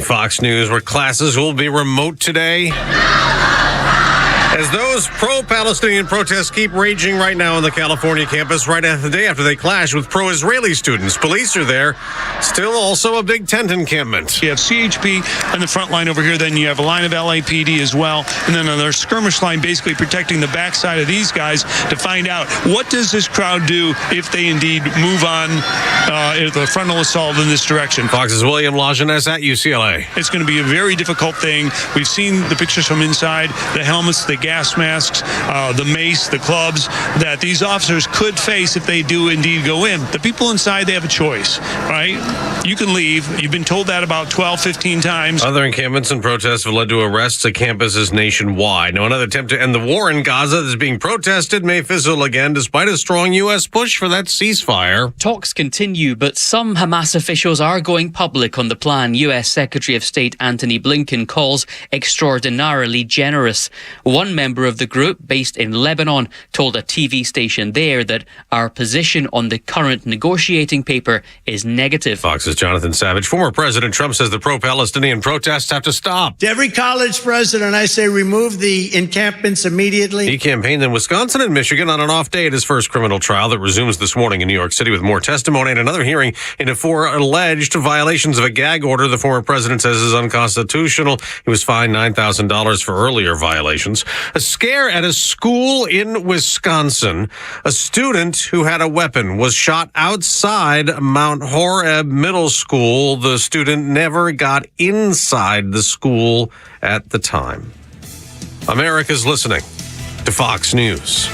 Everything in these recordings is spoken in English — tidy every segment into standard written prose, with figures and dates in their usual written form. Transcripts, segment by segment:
Fox News, where classes will be remote today. As those pro-Palestinian protests keep raging right now on the California campus, right after the day after they clash with pro-Israeli students. Police are there. Still also a big tent encampment. You have CHP on the front line over here. Then you have a line of LAPD as well. And then another skirmish line basically protecting the backside of these guys to find out what does this crowd do if they indeed move on the frontal assault in this direction. Fox's William Lajeunesse at UCLA. It's going to be a very difficult thing. We've seen the pictures from inside, the helmets, the gas masks, the mace, the clubs that these officers could face if they do indeed go in. The people inside, they have a choice, right? You can leave. You've been told that about 12, 15 times. Other encampments and protests have led to arrests at campuses nationwide. Now, another attempt to end the war in Gaza that's being protested may fizzle again despite a strong U.S. push for that ceasefire. Talks continue, but some Hamas officials are going public on the plan U.S. Secretary of State Antony Blinken calls extraordinarily generous. One member of the group, based in Lebanon, told a TV station there that our position on the current negotiating paper is negative. Fox's Jonathan Savage. Former President Trump says the pro-Palestinian protests have to stop. To every college president, I say remove the encampments immediately. He campaigned in Wisconsin and Michigan on an off day at his first criminal trial that resumes this morning in New York City with more testimony and another hearing into 4 alleged violations of a gag order the former president says is unconstitutional. He was fined $9,000 for earlier violations. A scare at a school in Wisconsin. A student who had a weapon was shot outside Mount Horeb Middle School. The student never got inside the school at the time. America's listening to Fox News.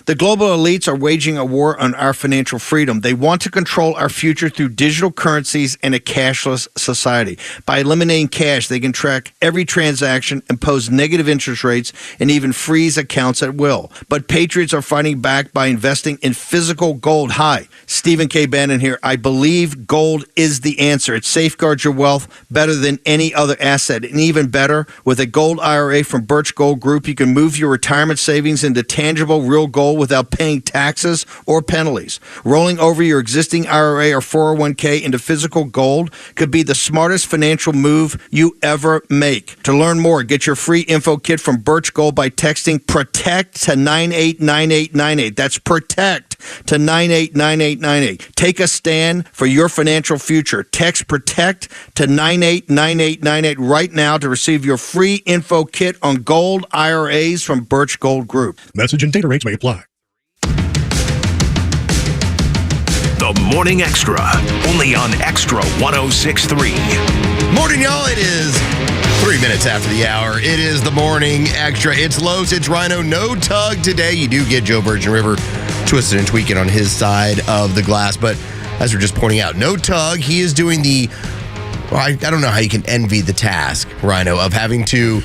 The global elites are waging a war on our financial freedom. They want to control our future through digital currencies and a cashless society. By eliminating cash, they can track every transaction, impose negative interest rates, and even freeze accounts at will. But patriots are fighting back by investing in physical gold. Hi, Stephen K. Bannon here. I believe gold is the answer. It safeguards your wealth better than any other asset. And even better, with a gold IRA from Birch Gold Group, you can move your retirement savings into tangible, real gold without paying taxes or penalties. Rolling over your existing IRA or 401k into physical gold could be the smartest financial move you ever make. To learn more, get your free info kit from Birch Gold by texting PROTECT to 989898. That's PROTECT to 989898. Take a stand for your financial future. Text PROTECT to 989898 right now to receive your free info kit on gold IRAs from Birch Gold Group. Message and data rates may apply. The Morning Xtra, only on Xtra 106.3. Morning, y'all. It is 3 minutes after the hour. It is the Morning Xtra. It's Los, it's Rhino. No tug today. You do get Joe Virgin River twisted and tweaking on his side of the glass. But as we're just pointing out, no tug. He is doing I don't know how you can envy the task, Rhino, of having to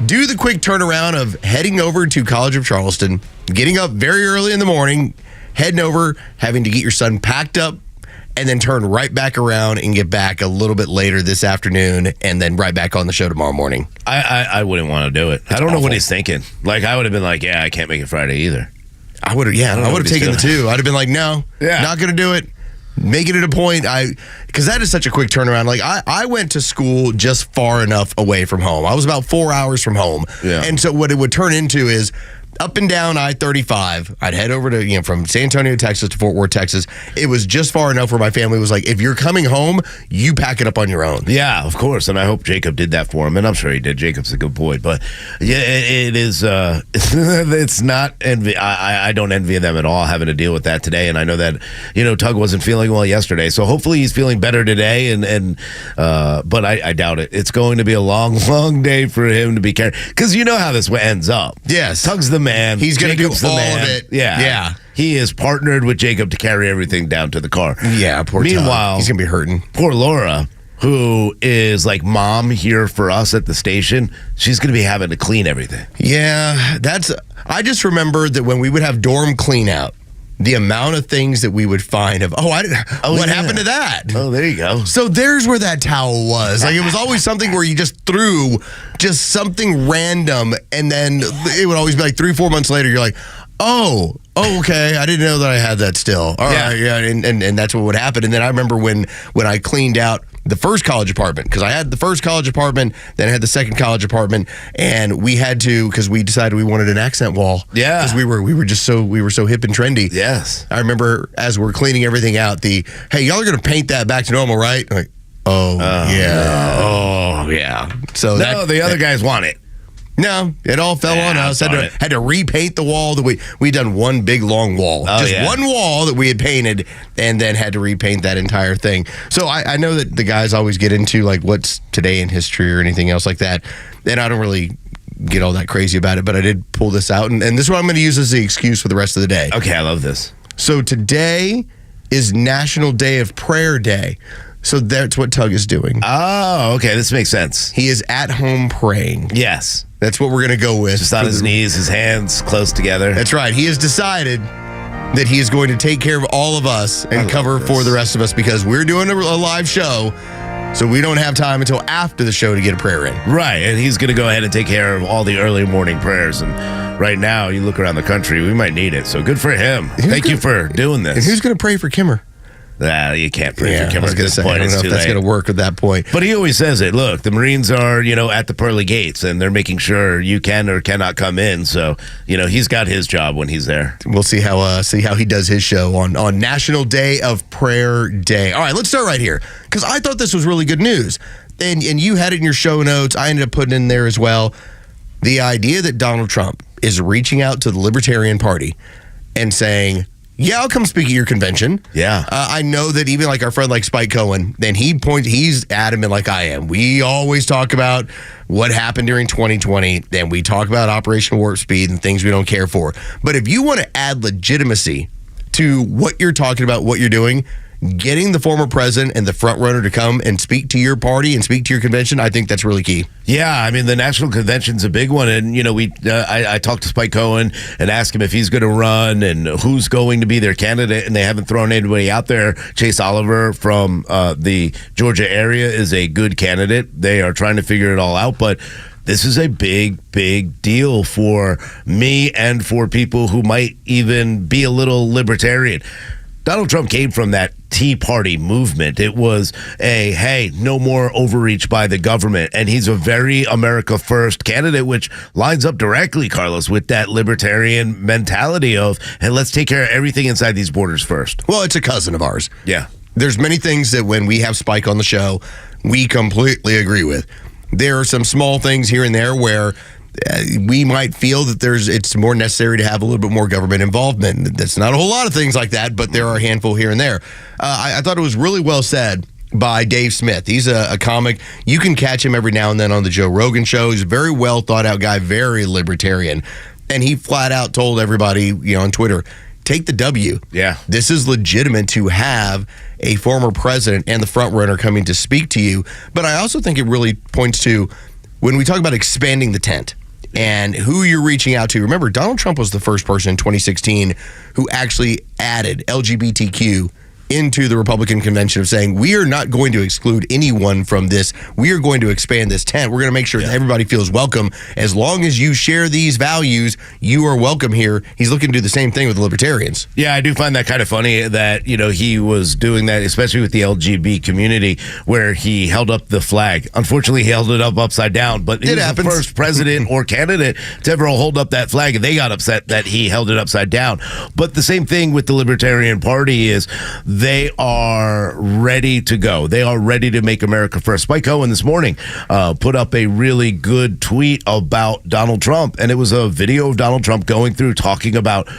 do the quick turnaround of heading over to College of Charleston, getting up very early in the morning, heading over, having to get your son packed up, and then turn right back around and get back a little bit later this afternoon, and then right back on the show tomorrow morning. I wouldn't want to do it. I don't know what he's thinking. Like, I would have been like, yeah, I can't make it Friday either. I would have taken the 2. I'd have been like, no, not going to do it. Making it a point, because that is such a quick turnaround. Like, I went to school just far enough away from home. I was about 4 hours from home. Yeah. And so what it would turn into is up and down I-35. I'd head over to, from San Antonio, Texas to Fort Worth, Texas. It was just far enough where my family was like, if you're coming home, you pack it up on your own. Yeah, of course. And I hope Jacob did that for him. And I'm sure he did. Jacob's a good boy. But yeah, it is, it's not envy. I don't envy them at all having to deal with that today. And I know that, Tug wasn't feeling well yesterday. So hopefully he's feeling better today. But I doubt it. It's going to be a long, long day for him to be carried. Because you know how this ends up. Yes. Tug's the man. He's going to do all of it. Yeah. He is partnered with Jacob to carry everything down to the car. Yeah, poor Meanwhile, Tug. He's going to be hurting. Poor Laura, who is like mom here for us at the station, she's going to be having to clean everything. Yeah, I just remember that when we would have dorm clean out, the amount of things that we would find of, what happened to that? Oh, there you go. So there's where that towel was. Like, it was always something where you just threw just something random, and then it would always be like 3-4 months later, you're like, oh, okay, I didn't know that I had that still. All right, yeah, and that's what would happen. And then I remember when I cleaned out the first college apartment, because I had the first college apartment, then I had the second college apartment, and we had to, because we decided we wanted an accent wall. Yeah. Because we were so hip and trendy. Yes. I remember as we're cleaning everything out, hey, y'all are going to paint that back to normal, right? I'm like, yeah. Oh, yeah. So No, the other guys want it. No, it all fell on us. Had to repaint the wall that we'd done one big long wall. One wall that we had painted, and then had to repaint that entire thing. So I know that the guys always get into like what's today in history or anything else like that. And I don't really get all that crazy about it, but I did pull this out. And this is what I'm going to use as the excuse for the rest of the day. Okay, I love this. So today is National Day of Prayer Day. So that's what Tug is doing. Oh, okay. This makes sense. He is at home praying. Yes. That's what we're going to go with. Just on his knees, his hands close together. That's right. He has decided that he is going to take care of all of us and cover for the rest of us because we're doing a live show. So we don't have time until after the show to get a prayer in. Right. And he's going to go ahead and take care of all the early morning prayers. And right now, you look around the country, we might need it. So good for him. Thank you for doing this. And who's going to pray for Kimmer? You can't pray for Kimmer I was at going to this say, point. I don't know if that's going to work at that point. But he always says it. Look, the Marines are, at the pearly gates, and they're making sure you can or cannot come in. So, he's got his job when he's there. We'll see how he does his show on National Day of Prayer Day. All right, let's start right here because I thought this was really good news. And you had it in your show notes. I ended up putting in there as well. The idea that Donald Trump is reaching out to the Libertarian Party and saying, yeah, I'll come speak at your convention. Yeah. I know that even like our friend like Spike Cohen, then he's adamant like I am. We always talk about what happened during 2020. Then we talk about Operation Warp Speed and things we don't care for. But if you want to add legitimacy to what you're talking about, what you're doing, getting the former president and the front runner to come and speak to your party and speak to your convention, I think that's really key. Yeah, I mean, the national convention's a big one. And, I talked to Spike Cohen and asked him if he's going to run and who's going to be their candidate. And they haven't thrown anybody out there. Chase Oliver from the Georgia area is a good candidate. They are trying to figure it all out. But this is a big, big deal for me and for people who might even be a little libertarian. Donald Trump came from that Tea Party movement. It was hey, no more overreach by the government. And he's a very America First candidate, which lines up directly, Carlos, with that libertarian mentality of, hey, let's take care of everything inside these borders first. Well, it's a cousin of ours. Yeah. There's many things that when we have Spike on the show, we completely agree with. There are some small things here and there where we might feel that it's more necessary to have a little bit more government involvement. That's not a whole lot of things like that, but there are a handful here and there. I thought it was really well said by Dave Smith. He's a comic. You can catch him every now and then on the Joe Rogan show. He's a very well thought out guy, very libertarian. And he flat out told everybody, on Twitter, take the W. Yeah. This is legitimate to have a former president and the front runner coming to speak to you. But I also think it really points to when we talk about expanding the tent and who you're reaching out to. Remember, Donald Trump was the first person in 2016 who actually added LGBTQ into the Republican convention of saying, we are not going to exclude anyone from this. We are going to expand this tent. We're going to make sure that everybody feels welcome. As long as you share these values, you are welcome here. He's looking to do the same thing with the libertarians. Yeah, I do find that kind of funny that, he was doing that, especially with the LGBT community, where he held up the flag. Unfortunately, he held it up upside down, but he was the first president or candidate to ever hold up that flag, and they got upset that he held it upside down. But the same thing with the Libertarian Party is they are ready to go. They are ready to make America first. Spike Cohen this morning put up a really good tweet about Donald Trump, and it was a video of Donald Trump going through talking about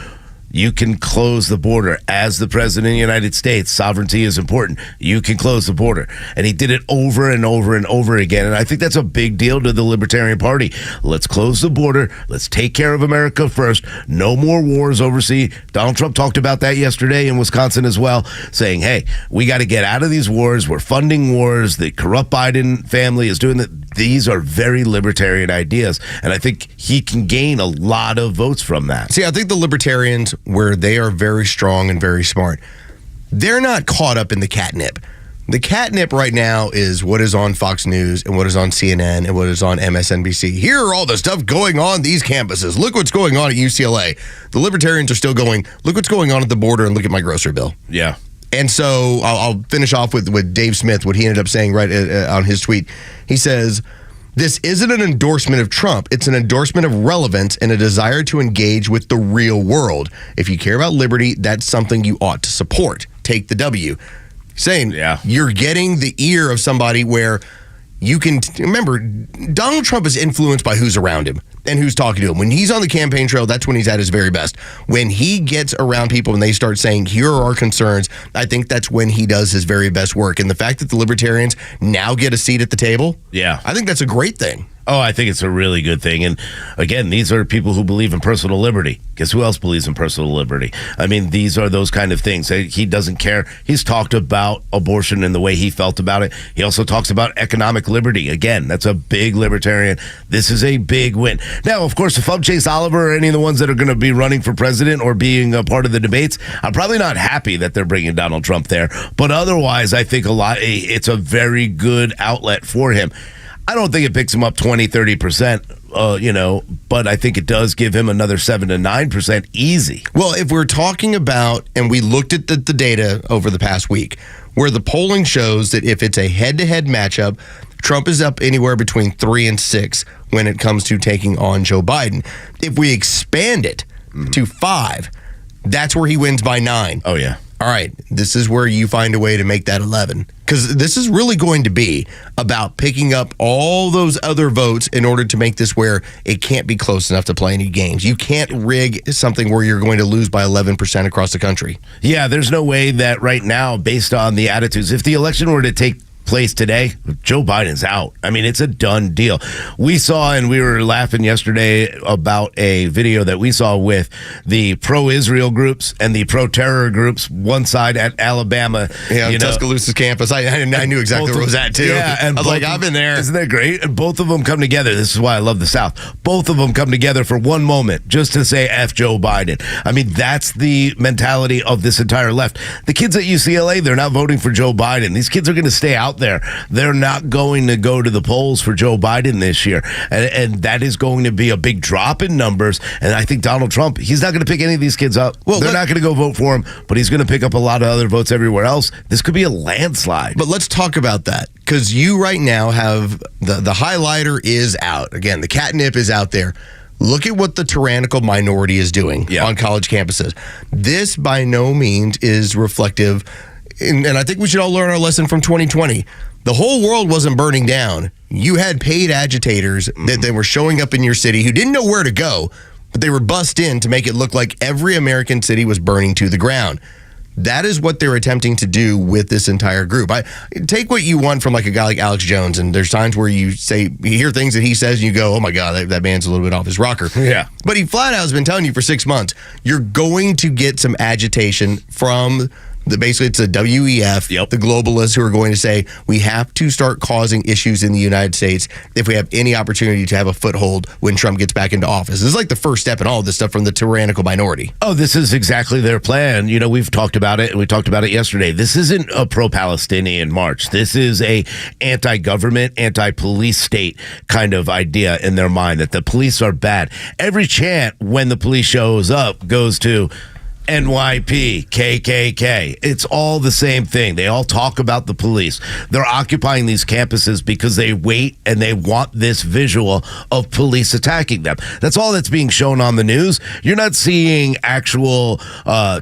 you can close the border. As the president of the United States, sovereignty is important. You can close the border. And he did it over and over and over again. And I think that's a big deal to the Libertarian Party. Let's close the border. Let's take care of America first. No more wars overseas. Donald Trump talked about that yesterday in Wisconsin as well, saying, hey, we got to get out of these wars. We're funding wars. The corrupt Biden family is doing that. These are very libertarian ideas. And I think he can gain a lot of votes from that. See, I think the libertarians, where they are very strong and very smart, they're not caught up in the catnip. The catnip right now is what is on Fox News and what is on CNN and what is on MSNBC. Here are all the stuff going on these campuses. Look what's going on at UCLA. The libertarians are still going, look what's going on at the border and look at my grocery bill. Yeah. And so I'll finish off with Dave Smith, what he ended up saying right on his tweet. He says, "This isn't an endorsement of Trump. It's an endorsement of relevance and a desire to engage with the real world. If you care about liberty, that's something you ought to support. Take the W." Saying, you're getting the ear of somebody where you can remember, Donald Trump is influenced by who's around him and who's talking to him. When he's on the campaign trail, that's when he's at his very best. When he gets around people and they start saying, here are our concerns, I think that's when he does his very best work. And the fact that the libertarians now get a seat at the table, I think that's a great thing. Oh, I think it's a really good thing. And again, these are people who believe in personal liberty. Guess who else believes in personal liberty? I mean, these are those kind of things. He doesn't care. He's talked about abortion and the way he felt about it. He also talks about economic liberty. Again, that's a big libertarian. This is a big win. Now, of course, if I'm Chase Oliver or any of the ones that are going to be running for president or being a part of the debates, I'm probably not happy that they're bringing Donald Trump there. But otherwise, I think it's a very good outlet for him. I don't think it picks him up 20, 30%, but I think it does give him another 7 to 9% easy. Well, if we're talking about, and we looked at the data over the past week, where the polling shows that if it's a head-to-head matchup, Trump is up anywhere between 3 and 6 when it comes to taking on Joe Biden. If we expand it to 5, that's where he wins by 9. Oh, yeah. All right, this is where you find a way to make that 11. Because this is really going to be about picking up all those other votes in order to make this where it can't be close enough to play any games. You can't rig something where you're going to lose by 11% across the country. Yeah, there's no way that right now, based on the attitudes, if the election were to take place today, Joe Biden's out. I mean, it's a done deal. We saw, and we were laughing yesterday about a video that we saw with the pro-Israel groups and the pro-terror groups, one side at Alabama. Yeah, Tuscaloosa's campus. I knew exactly where it was at, too. Yeah, and I was like, I've been there. Isn't that great? And both of them come together. This is why I love the South. Both of them come together for one moment just to say F Joe Biden. I mean, that's the mentality of this entire left. The kids at UCLA, they're not voting for Joe Biden. These kids are going to stay out there. They're not going to go to the polls for Joe Biden this year. And that is going to be a big drop in numbers. And I think Donald Trump, he's not going to pick any of these kids up. Well, they're not going to go vote for him, but he's going to pick up a lot of other votes everywhere else. This could be a landslide. But let's talk about that, because you right now have the highlighter is out. Again, the catnip is out there. Look at what the tyrannical minority is doing on college campuses. This by no means is reflective. And I think we should all learn our lesson from 2020. The whole world wasn't burning down. You had paid agitators that they were showing up in your city who didn't know where to go, but they were bussed in to make it look like every American city was burning to the ground. That is what they're attempting to do with this entire group. I take what you want from like a guy like Alex Jones, and there's times where you hear things that he says, and you go, oh my God, that man's a little bit off his rocker. Yeah. But he flat out has been telling you for 6 months, you're going to get some agitation from basically it's a WEF, the globalists who are going to say we have to start causing issues in the United States if we have any opportunity to have a foothold when Trump gets back into office. This is like the first step in all of this stuff from the tyrannical minority. Oh, this is exactly their plan. You know, we've talked about it, and we talked about it yesterday. This isn't a pro-Palestinian march. This is a anti-government, anti-police state kind of idea in their mind, that the police are bad. Every chant when the police shows up goes to NYP, KKK. It's all the same thing. They all talk about the police. They're occupying these campuses because they wait and they want this visual of police attacking them. That's all that's being shown on the news. You're not seeing actual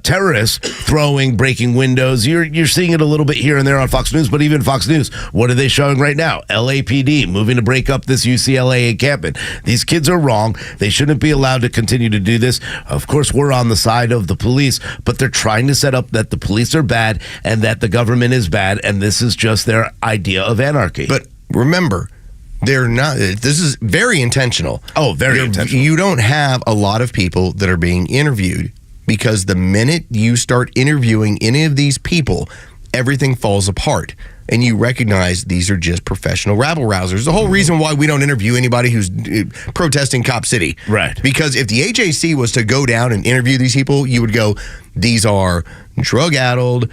terrorists breaking windows. You're seeing it a little bit here and there on Fox News, but even Fox News, what are they showing right now? LAPD moving to break up this UCLA encampment. These kids are wrong. They shouldn't be allowed to continue to do this. Of course, we're on the side of the police, but they're trying to set up that the police are bad and that the government is bad, and this is just their idea of anarchy. But remember, they're not. This is very intentional. Oh, very intentional. You don't have a lot of people that are being interviewed, because the minute you start interviewing any of these people, everything falls apart. And you recognize these are just professional rabble-rousers. The whole reason why we don't interview anybody who's protesting Cop City. Right. Because if the AJC was to go down and interview these people, you would go, these are drug-addled.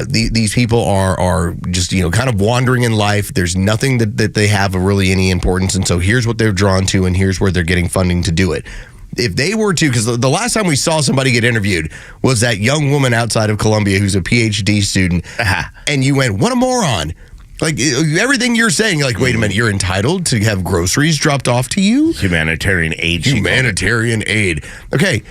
These people are just, kind of wandering in life. There's nothing that they have of really any importance. And so here's what they're drawn to, and here's where they're getting funding to do it. if they were to, because the last time we saw somebody get interviewed was that young woman outside of Columbia who's a PhD student, and you went, what a moron. Like, everything you're saying, you're like, wait a minute, you're entitled to have groceries dropped off to you? Humanitarian aid. Humanitarian aid. Okay,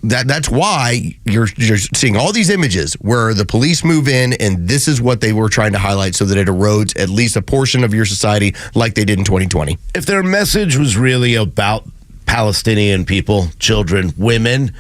that's why you're seeing all these images where the police move in, and this is what they were trying to highlight so that it erodes at least a portion of your society like they did in 2020. If their message was really about Palestinian people, children, women,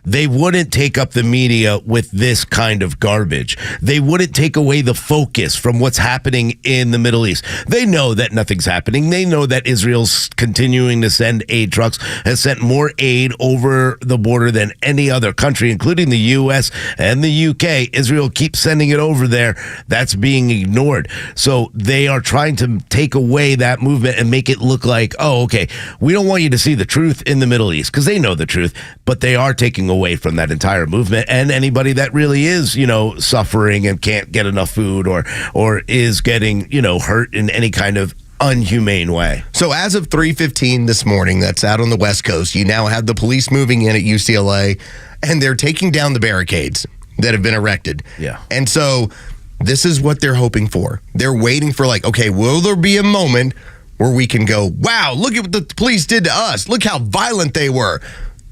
they wouldn't take up the media with this kind of garbage. They wouldn't take away the focus from what's happening in the Middle East. They know that nothing's happening. They know that Israel's continuing to send aid trucks, has sent more aid over the border than any other country, including the U.S. and the U.K. Israel keeps sending it over there. That's being ignored. So they are trying to take away that movement and make it look like, oh, okay, we don't want you to see the truth in the Middle East, because they know the truth, but they are taking away from that entire movement and anybody that really is, suffering and can't get enough food or is getting, hurt in any kind of unhumane way. So as of 3:15 this morning, that's out on the West Coast, you now have the police moving in at UCLA, and they're taking down the barricades that have been erected. Yeah. And so this is what they're hoping for. They're waiting for, like, okay, will there be a moment where we can go, wow, look at what the police did to us. Look how violent they were.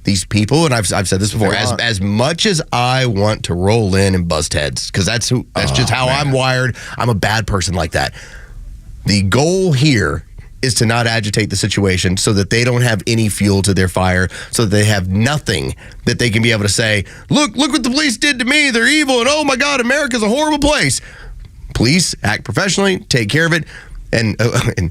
These people, and I've said this before, as much as I want to roll in and bust heads, because that's just how I'm wired. I'm a bad person like that. The goal here is to not agitate the situation so that they don't have any fuel to their fire, so that they have nothing that they can be able to say, look what the police did to me. They're evil, and oh my God, America's a horrible place. Police act professionally, take care of it. And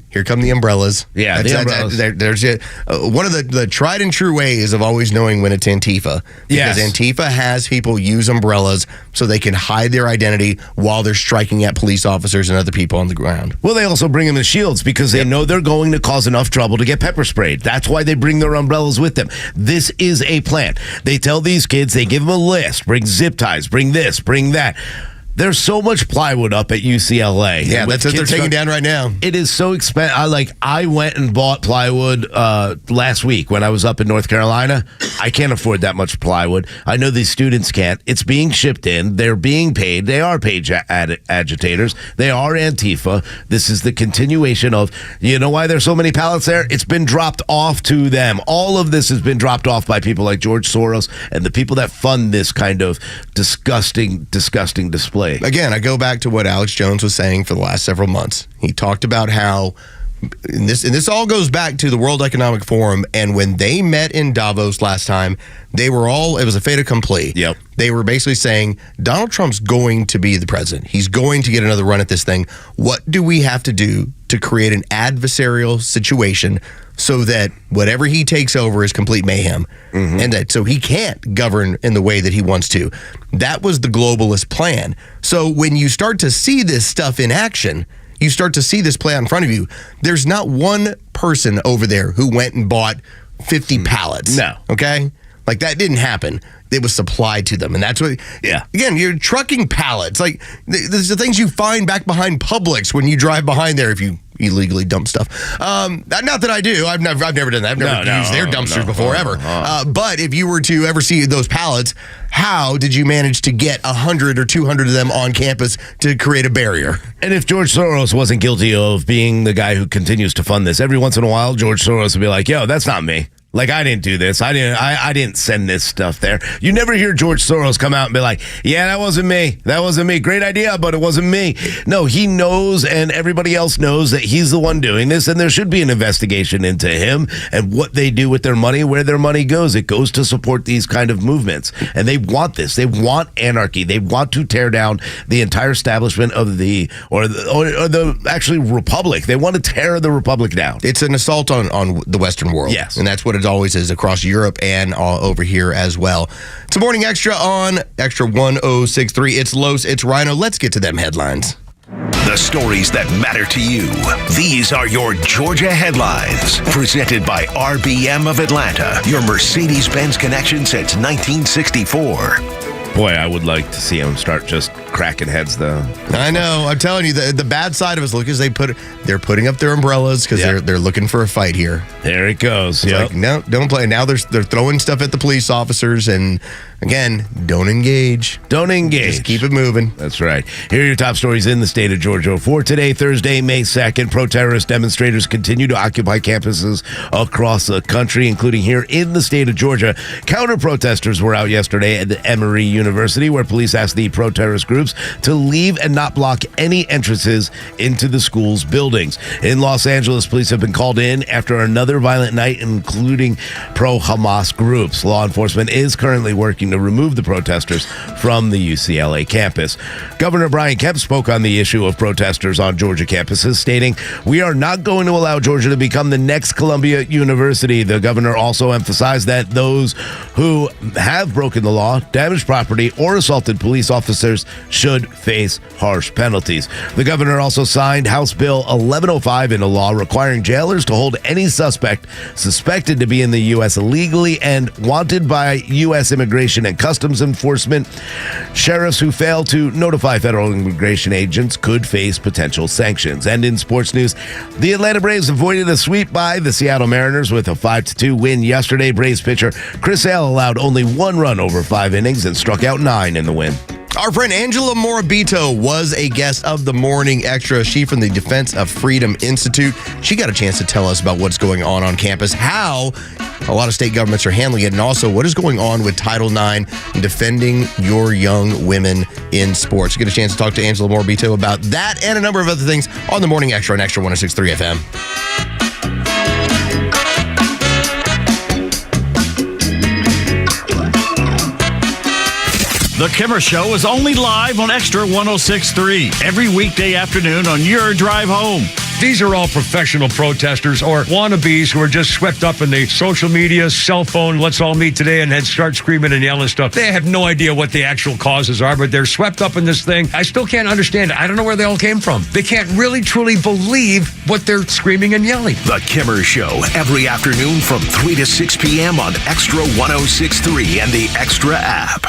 here come the umbrellas. Yeah, the umbrellas. There's one of the tried and true ways of always knowing when it's Antifa. Because Antifa has people use umbrellas so they can hide their identity while they're striking at police officers and other people on the ground. Well, they also bring them in shields because they know they're going to cause enough trouble to get pepper sprayed. That's why they bring their umbrellas with them. This is a plan. They tell these kids, they give them a list. Bring zip ties, bring this, bring that. There's so much plywood up at UCLA. Yeah, that's what they're taking down right now. It is so expensive. I went and bought plywood last week when I was up in North Carolina. I can't afford that much plywood. I know these students can't. It's being shipped in. They're being paid. They are paid agitators. They are Antifa. This is the continuation of, you know why there's so many pallets there? It's been dropped off to them. All of this has been dropped off by people like George Soros and the people that fund this kind of disgusting display. Again, I go back to what Alex Jones was saying for the last several months. He talked about how, and this all goes back to the World Economic Forum, and when they met in Davos last time, it was a fait accompli. Yep. They were basically saying, Donald Trump's going to be the president. He's going to get another run at this thing. What do we have to do to create an adversarial situation so that whatever he takes over is complete mayhem, and that so he can't govern in the way that he wants to? That was the globalist plan. So when you start to see this stuff in action, you start to see this play out in front of you. There's not one person over there who went and bought 50 pallets. No. Okay? Like, that didn't happen. It was supplied to them. And that's what, again, you're trucking pallets. Like, there's the things you find back behind Publix when you drive behind there if you illegally dump stuff. Not that I do. I've never done that. I've never used their dumpsters before, ever. But if you were to ever see those pallets, how did you manage to get 100 or 200 of them on campus to create a barrier? And if George Soros wasn't guilty of being the guy who continues to fund this, every once in a while, George Soros would be like, yo, that's not me. Like, I didn't do this. I didn't send this stuff there. You never hear George Soros come out and be like, yeah, that wasn't me. That wasn't me. Great idea, but it wasn't me. No, he knows, and everybody else knows that he's the one doing this, and there should be an investigation into him and what they do with their money, where their money goes. It goes to support these kind of movements, and they want this. They want anarchy. They want to tear down the entire establishment of the actually republic. They want to tear the republic down. It's an assault on the Western world. Yes. And that's what it always is across Europe and over here as well. It's a Morning Extra on Extra 106.3. It's Los, it's Rhino. Let's get to them headlines. The stories that matter to you. These are your Georgia headlines. Presented by RBM of Atlanta, your Mercedes-Benz connection since 1964. Boy, I would like to see them start just cracking heads, though. I know. I'm telling you, the bad side of us, look, is they're putting up their umbrellas because they're looking for a fight here. There it goes. It's like, no, don't play. Now they're throwing stuff at the police officers, and again, don't engage. Don't engage. Just keep it moving. That's right. Here are your top stories in the state of Georgia. For today, Thursday, May 2nd, pro-terrorist demonstrators continue to occupy campuses across the country, including here in the state of Georgia. Counter-protesters were out yesterday at the Emory University, where police asked the pro-terrorist groups to leave and not block any entrances into the school's buildings. In Los Angeles, police have been called in after another violent night, including pro-Hamas groups. Law enforcement is currently working to remove the protesters from the UCLA campus. Governor Brian Kemp spoke on the issue of protesters on Georgia campuses, stating, "We are not going to allow Georgia to become the next Columbia University." The governor also emphasized that those who have broken the law, damaged property, or assaulted police officers should face harsh penalties. The governor also signed House Bill 1105 into law, requiring jailers to hold any suspect suspected to be in the U.S. illegally and wanted by U.S. Immigration and Customs Enforcement. Sheriffs who fail to notify federal immigration agents could face potential sanctions. And in sports news, the Atlanta Braves avoided a sweep by the Seattle Mariners with a 5-2 win yesterday. Braves pitcher Chris Sale allowed only 1 run over 5 innings and struck out 9 in the win. Our friend Angela Morabito was a guest of the Morning Extra. She from the Defense of Freedom Institute. She got a chance to tell us about what's going on campus, how a lot of state governments are handling it, and also what is going on with Title IX and defending your young women in sports. You get a chance to talk to Angela Morabito about that and a number of other things on the Morning Extra on Extra 106.3 FM. The Kimmer Show is only live on Extra 106.3 every weekday afternoon on your drive home. These are all professional protesters or wannabes who are just swept up in the social media, cell phone, let's all meet today and then start screaming and yelling stuff. They have no idea what the actual causes are, but they're swept up in this thing. I still can't understand it. I don't know where they all came from. They can't really, truly believe what they're screaming and yelling. The Kimmer Show, every afternoon from 3 to 6 p.m. on Extra 106.3 and the Extra app.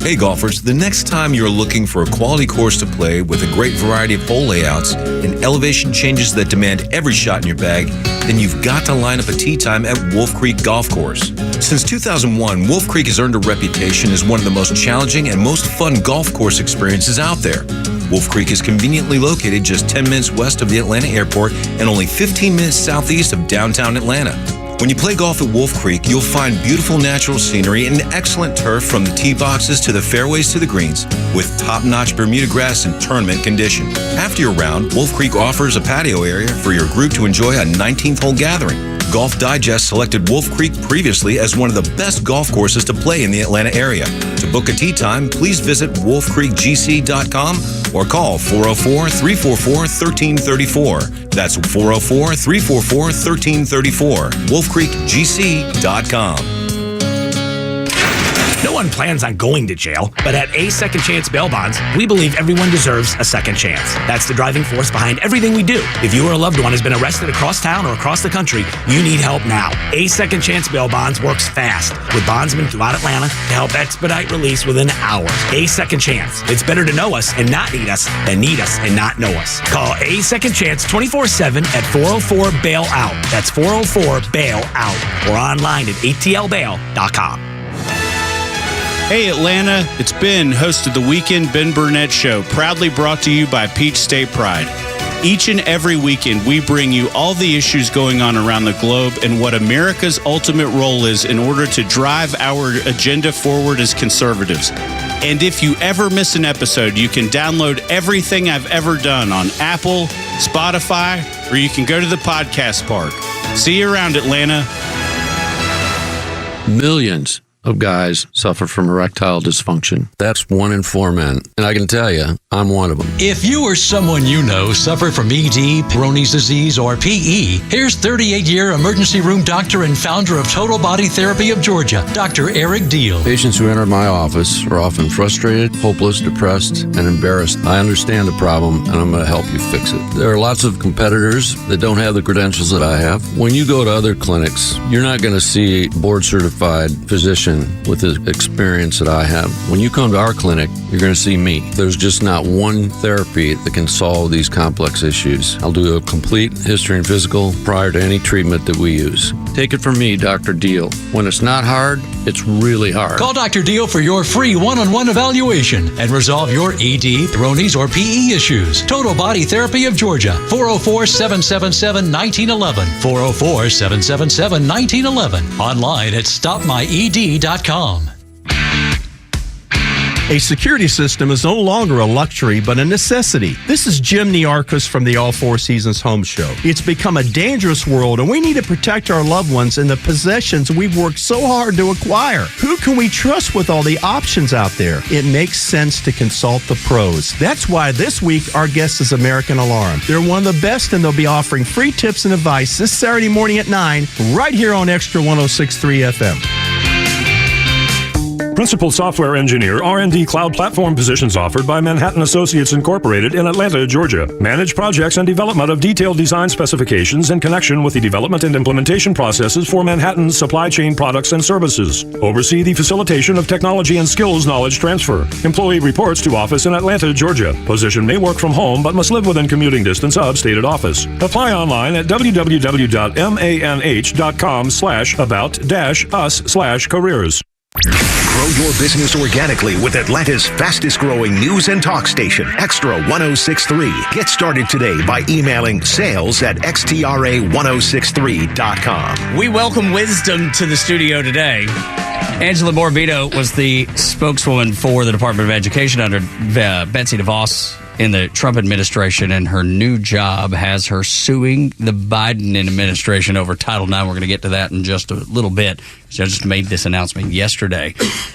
Hey golfers, the next time you're looking for a quality course to play with a great variety of hole layouts and elevation changes that demand every shot in your bag, then you've got to line up a tee time at Wolf Creek Golf Course. Since 2001, Wolf Creek has earned a reputation as one of the most challenging and most fun golf course experiences out there. Wolf Creek is conveniently located just 10 minutes west of the Atlanta airport and only 15 minutes southeast of downtown Atlanta. When you play golf at Wolf Creek, you'll find beautiful natural scenery and excellent turf from the tee boxes to the fairways to the greens, with top-notch Bermuda grass in tournament condition. After your round, Wolf Creek offers a patio area for your group to enjoy a 19th-hole gathering. Golf Digest selected Wolf Creek previously as one of the best golf courses to play in the Atlanta area. To book a tee time, please visit wolfcreekgc.com or call 404-344-1334. That's 404-344-1334. wolfcreekgc.com. No one plans on going to jail, but at A Second Chance Bail Bonds, we believe everyone deserves a second chance. That's the driving force behind everything we do. If you or a loved one has been arrested across town or across the country, you need help now. A Second Chance Bail Bonds works fast with bondsmen throughout Atlanta to help expedite release within hours. A Second Chance. It's better to know us and not need us than need us and not know us. Call A Second Chance 24/7 at 404-BAIL-OUT. That's 404-BAIL-OUT or online at atlbail.com. Hey Atlanta, it's Ben, host of the Weekend Ben Burnett Show, proudly brought to you by Peach State Pride. Each and every weekend, we bring you all the issues going on around the globe and what America's ultimate role is in order to drive our agenda forward as conservatives. And if you ever miss an episode, you can download everything I've ever done on Apple, Spotify, or you can go to the podcast park. See you around, Atlanta. Millions of guys suffer from erectile dysfunction. That's 1 in 4 men. And I can tell you, I'm one of them. If you or someone you know suffer from ED, Peyronie's disease, or PE, here's 38-year emergency room doctor and founder of Total Body Therapy of Georgia, Dr. Eric Deal. Patients who enter my office are often frustrated, hopeless, depressed, and embarrassed. I understand the problem, and I'm going to help you fix it. There are lots of competitors that don't have the credentials that I have. When you go to other clinics, you're not going to see a board-certified physician with the experience that I have. When you come to our clinic, you're going to see me. There's just not one therapy that can solve these complex issues. I'll do a complete history and physical prior to any treatment that we use. Take it from me, Dr. Deal. When it's not hard, it's really hard. Call Dr. Deal for your free one-on-one evaluation and resolve your ED, Peyronie's, or PE issues. Total Body Therapy of Georgia, 404-777-1911, 404-777-1911, online at stopmyed.com. A security system is no longer a luxury, but a necessity. This is Jim Niarchos from the All Four Seasons Home Show. It's become a dangerous world, and we need to protect our loved ones and the possessions we've worked so hard to acquire. Who can we trust with all the options out there? It makes sense to consult the pros. That's why this week our guest is American Alarm. They're one of the best, and they'll be offering free tips and advice this Saturday morning at 9 right here on Extra 106.3 FM. Principal Software Engineer R&D Cloud Platform positions offered by Manhattan Associates Incorporated in Atlanta, Georgia. Manage projects and development of detailed design specifications in connection with the development and implementation processes for Manhattan's supply chain products and services. Oversee the facilitation of technology and skills knowledge transfer. Employee reports to office in Atlanta, Georgia. Position may work from home but must live within commuting distance of stated office. Apply online at www.manh.com/about-us/careers. Grow your business organically with Atlanta's fastest growing news and talk station, Extra 106.3. Get started today by emailing sales@xtra1063.com. We welcome wisdom to the studio today. Angela Morbido was the spokeswoman for the Department of Education under Betsy DeVos in the Trump administration, and her new job has her suing the Biden administration over Title IX. We're going to get to that in just a little bit. She just made this announcement yesterday.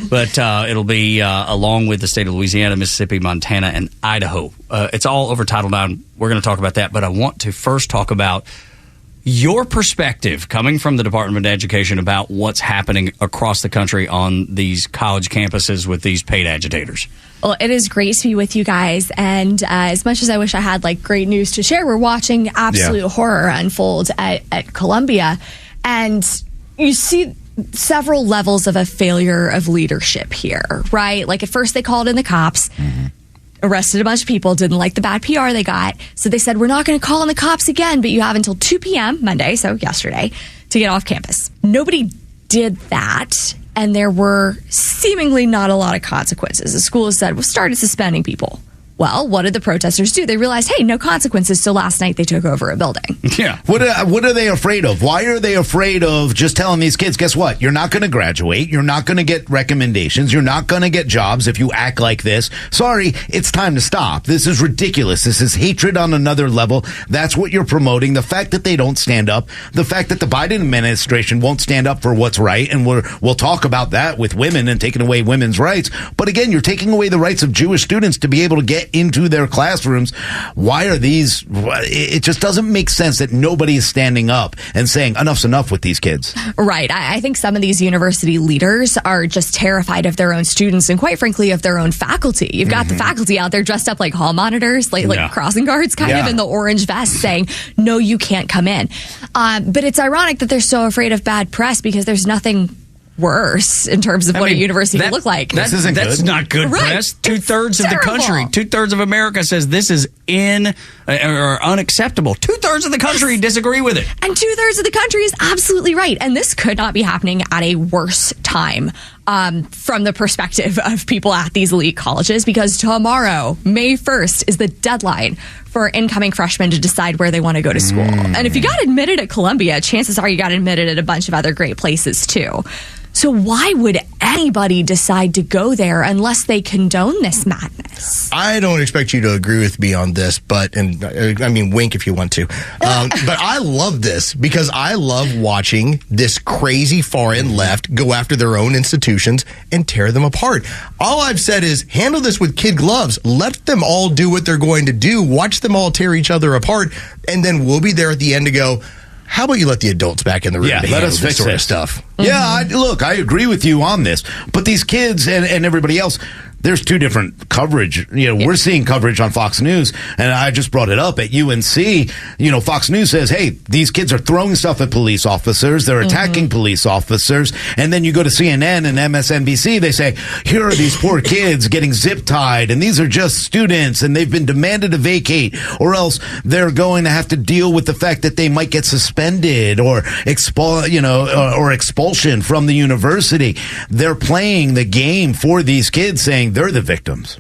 But it'll be along with the state of Louisiana, Mississippi, Montana, and Idaho. It's all over Title IX. We're going to talk about that, but I want to first talk about your perspective coming from the Department of Education about what's happening across the country on these college campuses with these paid agitators. Well, it is great to be with you guys. And as much as I wish I had great news to share, we're watching absolute horror unfold at Columbia. And you see several levels of a failure of leadership here, right? At first they called in the cops. Arrested a bunch of people, didn't like the bad PR they got. So they said, we're not going to call on the cops again, but you have until 2 p.m. Monday, so yesterday, to get off campus. Nobody did that, and there were seemingly not a lot of consequences. The school has said, we started suspending people. Well, what did the protesters do? They realized, hey, no consequences, so last night they took over a building. Yeah. What are they afraid of? Why are they afraid of just telling these kids, guess what? You're not going to graduate. You're not going to get recommendations. You're not going to get jobs if you act like this. Sorry, it's time to stop. This is ridiculous. This is hatred on another level. That's what you're promoting. The fact that they don't stand up, the fact that the Biden administration won't stand up for what's right, and we'll talk about that with women and taking away women's rights. But again, you're taking away the rights of Jewish students to be able to get into their classrooms. Why are these? It just doesn't make sense that nobody is standing up and saying enough's enough with these kids. Right. I think some of these university leaders are just terrified of their own students and quite frankly of their own faculty. You've got the faculty out there dressed up like hall monitors, like crossing guards kind of in the orange vest saying, no, you can't come in. But it's ironic that they're so afraid of bad press because there's nothing worse in terms of what a university would look like. That's not good press. Two-thirds of the country, two-thirds of America says this is or unacceptable. Two-thirds of the country disagree with it. And two-thirds of the country is absolutely right. And this could not be happening at a worse time from the perspective of people at these elite colleges, because tomorrow, May 1st, is the deadline for incoming freshmen to decide where they want to go to school. And if you got admitted at Columbia, chances are you got admitted at a bunch of other great places too. So why would anybody decide to go there unless they condone this madness? I don't expect you to agree with me on this, but I mean, wink if you want to. But I love this because I love watching this crazy far and left go after their own institution. institutions and tear them apart. All I've said is handle this with kid gloves. Let them all do what they're going to do. Watch them all tear each other apart, and then we'll be there at the end to go, how about you let the adults back in the room to let handle us this fix sort it. of stuff? Yeah, look, I agree with you on this. But these kids and everybody else, there's two different coverage. We're seeing coverage on Fox News, and I just brought it up at UNC. Fox News says, hey, these kids are throwing stuff at police officers. They're attacking police officers. And then you go to CNN and MSNBC, they say, here are these poor kids getting zip-tied, and these are just students, and they've been demanded to vacate, or else they're going to have to deal with the fact that they might get suspended or expulsion from the university. They're playing the game for these kids, saying they're the victims.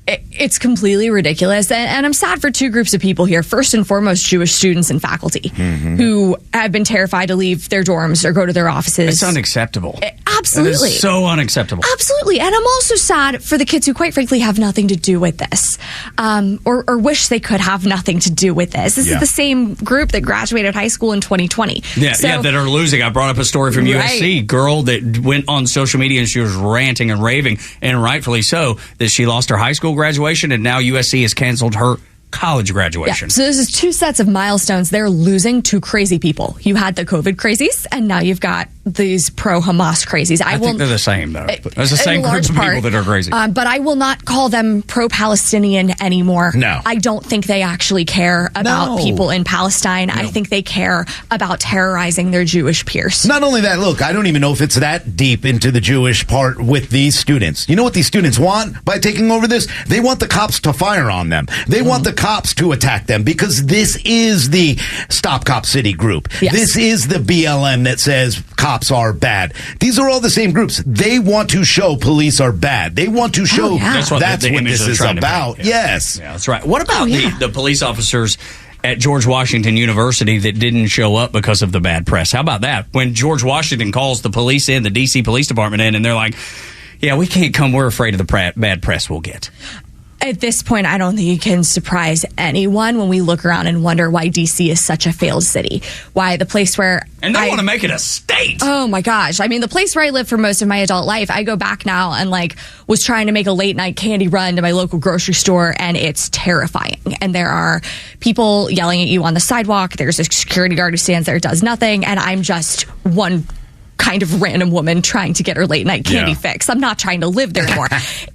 It's completely ridiculous. And I'm sad for two groups of people here. First and foremost, Jewish students and faculty who have been terrified to leave their dorms or go to their offices. It's unacceptable. Absolutely. It is so unacceptable. Absolutely. And I'm also sad for the kids who, quite frankly, have nothing to do with this or wish they could have nothing to do with this. This is the same group that graduated high school in 2020. That are losing. I brought up a story from USC. Girl that went on social media and she was ranting and raving, and rightfully so, that she lost her high school graduation and now USC has canceled her college graduation. So this is two sets of milestones. They're losing two crazy people. You had the COVID crazies, and now you've got these pro-Hamas crazies. I think they're the same, though. It's the same group of people that are crazy. But I will not call them pro-Palestinian anymore. No. I don't think they actually care about people in Palestine. I think they care about terrorizing their Jewish peers. Not only that, look, I don't even know if it's that deep into the Jewish part with these students. You know what these students want by taking over this? They want the cops to fire on them. They want the cops to attack them, because this is the Stop Cop City group. Yes. This is the BLM that says cops are bad. These are all the same groups. They want to show police are bad. They want to show that's what this is about. Yes. Yeah, that's right. What about the police officers at George Washington University that didn't show up because of the bad press? How about that? When George Washington calls the police in, the D.C. Police Department in, and they're like, yeah, we can't come. We're afraid of the bad press we'll get. At this point, I don't think you can surprise anyone when we look around and wonder why D.C. is such a failed city. Why the place where... And they want to make it a state. Oh, my gosh. I mean, the place where I lived for most of my adult life, I go back now and, was trying to make a late-night candy run to my local grocery store, and it's terrifying. And there are people yelling at you on the sidewalk. There's a security guard who stands there, does nothing, and I'm just one kind of random woman trying to get her late night candy fix. I'm not trying to live there anymore.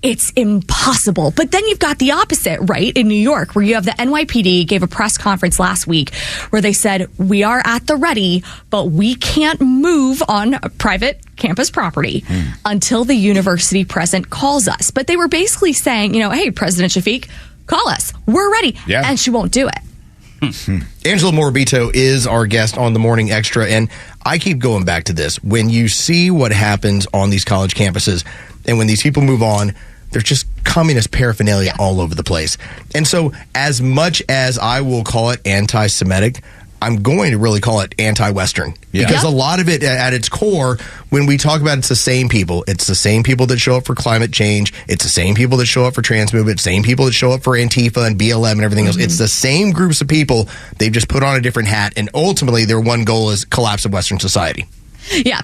It's impossible. But then you've got the opposite, right? In New York, where you have the NYPD gave a press conference last week where they said, we are at the ready, but we can't move on private campus property until the university president calls us. But they were basically saying, hey, President Shafiq, call us. We're ready. Yeah. And she won't do it. Angela Morabito is our guest on the Morning Extra, and I keep going back to this. When you see what happens on these college campuses, and when these people move on, there's just communist paraphernalia all over the place. And so, as much as I will call it anti-Semitic, I'm going to really call it anti-Western. Because a lot of it, at its core, when we talk about it's the same people. It's the same people that show up for climate change. It's the same people that show up for trans movement. Same people that show up for Antifa and BLM and everything else. It's the same groups of people. They've just put on a different hat. And ultimately, their one goal is collapse of Western society. Yeah,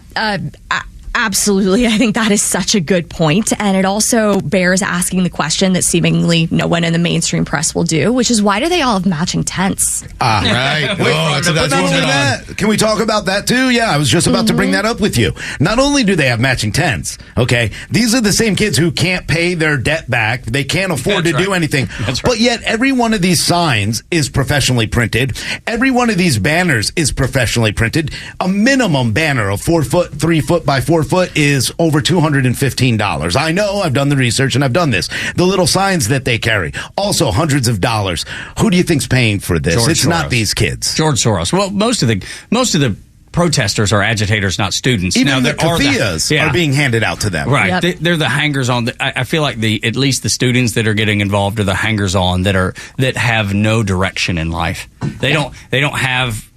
absolutely. I think that is such a good point. And it also bears asking the question that seemingly no one in the mainstream press will do, which is why do they all have matching tents? Right. But not only that, can we talk about that too? Yeah, I was just about to bring that up with you. Not only do they have matching tents, okay, these are the same kids who can't pay their debt back. They can't afford to do anything. But yet every one of these signs is professionally printed. Every one of these banners is professionally printed. A minimum banner of 4 foot, 3 foot by 4 foot is over $215. I know, I've done the research and I've done this. The little signs that they carry, also hundreds of dollars. Who do you think's paying for this? George It's Soros. not these kids. George Soros. Well, most of the protesters are agitators, not students. Even now, the there are kafiyas are being handed out to them. Right. They're the hangers-on. I feel like at least the students that are getting involved are the hangers-on that have no direction in life. They don't have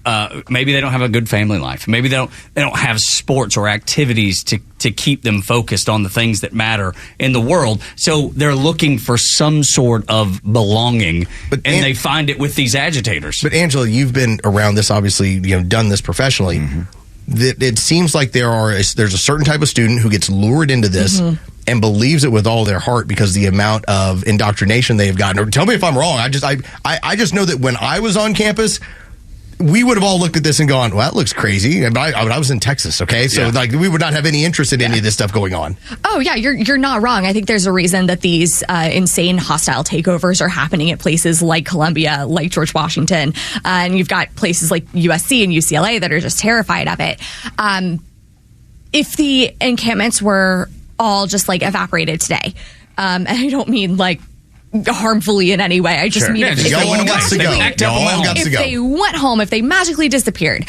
maybe they don't have a good family life. Maybe they don't have sports or activities to keep them focused on the things that matter in the world. So they're looking for some sort of belonging, and they find it with these agitators. But Angela, you've been around this, obviously, done this professionally. that it seems like there's a certain type of student who gets lured into this and believes it with all their heart because the amount of indoctrination they have gotten. Or tell me if I'm wrong. I just know that when I was on campus, we would have all looked at this and gone, well, that looks crazy. I was in Texas, okay? So like we would not have any interest in any of this stuff going on. Oh, yeah, you're not wrong. I think there's a reason that these insane hostile takeovers are happening at places like Columbia, like George Washington. And you've got places like USC and UCLA that are just terrified of it. If the encampments were all just like evaporated today, and I don't mean like harmfully in any way. I just mean if they went home, if they magically disappeared,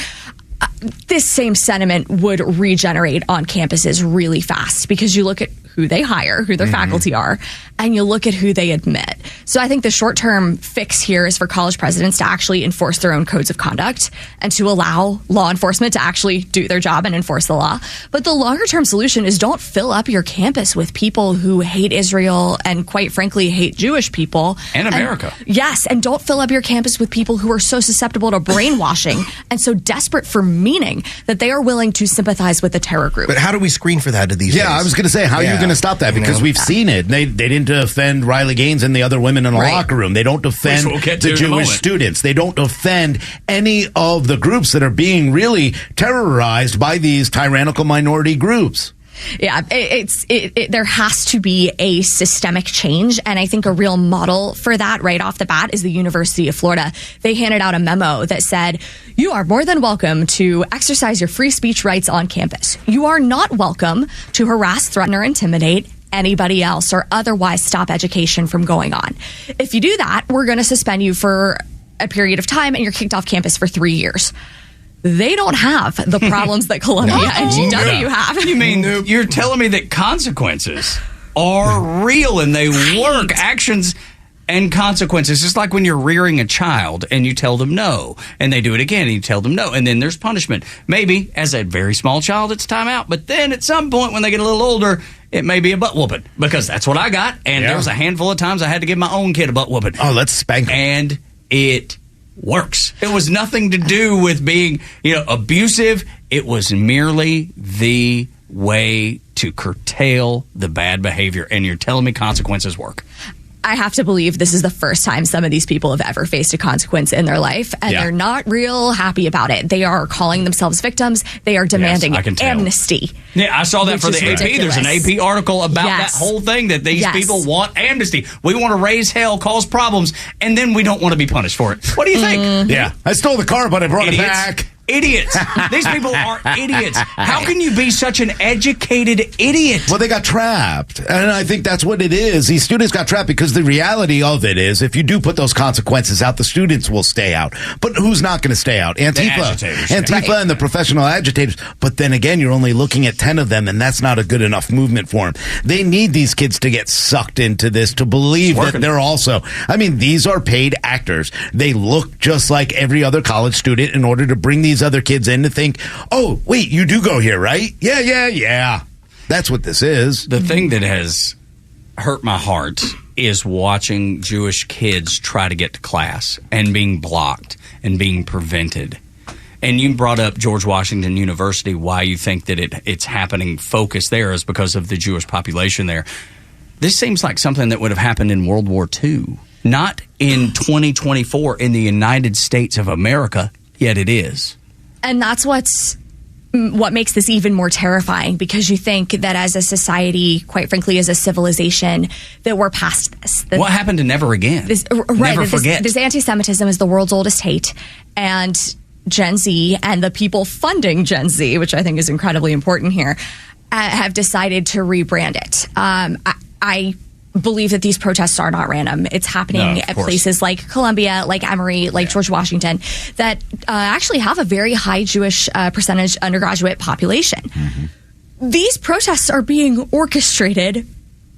this same sentiment would regenerate on campuses really fast because you look at who they hire, who their faculty are, and you look at who they admit. So I think the short-term fix here is for college presidents to actually enforce their own codes of conduct and to allow law enforcement to actually do their job and enforce the law. But the longer-term solution is don't fill up your campus with people who hate Israel and, quite frankly, hate Jewish people. And America. Yes, and don't fill up your campus with people who are so susceptible to brainwashing and so desperate for meaning that they are willing to sympathize with a terror group. But how do we screen for that these days? I was going to say, how are you going to stop that? Because we've seen it. They didn't defend Riley Gaines and the other women in the locker room. They don't defend the Jewish students. They don't defend any of the groups that are being really terrorized by these tyrannical minority groups. Yeah, there has to be a systemic change. And I think a real model for that right off the bat is the University of Florida. They handed out a memo that said, you are more than welcome to exercise your free speech rights on campus. You are not welcome to harass, threaten, or intimidate anybody else or otherwise stop education from going on. If you do that, we're going to suspend you for a period of time and you're kicked off campus for 3 years. They don't have the problems that Columbia and GW have. You mean you're telling me that consequences are real and they work? Actions and consequences. It's like when you're rearing a child and you tell them no, and they do it again and you tell them no, and then there's punishment. Maybe as a very small child, it's time out, but then at some point when they get a little older, it may be a butt whooping, because that's what I got, and there was a handful of times I had to give my own kid a butt whooping. Oh, let's spank them. And it works. It was nothing to do with being, abusive. It was merely the way to curtail the bad behavior, and you're telling me consequences work. I have to believe this is the first time some of these people have ever faced a consequence in their life, and they're not real happy about it. They are calling themselves victims. They are demanding amnesty. Yeah, I saw that for the AP. Ridiculous. There's an AP article about that whole thing, that these people want amnesty. We want to raise hell, cause problems, and then we don't want to be punished for it. What do you think? Yeah, I stole the car, but I brought it back. Idiots. These people are idiots. How can you be such an educated idiot? Well, they got trapped. And I think that's what it is. These students got trapped because the reality of it is if you do put those consequences out, the students will stay out. But who's not going to stay out? Antifa and the professional agitators. But then again, you're only looking at 10 of them, and that's not a good enough movement for them. They need these kids to get sucked into this, to believe that they're also... these are paid actors. They look just like every other college student in order to bring these other kids in to think, oh, wait, you do go here, right? Yeah. That's what this is. The thing that has hurt my heart is watching Jewish kids try to get to class and being blocked and being prevented. And you brought up George Washington University, why you think that it's happening. Focus there is because of the Jewish population there. This seems like something that would have happened in World War II, not in 2024 in the United States of America, yet it is. And that's what makes this even more terrifying, because you think that as a society, quite frankly, as a civilization, that we're past this. What happened to never again? Never forget. This anti-Semitism is the world's oldest hate, and Gen Z and the people funding Gen Z, which I think is incredibly important here, have decided to rebrand it. I believe that these protests are not random. It's happening at places like Columbia, like Emory, like George Washington, that actually have a very high Jewish percentage undergraduate population. These protests are being orchestrated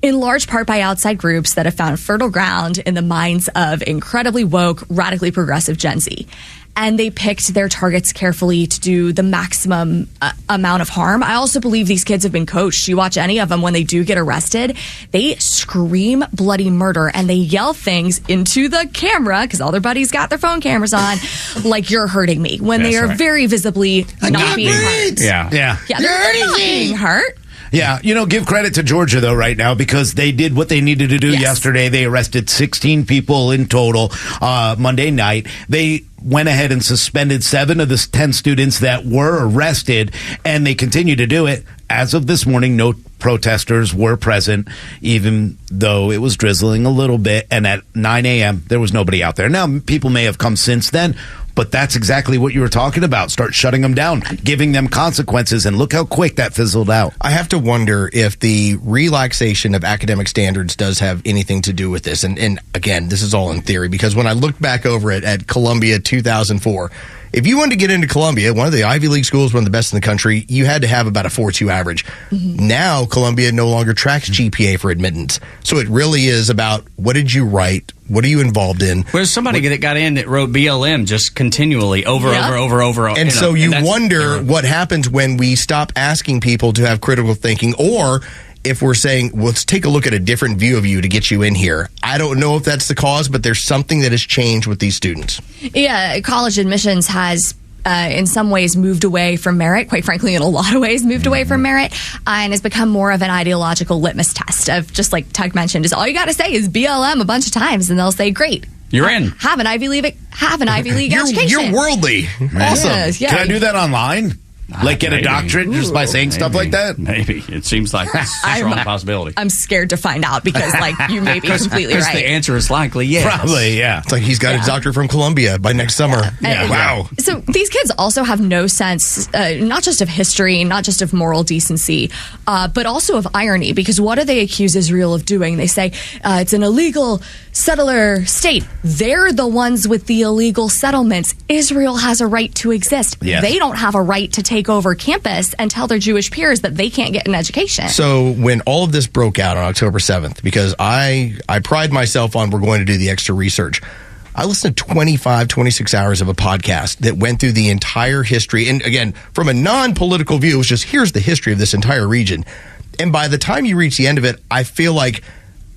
in large part by outside groups that have found fertile ground in the minds of incredibly woke, radically progressive Gen Z. And they picked their targets carefully to do the maximum amount of harm. I also believe these kids have been coached. You watch any of them when they do get arrested, they scream bloody murder and they yell things into the camera because all their buddies got their phone cameras on, like you're hurting me, when they are very visibly not being hurt. Yeah, They're not being hurt. Yeah, give credit to Georgia, though, right now, because they did what they needed to do yesterday. They arrested 16 people in total Monday night. They went ahead and suspended 7 of the 10 students that were arrested, and they continue to do it. As of this morning, no protesters were present, even though it was drizzling a little bit. And at 9 a.m., there was nobody out there. Now, people may have come since then, but that's exactly what you were talking about. Start shutting them down, giving them consequences, and look how quick that fizzled out. I have to wonder if the relaxation of academic standards does have anything to do with this. And again, this is all in theory, because when I looked back over it at Columbia 2004, if you wanted to get into Columbia, one of the Ivy League schools, one of the best in the country, you had to have about a 4.2 average. Now, Columbia no longer tracks GPA for admittance. So it really is about, what did you write? What are you involved in? There's somebody that got in that wrote BLM just continually over. And so you wonder what happens when we stop asking people to have critical thinking, or if we're saying, well, let's take a look at a different view of you to get you in here. I don't know if that's the cause, but there's something that has changed with these students. Yeah, college admissions has in some ways moved away from merit, quite frankly, in a lot of ways moved away from merit, and has become more of an ideological litmus test of, just like Tug mentioned, is all you got to say is BLM a bunch of times and they'll say, great. You're in. Have an Ivy League education. You're worldly. Awesome. Yeah. Can I do that online? Like get a doctorate just by saying stuff like that? Maybe. It seems like a strong possibility. I'm scared to find out because, you may be completely right. The answer is likely yes. Probably, yeah. It's like he's got a doctorate from Columbia by next summer. Yeah. Wow. So these kids also have no sense, not just of history, not just of moral decency, but also of irony, because what do they accuse Israel of doing? They say it's an illegal settler state. They're the ones with the illegal settlements. Israel has a right to exist. Yes. They don't have a right to take over campus and tell their Jewish peers that they can't get an education. So when all of this broke out on October 7th, because I pride myself on we're going to do the extra research, I listened to 26 hours of a podcast that went through the entire history. And again, from a non-political view, it was just, here's the history of this entire region. And by the time you reach the end of it, I feel like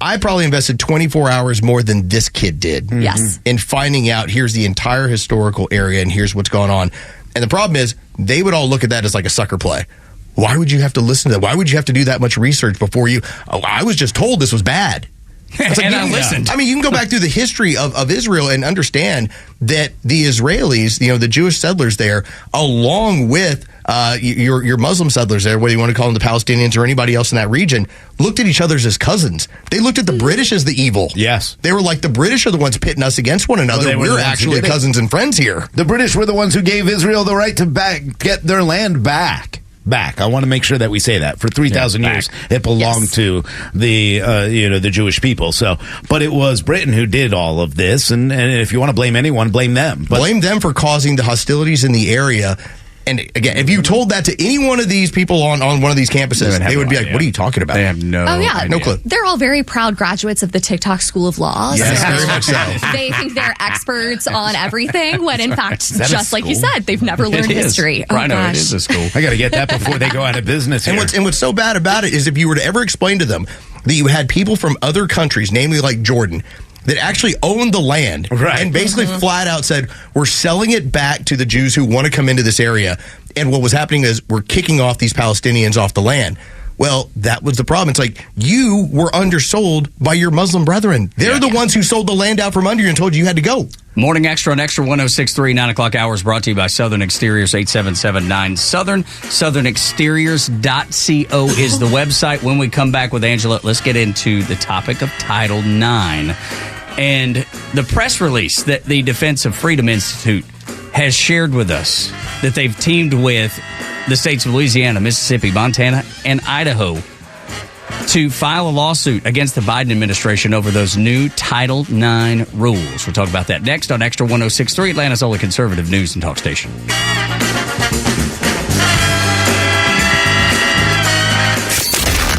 I probably invested 24 hours more than this kid did. Yes. In finding out, here's the entire historical area and here's what's going on. And the problem is, they would all look at that as like a sucker play. Why would you have to listen to that? Why would you have to do that much research before you? Oh, I was just told this was bad. It's like, and I listened. I mean, you can go back through the history of Israel and understand that the Israelis, the Jewish settlers there, along with your Muslim settlers there, whether you want to call them the Palestinians or anybody else in that region, looked at each other as cousins. They looked at the British as the evil. Yes. They were like, the British are the ones pitting us against one another. We're actually cousins and friends here. The British were the ones who gave Israel the right to get their land back. I want to make sure that we say that for 3,000 years it belonged to the the Jewish people. So, but it was Britain who did all of this, and if you want to blame anyone, blame them. Blame them for causing the hostilities in the area. And again, if you told that to any one of these people on one of these campuses, they would be like, what are you talking about? They have no no clue. They're all very proud graduates of the TikTok School of Law. Yes, very much so. They think they're experts on everything, when in fact, just like you said, they've never learned history. Rhino, it is a school. I got to get that before they go out of business here. And what's so bad about it is, if you were to ever explain to them that you had people from other countries, namely like Jordan, that actually owned the land, and basically flat out said, we're selling it back to the Jews who want to come into this area. And what was happening is, we're kicking off these Palestinians off the land. Well, that was the problem. It's like, you were undersold by your Muslim brethren. They're the ones who sold the land out from under you and told you had to go. Morning Extra on Extra 106.3, 9 o'clock hours, brought to you by Southern Exteriors, 8779 Southern. SouthernExteriors.co is the website. When we come back with Angela, let's get into the topic of Title IX. And the press release that the Defense of Freedom Institute has shared with us, that they've teamed with the states of Louisiana, Mississippi, Montana, and Idaho to file a lawsuit against the Biden administration over those new Title IX rules. We'll talk about that next on Extra 106.3, Atlanta's only conservative news and talk station.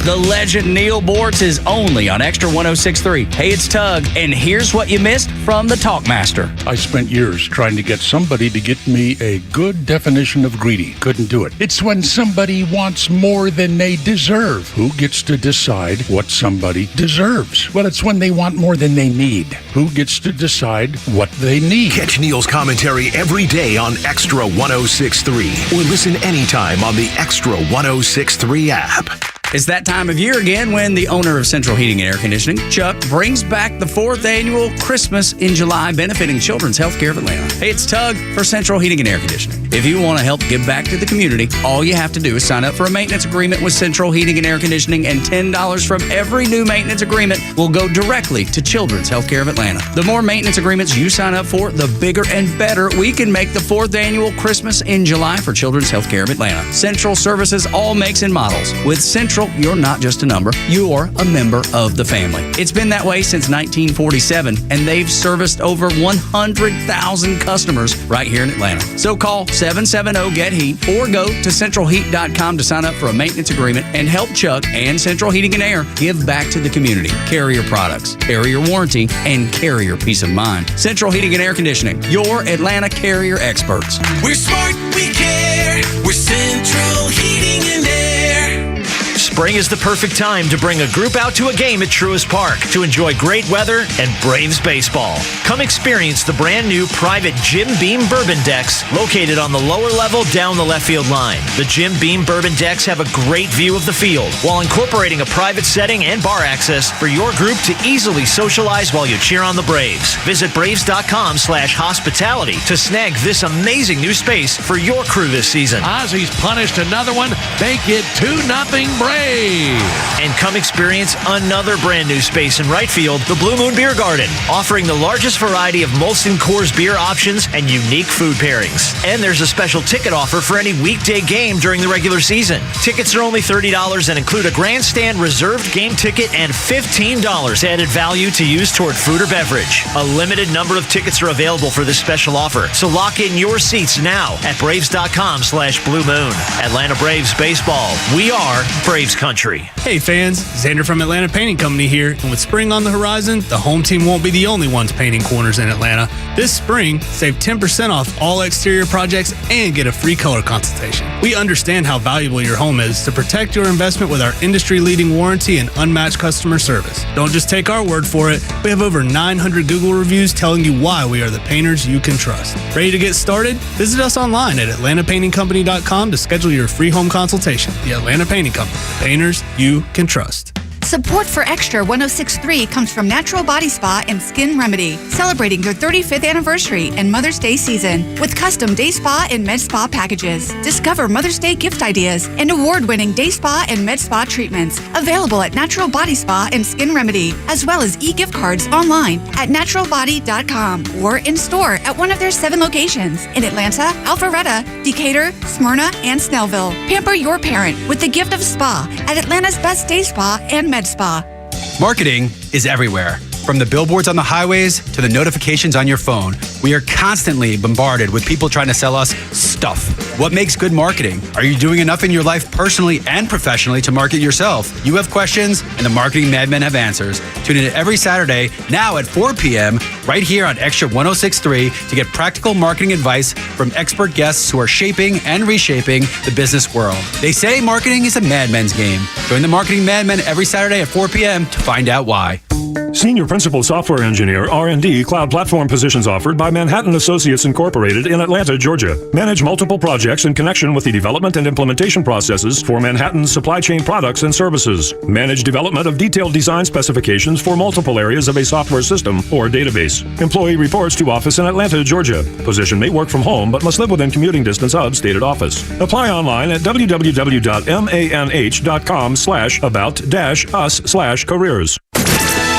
The legend Neil Bortz is only on Extra 106.3. Hey, it's Tug, and here's what you missed from the Talkmaster. I spent years trying to get somebody to get me a good definition of greedy. Couldn't do it. It's when somebody wants more than they deserve. Who gets to decide what somebody deserves? Well, it's when they want more than they need. Who gets to decide what they need? Catch Neil's commentary every day on Extra 106.3 or listen anytime on the Extra 106.3 app. It's that time of year again when the owner of Central Heating and Air Conditioning, Chuck, brings back the 4th annual Christmas in July, benefiting Children's Healthcare of Atlanta. Hey, it's Tug for Central Heating and Air Conditioning. If you want to help give back to the community, all you have to do is sign up for a maintenance agreement with Central Heating and Air Conditioning, and $10 from every new maintenance agreement will go directly to Children's Healthcare of Atlanta. The more maintenance agreements you sign up for, the bigger and better we can make the 4th annual Christmas in July for Children's Healthcare of Atlanta. Central services all makes and models. With Central, you're not just a number, you're a member of the family. It's been that way since 1947, and they've serviced over 100,000 customers right here in Atlanta. So call 770-GET-HEAT or go to centralheat.com to sign up for a maintenance agreement and help Chuck and Central Heating and Air give back to the community. Carrier products, carrier warranty, and carrier peace of mind. Central Heating and Air Conditioning, your Atlanta carrier experts. We're smart, we care. We're Central Heating and Air. Spring is the perfect time to bring a group out to a game at Truist Park to enjoy great weather and Braves baseball. Come experience the brand new private Jim Beam Bourbon decks located on the lower level down the left field line. The Jim Beam Bourbon decks have a great view of the field while incorporating a private setting and bar access for your group to easily socialize while you cheer on the Braves. Visit Braves.com/hospitality to snag this amazing new space for your crew this season. Ozzy's punished another one. Make it 2-0 Braves. And come experience another brand new space in right field, the Blue Moon Beer Garden, offering the largest variety of Molson Coors beer options and unique food pairings. And there's a special ticket offer for any weekday game during the regular season. Tickets are only $30 and include a grandstand reserved game ticket and $15 added value to use toward food or beverage. A limited number of tickets are available for this special offer, so lock in your seats now at Braves.com/Blue Moon. Atlanta Braves baseball. We are Braves country. Hey fans, Xander from Atlanta Painting Company here, and with spring on the horizon, the home team won't be the only ones painting corners in Atlanta. This spring, save 10% off all exterior projects and get a free color consultation. We understand how valuable your home is to protect your investment with our industry-leading warranty and unmatched customer service. Don't just take our word for it. We have over 900 Google reviews telling you why we are the painters you can trust. Ready to get started? Visit us online at atlantapaintingcompany.com to schedule your free home consultation. The Atlanta Painting Company. Painters you can trust. Support for Extra 106.3 comes from Natural Body Spa and Skin Remedy, celebrating their 35th anniversary and Mother's Day season with custom day spa and med spa packages. Discover Mother's Day gift ideas and award-winning day spa and med spa treatments available at Natural Body Spa and Skin Remedy, as well as e-gift cards online at naturalbody.com or in store at one of their 7 locations in Atlanta, Alpharetta, Decatur, Smyrna, and Snellville. Pamper your parent with the gift of spa at Atlanta's best day spa and med spa. Marketing is everywhere. From the billboards on the highways to the notifications on your phone, we are constantly bombarded with people trying to sell us stuff. What makes good marketing? Are you doing enough in your life personally and professionally to market yourself? You have questions, and the Marketing Madmen have answers. Tune in every Saturday, now at 4 p.m., right here on Extra 106.3 to get practical marketing advice from expert guests who are shaping and reshaping the business world. They say marketing is a madman's game. Join the Marketing Madmen every Saturday at 4 p.m. to find out why. Senior Principal Software Engineer, R&D, Cloud Platform positions offered by Manhattan Associates Incorporated in Atlanta, Georgia. Manage multiple projects in connection with the development and implementation processes for Manhattan's supply chain products and services. Manage development of detailed design specifications for multiple areas of a software system or database. Employee reports to office in Atlanta, Georgia. Position may work from home but must live within commuting distance of stated office. Apply online at www.manh.com/about-us/careers.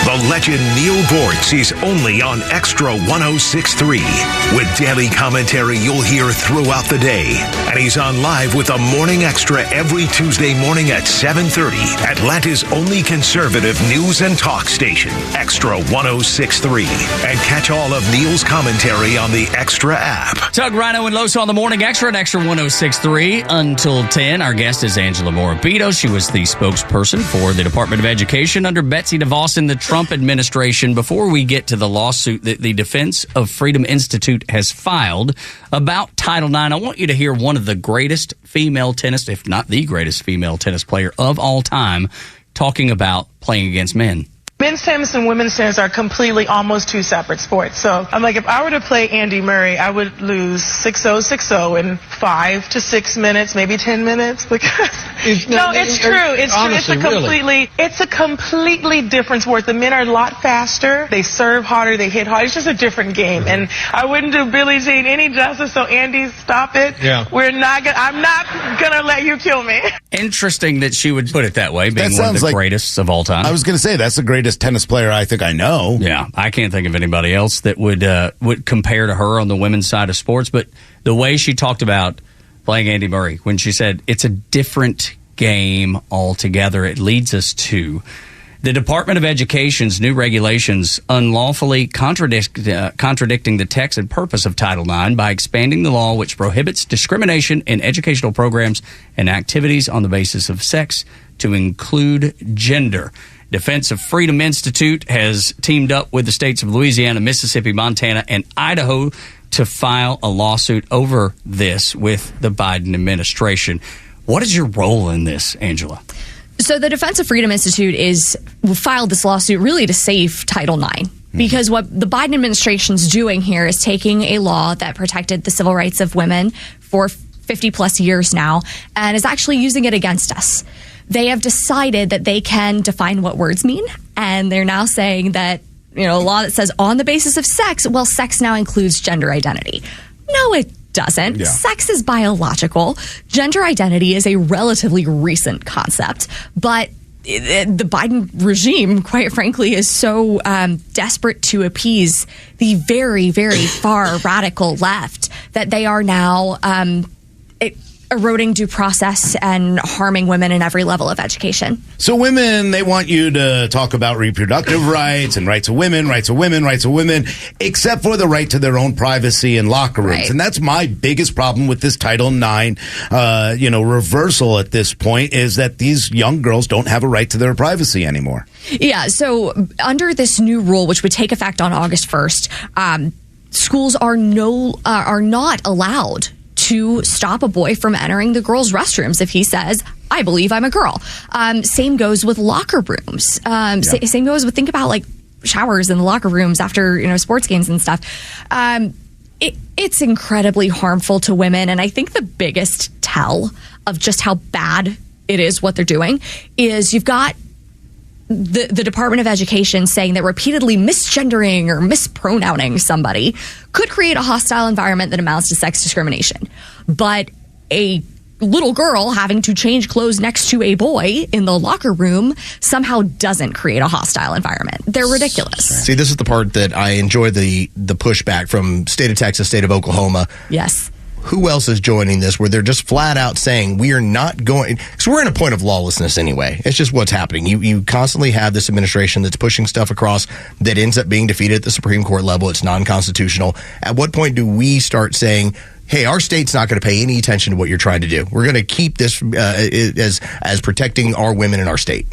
The legend Neil Bortz is only on Extra 106.3. With daily commentary you'll hear throughout the day. And he's on live with the Morning Extra every Tuesday morning at 7:30. Atlanta's only conservative news and talk station, Extra 106.3. And catch all of Neil's commentary on the Extra app. Tug, Rhino, and Loso on the Morning Extra at Extra 106.3 until 10. Our guest is Angela Morabito. She was the spokesperson for the Department of Education under Betsy DeVos in the Trump administration. Before we get to the lawsuit that the Defense of Freedom Institute has filed about Title IX, I want you to hear one of the greatest female tennis, if not the greatest female tennis player of all time, talking about playing against men. Men's tennis and women's tennis are completely almost two separate sports. So I'm like, if I were to play Andy Murray, I would lose 6-0, 6-0 in 5 to 6 minutes, maybe 10 minutes. Because it's true. It's honestly, true. It's a completely different sport. The men are a lot faster. They serve harder. They hit harder. It's just a different game. And I wouldn't do Billie Jean any justice. So Andy, stop it. Yeah. I'm not gonna let you kill me. Interesting that she would put it that way, being one of the greatest of all time. I was going to say, that's the greatest tennis player I think I know. Yeah, I can't think of anybody else that would compare to her on the women's side of sports. But the way she talked about playing Andy Murray, when she said it's a different game altogether, it leads us to the Department of Education's new regulations unlawfully contradicting the text and purpose of Title IX by expanding the law which prohibits discrimination in educational programs and activities on the basis of sex to include gender. Defense of Freedom Institute has teamed up with the states of Louisiana, Mississippi, Montana, and Idaho to file a lawsuit over this with the Biden administration. What is your role in this, Angela? So the Defense of Freedom Institute filed this lawsuit really to save Title IX. Because what the Biden administration's doing here is taking a law that protected the civil rights of women for 50 plus years now and is actually using it against us. They have decided that they can define what words mean, and they're now saying that, a law that says on the basis of sex, well, sex now includes gender identity. No, it doesn't. Yeah. Sex is biological. Gender identity is a relatively recent concept, but the Biden regime, quite frankly, is so desperate to appease the very, very far radical left that they are now eroding due process and harming women in every level of education. So women, they want you to talk about reproductive rights and rights of women, except for the right to their own privacy in locker rooms. Right. And that's my biggest problem with this Title IX, reversal at this point, is that these young girls don't have a right to their privacy anymore. Yeah, so under this new rule, which would take effect on August 1st, schools are not allowed to stop a boy from entering the girls' restrooms if he says, I believe I'm a girl. Same goes with locker rooms. Same goes with, think about like showers in the locker rooms after, sports games and stuff. It's incredibly harmful to women. And I think the biggest tell of just how bad it is what they're doing is you've got the Department of Education saying that repeatedly misgendering or mispronouncing somebody could create a hostile environment that amounts to sex discrimination. But a little girl having to change clothes next to a boy in the locker room somehow doesn't create a hostile environment. They're ridiculous. See, this is the part that I enjoy the pushback from state of Texas, state of Oklahoma. Yes. Who else is joining this where they're just flat out saying we are not going, because we're in a point of lawlessness anyway. It's just what's happening. You constantly have this administration that's pushing stuff across that ends up being defeated at the Supreme Court level. It's non-constitutional. At what point do we start saying, hey, our state's not going to pay any attention to what you're trying to do? We're going to keep this as protecting our women in our state.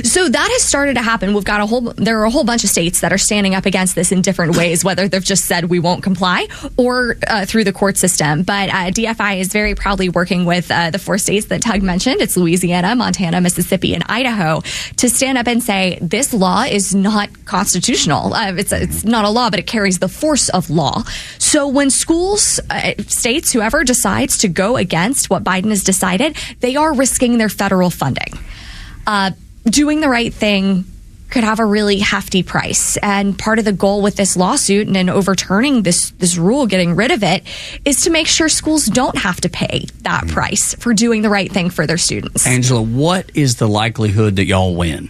So that has started to happen. There are a whole bunch of states that are standing up against this in different ways, whether they've just said we won't comply or through the court system. But DFI is very proudly working with the 4 states that Tug mentioned. It's Louisiana, Montana, Mississippi, and Idaho to stand up and say this law is not constitutional. It's not a law, but it carries the force of law. So when schools, states, whoever decides to go against what Biden has decided, they are risking their federal funding. Doing the right thing could have a really hefty price. And part of the goal with this lawsuit and in overturning this rule, getting rid of it, is to make sure schools don't have to pay that price for doing the right thing for their students. Angela, what is the likelihood that y'all win?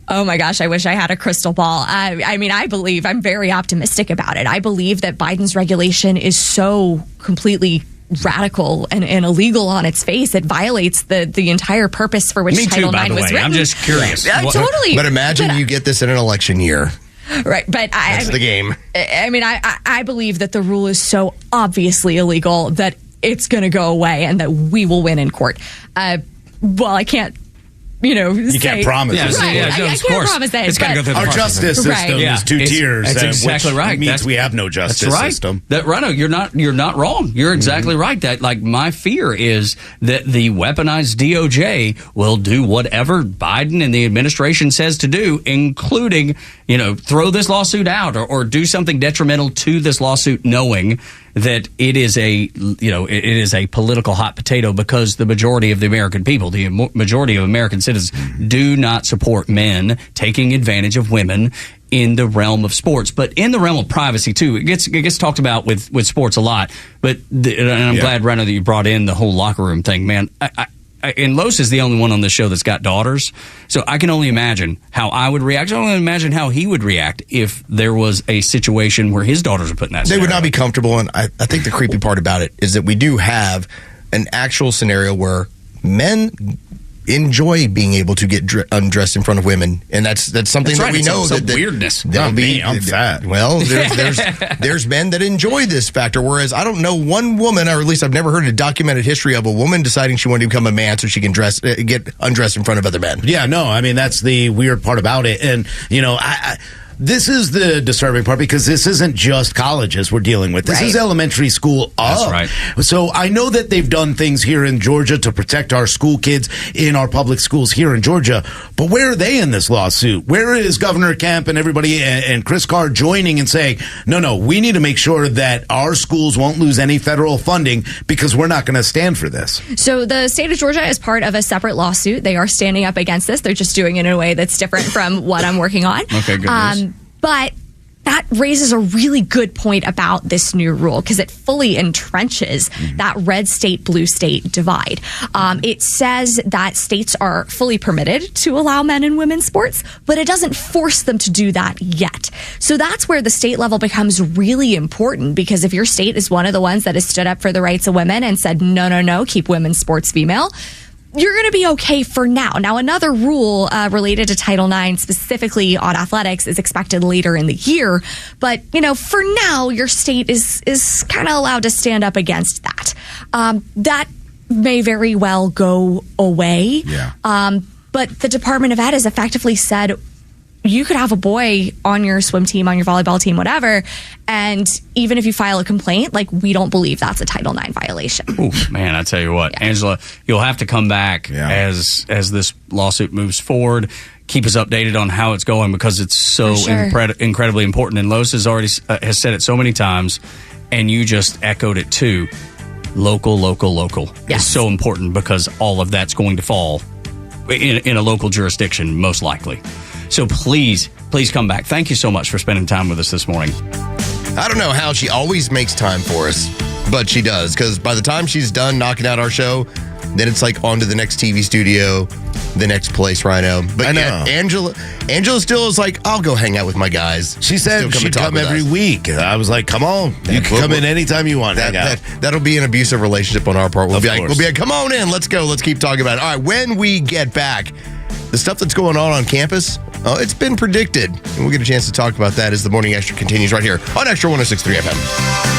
Oh my gosh, I wish I had a crystal ball. I mean, I'm very optimistic about it. I believe that Biden's regulation is so completely radical and illegal on its face. It violates the entire purpose for which Title IX was written. I'm just curious. Totally. But imagine you get this in an election year. Right, but That's the game. I mean, I believe that the rule is so obviously illegal that it's going to go away and that we will win in court. Well, I can't, you can't promise. Right. I can't promise that. It's got to go through the justice system is two tiers. That's exactly which right. means we have no justice system. Rhino, you're not wrong. You're exactly right. That my fear is that the weaponized DOJ will do whatever Biden and the administration says to do, including throw this lawsuit out or do something detrimental to this lawsuit, knowing that it is a political hot potato because the majority of the American people, the majority of American citizens, do not support men taking advantage of women in the realm of sports, but in the realm of privacy too. It gets talked about with sports a lot. But and I'm glad, Rhino, that you brought in the whole locker room thing, man. And Los is the only one on this show that's got daughters, so I can only imagine how I would react. I can only imagine how he would react if there was a situation where his daughters are put in that scenario. They would not be comfortable, and I think the creepy part about it is that we do have an actual scenario where men enjoy being able to get undressed in front of women, and that's something that we know that weirdness. I'm fat. Well, there's men that enjoy this factor, whereas I don't know one woman, or at least I've never heard a documented history of a woman deciding she wanted to become a man so she can get undressed in front of other men. Yeah, no, I mean that's the weird part about it, and this is the disturbing part because this isn't just colleges we're dealing with. This is elementary school up. That's right. So I know that they've done things here in Georgia to protect our school kids in our public schools here in Georgia. But where are they in this lawsuit? Where is Governor Kemp and everybody and Chris Carr joining and saying, no, we need to make sure that our schools won't lose any federal funding because we're not going to stand for this? So the state of Georgia is part of a separate lawsuit. They are standing up against this. They're just doing it in a way that's different from what I'm working on. Okay, good news. But that raises a really good point about this new rule because it fully entrenches that red state, blue state divide. It says that states are fully permitted to allow men and women's sports, but it doesn't force them to do that yet. So that's where the state level becomes really important because if your state is one of the ones that has stood up for the rights of women and said, no, keep women's sports female, you're going to be okay for now. Now, another rule related to Title IX, specifically on athletics, is expected later in the year. But, for now, your state is kind of allowed to stand up against that. That may very well go away. Yeah. But the Department of Ed has effectively said, you could have a boy on your swim team, on your volleyball team, whatever, and even if you file a complaint, we don't believe that's a Title IX violation. Oof, man, I tell you what, Angela, you'll have to come back as this lawsuit moves forward. Keep us updated on how it's going because it's so incredibly important. And Los has already has said it so many times, and you just echoed it too. Local. Yes. It's so important because all of that's going to fall in a local jurisdiction, most likely. So please come back. Thank you so much for spending time with us this morning. I don't know how she always makes time for us, but she does, because by the time she's done knocking out our show, then it's on to the next TV studio, the next place, Rhino. But I know. Angela still is I'll go hang out with my guys. She said she'd come every week. I was like, come on. You can come in anytime you want. That'll be an abusive relationship on our part. We'll be like, come on in. Let's go. Let's keep talking about it. All right, when we get back, the stuff that's going on campus, it's been predicted. And we'll get a chance to talk about that as the Morning Extra continues right here on Extra 106.3 FM.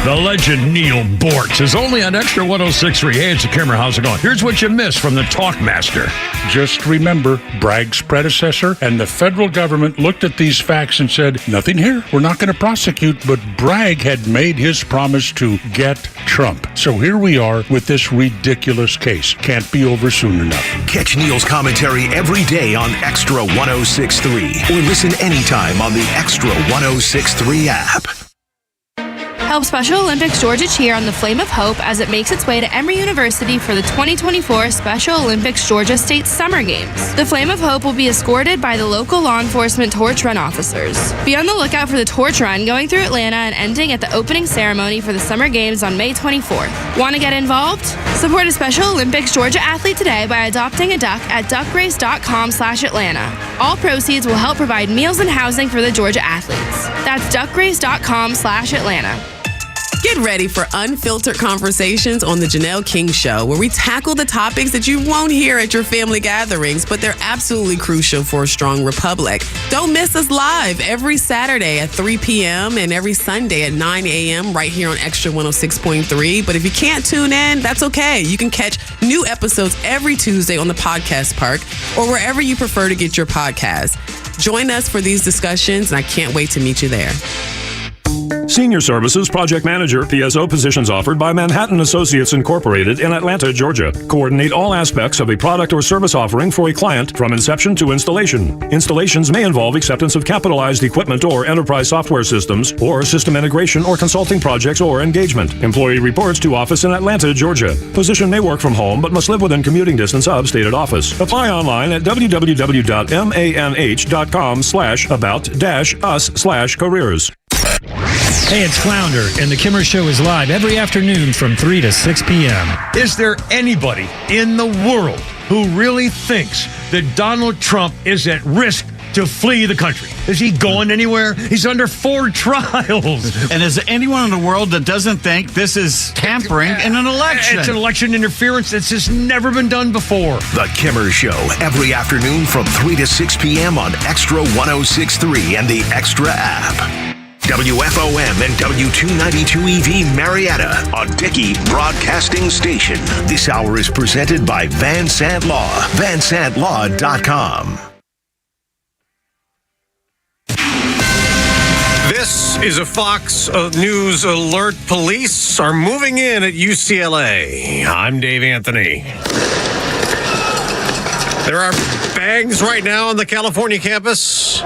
The legend Neil Bortz is only on Extra 106.3. Hey, it's a camera. How's it going? Here's what you missed from the Talkmaster. Just remember, Bragg's predecessor and the federal government looked at these facts and said, nothing here. We're not going to prosecute. But Bragg had made his promise to get Trump. So here we are with this ridiculous case. Can't be over soon enough. Catch Neil's commentary every day on Extra 106.3 or listen anytime on the Extra 106.3 app. Help Special Olympics Georgia cheer on the Flame of Hope as it makes its way to Emory University for the 2024 Special Olympics Georgia State Summer Games. The Flame of Hope will be escorted by the local law enforcement torch run officers. Be on the lookout for the torch run going through Atlanta and ending at the opening ceremony for the Summer Games on May 24th. Want to get involved? Support a Special Olympics Georgia athlete today by adopting a duck at duckrace.com/Atlanta. All proceeds will help provide meals and housing for the Georgia athletes. That's duckrace.com/Atlanta. Get ready for unfiltered conversations on The Janelle King Show, where we tackle the topics that you won't hear at your family gatherings, but they're absolutely crucial for a strong republic. Don't miss us live every Saturday at 3 p.m. and every Sunday at 9 a.m. right here on Extra 106.3. But if you can't tune in, that's okay. You can catch new episodes every Tuesday on the Podcast Park or wherever you prefer to get your podcasts. Join us for these discussions, and I can't wait to meet you there. Senior Services Project Manager PSO positions offered by Manhattan Associates Incorporated in Atlanta, Georgia. Coordinate all aspects of a product or service offering for a client from inception to installation. Installations may involve acceptance of capitalized equipment or enterprise software systems, or system integration or consulting projects or engagement. Employee reports to office in Atlanta, Georgia. Position may work from home but must live within commuting distance of stated office. Apply online at www.manh.com/about-us/careers. Hey, it's Flounder, and The Kimmer Show is live every afternoon from 3 to 6 p.m. Is there anybody in the world who really thinks that Donald Trump is at risk to flee the country? Is he going anywhere? He's under 4 trials. And is there anyone in the world that doesn't think this is tampering in an election? It's an election interference that's just never been done before. The Kimmer Show, every afternoon from 3 to 6 p.m. on Extra 106.3 and the Extra app. WFOM and W292EV Marietta, a Dickey Broadcasting Station. This hour is presented by Van Sant Law, vansantlaw.com. This is a Fox News alert. Police are moving in at UCLA. I'm Dave Anthony. There are bags right now on the California campus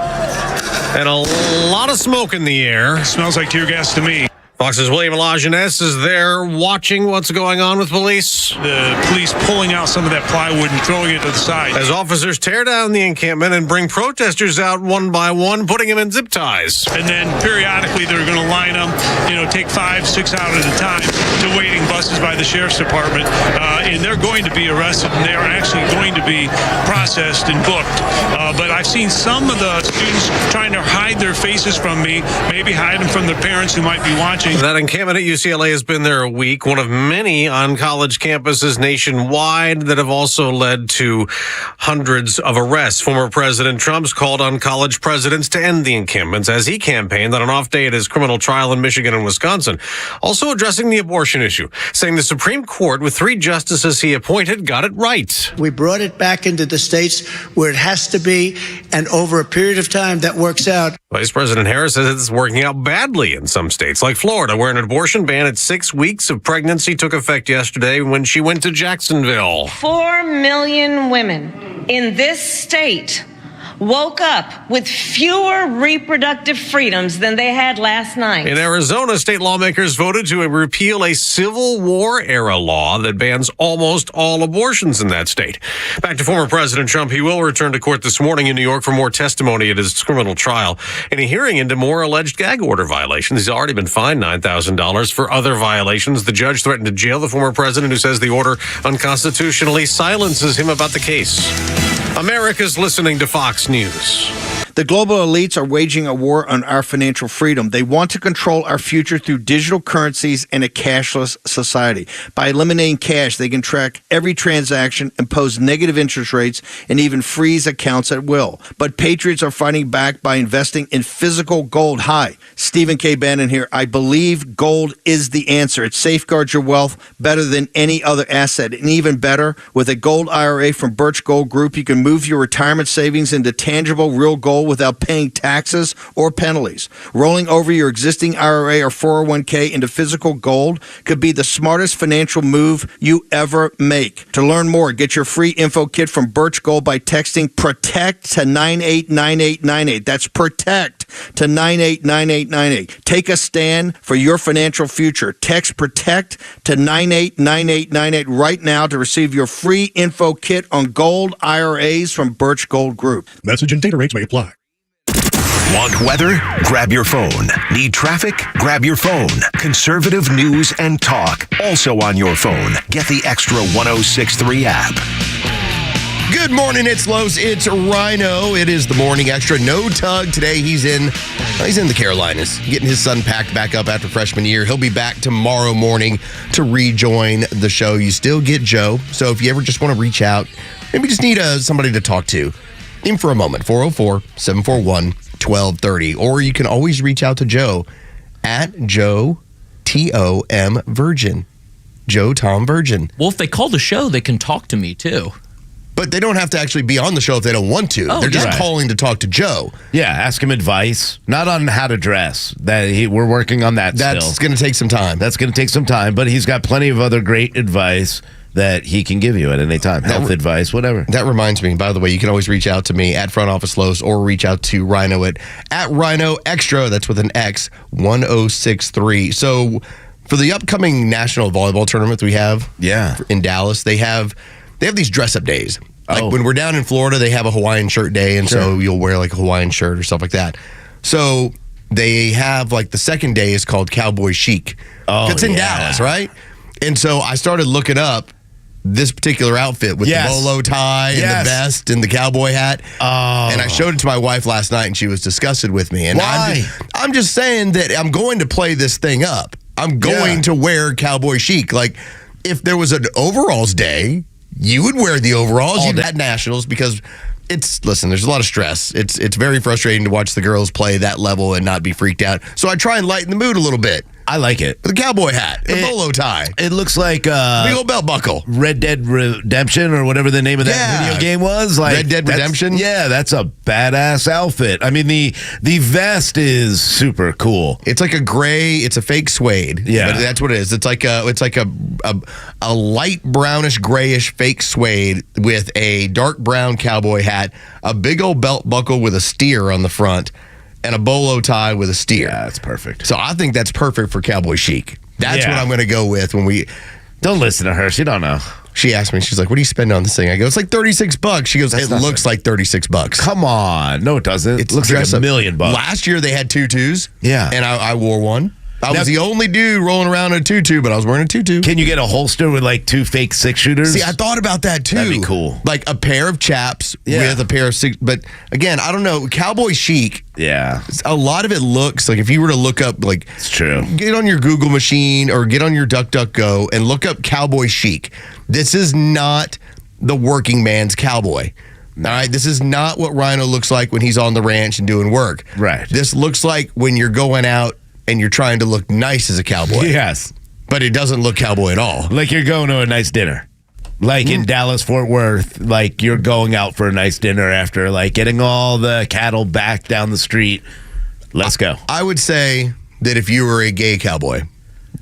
and a lot of smoke in the air. Smells like tear gas to me. Fox's William Lajeunesse is there watching what's going on with police. The police pulling out some of that plywood and throwing it to the side. As officers tear down the encampment and bring protesters out one by one, putting them in zip ties. And then periodically they're going to line them, take 5, 6 out at a time to waiting buses by the sheriff's department. And they're going to be arrested, and they are actually going to be processed and booked. But I've seen some of the students trying to hide their faces from me, maybe hide them from their parents who might be watching. That encampment at UCLA has been there a week, one of many on college campuses nationwide that have also led to hundreds of arrests. Former President Trump's called on college presidents to end the encampments as he campaigned on an off day at his criminal trial in Michigan and Wisconsin. Also addressing the abortion issue, saying the Supreme Court, with 3 justices he appointed, got it right. We brought it back into the states where it has to be, and over a period of time that works out. Vice President Harris says it's working out badly in some states, like Florida, where an abortion ban at 6 weeks of pregnancy took effect yesterday when she went to Jacksonville. 4 million women in this state woke up with fewer reproductive freedoms than they had last night. In Arizona, state lawmakers voted to repeal a Civil War-era law that bans almost all abortions in that state. Back to former President Trump. He will return to court this morning in New York for more testimony at his criminal trial. In a hearing into more alleged gag order violations, he's already been fined $9,000 for other violations. The judge threatened to jail the former president, who says the order unconstitutionally silences him about the case. America's listening to Fox News. The global elites are waging a war on our financial freedom. They want to control our future through digital currencies and a cashless society. By eliminating cash, they can track every transaction, impose negative interest rates, and even freeze accounts at will. But patriots are fighting back by investing in physical gold. Hi, Stephen K. Bannon here. I believe gold is the answer. It safeguards your wealth better than any other asset. And even better, with a gold IRA from Birch Gold Group, you can move your retirement savings into tangible, real gold without paying taxes or penalties. Rolling over your existing IRA or 401k into physical gold could be the smartest financial move you ever make. To learn more, get your free info kit from Birch Gold by texting PROTECT to 989898. That's PROTECT to 989898. Take a stand for your financial future. Text PROTECT to 989898 right now to receive your free info kit on gold IRAs from Birch Gold Group. Message and data rates may apply. Want weather? Grab your phone. Need traffic? Grab your phone. Conservative news and talk, also on your phone. Get the Extra 106.3 app. Good morning, it's Los. It's Rhino. It is the Morning Extra. No Tug today. He's in the Carolinas, getting his son packed back up after freshman year. He'll be back tomorrow morning to rejoin the show. You still get Joe. So if you ever just want to reach out, maybe just need somebody to talk to, in for a moment. 404-741-1230. Or you can always reach out to Joe at Joe Tom Virgin. Joe Tom Virgin. Well, if they call the show, they can talk to me too. But they don't have to actually be on the show if they don't want to. They're just calling to talk to Joe. Yeah, ask him advice. Not on how to dress. We're working on that still. That's going to take some time. That's going to take some time, but he's got plenty of other great advice that he can give you at any time. Health advice, whatever. That reminds me, by the way, you can always reach out to me at Front Office Los or reach out to Rhino at Rhino Xtra. That's with an X, 1063. So for the upcoming national volleyball tournament we have in Dallas, they have these dress-up days. Like when we're down in Florida, they have a Hawaiian shirt day, and so you'll wear like a Hawaiian shirt or stuff like that. So they have like the second day is called Cowboy Chic. It's in Dallas, right? And so I started looking up this particular outfit with the bolo tie and the vest and the cowboy hat. And I showed it to my wife last night, and she was disgusted with me. And why? I'm just saying that I'm going to play this thing up. I'm going to wear Cowboy Chic. Like, if there was an overalls day, you would wear the overalls. You'd had nationals because there's a lot of stress. It's very frustrating to watch the girls play that level and not be freaked out. So I try and lighten the mood a little bit. I like it. The cowboy hat, the bolo tie. It looks like big old belt buckle. Red Dead Redemption or whatever the name of that video game was. Like Red Dead Redemption? Yeah, that's a badass outfit. I mean, the vest is super cool. It's like it's a fake suede. Yeah. But that's what it is. It's like a light brownish grayish fake suede with a dark brown cowboy hat, a big old belt buckle with a steer on the front, and a bolo tie with a steer. Yeah, that's perfect. So I think that's perfect for Cowboy Chic. That's what I'm going to go with when we... Don't listen to her. She don't know. She asked me, she's like, what do you spend on this thing? I go, it's like $36. She goes, it looks like $36. Come on. No, it doesn't. It looks like $1 million. Last year they had tutus. Yeah. And I wore one. I was the only dude rolling around in a tutu, but I was wearing a tutu. Can you get a holster with like 2 fake 6-shooters? See, I thought about that too. That'd be cool. Like a pair of chaps with a pair of 6. But again, I don't know. Cowboy Chic. Yeah. A lot of it looks like if you were to look up, like, it's true. Get on your Google machine or get on your DuckDuckGo and look up Cowboy Chic. This is not the working man's cowboy. All right, this is not what Rhino looks like when he's on the ranch and doing work. Right. This looks like when you're going out and you're trying to look nice as a cowboy. Yes. But it doesn't look cowboy at all. Like you're going to a nice dinner. Like in Dallas, Fort Worth, like you're going out for a nice dinner after like getting all the cattle back down the street. Let's go. I would say that if you were a gay cowboy,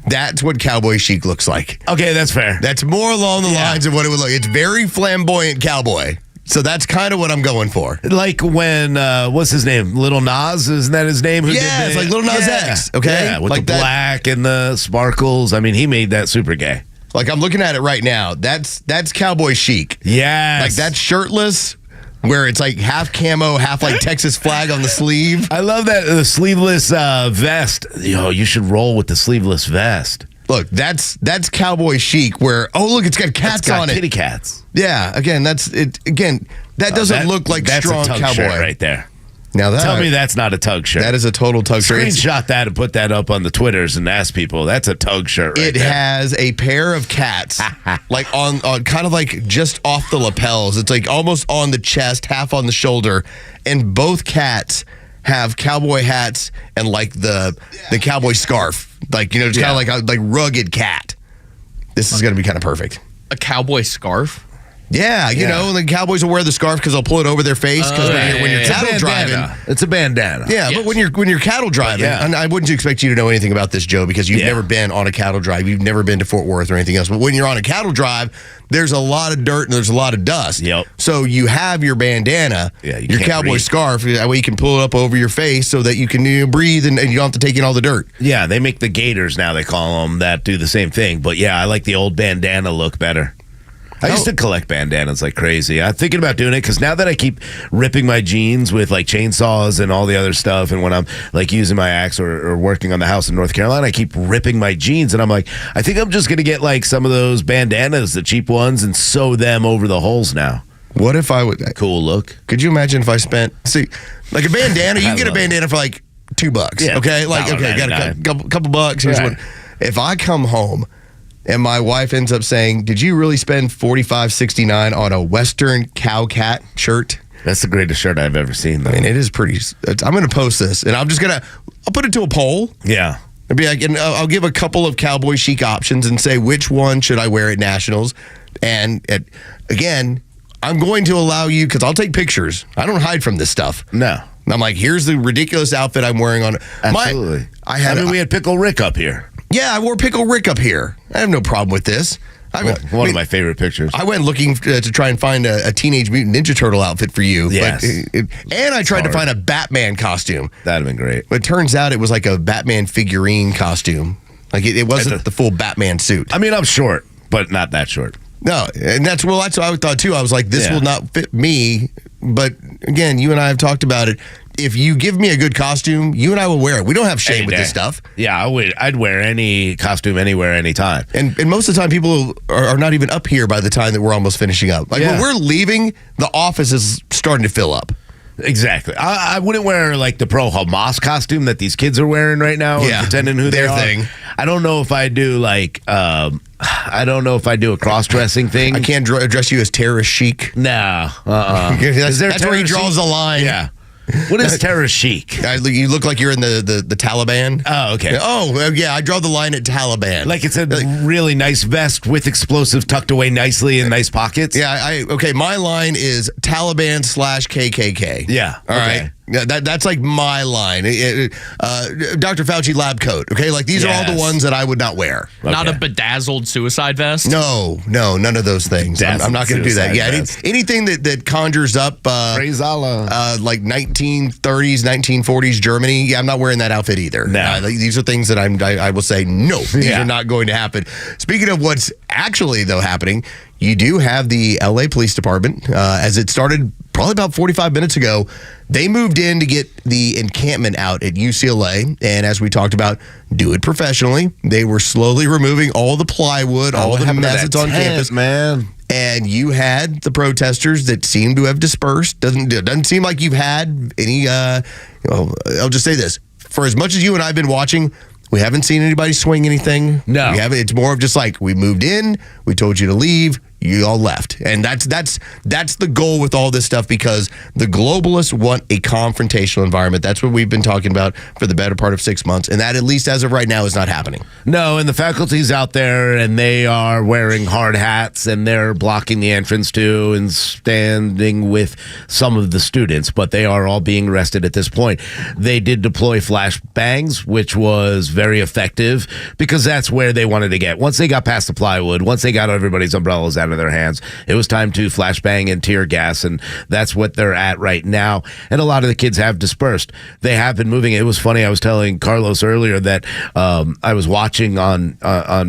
that's what Cowboy Chic looks like. Okay, that's fair. That's more along the lines of what it would look. It's very flamboyant cowboy. So that's kind of what I'm going for. Like when, what's his name? Little Nas, isn't that his name? It's like Little Nas X, okay? Yeah, with like the black and the sparkles. I mean, he made that super gay. Like, I'm looking at it right now. That's Cowboy Chic. Yes. Like, that's shirtless, where it's like half camo, half like Texas flag on the sleeve. I love that, the sleeveless vest. You should roll with the sleeveless vest. Look, that's Cowboy Chic where, look, it's got cats on it. Kitty cats. Yeah, again, that's it. Again, that doesn't look like strong that's a tug cowboy shirt right there. Now tell me that's not a tug shirt. That is a total tug shirt. Screenshot that and put that up on the Twitters and ask people. That's a tug shirt right there. It has a pair of cats, like on kind of like just off the lapels. It's like almost on the chest, half on the shoulder, and both cats have cowboy hats and like the cowboy scarf. Like, it's kind of like a rugged cat. This is going to be kind of perfect. A cowboy scarf? Yeah, you know, and the Cowboys will wear the scarf because they'll pull it over their face because when you're cattle driving, it's a bandana. Yeah, but when you're cattle driving, and I wouldn't expect you to know anything about this, Joe, because you've never been on a cattle drive, you've never been to Fort Worth or anything else. But when you're on a cattle drive, there's a lot of dirt and there's a lot of dust. Yep. So you have your bandana, your cowboy breathe. scarf. That way you can pull it up over your face so that you can breathe and you don't have to take in all the dirt. Yeah, they make the gaiters now, they call them, that do the same thing. But yeah, I like the old bandana look better. I used to collect bandanas like crazy. I'm thinking about doing it because now that I keep ripping my jeans with like chainsaws and all the other stuff, and when I'm like using my axe or working on the house in North Carolina, I keep ripping my jeans, and I'm like, I think I'm just going to get like some of those bandanas, the cheap ones, and sew them over the holes now. What if I would... Cool look. Could you imagine if I spent... See, like a bandana, you can get a bandana for like $2. Yeah. Okay? Like, okay, got a couple bucks. Here's one. If I come home and my wife ends up saying, did you really spend $45.69 on a Western cow cat shirt? That's the greatest shirt I've ever seen, though. I mean, it is pretty... I'm going to post this, and I'm just going to... I'll put it to a poll. Yeah. It'll be like, and I'll give a couple of cowboy chic options and say, which one should I wear at Nationals? And again, I'm going to allow you, because I'll take pictures. I don't hide from this stuff. No. I'm like, here's the ridiculous outfit I'm wearing on. Absolutely. We had Pickle Rick up here. Yeah, I wore Pickle Rick up here. I have no problem with this. One of my favorite pictures. I went looking to try and find a Teenage Mutant Ninja Turtle outfit for you. Yes. And I tried to find a Batman costume. That'd have been great. But it turns out it was like a Batman figurine costume. Like it wasn't the full Batman suit. I mean, I'm short, but not that short. No, and that's what I thought too. I was like, this will not fit me. But again, you and I have talked about it. If you give me a good costume, you and I will wear it. We don't have shame with this stuff. Yeah, I'd wear any costume anywhere, anytime. And most of the time, people are not even up here by the time that we're almost finishing up. Like when we're leaving, the office is starting to fill up. Exactly. I wouldn't wear like the pro Hamas costume that these kids are wearing right now. Yeah, pretending who they are. Thing. I don't know if I do like. I don't know if I do a cross-dressing thing. I can't address you as terrorist chic. No. That's where he draws the line. Yeah. What is terrorist chic? You look like you're in the Taliban. Oh, okay. Oh, yeah, I draw the line at Taliban. Like it's a really nice vest with explosives tucked away nicely in nice pockets. Yeah, okay, my line is Taliban /KKK. Yeah. All right. That's like my line. Dr. Fauci lab coat. Okay, like these are all the ones that I would not wear. Not a bedazzled suicide vest. No, none of those things. I'm not going to do that. Yeah, anything that conjures up Praise Allah. like 1930s, 1940s Germany. Yeah, I'm not wearing that outfit either. No. These are things that I will say no. These are not going to happen. Speaking of what's actually though happening, you do have the LA Police Department as it started probably about 45 minutes ago. They moved in to get the encampment out at UCLA, and as we talked about, do it professionally. They were slowly removing all the plywood, all the mess that's on campus, man. And you had the protesters that seem to have dispersed. Doesn't seem like you've had any. I'll just say this: for as much as you and I've been watching, we haven't seen anybody swing anything. No, we haven't. It's more of just like we moved in, we told you to leave. You all left. And that's the goal with all this stuff, because the globalists want a confrontational environment. That's what we've been talking about for the better part of 6 months. And that, at least as of right now, is not happening. No, and the faculty's out there, and they are wearing hard hats, and they're blocking the entrance to and standing with some of the students, but they are all being arrested at this point. They did deploy flashbangs, which was very effective, because that's where they wanted to get. Once they got past the plywood, once they got everybody's umbrellas out of their hands, it was time to flashbang and tear gas, and that's what they're at right now. And a lot of the kids have dispersed. They have been moving. It was funny, I was telling Carlos earlier that I was watching on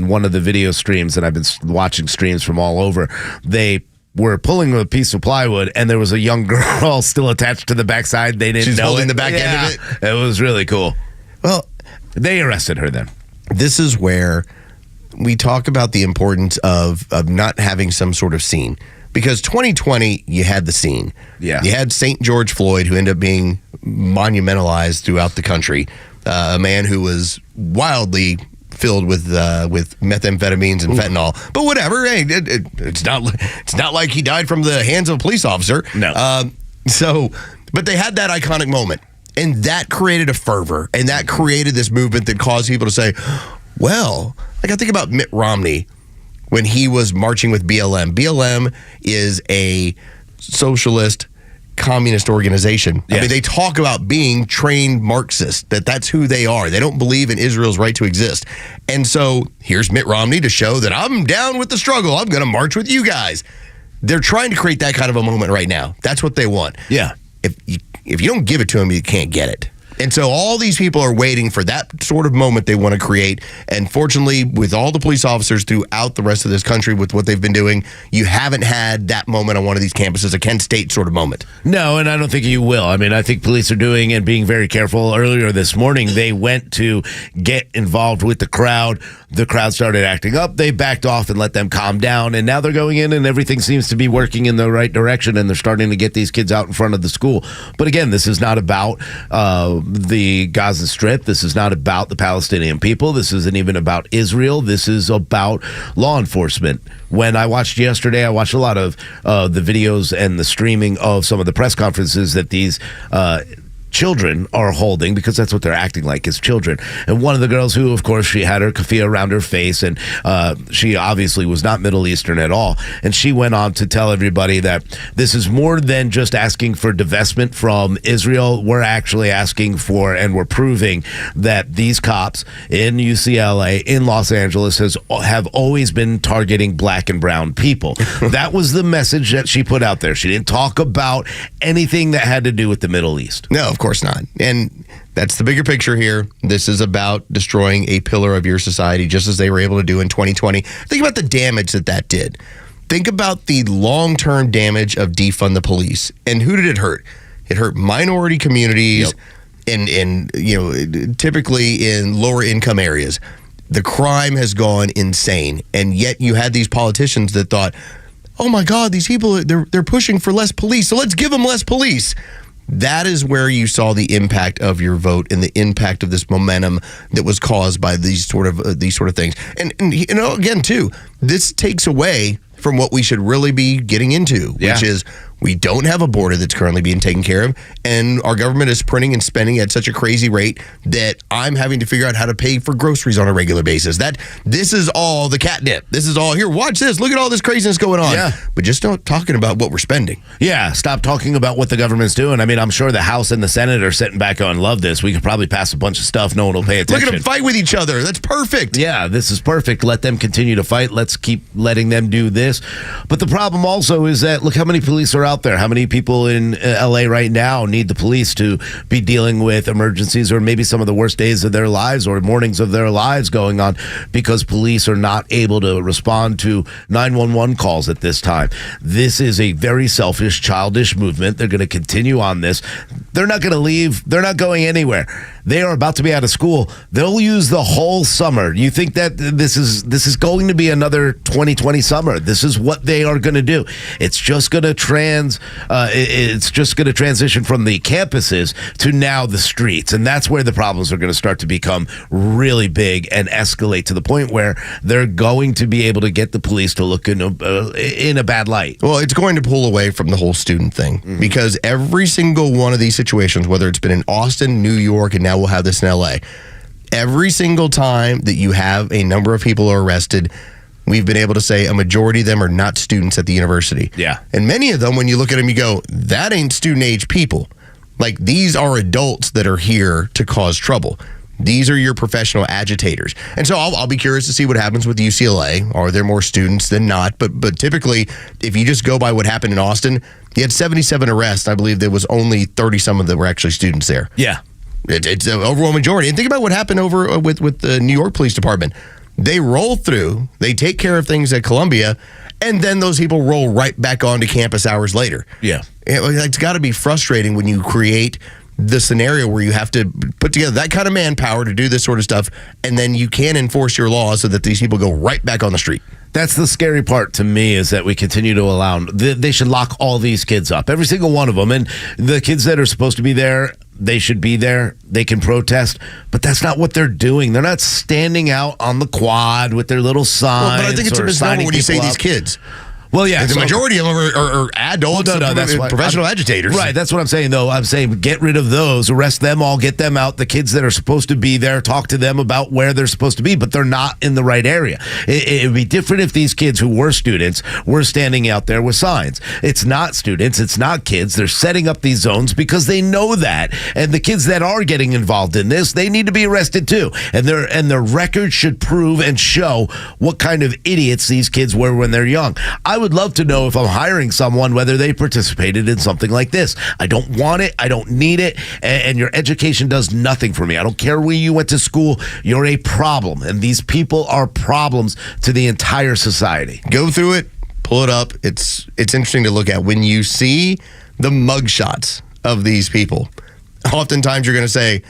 one of the video streams, and I've been watching streams from all over. They were pulling a piece of plywood, and there was a young girl still attached to the backside. They didn't She's know holding it. the back end of it. It was really cool. Well, they arrested her then. This is where we talk about the importance of not having some sort of scene, because 2020 you had the scene. Yeah, you had St. George Floyd, who ended up being monumentalized throughout the country. A man who was wildly filled with methamphetamines and fentanyl. But whatever, hey, it's not like he died from the hands of a police officer. No. But they had that iconic moment, and that created a fervor, and that created this movement that caused people to say, well, like I think about Mitt Romney when he was marching with BLM. BLM is a socialist communist organization. Yes. I mean, they talk about being trained Marxists, that's who they are. They don't believe in Israel's right to exist. And so here's Mitt Romney to show that I'm down with the struggle. I'm going to march with you guys. They're trying to create that kind of a moment right now. That's what they want. Yeah. If you don't give it to them, you can't get it. And so all these people are waiting for that sort of moment they want to create. And fortunately, with all the police officers throughout the rest of this country with what they've been doing, you haven't had that moment on one of these campuses, a Kent State sort of moment. No, and I don't think you will. I mean, I think police are doing and being very careful. Earlier this morning, they went to get involved with the crowd. The crowd started acting up. They backed off and let them calm down. And now they're going in and everything seems to be working in the right direction. And they're starting to get these kids out in front of the school. But again, this is not about the Gaza Strip. This is not about the Palestinian people. This isn't even about Israel. This is about law enforcement. When I watched yesterday, I watched a lot of the videos and the streaming of some of the press conferences that these children are holding, because that's what they're acting like, as children. And one of the girls who, of course, she had her keffiyeh around her face, and she obviously was not Middle Eastern at all. And she went on to tell everybody that this is more than just asking for divestment from Israel. We're actually asking for, and we're proving that these cops in UCLA, in Los Angeles, have always been targeting black and brown people. That was the message that she put out there. She didn't talk about anything that had to do with the Middle East. No, of course not. And that's the bigger picture here. This is about destroying a pillar of your society, just as they were able to do in 2020. Think about the damage that did. Think about the long-term damage of defund the police. And who did it hurt? It hurt minority communities, in typically in lower income areas. The crime has gone insane. And yet you had these politicians that thought, oh my God, these people, they're pushing for less police, so let's give them less police. That is where you saw the impact of your vote and the impact of this momentum that was caused by these sort of things. And again, too, this takes away from what we should really be getting into, which is we don't have a border that's currently being taken care of, and our government is printing and spending at such a crazy rate that I'm having to figure out how to pay for groceries on a regular basis. This is all the catnip. This is all, here, watch this. Look at all this craziness going on. Yeah. But just not talking about what we're spending. Yeah, stop talking about what the government's doing. I mean, I'm sure the House and the Senate are sitting back going, love this. We could probably pass a bunch of stuff. No one will pay attention. Look at them fight with each other. That's perfect. Yeah, this is perfect. Let them continue to fight. Let's keep letting them do this. But the problem also is that, look how many police are out there. How many people in LA right now need the police to be dealing with emergencies or maybe some of the worst days of their lives or mornings of their lives going on because police are not able to respond to 911 calls at this time. This is a very selfish, childish movement. They're going to continue on this. They're not going to leave. They're not going anywhere. They are about to be out of school. They'll use the whole summer. You think that this is going to be another 2020 summer? This is what they are going to do. It's just going to transition from the campuses to now the streets, and that's where the problems are going to start to become really big and escalate to the point where they're going to be able to get the police to look in a bad light. Well, it's going to pull away from the whole student thing because every single one of these situations, whether it's been in Austin, New York, and now we'll have this in LA, every single time that you have a number of people are arrested, we've been able to say a majority of them are not students at the university. Yeah. And many of them, when you look at them, you go, that ain't student age people. Like, these are adults that are here to cause trouble. These are your professional agitators. And so I'll be curious to see what happens with UCLA. Are there more students than not? But typically, if you just go by what happened in Austin, you had 77 arrests. I believe there was only 30-some of them were actually students there. Yeah. It's an overwhelming majority. And think about what happened over with the New York Police Department. They roll through, they take care of things at Columbia, and then those people roll right back onto campus hours later. Yeah. It's got to be frustrating when you create the scenario where you have to put together that kind of manpower to do this sort of stuff, and then you can't enforce your laws so that these people go right back on the street. That's the scary part to me, is that we continue to allow them. They should lock all these kids up, every single one of them. And the kids that are supposed to be there, they should be there. They can protest, but that's not what they're doing. They're not standing out on the quad with their little signs. Well, but I think it's a misnomer when you say these kids. Well, yeah. The majority of them are adults, professional agitators. Right, that's what I'm saying, though. I'm saying get rid of those, arrest them all, get them out. The kids that are supposed to be there, talk to them about where they're supposed to be, but they're not in the right area. It would be different if these kids who were students were standing out there with signs. It's not students, it's not kids. They're setting up these zones because they know that. And the kids that are getting involved in this, they need to be arrested too. And their record should prove and show what kind of idiots these kids were when they're young. I would love to know if I'm hiring someone whether they participated in something like this. I don't want it. I don't need it. And your education does nothing for me. I don't care where you went to school. You're a problem. And these people are problems to the entire society. Go through it. Pull it up. It's interesting to look at. When you see the mugshots of these people, oftentimes you're going to say,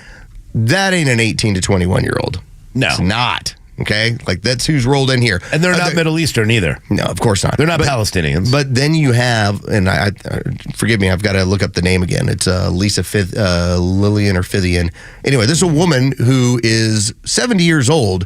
that ain't an 18 to 21-year-old. No. It's not. Okay, like that's who's rolled in here, and they're not Middle Eastern either. No, of course not. They're not Palestinians. But then you have, and I forgive me, I've got to look up the name again. It's Lillian or Fithian. Anyway, this is a woman who is 70 years old,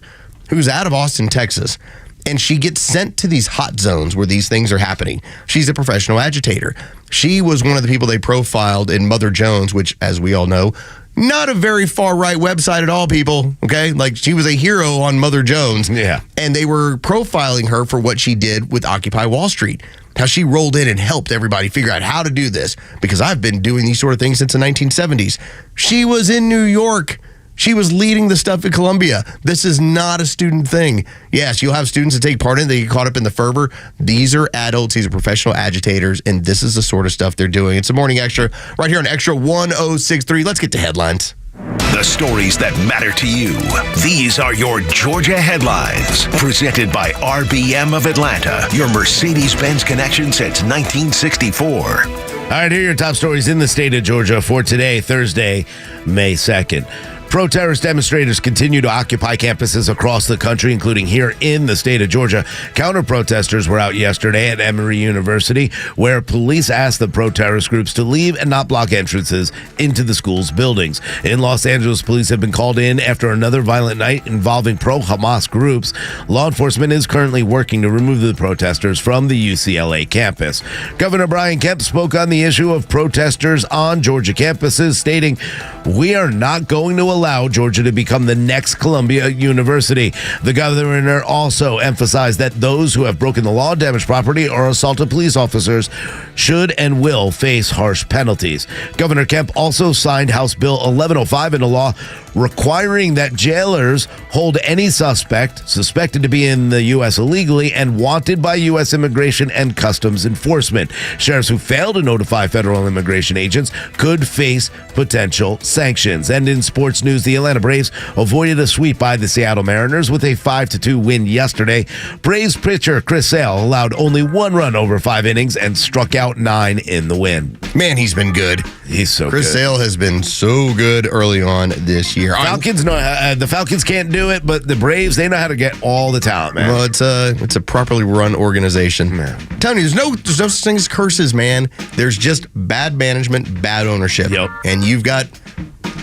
who's out of Austin, Texas, and she gets sent to these hot zones where these things are happening. She's a professional agitator. She was one of the people they profiled in Mother Jones, which, as we all know, not a very far-right website at all, people, okay? Like, she was a hero on Mother Jones. Yeah. And they were profiling her for what she did with Occupy Wall Street, how she rolled in and helped everybody figure out how to do this, because I've been doing these sort of things since the 1970s. She was in New York. She was leading the stuff at Columbia. This is not a student thing. Yes, you'll have students that take part in it. They get caught up in the fervor. These are adults. These are professional agitators, and this is the sort of stuff they're doing. It's a Morning Extra right here on Extra 106.3. Let's get to headlines. The stories that matter to you. These are your Georgia headlines. Presented by RBM of Atlanta, your Mercedes-Benz connection since 1964. All right, here are your top stories in the state of Georgia for today, Thursday, May 2nd. Pro-terrorist demonstrators continue to occupy campuses across the country, including here in the state of Georgia. Counter-protesters were out yesterday at Emory University, where police asked the pro-terrorist groups to leave and not block entrances into the school's buildings. In Los Angeles, police have been called in after another violent night involving pro-Hamas groups. Law enforcement is currently working to remove the protesters from the UCLA campus. Governor Brian Kemp spoke on the issue of protesters on Georgia campuses, stating, "We are not going to allow Georgia to become the next Columbia University." The governor also emphasized that those who have broken the law, damaged property, or assaulted police officers should and will face harsh penalties. Governor Kemp also signed House Bill 1105 into law, requiring that jailers hold any suspected to be in the U.S. illegally and wanted by U.S. Immigration and Customs Enforcement. Sheriffs who fail to notify federal immigration agents could face potential sanctions. And in sports news, the Atlanta Braves avoided a sweep by the Seattle Mariners with a 5-2 win yesterday. Braves pitcher Chris Sale allowed only one run over 5 innings and struck out 9 in the win. Man, he's been good. He's so Chris good. Sale has been so good early on this year. Falcons know the Falcons can't do it, but the Braves, they know how to get all the talent, man. Well, it's a properly run organization. Man. I'm telling you, there's no such thing as curses, man. There's just bad management, bad ownership. Yep. And you've got,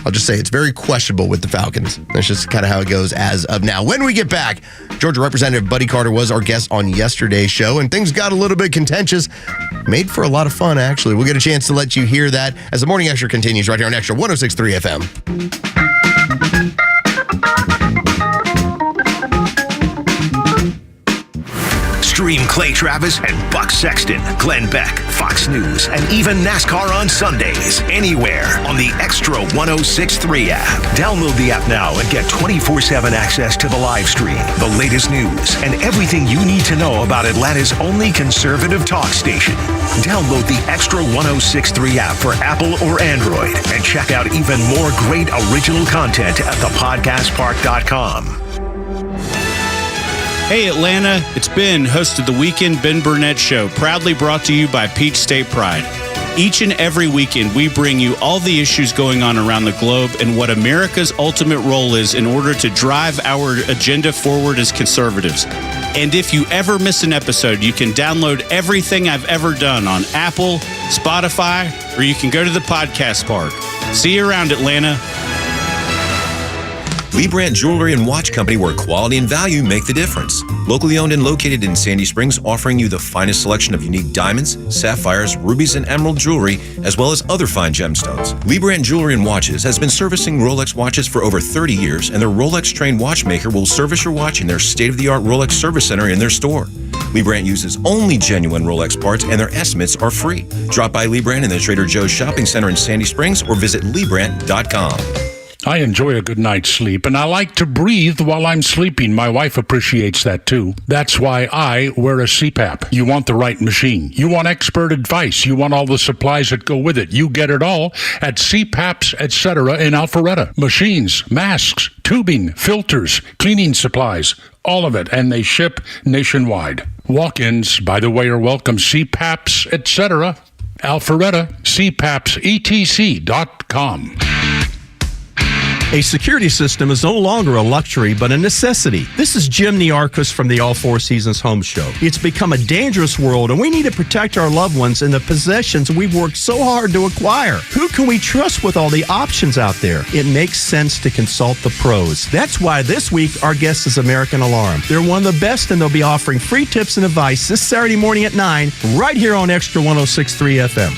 I'll just say, it's very questionable with the Falcons. That's just kind of how it goes as of now. When we get back, Georgia Representative Buddy Carter was our guest on yesterday's show, and things got a little bit contentious. Made for a lot of fun, actually. We'll get a chance to let you hear that as the Morning Extra continues right here on Extra 106.3 FM. Stream Clay Travis and Buck Sexton, Glenn Beck, Fox News, and even NASCAR on Sundays, anywhere on the Extra 106.3 app. Download the app now and get 24/7 access to the live stream, the latest news, and everything you need to know about Atlanta's only conservative talk station. Download the Extra 106.3 app for Apple or Android and check out even more great original content at thepodcastpark.com. Hey Atlanta, it's Ben, host of the Weekend Ben Burnett Show, proudly brought to you by Peach State Pride. Each and every weekend, we bring you all the issues going on around the globe and what America's ultimate role is in order to drive our agenda forward as conservatives. And if you ever miss an episode, you can download everything I've ever done on Apple, Spotify, or you can go to the Podcast Park. See you around, Atlanta. Lee Brandt Jewelry and Watch Company, where quality and value make the difference. Locally owned and located in Sandy Springs, offering you the finest selection of unique diamonds, sapphires, rubies, and emerald jewelry, as well as other fine gemstones. Lee Brandt Jewelry and Watches has been servicing Rolex watches for over 30 years, and their Rolex-trained watchmaker will service your watch in their state-of-the-art Rolex service center in their store. Lee Brandt uses only genuine Rolex parts, and their estimates are free. Drop by Lee Brandt in the Trader Joe's Shopping Center in Sandy Springs or visit LeeBrandt.com. I enjoy a good night's sleep, and I like to breathe while I'm sleeping. My wife appreciates that, too. That's why I wear a CPAP. You want the right machine. You want expert advice. You want all the supplies that go with it. You get it all at CPAPs, etc. in Alpharetta. Machines, masks, tubing, filters, cleaning supplies, all of it, and they ship nationwide. Walk-ins, by the way, are welcome. CPAPs, etc. Alpharetta, CPAPsetc.com. A security system is no longer a luxury, but a necessity. This is Jim Niarchos from the All Four Seasons Home Show. It's become a dangerous world, and we need to protect our loved ones and the possessions we've worked so hard to acquire. Who can we trust with all the options out there? It makes sense to consult the pros. That's why this week our guest is American Alarm. They're one of the best, and they'll be offering free tips and advice this Saturday morning at 9, right here on Extra 106.3 FM.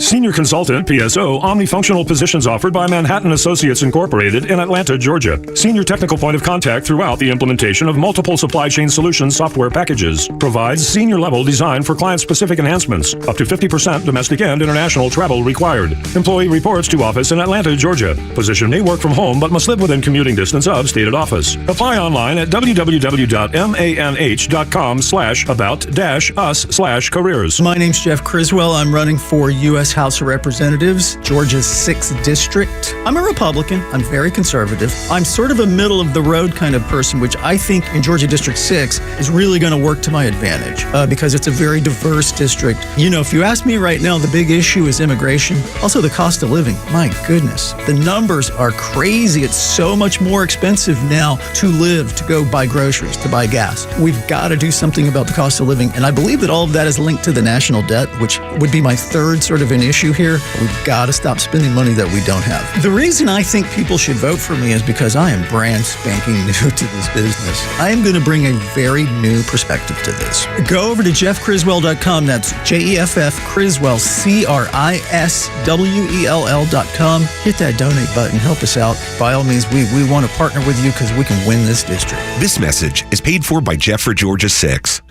Senior Consultant, PSO, omnifunctional positions offered by Manhattan Associates Incorporated in Atlanta, Georgia. Senior technical point of contact throughout the implementation of multiple supply chain solutions software packages. Provides senior level design for client-specific enhancements. Up to 50% domestic and international travel required. Employee reports to office in Atlanta, Georgia. Position may work from home but must live within commuting distance of stated office. Apply online at www.manh.com/about-us/careers. My name's Jeff Criswell. I'm running for U.S. House of Representatives, Georgia's 6th District. I'm a Republican. I'm very conservative. I'm sort of a middle-of-the-road kind of person, which I think in Georgia District 6 is really going to work to my advantage because it's a very diverse district. You know, if you ask me right now, the big issue is immigration. Also, the cost of living. My goodness. The numbers are crazy. It's so much more expensive now to live, to go buy groceries, to buy gas. We've got to do something about the cost of living, and I believe that all of that is linked to the national debt, which would be my third sort of an issue here. We've got to stop spending money that we don't have. The reason I think people should vote for me is because I am brand spanking new to this business. I am going to bring a very new perspective to this. Go over to jeffcriswell.com. That's JEFF Criswell, CRISWELL.com. Hit that donate button. Help us out. By all means, we want to partner with you because we can win this district. This message is paid for by Jeff for Georgia 6.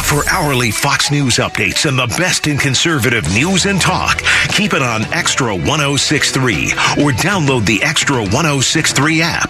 For hourly Fox News updates and the best in conservative news and talk, keep it on Extra 106.3 or download the Extra 106.3 app.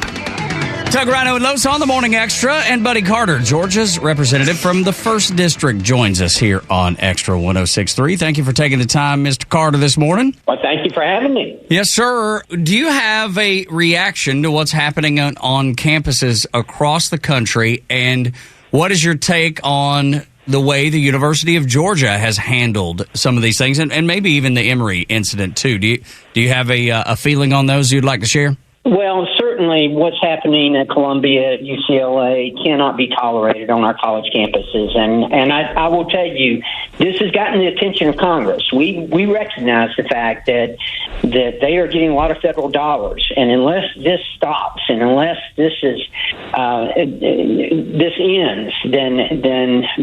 Tug, Rhino, and Los on the Morning Extra, and Buddy Carter, Georgia's representative from the 1st District, joins us here on Extra 106.3. Thank you for taking the time, Mr. Carter, this morning. Well, thank you for having me. Yes, sir. Do you have a reaction to what's happening on campuses across the country, and what is your take on the way the University of Georgia has handled some of these things, and maybe even the Emory incident, too? Do you have a feeling on those you'd like to share? Well, certainly what's happening at Columbia, at UCLA, cannot be tolerated on our college campuses. And I will tell you, this has gotten the attention of Congress. We recognize the fact that they are getting a lot of federal dollars. And unless this stops and unless this ends, then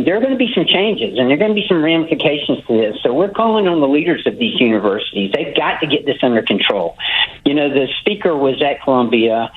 there are going to be some changes and there are going to be some ramifications to this. So we're calling on the leaders of these universities. They've got to get this under control. You know, the speaker was at Columbia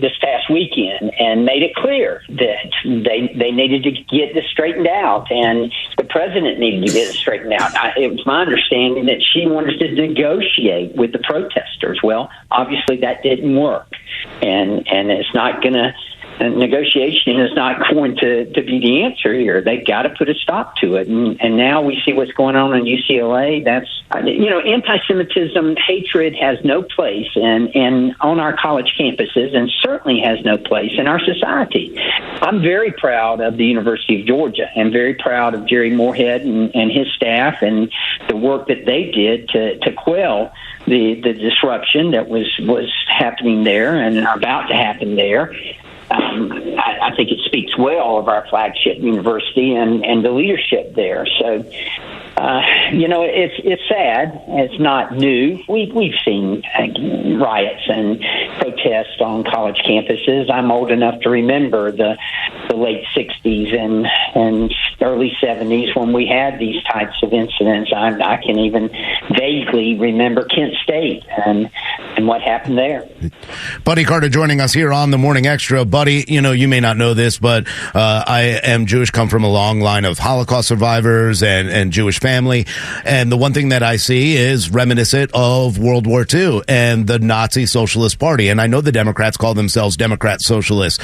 this past weekend and made it clear that they needed to get this straightened out, and the president needed to get it straightened out. It was my understanding that she wanted to negotiate with the protesters. Well, obviously that didn't work, and it's not going to. Negotiation is not going to be the answer here. They've got to put a stop to it. And now we see what's going on in UCLA. That's, anti-Semitism, hatred has no place on our college campuses, and certainly has no place in our society. I'm very proud of the University of Georgia. I'm very proud of Jerry Moorhead and his staff and the work that they did to quell the disruption that was happening there and about to happen there. I think it speaks well of our flagship university and the leadership there. So It's sad. It's not new. We've seen riots and protests on college campuses. I'm old enough to remember the late 60s and early 70s when we had these types of incidents. I can even vaguely remember Kent State and what happened there. Buddy Carter joining us here on the Morning Extra. Buddy, you may not know this, but I am Jewish, come from a long line of Holocaust survivors and Jewish family. And the one thing that I see is reminiscent of World War II and the Nazi Socialist Party. And I know the Democrats call themselves Democrat Socialists.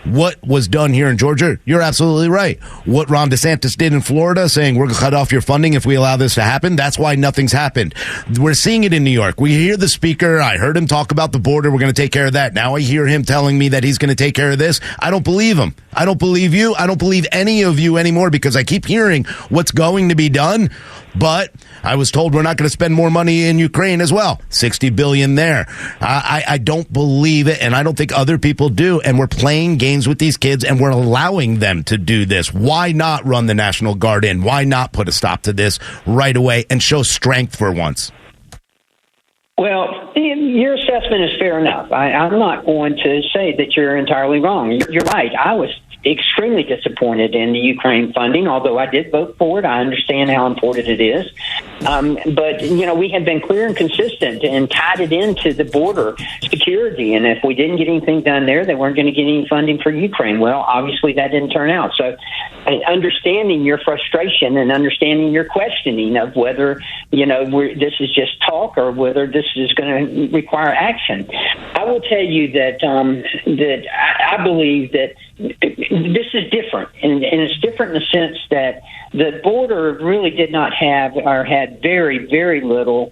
What was done here in Georgia, you're absolutely right. What Ron DeSantis did in Florida, saying we're going to cut off your funding if we allow this to happen, that's why nothing's happened. We're seeing it in New York. We hear the speaker. I heard him talk about the border. We're going to take care of that. Now I hear him telling me that he's going to take care of this. I don't believe him. I don't believe you. I don't believe any of you anymore because I keep hearing what's going to be done. But I was told we're not going to spend more money in Ukraine as well. $60 billion there. I don't believe it, and I don't think other people do. And we're playing games with these kids, and we're allowing them to do this. Why not run the National Guard in? Why not put a stop to this right away and show strength for once? Well, your assessment is fair enough. I'm not going to say that you're entirely wrong. You're right. I was extremely disappointed in the Ukraine funding, although I did vote for it. I understand how important it is. But, we had been clear and consistent and tied it into the border security. And if we didn't get anything done there, they weren't going to get any funding for Ukraine. Well, obviously that didn't turn out. So understanding your frustration and understanding your questioning of whether, this is just talk or whether this is going to require action. I will tell you that I believe that this is different, and it's different in the sense that the border really did not have or had very, very little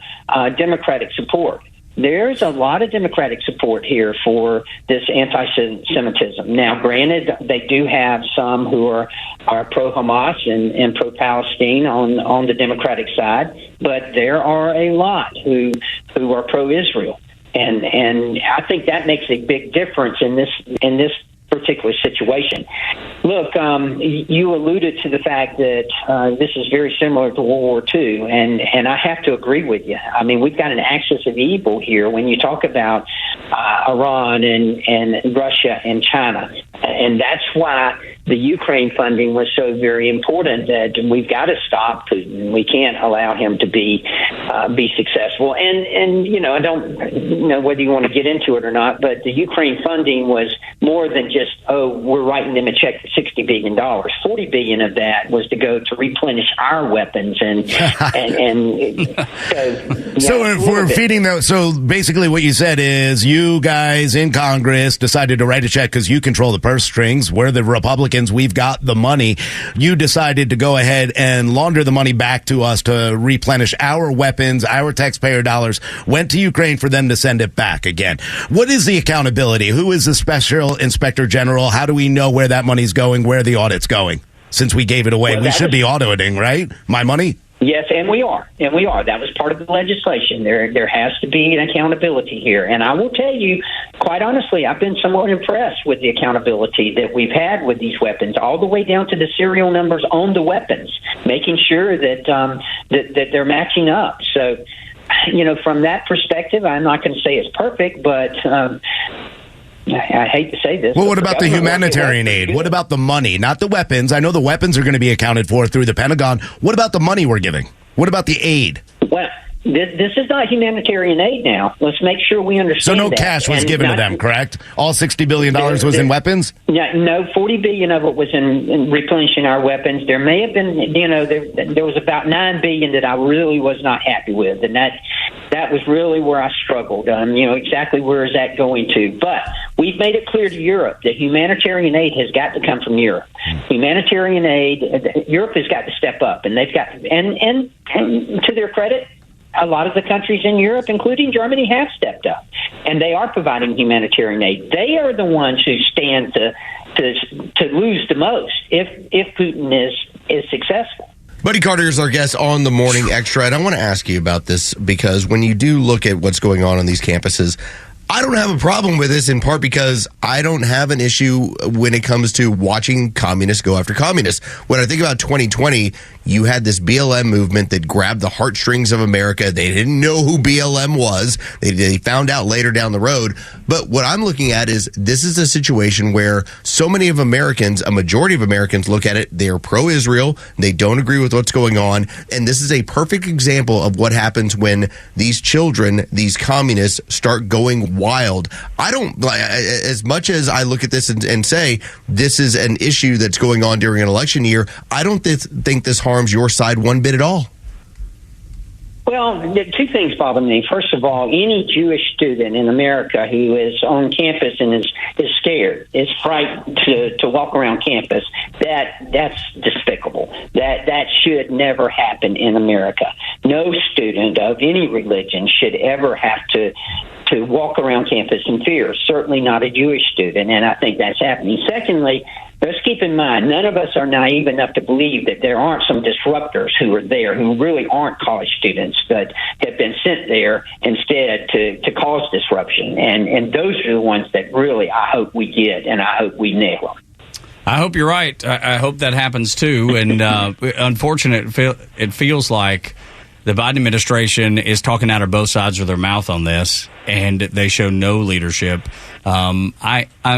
Democratic support. There's a lot of Democratic support here for this anti-Semitism. Now, granted, they do have some who are pro-Hamas and pro-Palestine on the Democratic side, but there are a lot who are pro-Israel. And I think that makes a big difference in this particular situation. Look, you alluded to the fact that this is very similar to World War II, and I have to agree with you. I mean, we've got an axis of evil here when you talk about Iran and Russia and China, and that's why the Ukraine funding was so very important, that we've got to stop Putin. We can't allow him to be successful. And I don't know whether you want to get into it or not, but the Ukraine funding was more than just, we're writing them a check for $60 billion. $40 billion of that was to go to replenish our weapons. So if we're feeding those, so basically what you said is you guys in Congress decided to write a check because you control the purse strings. We're the Republicans. We've got the money. You decided to go ahead and launder the money back to us to replenish our weapons. Our taxpayer dollars went to Ukraine for them to send it back again. What is the accountability? Who is the special inspector general? How do we know where that money's going, where the audit's going? Since we gave it away, we should be auditing, right? My money? Yes, and we are. That was part of the legislation. There has to be an accountability here. And I will tell you, quite honestly, I've been somewhat impressed with the accountability that we've had with these weapons, all the way down to the serial numbers on the weapons, making sure that that they're matching up. So, from that perspective, I'm not going to say it's perfect, but I hate to say this. Well, what about the humanitarian aid? What about the money, not the weapons? I know the weapons are going to be accounted for through the Pentagon. What about the money we're giving? What about the aid? Well, this is not humanitarian aid now. Let's make sure we understand. So no cash was given to them, correct? All $60 billion was in weapons? Yeah, no, $40 billion of it was in replenishing our weapons. There may have been, there was about $9 billion that I really was not happy with, and that was really where I struggled. Exactly where is that going to? But we've made it clear to Europe that humanitarian aid has got to come from Europe. Humanitarian aid, Europe has got to step up, and they've got to, and to their credit, a lot of the countries in Europe, including Germany, have stepped up, and they are providing humanitarian aid. They are the ones who stand to lose the most if Putin is successful. Buddy Carter is our guest on the Morning Extra, and I want to ask you about this because when you do look at what's going on these campuses, I don't have a problem with this, in part because I don't have an issue when it comes to watching communists go after communists. When I think about 2020, you had this BLM movement that grabbed the heartstrings of America. They didn't know who BLM was. They found out later down the road. But what I'm looking at is this is a situation where so many of Americans, a majority of Americans, look at it. They are pro-Israel. They don't agree with what's going on. And this is a perfect example of what happens when these children, these communists, start going wild. I don't, as much as I look at this and say this is an issue that's going on during an election year, I don't think this harms your side one bit at all. Well, two things bother me. First of all, any Jewish student in America who is on campus and is scared, is frightened to walk around campus, that's despicable. That should never happen in America. No student of any religion should ever have to walk around campus in fear. Certainly not a Jewish student, and I think that's happening. Secondly, let's keep in mind, none of us are naive enough to believe that there aren't some disruptors who are there who really aren't college students but have been sent there instead to cause disruption. And those are the ones that really I hope we get, and I hope we nail them. I hope you're right. I hope that happens too. And unfortunately, it feels like the Biden administration is talking out of both sides of their mouth on this, and they show no leadership. I'm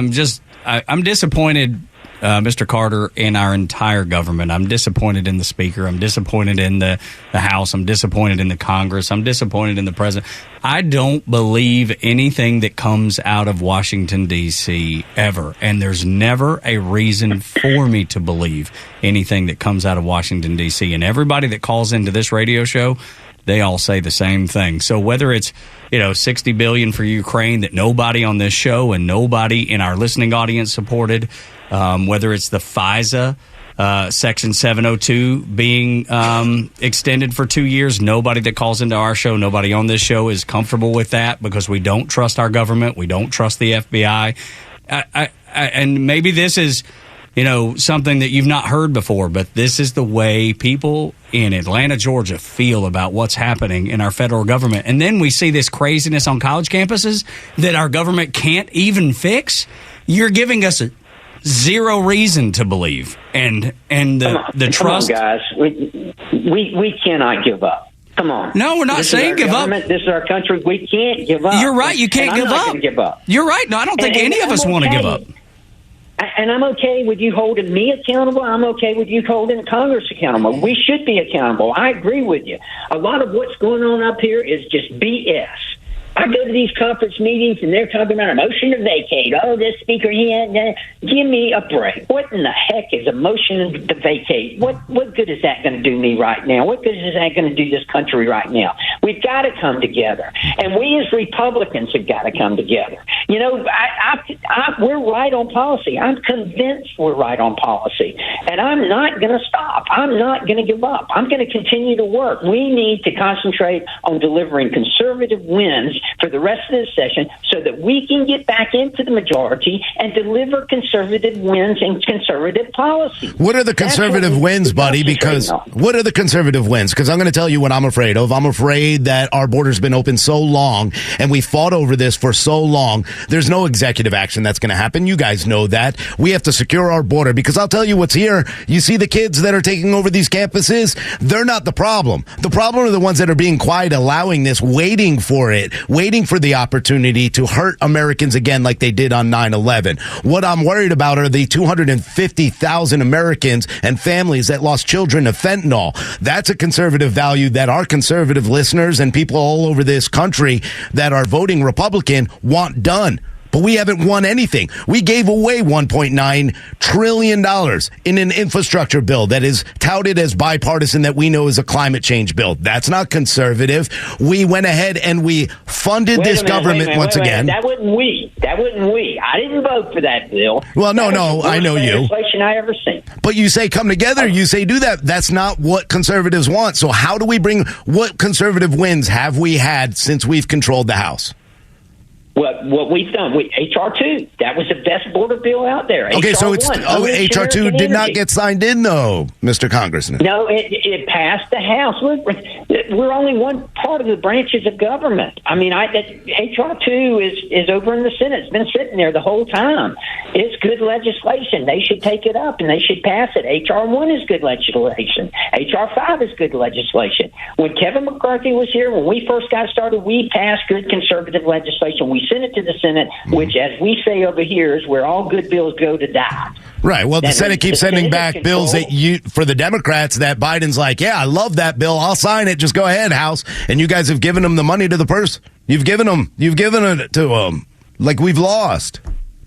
disappointed, Mr. Carter, in our entire government. I'm disappointed in the Speaker. I'm disappointed in the House. I'm disappointed in the Congress. I'm disappointed in the President. I don't believe anything that comes out of Washington, D.C. ever. And there's never a reason for me to believe anything that comes out of Washington, D.C. And everybody that calls into this radio show, they all say the same thing. So whether it's, $60 billion for Ukraine that nobody on this show and nobody in our listening audience supported, whether it's the FISA Section 702 being extended for 2 years, nobody that calls into our show, nobody on this show is comfortable with that because we don't trust our government. We don't trust the FBI. And maybe this is something that you've not heard before, but this is the way people in Atlanta, Georgia feel about what's happening in our federal government. And then we see this craziness on college campuses that our government can't even fix. You're giving us zero reason to believe. And the trust. Come on, guys. We cannot give up. Come on. No, we're not saying give up. This is our country. We can't give up. You're right. You can't give up. Give up. You're right. No, I don't think any of us want to give up. And I'm okay with you holding me accountable. I'm okay with you holding Congress accountable. We should be accountable. I agree with you. A lot of what's going on up here is just BS. I go to these conference meetings and they're talking about a motion to vacate. Oh, this speaker, give me a break. What in the heck is a motion to vacate? What good is that going to do me right now? What good is that going to do this country right now? We've got to come together. And we as Republicans have got to come together. We're right on policy. I'm convinced we're right on policy. And I'm not going to stop. I'm not going to give up. I'm going to continue to work. We need to concentrate on delivering conservative wins for the rest of this session so that we can get back into the majority and deliver conservative wins and conservative policy. What are the conservative wins, buddy? Because what are the conservative wins? Because I'm going to tell you what I'm afraid of. I'm afraid that our border's been open so long and we fought over this for so long. There's no executive action that's going to happen. You guys know that. We have to secure our border because I'll tell you what's here. You see the kids that are taking over these campuses? They're not the problem. The problem are the ones that are being quiet, allowing this, waiting for it, waiting for the opportunity to hurt Americans again like they did on 9/11. What I'm worried about are the 250,000 Americans and families that lost children to fentanyl. That's a conservative value that our conservative listeners and people all over this country that are voting Republican want done. But we haven't won anything. We gave away $1.9 trillion in an infrastructure bill that is touted as bipartisan that we know is a climate change bill. That's not conservative. We went ahead and we funded this government once again. That wasn't we. I didn't vote for that bill. Well, no, I know you. Legislation I ever seen. But you say come together. You say do that. That's not what conservatives want. So how do we bring, what conservative wins have we had since we've controlled the House? Well, what we've done, HR2, that was the best border bill out there. Okay, so HR1, HR2 did not get signed in, though, Mr. Congressman. No, it passed the House. We're only one part of the branches of government. I mean, HR2 is over in the Senate. It's been sitting there the whole time. It's good legislation. They should take it up and they should pass it. HR1 is good legislation. HR5 is good legislation. When Kevin McCarthy was here, when we first got started, we passed good conservative legislation. We sent it to the Senate, which, as we say over here, is where all good bills go to die. Right. Well, the Senate keeps sending back bills for the Democrats that Biden's like, yeah, I love that bill. I'll sign it. Just go ahead, House. And you guys have given them the money to the purse. You've given it to them. Like we've lost.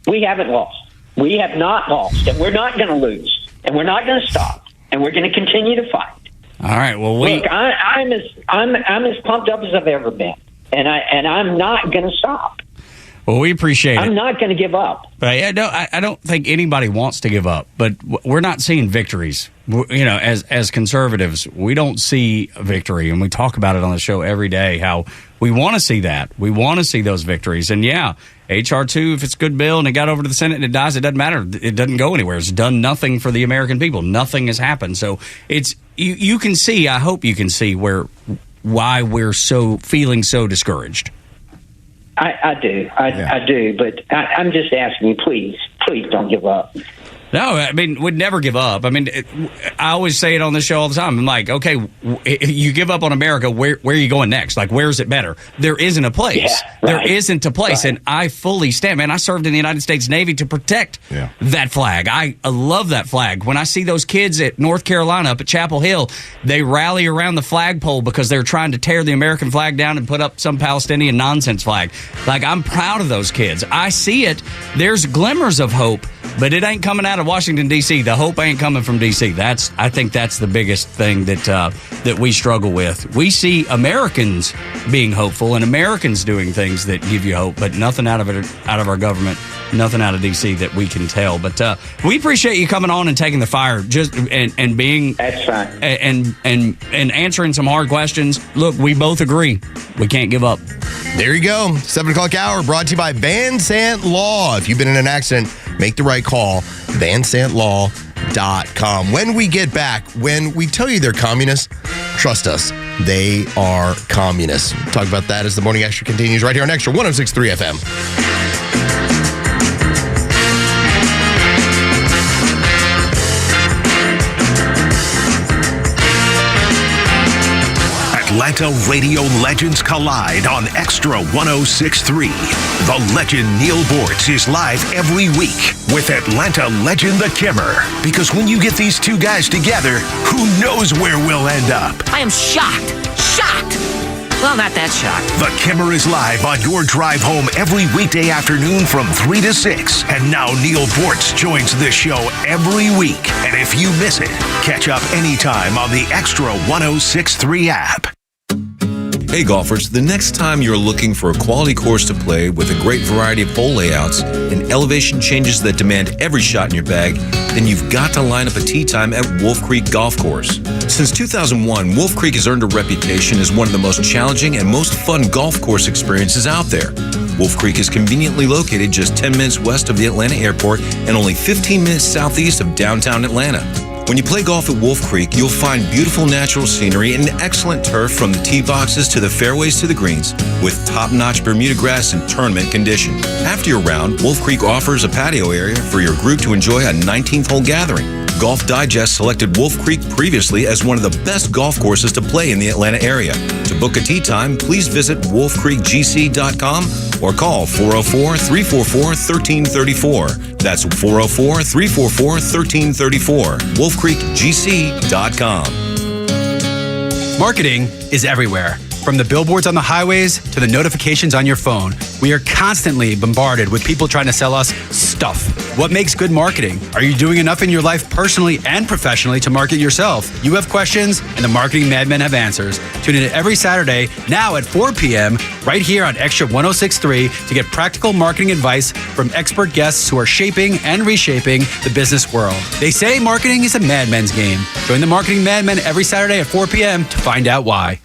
We haven't lost. We have not lost. And we're not going to lose. And we're not going to stop. And we're going to continue to fight. All right. Well, look, I'm as pumped up as I've ever been. And I'm not going to stop. Well, we appreciate it. I'm not going to give up. But I don't think anybody wants to give up. But we're not seeing victories. You know, as conservatives, we don't see a victory, and we talk about it on the show every day. How we want to see that. We want to see those victories. And yeah, HR2, if it's a good bill and it got over to the Senate and it dies, it doesn't matter. It doesn't go anywhere. It's done nothing for the American people. Nothing has happened. So it's you can see. I hope you can see why we're feeling so discouraged. I do. I do. But I'm just asking you, please don't give up. No, I mean, we'd never give up. I mean, I always say it on this show all the time. I'm like, okay, you give up on America, where are you going next? Like, where is it better? There isn't a place. Yeah, right. There isn't a place. Right. And I fully stand. Man, I served in the United States Navy to protect that flag. I love that flag. When I see those kids at North Carolina up at Chapel Hill, they rally around the flagpole because they're trying to tear the American flag down and put up some Palestinian nonsense flag. Like, I'm proud of those kids. I see it. There's glimmers of hope, but it ain't coming out of Washington, D.C. The hope ain't coming from D.C. I think that's the biggest thing that we struggle with. We see Americans being hopeful and Americans doing things that give you hope, but nothing out of our government, nothing out of D.C. that we can tell. But we appreciate you coming on and taking the fire, and being that's fine. and answering some hard questions. Look, we both agree we can't give up. There you go. 7 o'clock hour brought to you by Van Sant Law. If you've been in an accident, make the right call. VanSantLaw.com. When we get back, when we tell you they're communists, trust us, they are communists. We'll talk about that as the Morning Extra continues right here on Extra 106.3 FM. Atlanta radio legends collide on Extra 106.3. The legend Neil Bortz is live every week with Atlanta legend The Kimmer. Because when you get these two guys together, who knows where we'll end up? I am shocked. Well, not that shocked. The Kimmer is live on your drive home every weekday afternoon from 3 to 6. And now Neil Bortz joins the show every week. And if you miss it, catch up anytime on the Extra 106.3 app. Hey golfers, the next time you're looking for a quality course to play with a great variety of hole layouts and elevation changes that demand every shot in your bag, then you've got to line up a tee time at Wolf Creek Golf Course. Since 2001, Wolf Creek has earned a reputation as one of the most challenging and most fun golf course experiences out there. Wolf Creek is conveniently located just 10 minutes west of the Atlanta airport and only 15 minutes southeast of downtown Atlanta. When you play golf at Wolf Creek, you'll find beautiful natural scenery and excellent turf from the tee boxes to the fairways to the greens, with top-notch Bermuda grass in tournament condition. After your round, Wolf Creek offers a patio area for your group to enjoy a 19th-hole gathering. Golf Digest selected Wolf Creek previously as one of the best golf courses to play in the Atlanta area. To book a tee time, please visit wolfcreekgc.com or call 404-344-1334. That's 404-344-1334. wolfcreekgc.com. Marketing is everywhere. From the billboards on the highways to the notifications on your phone, we are constantly bombarded with people trying to sell us stuff. What makes good marketing? Are you doing enough in your life personally and professionally to market yourself? You have questions, and the Marketing Madmen have answers. Tune in every Saturday, now at 4 p.m., right here on Extra 106.3 to get practical marketing advice from expert guests who are shaping and reshaping the business world. They say marketing is a madman's game. Join the Marketing Madmen every Saturday at 4 p.m. to find out why.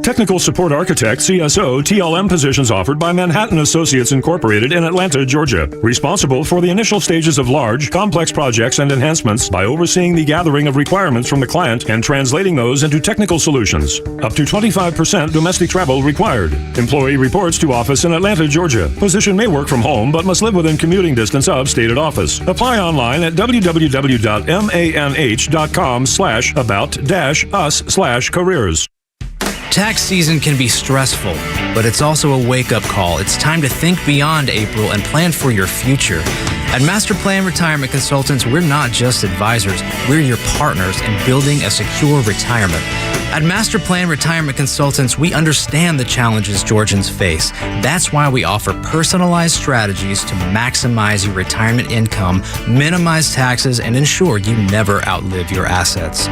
Technical support architect, CSO, TLM positions offered by Manhattan Associates Incorporated in Atlanta, Georgia. Responsible for the initial stages of large, complex projects and enhancements by overseeing the gathering of requirements from the client and translating those into technical solutions. Up to 25% domestic travel required. Employee reports to office in Atlanta, Georgia. Position may work from home, but must live within commuting distance of stated office. Apply online at www.manh.com/about-us/careers. Tax season can be stressful, but it's also a wake-up call. It's time to think beyond April and plan for your future. At Master Plan Retirement Consultants, we're not just advisors, we're your partners in building a secure retirement. At Master Plan Retirement Consultants, we understand the challenges Georgians face. That's why we offer personalized strategies to maximize your retirement income, minimize taxes, and ensure you never outlive your assets.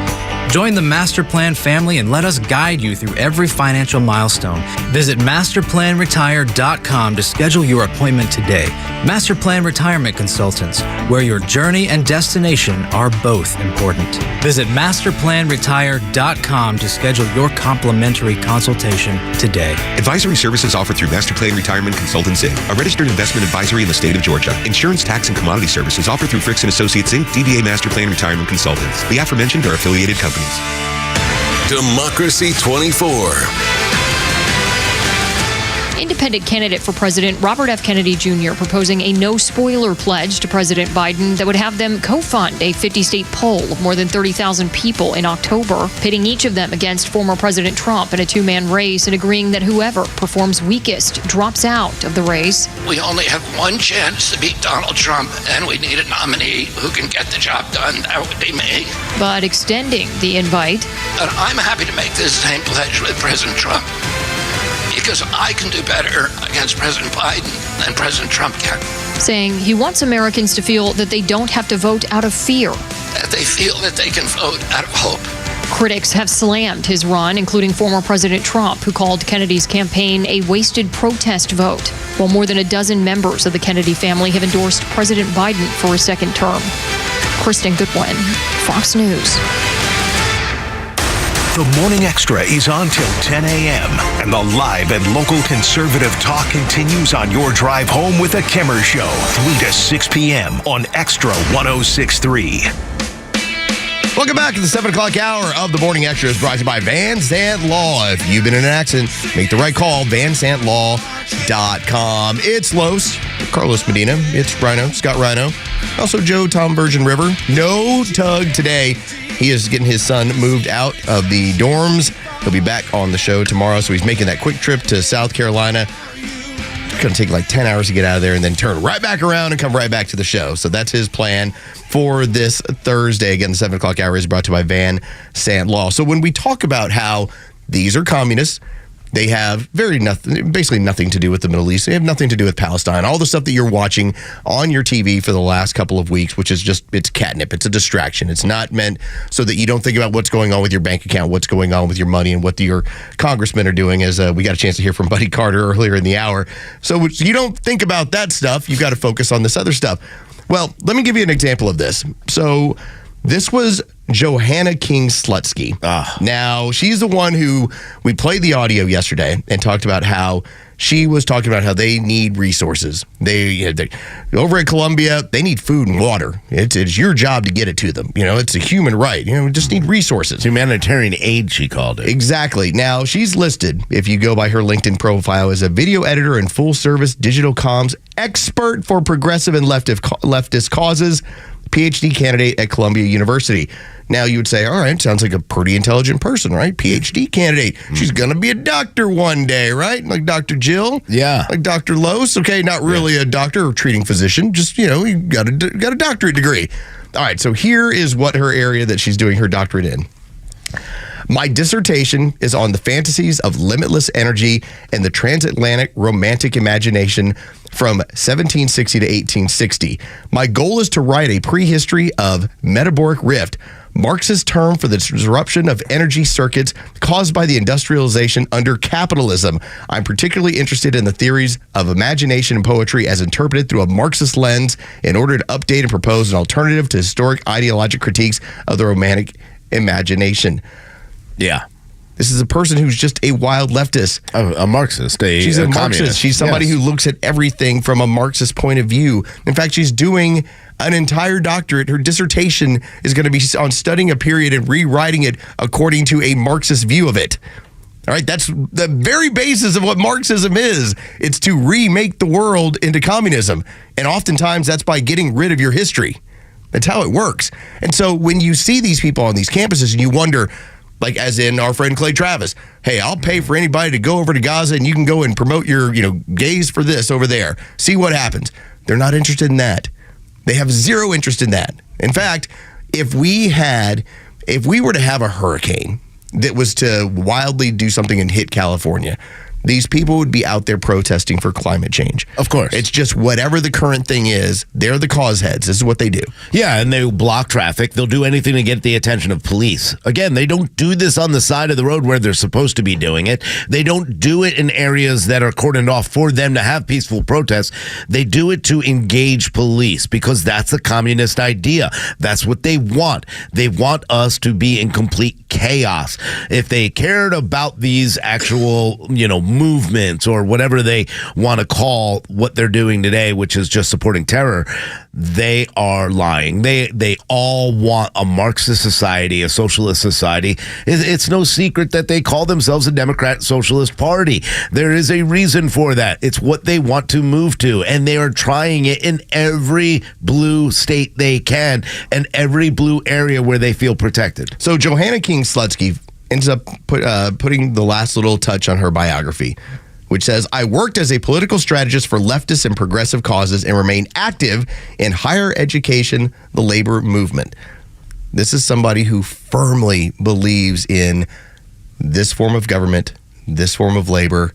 Join the Master Plan family and let us guide you through every financial milestone. Visit masterplanretire.com to schedule your appointment today. Master Plan Retirement Consultants, where your journey and destination are both important. Visit masterplanretire.com to schedule your complimentary consultation today. Advisory services offered through Master Plan Retirement Consultants Inc., a registered investment advisory in the state of Georgia. Insurance, tax, and commodity services offered through Fricks & Associates Inc., DBA Master Plan Retirement Consultants. The aforementioned are affiliated companies. Democracy 24. Independent candidate for president Robert F. Kennedy Jr. proposing a no-spoiler pledge to President Biden that would have them co-fund a 50-state poll of more than 30,000 people in October, pitting each of them against former President Trump in a two-man race and agreeing that whoever performs weakest drops out of the race. We only have one chance to beat Donald Trump, and we need a nominee who can get the job done. That would be me. But extending the invite. And I'm happy to make this same pledge with President Trump, because I can do better against President Biden than President Trump can. Saying he wants Americans to feel that they don't have to vote out of fear. That they feel that they can vote out of hope. Critics have slammed his run, including former President Trump, who called Kennedy's campaign a wasted protest vote, while more than a dozen members of the Kennedy family have endorsed President Biden for a second term. Kristen Goodwin, Fox News. The Morning Extra is on till 10 a.m. and the live and local conservative talk continues on your drive home with the Kimmer Show, 3 to 6 p.m. on Extra 106.3. Welcome back to the 7 o'clock hour of the Morning Extra is brought to you by Van Sant Law. If you've been in an accident, make the right call, vansantlaw.com. It's Los, Carlos Medina. It's Rhino, Scott Rhino. Also Joe, Tom Virgin River. No Tug today. He is getting his son moved out of the dorms. He'll be back on the show tomorrow, so he's making that quick trip to South Carolina. It's going to take like 10 hours to get out of there and then turn right back around and come right back to the show. So that's his plan for this Thursday. Again, the 7 o'clock hour is brought to you by Van Sant Law. So when we talk about how these are communists, they have basically nothing to do with the Middle East. They have nothing to do with Palestine. All the stuff that you're watching on your TV for the last couple of weeks, which is just, it's catnip. It's a distraction. It's not meant so that you don't think about what's going on with your bank account, what's going on with your money, and what your congressmen are doing, as we got a chance to hear from Buddy Carter earlier in the hour. So you don't think about that stuff. You've got to focus on this other stuff. Well, let me give you an example of this. So this was Johanna King-Slutsky. Now, she's the one who we played the audio yesterday and talked about how she was talking about how they need resources. They over at Columbia, they need food and water. It's your job to get it to them. You know, it's a human right. You know, we just need resources. Humanitarian aid, she called it. Exactly. Now, she's listed, if you go by her LinkedIn profile, as a video editor and full-service digital comms expert for progressive and leftist causes, PhD candidate at Columbia University. Now, you would say, all right, sounds like a pretty intelligent person, right? PhD candidate. She's going to be a doctor one day, right? Like Dr. Jill? Yeah. Like Dr. Los? Okay, not really a doctor or treating physician. Just, you know, you got a doctorate degree. All right, so here is what her area that she's doing her doctorate in. My dissertation is on the fantasies of limitless energy and the transatlantic romantic imagination from 1760 to 1860. My goal is to write a prehistory of metaboric rift, Marxist term for the disruption of energy circuits caused by the industrialization under capitalism. I'm particularly interested in the theories of imagination and poetry as interpreted through a Marxist lens in order to update and propose an alternative to historic ideologic critiques of the romantic imagination. Yeah. This is a person who's just a wild leftist. A Marxist. She's a Marxist. Communist. She's somebody who looks at everything from a Marxist point of view. In fact, she's doing an entire doctorate. Her dissertation is going to be on studying a period and rewriting it according to a Marxist view of it. All right, that's the very basis of what Marxism is. It's to remake the world into communism. And oftentimes that's by getting rid of your history. That's how it works. And so when you see these people on these campuses and you wonder, like as in our friend Clay Travis, hey, I'll pay for anybody to go over to Gaza and you can go and promote your, gays for this over there. See what happens. They're not interested in that. They have zero interest in that. In fact, if we were to have a hurricane that was to wildly do something and hit California, these people would be out there protesting for climate change. Of course. It's just whatever the current thing is, they're the cause heads. This is what they do. Yeah, and they block traffic. They'll do anything to get the attention of police. Again, they don't do this on the side of the road where they're supposed to be doing it. They don't do it in areas that are cordoned off for them to have peaceful protests. They do it to engage police because that's a communist idea. That's what they want. They want us to be in complete chaos. If they cared about these actual, movements or whatever they want to call what they're doing today, which is just supporting terror, they are lying. They all want a Marxist society, a socialist society. It's no secret that they call themselves a Democrat Socialist Party. There is a reason for that. It's what they want to move to, and they are trying it in every blue state they can and every blue area where they feel protected. So Johanna King-Slutsky ends up putting the last little touch on her biography, which says, I worked as a political strategist for leftist and progressive causes and remain active in higher education, the labor movement. This is somebody who firmly believes in this form of government, this form of labor,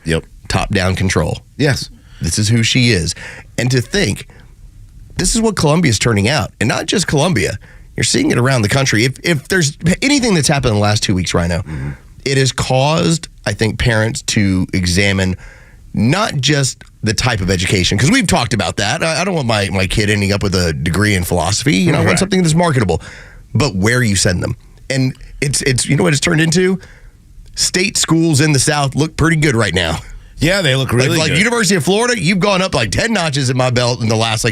top-down control. Yes. This is who she is. And to think, this is what Columbia is turning out. And not just Columbia. You're seeing it around the country. If there's anything that's happened in the last 2 weeks, Rhino, it has caused, I think, parents to examine not just the type of education, because we've talked about that. I don't want my kid ending up with a degree in philosophy. I want something that's marketable, but where you send them. And it's what it's turned into? State schools in the South look pretty good right now. Yeah, they look really like good. University of Florida, you've gone up like 10 notches in my belt in the last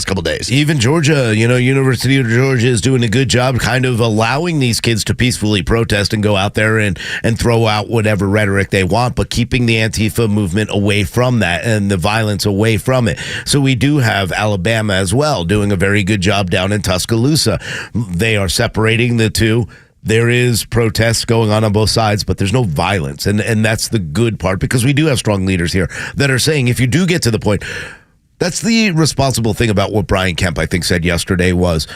couple of days. Even Georgia, University of Georgia is doing a good job kind of allowing these kids to peacefully protest and go out there and throw out whatever rhetoric they want, but keeping the Antifa movement away from that and the violence away from it. So we do have Alabama as well doing a very good job down in Tuscaloosa. They are separating the two. There is protests going on both sides, but there's no violence. And that's the good part, because we do have strong leaders here that are saying if you do get to the point, that's the responsible thing about what Brian Kemp, I think, said yesterday was,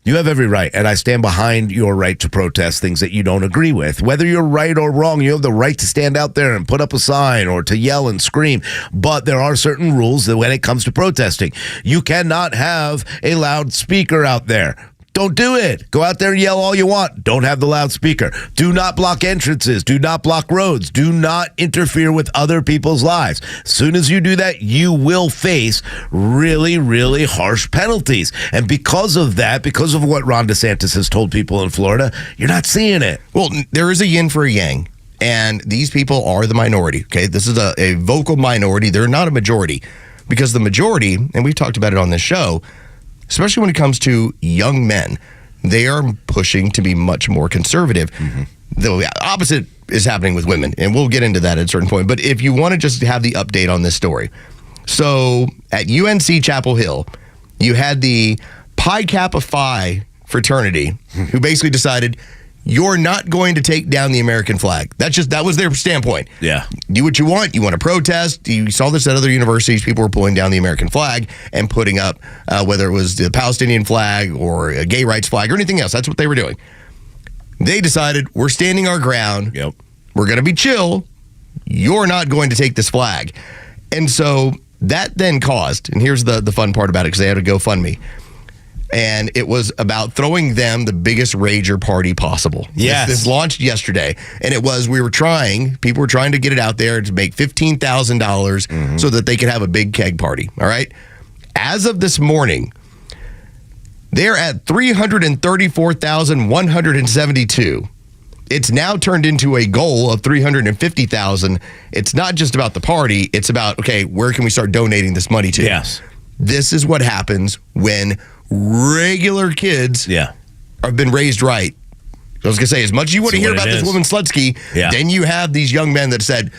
you have every right, and I stand behind your right to protest things that you don't agree with. Whether you're right or wrong, you have the right to stand out there and put up a sign or to yell and scream. But there are certain rules that when it comes to protesting, you cannot have a loudspeaker out there. Don't do it. Go out there and yell all you want. Don't have the loudspeaker. Do not block entrances. Do not block roads. Do not interfere with other people's lives. As soon as you do that, you will face really, really harsh penalties. And because of that, because of what Ron DeSantis has told people in Florida, you're not seeing it. Well, there is a yin for a yang. And these people are the minority. Okay, this is a vocal minority. They're not a majority. Because the majority, and we've talked about it on this show, especially when it comes to young men, they are pushing to be much more conservative. The opposite is happening with women, and we'll get into that at a certain point. But if you want to just have the update on this story. So at UNC Chapel Hill, you had the Pi Kappa Phi fraternity who basically decided, you're not going to take down the American flag. That was their standpoint. Yeah. Do what you want. You want to protest. You saw this at other universities. People were pulling down the American flag and putting up, whether it was the Palestinian flag or a gay rights flag or anything else. That's what they were doing. They decided, we're standing our ground. Yep. We're going to be chill. You're not going to take this flag. And so that then caused, and here's the fun part about it, because they had a GoFundMe. And it was about throwing them the biggest rager party possible. Yes. This launched yesterday. And it was, people were trying to get it out there to make $15,000 so that they could have a big keg party. All right. As of this morning, they're at 334,172. It's now turned into a goal of $350,000. It's not just about the party. It's about, okay, where can we start donating this money to? Yes. This is what happens when regular kids have been raised right. I was going to say, as much as you want to hear about this woman Slutsky, then you have these young men that said,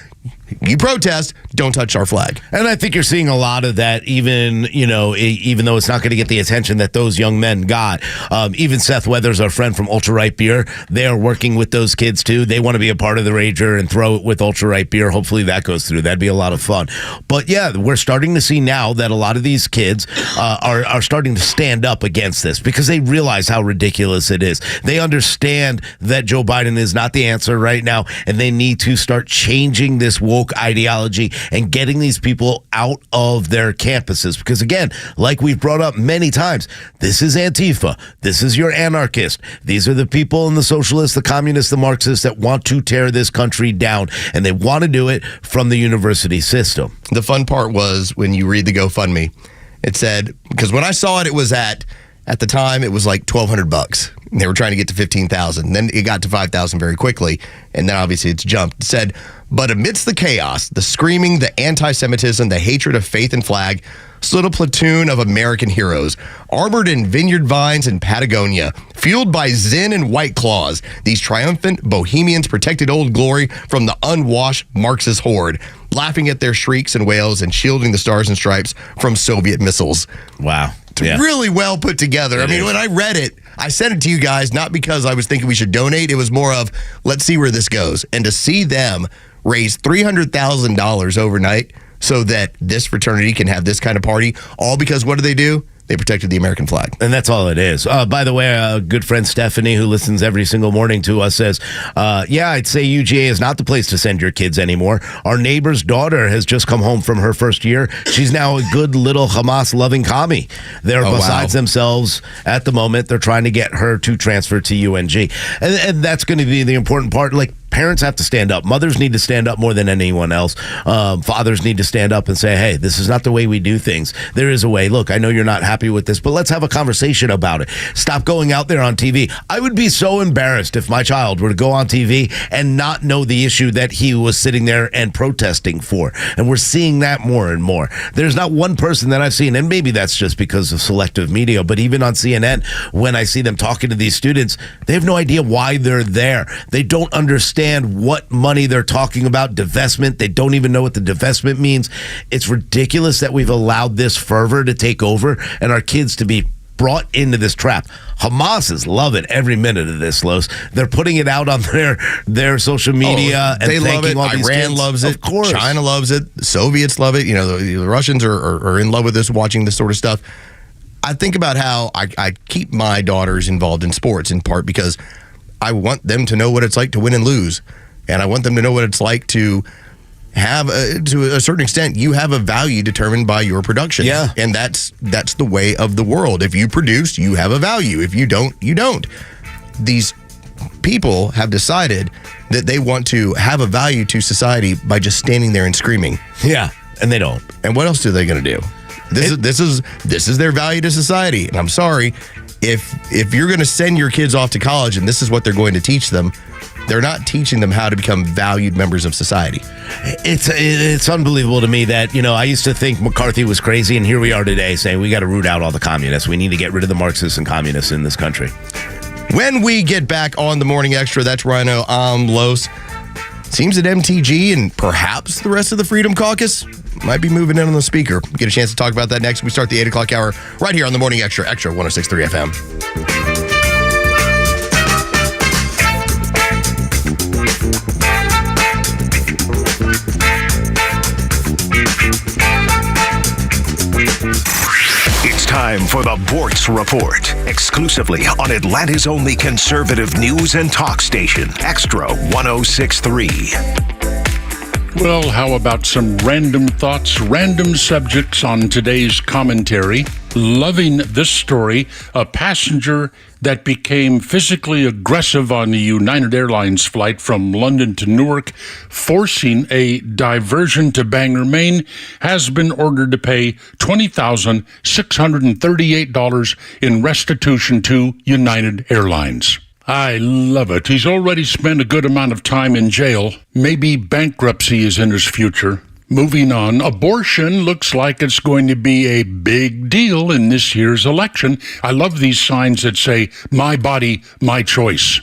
you protest, don't touch our flag. And I think you're seeing a lot of that, even though it's not going to get the attention that those young men got. Even Seth Weathers, our friend from Ultra Right Beer, they are working with those kids too. They want to be a part of the Rager and throw it with Ultra Right Beer. Hopefully that goes through. That'd be a lot of fun. But yeah, we're starting to see now that a lot of these kids are starting to stand up against this because they realize how ridiculous it is. They understand that Joe Biden is not the answer right now, and they need to start changing this woke ideology and getting these people out of their campuses. Because again, like we've brought up many times, this is Antifa. This is your anarchist. These are the people and the socialists, the communists, the Marxists that want to tear this country down, and they want to do it from the university system. The fun part was when you read the GoFundMe, it said, because when I saw it, it was at the time, it was like $1,200. They were trying to get to $15,000. Then it got to $5,000 very quickly. And then obviously it's jumped. It said, but amidst the chaos, the screaming, the anti-Semitism, the hatred of faith and flag, stood a platoon of American heroes, armored in vineyard vines in Patagonia, fueled by Zen and White Claws. These triumphant bohemians protected Old Glory from the unwashed Marxist horde, laughing at their shrieks and wails and shielding the stars and stripes from Soviet missiles. Wow. It's really well put together. I mean, when I read it, I sent it to you guys, not because I was thinking we should donate. It was more of, let's see where this goes. And to see them raise $300,000 overnight so that this fraternity can have this kind of party, all because what do? They protected the American flag. And that's all it is. By the way, a good friend Stephanie, who listens every single morning to us, says, I'd say UGA is not the place to send your kids anymore. Our neighbor's daughter has just come home from her first year. She's now a good little Hamas-loving commie. They're besides themselves at the moment. They're trying to get her to transfer to UNG. And that's going to be the important part. Like, parents have to stand up. Mothers need to stand up more than anyone else. Fathers need to stand up and say, hey, this is not the way we do things. There is a way. Look, I know you're not happy with this, but let's have a conversation about it. Stop going out there on TV. I would be so embarrassed if my child were to go on TV and not know the issue that he was sitting there and protesting for. And we're seeing that more and more. There's not one person that I've seen, and maybe that's just because of selective media, but even on CNN, when I see them talking to these students, they have no idea why they're there. They don't understand what money they're talking about, divestment. They don't even know what the divestment means. It's ridiculous that we've allowed this fervor to take over and our kids to be brought into this trap. Hamas is loving every minute of this, Los. They're putting it out on their social media. And they love it. All these Iran kids. loves it. Of course. China loves it. The Soviets love it. You know, the Russians are in love with this, watching this sort of stuff. I think about how I keep my daughters involved in sports, in part because I want them to know what it's like to win and lose. And I want them to know what it's like to have, to a certain extent, you have a value determined by your production. Yeah. And that's the way of the world. If you produce, you have a value. If you don't, you don't. These people have decided that they want to have a value to society by just standing there and screaming. Yeah, and they don't. And what else are they going to do? This is their value to society. And I'm sorry, if you're going to send your kids off to college and this is what they're going to teach them, they're not teaching them how to become valued members of society. It's unbelievable to me that, I used to think McCarthy was crazy, and here we are today saying we got to root out all the communists. We need to get rid of the Marxists and communists in this country. When we get back on the Morning Extra, that's Rhino, I'm Los. Seems that MTG and perhaps the rest of the Freedom Caucus might be moving in on the speaker. Get a chance to talk about that next. We start the 8 o'clock hour right here on the Morning Extra, Extra 106.3 FM. It's time for the Bortz Report, exclusively on Atlanta's only conservative news and talk station, Extra 106.3. Well, how about some random thoughts, random subjects on today's commentary? Loving this story, a passenger that became physically aggressive on the United Airlines flight from London to Newark, forcing a diversion to Bangor, Maine, has been ordered to pay $20,638 in restitution to United Airlines. I love it. He's already spent a good amount of time in jail. Maybe bankruptcy is in his future. Moving on, abortion looks like it's going to be a big deal in this year's election. I love these signs that say, my body, my choice.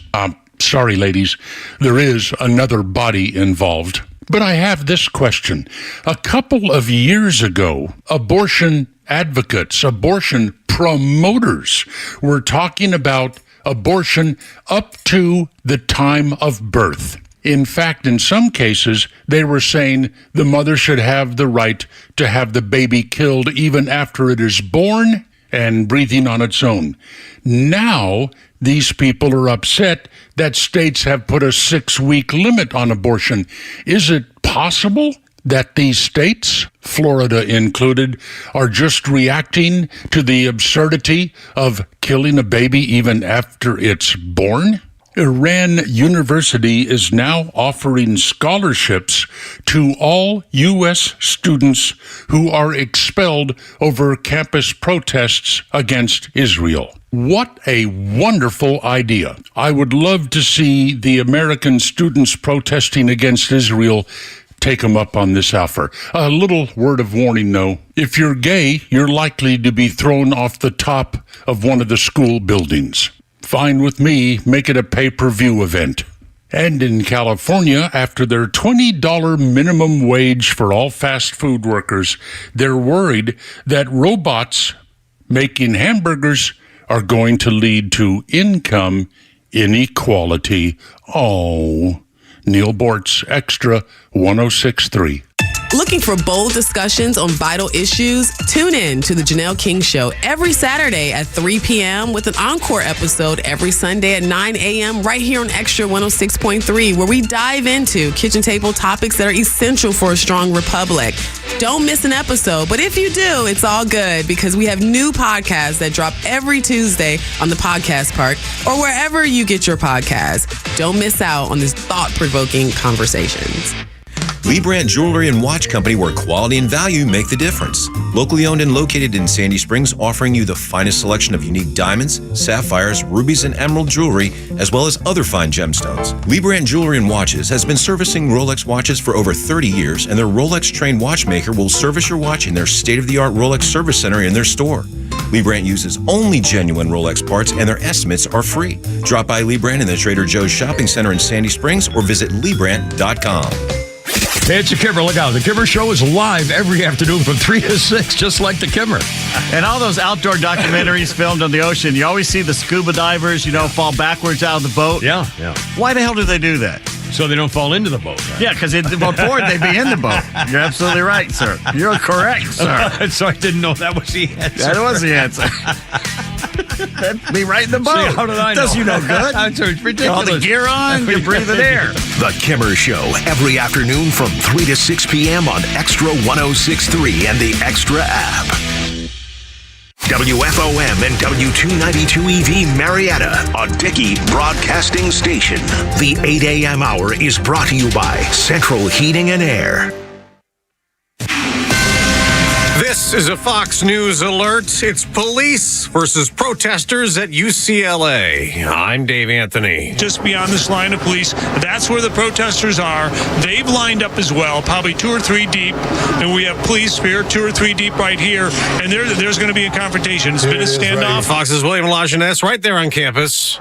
Sorry, ladies, there is another body involved. But I have this question. A couple of years ago, abortion advocates, abortion promoters were talking about abortion up to the time of birth. In fact, in some cases, they were saying the mother should have the right to have the baby killed even after it is born and breathing on its own. Now, these people are upset that states have put a 6-week limit on abortion. Is it possible that these states, Florida included, are just reacting to the absurdity of killing a baby even after it's born? Iran University is now offering scholarships to all U.S. students who are expelled over campus protests against Israel. What a wonderful idea. I would love to see the American students protesting against Israel take them up on this offer. A little word of warning, though. If you're gay, you're likely to be thrown off the top of one of the school buildings. Fine with me, make it a pay-per-view event. And in California, after their $20 minimum wage for all fast food workers, they're worried that robots making hamburgers are going to lead to income inequality. Oh, Neil Bortz, Extra 106.3. Looking for bold discussions on vital issues? Tune in to The Janelle King Show every Saturday at 3 p.m. with an encore episode every Sunday at 9 a.m. right here on Extra 106.3, where we dive into kitchen table topics that are essential for a strong republic. Don't miss an episode, but if you do, it's all good because we have new podcasts that drop every Tuesday on the Podcast Park or wherever you get your podcasts. Don't miss out on these thought-provoking conversations. Lee Brandt Jewelry and Watch Company, where quality and value make the difference. Locally owned and located in Sandy Springs, offering you the finest selection of unique diamonds, sapphires, rubies, and emerald jewelry, as well as other fine gemstones. Lee Brandt Jewelry and Watches has been servicing Rolex watches for over 30 years, and their Rolex-trained watchmaker will service your watch in their state-of-the-art Rolex service center in their store. Lee Brandt uses only genuine Rolex parts, and their estimates are free. Drop by Lee Brandt in the Trader Joe's Shopping Center in Sandy Springs or visit LeeBrandt.com. Hey, it's the Kimmer. Look out. The Kimmer Show is live every afternoon from 3 to 6, just like the Kimmer. And all those outdoor documentaries filmed on the ocean, you always see the scuba divers, fall backwards out of the boat. Yeah. Why the hell do they do that? So they don't fall into the boat. Right? Yeah, because before they'd be in the boat. You're absolutely right, sir. You're correct, sir. So I didn't know that was the answer. That was the answer. That'd be right in the boat. See, how did I know? Does you know good? It's ridiculous. All the gear on, you're breathing air. The Kimmer Show, every afternoon from 3 to 6 p.m. on Extra 106.3 and the Extra app. WFOM and W292EV Marietta, a Dickey Broadcasting Station. The 8 a.m. hour is brought to you by Central Heating and Air. This is a Fox News alert. It's police versus protesters at UCLA. I'm Dave Anthony. Just beyond this line of police, that's where the protesters are. They've lined up as well, probably 2 or 3 deep, and we have police here 2 or 3 deep right here, and there's going to be a confrontation. It's been a standoff. Fox's William Lajeunesse right there on campus.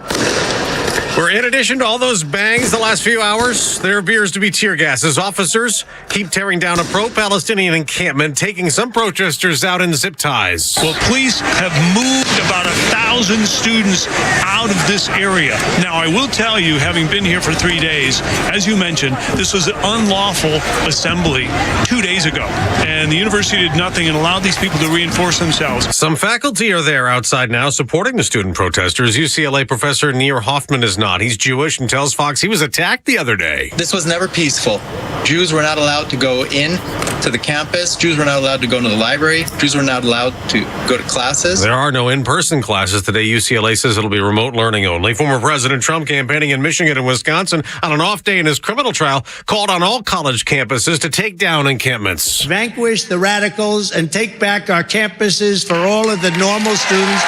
Where in addition to all those bangs the last few hours, there appears to be tear gas as officers keep tearing down a pro-Palestinian encampment, taking some protesters out in zip ties. Well, police have moved about 1,000 students out of this area. Now, I will tell you, having been here for 3 days, as you mentioned, this was an unlawful assembly 2 days ago, and the university did nothing and allowed these people to reinforce themselves. Some faculty are there outside now supporting the student protesters. UCLA professor Nir Hoffman is not. He's Jewish and tells Fox he was attacked the other day. This was never peaceful. Jews were not allowed to go in to the campus. Jews were not allowed to go into the library. Jews were not allowed to go to classes. There are no in-person classes today. UCLA says it'll be remote learning only. Former President Trump, campaigning in Michigan and Wisconsin on an off day in his criminal trial, called on all college campuses to take down encampments. Vanquish the radicals and take back our campuses for all of the normal students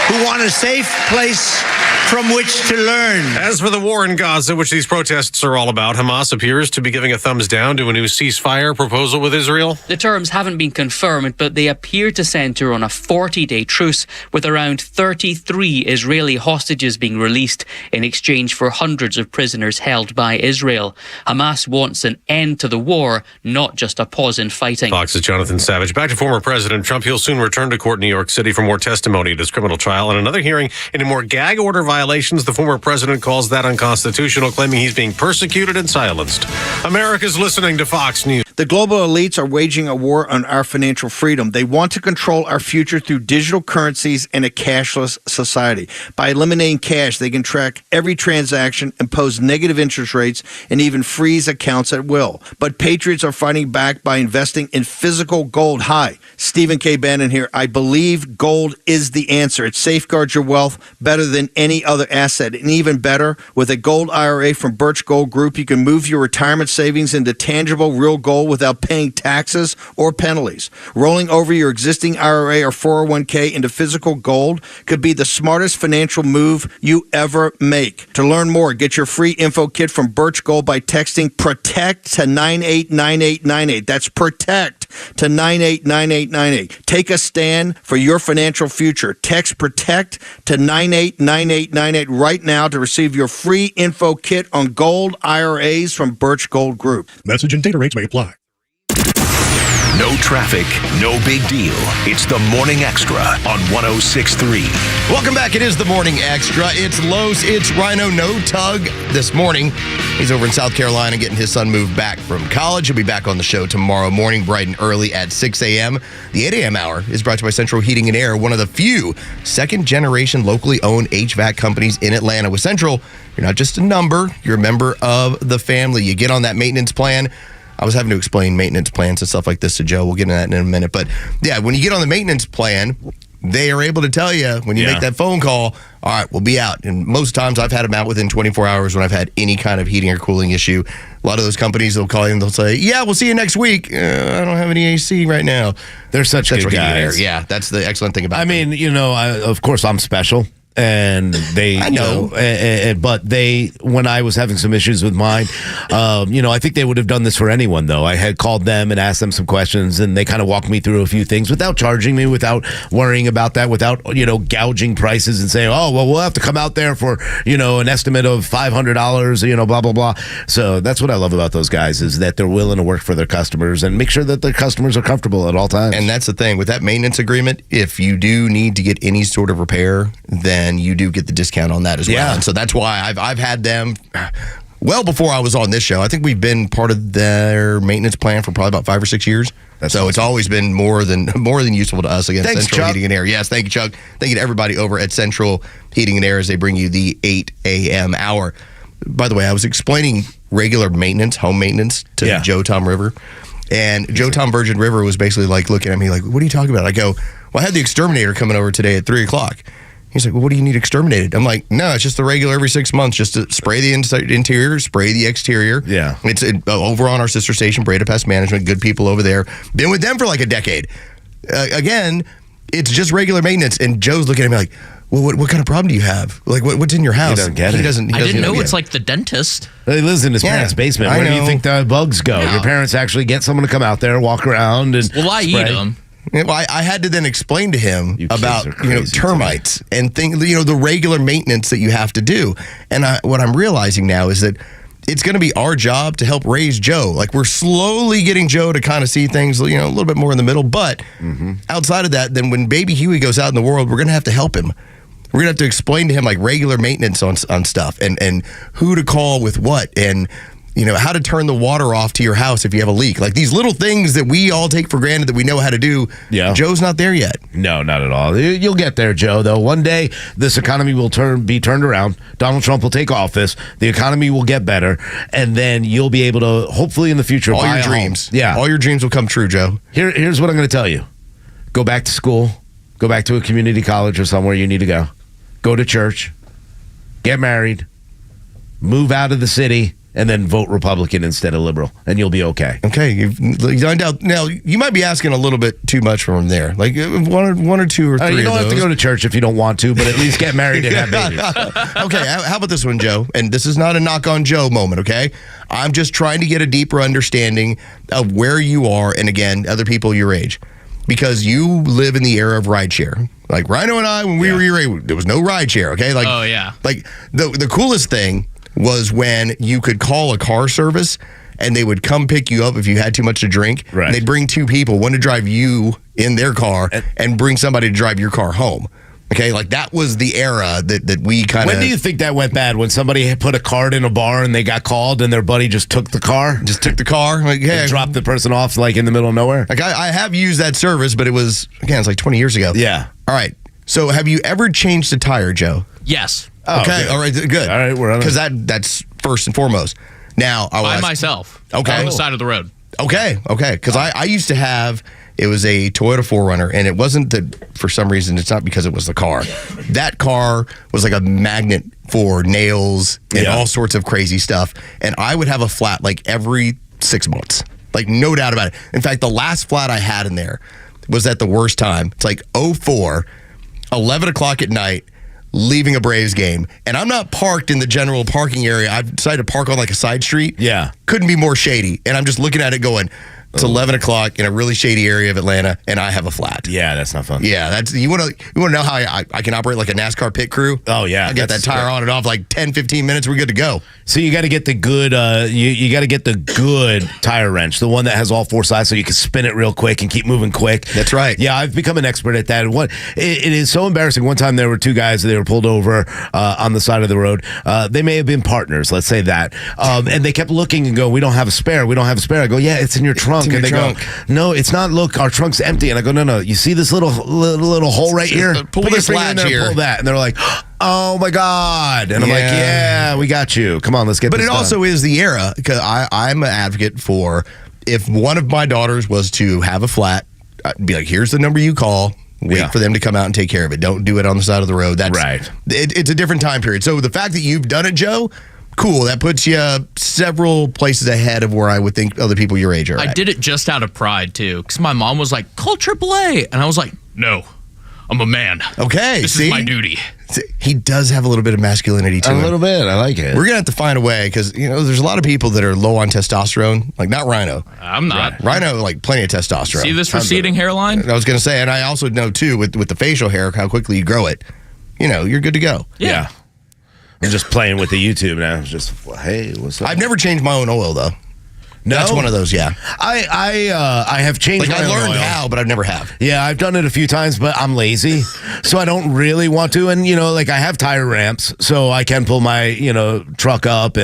who want a safe place from which to learn. As for the war in Gaza, which these protests are all about, Hamas appears to be giving a thumbs down to a new ceasefire proposal with Israel. The terms haven't been confirmed, but they appear to center on a 40-day truce with around 33 Israeli hostages being released in exchange for hundreds of prisoners held by Israel. Hamas wants an end to the war, not just a pause in fighting. Fox's Jonathan Savage. Back to former President Trump. He'll soon return to court in New York City for more testimony at his criminal trial and another hearing into more gag order violations. The former president calls that unconstitutional, claiming he's being persecuted and silenced. America's listening to Fox News. The global elites are waging a war on our financial freedom. They want to control our future through digital currencies and a cashless society. By eliminating cash, they can track every transaction, impose negative interest rates, and even freeze accounts at will. But patriots are fighting back by investing in physical gold. Hi, Stephen K. Bannon here. I believe gold is the answer. It safeguards your wealth better than any other asset. And even better, with a gold IRA from Birch Gold Group, you can move your retirement savings into tangible, real gold without paying taxes or penalties. Rolling over your existing IRA or 401k into physical gold could be the smartest financial move you ever make. To learn more, get your free info kit from Birch Gold by texting PROTECT to 989898. That's PROTECT to 989898. Take a stand for your financial future. Text PROTECT to 989898 right now to receive your free info kit on gold IRAs from Birch Gold Group. Message and data rates may apply. No traffic, no big deal. It's the Morning Extra on 106.3. Welcome back. It is the Morning Extra. It's Los, it's Rhino, no tug this morning. He's over in South Carolina getting his son moved back from college. He'll be back on the show tomorrow morning, bright and early at 6 a.m. The 8 a.m. hour is brought to you by Central Heating and Air, one of the few second-generation locally owned HVAC companies in Atlanta. With Central, you're not just a number, you're a member of the family. You get on that maintenance plan. I was having to explain maintenance plans and stuff like this to Joe. We'll get into that in a minute. But yeah, when you get on the maintenance plan, they are able to tell you when you make that phone call, all right, we'll be out. And most times I've had them out within 24 hours when I've had any kind of heating or cooling issue. A lot of those companies, they'll call you and they'll say, yeah, we'll see you next week. I don't have any AC right now. They're such good guys. Yeah, that's the excellent thing about them. I mean, of course I'm special. And they, I know, but they, when I was having some issues with mine, I think they would have done this for anyone, though. I had called them and asked them some questions, and they kind of walked me through a few things without charging me, without worrying about that, without, gouging prices and saying, oh, well, we'll have to come out there for, an estimate of $500, blah, blah, blah. So that's what I love about those guys, is that they're willing to work for their customers and make sure that their customers are comfortable at all times. And that's the thing. With that maintenance agreement, if you do need to get any sort of repair, then you do get the discount on that as well. Yeah. And so that's why I've had them well before I was on this show. I think we've been part of their maintenance plan for probably about 5 or 6 years. That's so awesome. It's always been more than useful to us. Again, Thanks, Central Chuck. Heating and Air. Yes, thank you, Chuck. Thank you to everybody over at Central Heating and Air as they bring you the 8 a.m. hour. By the way, I was explaining regular maintenance, home maintenance to Joe Tom River. And Joe Tom Virgin River was basically like looking at me like, what are you talking about? I go, well, I had the exterminator coming over today at 3 o'clock. He's like, well, what do you need exterminated? I'm like, no, it's just the regular every 6 months, just to spray the interior, spray the exterior. Yeah. It's over on our sister station, Breda Pest Management, good people over there. Been with them for like a decade. Again, it's just regular maintenance. And Joe's looking at me like, well, what kind of problem do you have? Like, what's in your house? He doesn't get it. He I didn't know get it's it. like the dentist. He lives in his parents' basement. Where do you think the bugs go? No. Your parents actually get someone to come out there, walk around, and Well, I spray. eat them. Well, I had to then explain to him about crazy termites and things, the regular maintenance that you have to do. And what I'm realizing now is that it's going to be our job to help raise Joe. Like, we're slowly getting Joe to kind of see things, a little bit more in the middle. But outside of that, then when baby Huey goes out in the world, we're going to have to help him. We're going to have to explain to him like regular maintenance on stuff and who to call with what and how to turn the water off to your house if you have a leak. Like these little things that we all take for granted that we know how to do. Yeah. Joe's not there yet. No, not at all. You'll get there, Joe, though. One day, this economy will be turned around. Donald Trump will take office. The economy will get better. And then you'll be able to, hopefully in the future, all buy your a dreams. home. Yeah. All your dreams will come true, Joe. Here's what I'm going to tell you. Go back to school. Go back to a community college or somewhere you need to go. Go to church. Get married. Move out of the city. and then vote Republican instead of liberal, and you'll be okay. Okay, you've lined out. Now, you might be asking a little bit too much from him there. Like one or two or three You don't of have to those. go to church if you don't want to, but at least get married and have babies. Okay, how about this one, Joe? And this is not a knock on Joe moment, okay? I'm just trying to get a deeper understanding of where you are, and again, other people your age. Because you live in the era of rideshare. Like Rhino and I, when we were your age, there was no rideshare, okay? Like, oh, yeah. Like, the coolest thing was when you could call a car service and they would come pick you up if you had too much to drink. Right. And they'd bring two people, one to drive you in their car and bring somebody to drive your car home. Okay, like that was the era that we kind of... When do you think that went bad? When somebody had put a card in a bar and they got called and their buddy just took the car? Just took the car? Like, yeah. Dropped the person off like in the middle of nowhere? Like I have used that service, but it was, again, it's like 20 years ago. Yeah. All right. So have you ever changed a tire, Joe? Yes. Oh, okay. Good. All right. Good. All right. We're on it. Because that's first and foremost. Now, By myself. Okay. On the side of the road. Okay. Because I used to have... It was a Toyota 4Runner, and it wasn't that for some reason, it's not because it was the car. That car was like a magnet for nails and all sorts of crazy stuff. And I would have a flat like every 6 months. Like, no doubt about it. In fact, the last flat I had in there was at the worst time. It's like 04, 11 o'clock at night, leaving a Braves game. And I'm not parked in the general parking area. I've decided to park on like a side street. Yeah. Couldn't be more shady. And I'm just looking at it going... It's 11 o'clock in a really shady area of Atlanta, and I have a flat. Yeah, that's not fun. Yeah, that's you want to know how I can operate like a NASCAR pit crew? Oh, yeah. I got that tire on and off like 10, 15 minutes, we're good to go. So you got to get the good, you got to get the good tire wrench, the one that has all four sides, so you can spin it real quick and keep moving quick. That's right. Yeah, I've become an expert at that. It is so embarrassing. One time there were two guys, they were pulled over on the side of the road. They may have been partners, let's say that, and they kept looking and go, "We don't have a spare. We don't have a spare." I go, "Yeah, it's in your trunk." It's in and your they trunk. go, "No, it's not. Look, our trunk's empty." And I go, "No. You see this little hole right here? Pull Put this your finger in latch there, here." pull that." And they're like, "Oh my God!" And I'm like, "Yeah, we got you. Come on, let's get." But this it done. also is the era because I'm an advocate for if one of my daughters was to have a flat, I'd be like, "Here's the number you call." Wait for them to come out and take care of it. Don't do it on the side of the road. That's right. It's a different time period. So the fact that you've done it, Joe, cool. That puts you several places ahead of where I would think other people your age are I at. did it just out of pride, too, because my mom was like, "Call AAA." And I was like, "No, I'm a man. Okay, This see? is my duty." He does have a little bit of masculinity to him. A little bit. I like it. We're going to have to find a way because, there's a lot of people that are low on testosterone. Like, not Rhino. I'm not. Rhino, like, plenty of testosterone. See this receding hairline? I was going to say, and I also know, too, with the facial hair, how quickly you grow it. You're good to go. Yeah. I'm just playing with the YouTube now. It's just, hey, what's up? I've never changed my own oil, though. No? That's one of those, yeah. I have changed Like, my I own learned oil. how, but I've never have. Yeah, I've done it a few times, but I'm lazy, so I don't really want to. And I have tire ramps, so I can pull my truck up.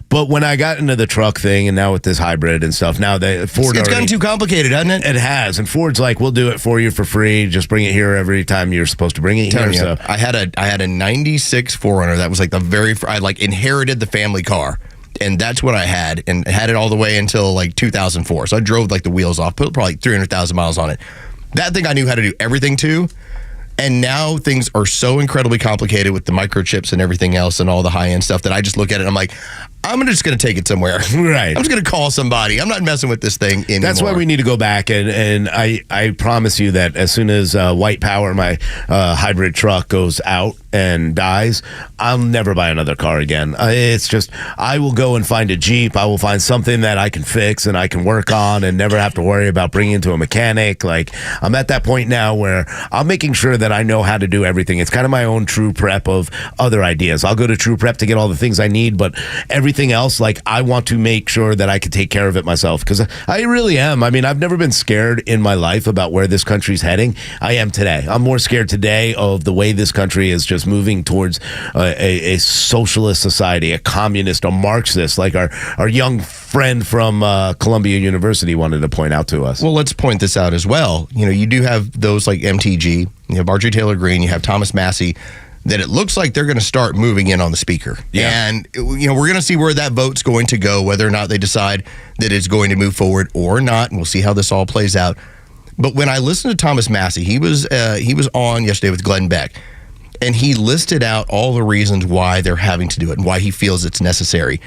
But when I got into the truck thing, and now with this hybrid and stuff, now Ford It's gotten too complicated, hasn't it? It has, and Ford's like, "We'll do it for you for free. Just bring it here every time you're supposed to bring it here." So I had a 96 4Runner that was like I inherited the family car. And that's what I had, and had it all the way until like 2004. So I drove like the wheels off, put probably 300,000 miles on it. That thing I knew how to do everything to. And now things are so incredibly complicated with the microchips and everything else and all the high-end stuff that I just look at it and I'm like, I'm just going to take it somewhere. Right. I'm just going to call somebody. I'm not messing with this thing anymore. That's why we need to go back, and I promise you that as soon as White Power, my hybrid truck, goes out and dies, I'll never buy another car again. It's just, I will go and find a Jeep. I will find something that I can fix and I can work on and never have to worry about bringing it to a mechanic. Like, I'm at that point now where I'm making sure that I know how to do everything. It's kind of my own True Prep of other ideas. I'll go to True Prep to get all the things I need, but everything else, like, I want to make sure that I can take care of it myself, because I really am. I mean, I've never been scared in my life about where this country's heading. I am today. I'm more scared today of the way this country is just moving towards a socialist society, a communist, a Marxist, like our young friend from Columbia University wanted to point out to us. Well, let's point this out as well. You do have those like MTG, you have Marjorie Taylor Greene, you have Thomas Massey, that it looks like they're going to start moving in on the speaker. Yeah. And, we're going to see where that vote's going to go, whether or not they decide that it's going to move forward or not. And we'll see how this all plays out. But when I listened to Thomas Massey, he was on yesterday with Glenn Beck, and he listed out all the reasons why they're having to do it and why he feels it's necessary.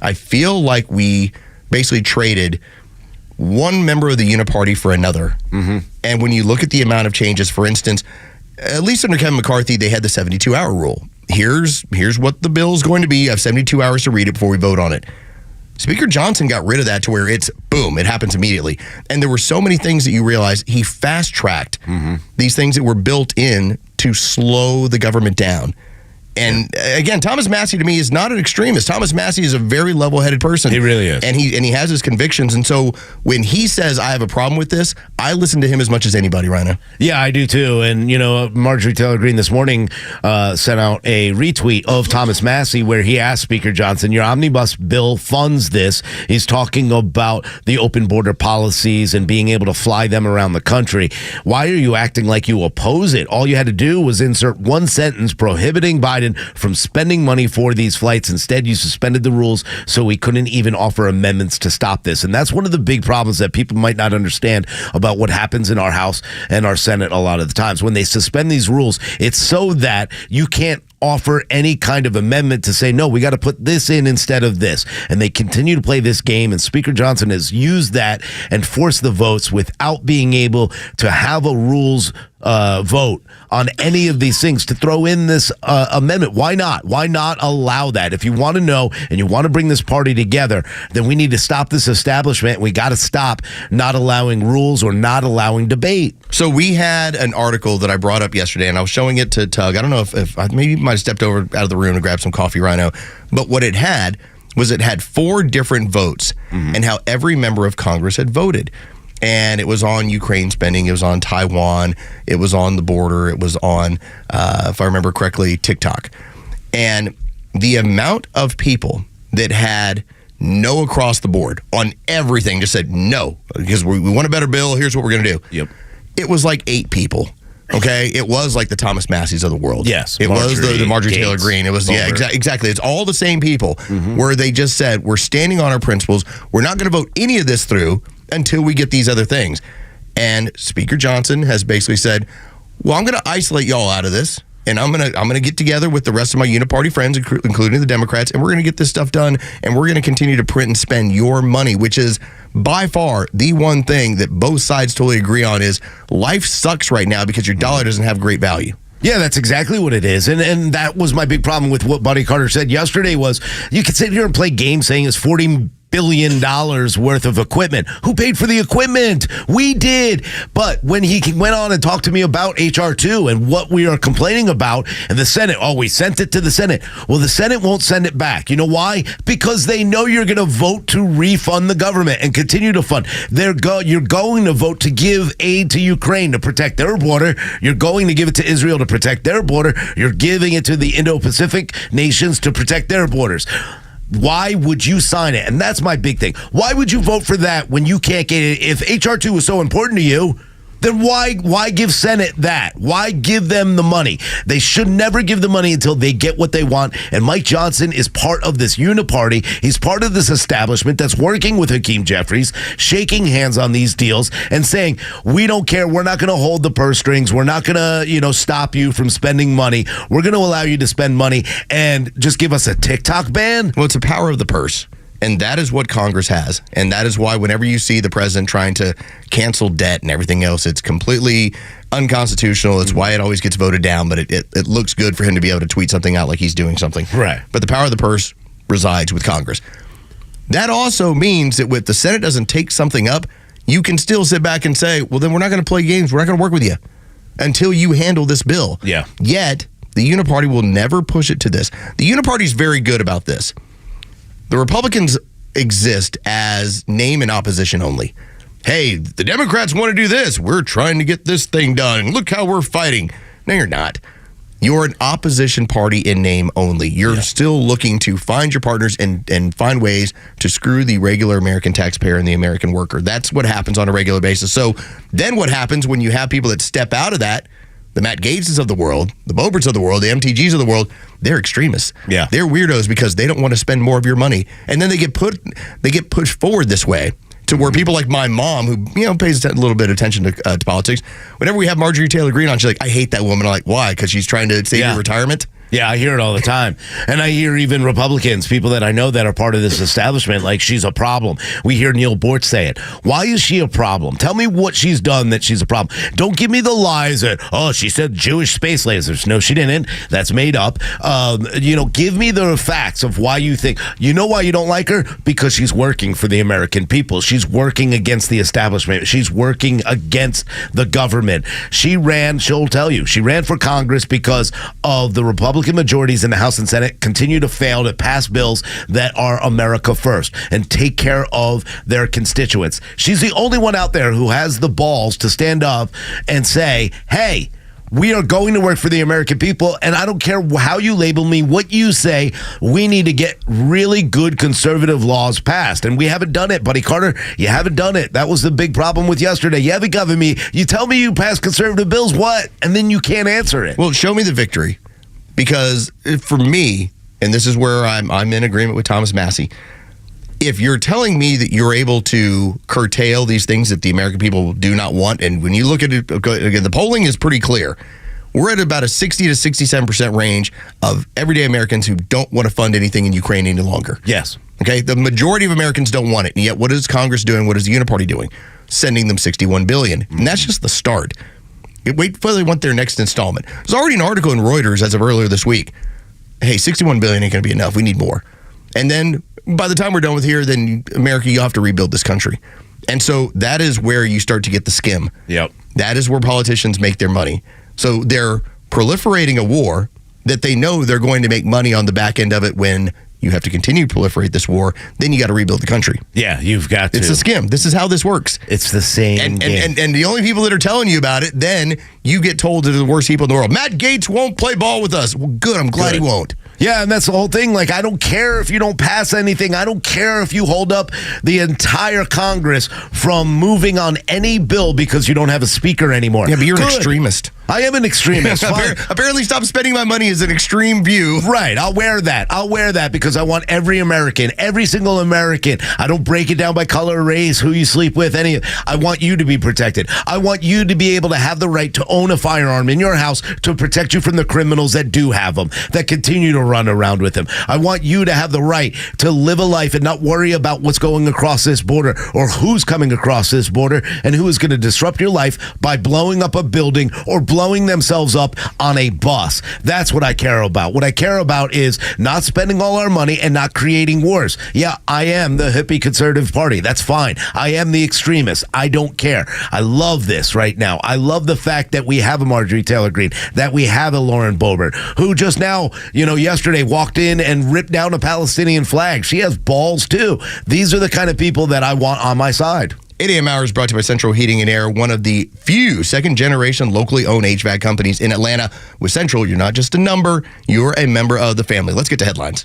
I feel like we basically traded one member of the Uniparty for another. Mm-hmm. And when you look at the amount of changes, for instance, at least under Kevin McCarthy, they had the 72-hour rule. Here's what the bill is going to be. You have 72 hours to read it before we vote on it. Speaker Johnson got rid of that to where it's boom, it happens immediately. And there were so many things that you realize he fast-tracked these things that were built in to slow the government down. And again, Thomas Massey to me is not an extremist. Thomas Massey is a very level-headed person. He really is. And he has his convictions. And so when he says, I have a problem with this, I listen to him as much as anybody, Rhino. Yeah, I do too. And, Marjorie Taylor Greene this morning sent out a retweet of Thomas Massey where he asked Speaker Johnson, your omnibus bill funds this. He's talking about the open border policies and being able to fly them around the country. Why are you acting like you oppose it? All you had to do was insert one sentence prohibiting Biden from spending money for these flights. Instead, you suspended the rules so we couldn't even offer amendments to stop this. And that's one of the big problems that people might not understand about what happens in our House and our Senate a lot of the times. When they suspend these rules, it's so that you can't offer any kind of amendment to say, no, we got to put this in instead of this. And they continue to play this game, and Speaker Johnson has used that and forced the votes without being able to have a rules vote on any of these things to throw in this amendment. Why not? Why not allow that? If you want to know and you want to bring this party together, then we need to stop this establishment. We got to stop not allowing rules or not allowing debate. So we had an article that I brought up yesterday, and I was showing it to Tug. I don't know if I maybe might have stepped over out of the room to grab some coffee, Rhino. But what it had was it had 4 different votes and how every member of Congress had voted. And it was on Ukraine spending. It was on Taiwan. It was on the border. It was on, if I remember correctly, TikTok. And the amount of people that had no across the board on everything, just said no, because we want a better bill. Here's what we're going to do. Yep. It was like 8 people. Okay, it was like the Thomas Masseys of the world. Yes, it was the Marjorie Taylor Greene. It was Boomer. Exactly. It's all the same people where they just said we're standing on our principles. We're not going to vote any of this through until we get these other things. And Speaker Johnson has basically said, well, I'm going to isolate y'all out of this, and I'm going to get together with the rest of my uniparty friends, including the Democrats, and we're going to get this stuff done, and we're going to continue to print and spend your money, which is by far the one thing that both sides totally agree on is life sucks right now because your dollar doesn't have great value. Yeah, that's exactly what it is. And that was my big problem with what Buddy Carter said yesterday was you could sit here and play games saying it's $40 billion worth of equipment. Who paid for the equipment? We did. But when he went on and talked to me about H.R. 2 and what we are complaining about, and the Senate, we sent it to the Senate. Well, the Senate won't send it back. You know why? Because they know you're going to vote to refund the government and continue to fund. You're going to vote to give aid to Ukraine to protect their border. You're going to give it to Israel to protect their border. You're giving it to the Indo-Pacific nations to protect their borders. Why would you sign it? And that's my big thing. Why would you vote for that when you can't get it? If H.R. 2 is so important to you, then why give Senate that? Why give them the money? They should never give the money until they get what they want. And Mike Johnson is part of this uniparty. He's part of this establishment that's working with Hakeem Jeffries, shaking hands on these deals and saying, we don't care. We're not going to hold the purse strings. We're not going to, stop you from spending money. We're going to allow you to spend money and just give us a TikTok ban. Well, it's the power of the purse. And that is what Congress has. And that is why whenever you see the president trying to cancel debt and everything else, it's completely unconstitutional. It's why it always gets voted down. But it looks good for him to be able to tweet something out like he's doing something. Right. But the power of the purse resides with Congress. That also means that if the Senate doesn't take something up, you can still sit back and say, well, then we're not going to play games. We're not going to work with you until you handle this bill. Yeah. Yet, the Uniparty will never push it to this. The Uniparty is very good about this. The Republicans exist as name and opposition only. Hey, the Democrats want to do this. We're trying to get this thing done. And look how we're fighting. No, you're not. You're an opposition party in name only. You're still looking to find your partners and find ways to screw the regular American taxpayer and the American worker. That's what happens on a regular basis. So then what happens when you have people that step out of that, the Matt Gaetzes of the world, the Boeberts of the world, the MTGs of the world, they're extremists. Yeah. They're weirdos because they don't want to spend more of your money. And then they get pushed forward this way to where people like my mom, who pays a little bit of attention to politics, whenever we have Marjorie Taylor Greene on, she's like, I hate that woman. I'm like, why? Because she's trying to save your retirement? Yeah, I hear it all the time. And I hear even Republicans, people that I know that are part of this establishment, like she's a problem. We hear Neil Bort say it. Why is she a problem? Tell me what she's done that she's a problem. Don't give me the lies that, she said Jewish space lasers. No, she didn't. That's made up. Give me the facts of why you think. You know why you don't like her? Because she's working for the American people. She's working against the establishment. She's working against the government. She'll tell you, she ran for Congress because of the Republican majorities in the House and Senate continue to fail to pass bills that are America first and take care of their constituents. She's the only one out there who has the balls to stand up and say, hey, we are going to work for the American people, and I don't care how you label me, what you say, we need to get really good conservative laws passed. And we haven't done it, Buddy Carter. You haven't done it. That was the big problem with yesterday. You haven't given me, you tell me you passed conservative bills, what? And then you can't answer it. Well, show me the victory. Because for me, and this is where I'm in agreement with Thomas Massey, if you're telling me that you're able to curtail these things that the American people do not want, and when you look at it, again, the polling is pretty clear. We're at about a 60 to 67% range of everyday Americans who don't want to fund anything in Ukraine any longer. Yes. Okay, the majority of Americans don't want it. And yet, what is Congress doing? What is the Uniparty doing? Sending them $61 billion. And that's just the start. Wait till they want their next installment. There's already an article in Reuters as of earlier this week. Hey, $61 billion ain't going to be enough. We need more. And then by the time we're done with here, then America, you have to rebuild this country. And so that is where you start to get the skim. Yep. That is where politicians make their money. So they're proliferating a war that they know they're going to make money on the back end of it when you have to continue to proliferate this war. Then you got to rebuild the country. Yeah, you've got to. It's a skim. This is how this works. It's the same game. And the only people that are telling you about it, then you get told to the worst people in the world. Matt Gaetz won't play ball with us. Well, good. I'm glad he won't. Yeah, and that's the whole thing. Like, I don't care if you don't pass anything. I don't care if you hold up the entire Congress from moving on any bill because you don't have a speaker anymore. Yeah, but you're an extremist. I am an extremist. Apparently, stop spending my money is an extreme view. Right. I'll wear that because I want every American, every single American. I don't break it down by color, race, who you sleep with, I want you to be protected. I want you to be able to have the right to own a firearm in your house to protect you from the criminals that do have them, that continue to run around with them. I want you to have the right to live a life and not worry about what's going across this border or who's coming across this border and who is going to disrupt your life by blowing up a building or blowing themselves up on a bus. That's what I care about. What I care about is not spending all our money and not creating wars. Yeah, I am the hippie conservative party. That's fine. I am the extremist. I don't care. I love this right now. I love the fact that we have a Marjorie Taylor Greene, that we have a Lauren Boebert, who just now, yesterday walked in and ripped down a Palestinian flag. She has balls too. These are the kind of people that I want on my side. 8 a.m. Hours brought to you by Central Heating and Air, one of the few second-generation locally owned HVAC companies in Atlanta. With Central, you're not just a number, you're a member of the family. Let's get to headlines.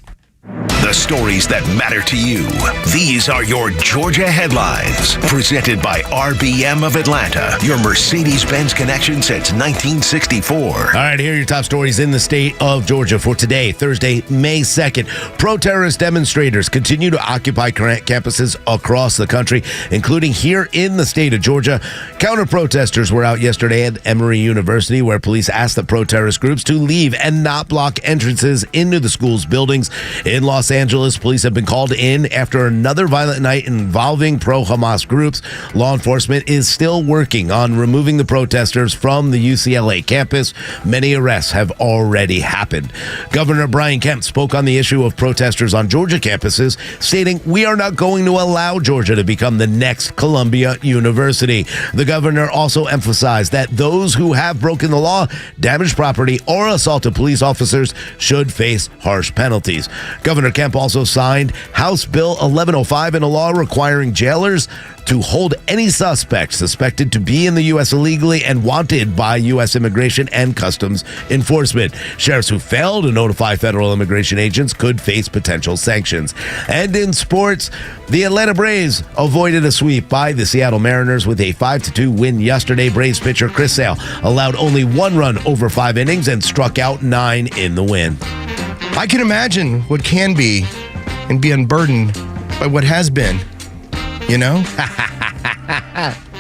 The stories that matter to you. These are your Georgia headlines. Presented by RBM of Atlanta, your Mercedes-Benz connection since 1964. All right, here are your top stories in the state of Georgia for today, Thursday, May 2nd. Pro-terrorist demonstrators continue to occupy campuses across the country, including here in the state of Georgia. Counter-protesters were out yesterday at Emory University, where police asked the pro-terrorist groups to leave and not block entrances into the school's buildings. In Los Angeles, police have been called in after another violent night involving pro-Hamas groups. Law enforcement is still working on removing the protesters from the UCLA campus. Many arrests have already happened. Governor Brian Kemp spoke on the issue of protesters on Georgia campuses, stating, "We are not going to allow Georgia to become the next Columbia University." The governor also emphasized that those who have broken the law, damaged property, or assaulted police officers should face harsh penalties. Governor Kemp also signed House Bill 1105 in a law requiring jailers to hold any suspect suspected to be in the U.S. illegally and wanted by U.S. Immigration and Customs Enforcement. Sheriffs who fail to notify federal immigration agents could face potential sanctions. And in sports, the Atlanta Braves avoided a sweep by the Seattle Mariners with a 5-2 win yesterday. Braves pitcher Chris Sale allowed only 1 run over 5 innings and struck out 9 in the win. I can imagine what can be and be unburdened by what has been.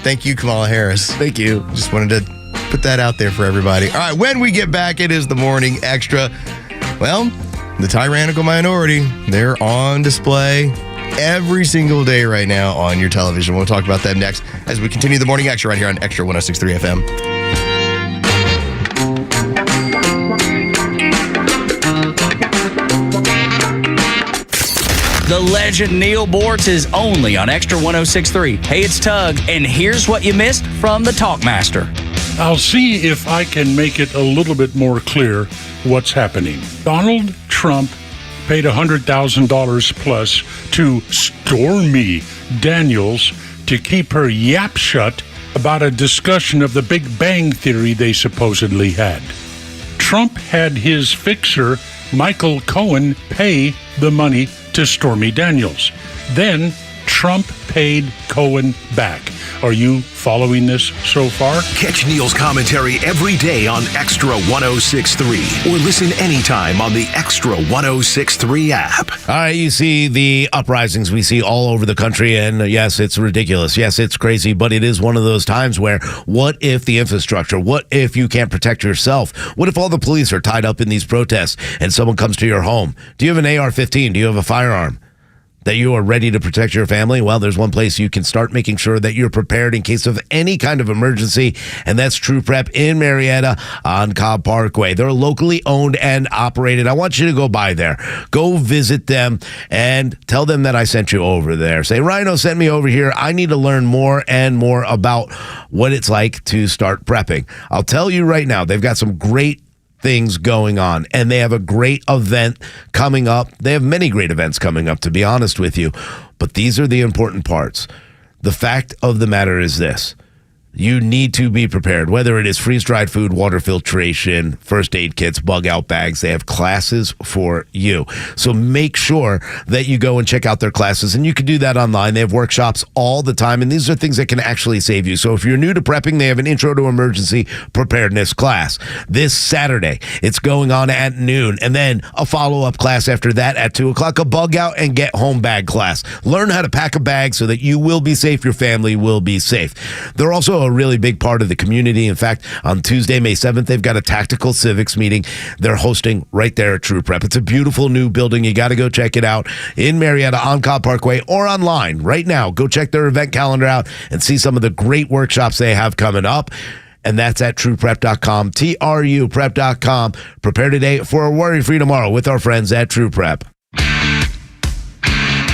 Thank you, Kamala Harris. Thank you. Just wanted to put that out there for everybody. All right, when we get back, it is the Morning Extra. Well, the tyrannical minority, they're on display every single day right now on your television. We'll talk about that next as we continue the Morning Extra right here on Extra 106.3 FM. The legend Neil Bortz is only on Extra 106.3. Hey, it's Tug, and here's what you missed from the Talkmaster. I'll see if I can make it a little bit more clear what's happening. Donald Trump paid $100,000 plus to Stormy Daniels to keep her yap shut about a discussion of the Big Bang Theory they supposedly had. Trump had his fixer, Michael Cohen, pay the money to Stormy Daniels. Then Trump paid Cohen back. Are you following this so far? Catch Neil's commentary every day on Extra 106.3 or listen anytime on the Extra 106.3 app. All right, you see the uprisings we see all over the country, and yes, it's ridiculous. Yes, it's crazy, but it is one of those times where what if the infrastructure, what if you can't protect yourself? What if all the police are tied up in these protests and someone comes to your home? Do you have an AR-15? Do you have a firearm that you are ready to protect your family? Well, there's one place you can start making sure that you're prepared in case of any kind of emergency, and that's True Prep in Marietta on Cobb Parkway. They're locally owned and operated. I want you to go by there. Go visit them and tell them that I sent you over there. Say, Rhino sent me over here. I need to learn more and more about what it's like to start prepping. I'll tell you right now, they've got some great things going on, and they have a great event coming up. They have many great events coming up, to be honest with you, but these are the important parts. The fact of the matter is this: you need to be prepared, whether it is freeze-dried food, water filtration, first aid kits, bug-out bags. They have classes for you. So make sure that you go and check out their classes, and you can do that online. They have workshops all the time, and these are things that can actually save you. So if you're new to prepping, they have an Intro to Emergency Preparedness class. This Saturday, it's going on at noon, and then a follow-up class after that at 2 o'clock, a bug-out and get home bag class. Learn how to pack a bag so that you will be safe, your family will be safe. They're also a really big part of the community. In fact, on Tuesday, May 7th, they've got a tactical civics meeting they're hosting right there at True Prep. It's a beautiful new building. You got to go check it out in Marietta on Cobb Parkway or online right now. Go check their event calendar out and see some of the great workshops they have coming up. And that's at trueprep.com, TRUprep.com. Prepare today for a worry-free tomorrow with our friends at True Prep.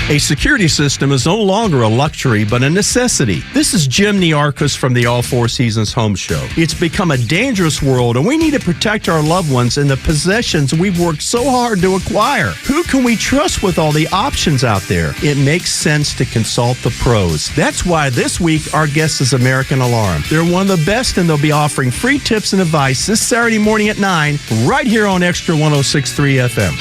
A security system is no longer a luxury, but a necessity. This is Jim Niarchos from the All Four Seasons Home Show. It's become a dangerous world, and we need to protect our loved ones and the possessions we've worked so hard to acquire. Who can we trust with all the options out there? It makes sense to consult the pros. That's why this week our guest is American Alarm. They're one of the best, and they'll be offering free tips and advice this Saturday morning at 9 right here on Extra 106.3 FM.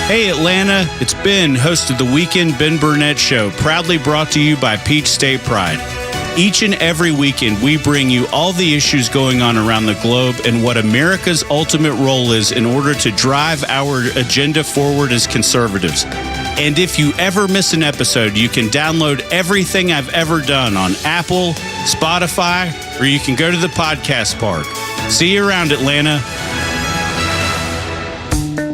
Hey Atlanta, it's Ben, host of the Weekend Ben Burnett Show, proudly brought to you by Peach State Pride. Each and every weekend, we bring you all the issues going on around the globe and what America's ultimate role is in order to drive our agenda forward as conservatives. And if you ever miss an episode, you can download everything I've ever done on Apple, Spotify, or you can go to the podcast park. See you around, Atlanta.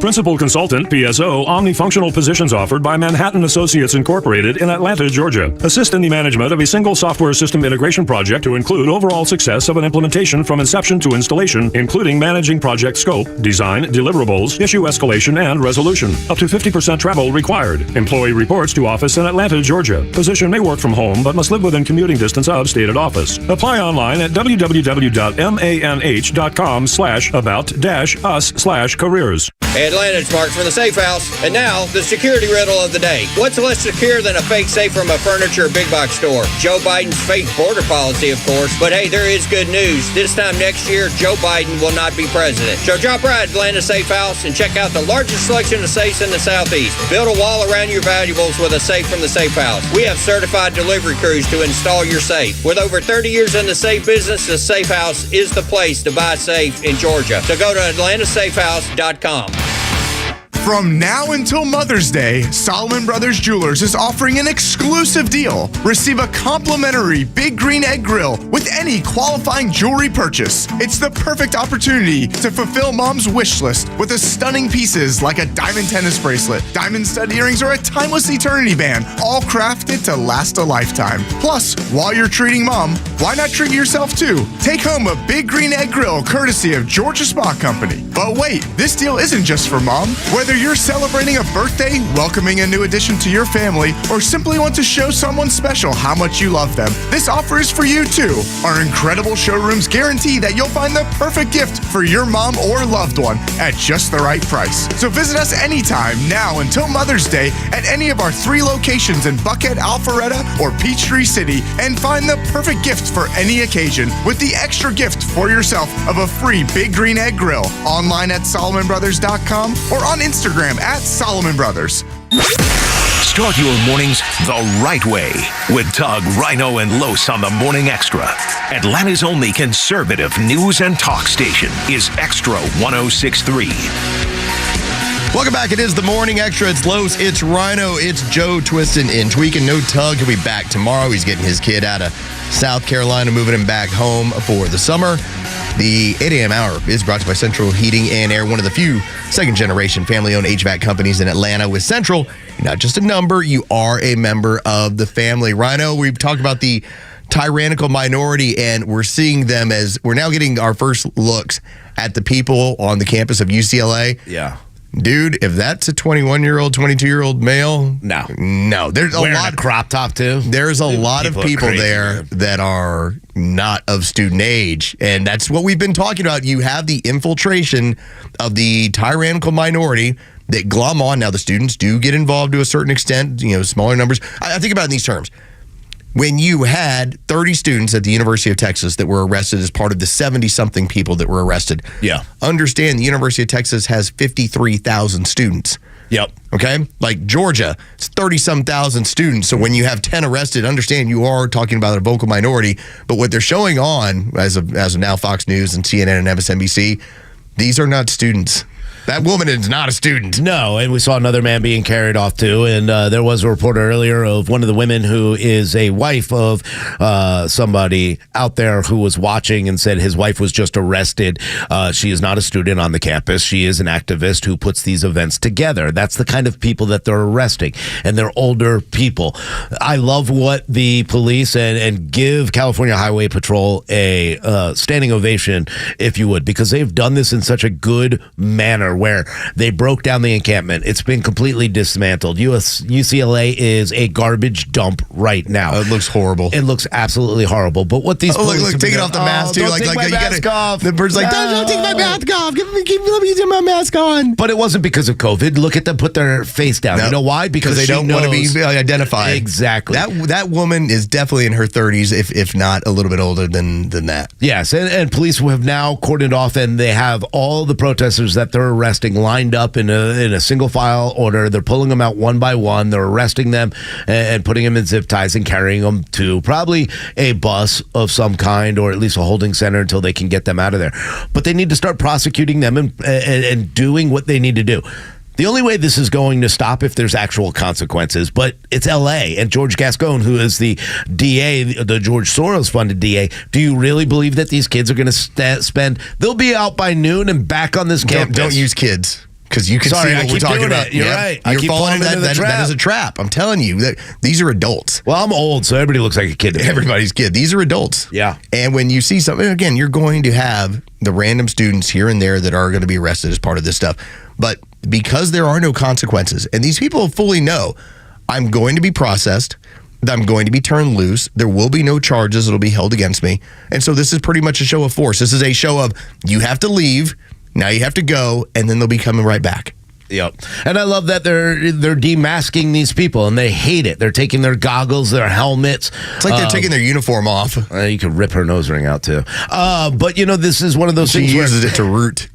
Principal Consultant, PSO, omnifunctional positions offered by Manhattan Associates Incorporated in Atlanta, Georgia. Assist in the management of a single software system integration project to include overall success of an implementation from inception to installation, including managing project scope, design, deliverables, issue escalation, and resolution. Up to 50% travel required. Employee reports to office in Atlanta, Georgia. Position may work from home, but must live within commuting distance of stated office. Apply online at www.manh.com/about-us/careers. Hey Atlanta, it's Mark from the Safe House. And now, the security riddle of the day. What's less secure than a fake safe from a furniture or big box store? Joe Biden's fake border policy, of course. But hey, there is good news. This time next year, Joe Biden will not be president. So drop right at Atlanta Safe House and check out the largest selection of safes in the Southeast. Build a wall around your valuables with a safe from the Safe House. We have certified delivery crews to install your safe. With over 30 years in the safe business, the Safe House is the place to buy safe in Georgia. So go to AtlantaSafehouse.com. From now until Mother's Day, Solomon Brothers Jewelers is offering an exclusive deal. Receive a complimentary Big Green Egg Grill with any qualifying jewelry purchase. It's the perfect opportunity to fulfill Mom's wish list with the stunning pieces like a diamond tennis bracelet, diamond stud earrings, or a timeless eternity band, all crafted to last a lifetime. Plus, while you're treating Mom, why not treat yourself too? Take home a Big Green Egg Grill courtesy of Georgia Spa Company. But wait, this deal isn't just for Mom. Whether you're celebrating a birthday, welcoming a new addition to your family, or simply want to show someone special how much you love them, this offer is for you too. Our incredible showrooms guarantee that you'll find the perfect gift for your mom or loved one at just the right price. So visit us anytime now until Mother's Day at any of our 3 locations in Buckhead, Alpharetta, or Peachtree City and find the perfect gift for any occasion with the extra gift for yourself of a free Big Green Egg Grill online at SolomonBrothers.com or on Instagram at Solomon Brothers. Start your mornings the right way with Doug, Rhino, and Los on the Morning Extra. Atlanta's only conservative news and talk station is Extra 106.3. Welcome back. It is the Morning Extra. It's Los, it's Rhino, it's Joe twisting and tweaking. No Tug. He'll be back tomorrow. He's getting his kid out of South Carolina, moving him back home for the summer. The 8 a.m. hour is brought to you by Central Heating and Air, one of the few second-generation family-owned HVAC companies in Atlanta. With Central, you're not just a number, you are a member of the family. Rhino, we've talked about the tyrannical minority, and we're seeing them as we're now getting our first looks at the people on the campus of UCLA. Yeah. Dude, if that's a 21-year-old, 22-year-old male, no. There's a lot of crop top too. There's a lot of people crazy, there man, that are not of student age, and that's what we've been talking about. You have the infiltration of the tyrannical minority that glom on. Now, the students do get involved to a certain extent, smaller numbers. I think about it in these terms. When you had 30 students at the University of Texas that were arrested as part of the 70-something people that were arrested. Yeah. Understand the University of Texas has 53,000 students. Yep. Okay? Like Georgia, it's 30-some thousand students. So when you have 10 arrested, understand you are talking about a vocal minority. But what they're showing on, as of now, Fox News and CNN and MSNBC, these are not students. That woman is not a student. No, and we saw another man being carried off too. And there was a report earlier of one of the women who is a wife of somebody out there who was watching and said his wife was just arrested. She is not a student on the campus. She is an activist who puts these events together. That's the kind of people that they're arresting, and they're older people. I love what the police and give California Highway Patrol a standing ovation, if you would, because they've done this in such a good manner where they broke down the encampment. It's been completely dismantled. UCLA is a garbage dump right now. It looks horrible. It looks absolutely horrible. But what these police look, taking off the mask too. Don't take my mask off. The bird's like, don't take my mask off. Let me get my mask on. But it wasn't because of COVID. Look at them put their face down. No, you know why? Because they don't want to be identified. Exactly. That woman is definitely in her 30s, if not a little bit older than that. Yes, and police have now cordoned off, and they have all the protesters that they're arresting lined up in a single file order. They're pulling them out one by one. They're arresting them and putting them in zip ties and carrying them to probably a bus of some kind, or at least a holding center until they can get them out of there. But they need to start prosecuting them and doing what they need to do. The only way this is going to stop if there's actual consequences, but it's L.A. and George Gascon, who is the DA, the George Soros-funded DA. Do you really believe that these kids are going to spend? They'll be out by noon and back on this campus. Don't use kids. Because you can see what we're talking about. You're right. You're falling into that is a trap. I'm telling you that these are adults. Well, I'm old, so everybody looks like a kid. Everybody's kid. These are adults. Yeah. And when you see something, again, you're going to have the random students here and there that are going to be arrested as part of this stuff. But because there are no consequences, and these people fully know, I'm going to be processed, I'm going to be turned loose, there will be no charges that'll be held against me. And so this is pretty much a show of force. This is a show of, you have to leave, now you have to go, and then they'll be coming right back. Yep. And I love that they're demasking these people, and they hate it. They're taking their goggles, their helmets. It's like they're taking their uniform off. You could rip her nose ring out, too. But, this is one of those things where... She uses it to root.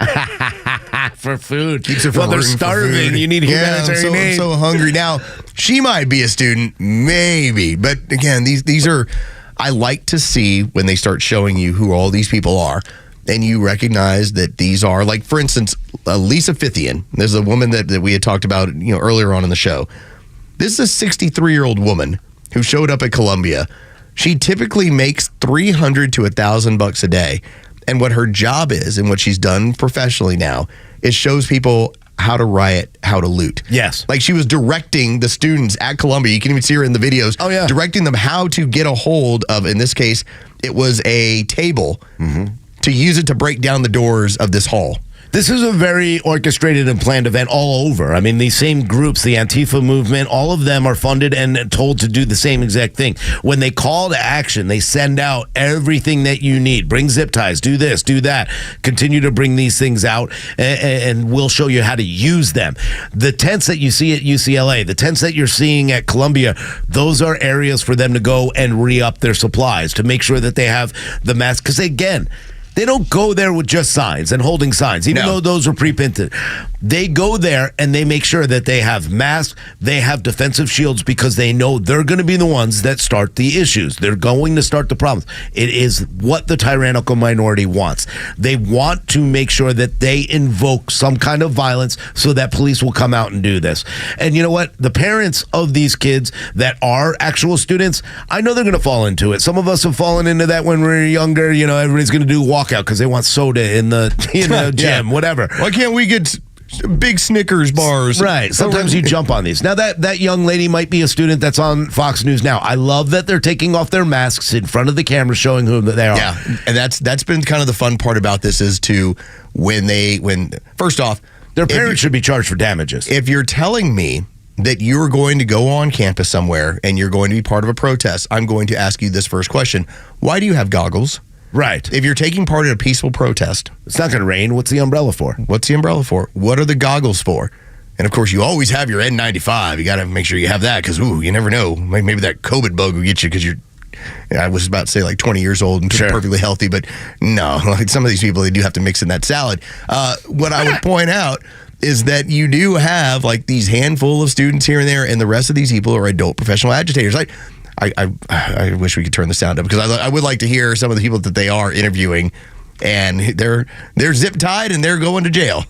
For food. Keeps it from they're starving. You need humanitarian aid. I'm so hungry. Now, she might be a student, maybe. But, again, these are... I like to see when they start showing you who all these people are. and you recognize that these are, like, for instance, Lisa Fithian. There's a woman that we had talked about earlier on in the show. This is a 63-year-old woman who showed up at Columbia. She typically makes $300 to $1,000 a day. And what her job is, and what she's done professionally now, is shows people how to riot, how to loot. Yes. Like, she was directing the students at Columbia. You can even see her in the videos. Oh, yeah. Directing them how to get a hold of, in this case, it was a table, to use it to break down the doors of this hall. This is a very orchestrated and planned event all over. I mean, these same groups, the Antifa movement, all of them are funded and told to do the same exact thing. When they call to action, they send out everything that you need. Bring zip ties, do this, do that. Continue to bring these things out, and we'll show you how to use them. The tents that you see at UCLA, the tents that you're seeing at Columbia, those are areas for them to go and re-up their supplies to make sure that they have the masks. Because, again, they don't go there with just signs and holding signs, even though those are pre-printed. They go there and they make sure that they have masks, they have defensive shields, because they know they're going to be the ones that start the issues. They're going to start the problems. It is what the tyrannical minority wants. They want to make sure that they invoke some kind of violence so that police will come out and do this. And you know what? The parents of these kids that are actual students, I know they're going to fall into it. Some of us have fallen into that when we were younger. Everybody's going to do walkout because they want soda in the gym, whatever. Why can't we get big Snickers bars? Right. Sometimes you jump on these. Now, that young lady might be a student that's on Fox News now. I love that they're taking off their masks in front of the camera, showing who they are. Yeah, and that's been kind of the fun part about this, is to when first off, their parents should be charged for damages. If you're telling me that you're going to go on campus somewhere and you're going to be part of a protest, I'm going to ask you this first question. Why do you have goggles? Right. If you're taking part in a peaceful protest, it's not going to rain. What's the umbrella for? What's the umbrella for? What are the goggles for? And of course, you always have your N95. You got to make sure you have that, because you never know. Maybe that COVID bug will get you, because I was about to say like 20 years old and perfectly healthy, but no, like some of these people, they do have to mix in that salad. What I would point out is that you do have like these handful of students here and there, and the rest of these people are adult professional agitators. I wish we could turn the sound up, because I would like to hear some of the people that they are interviewing, and they're zip tied and they're going to jail.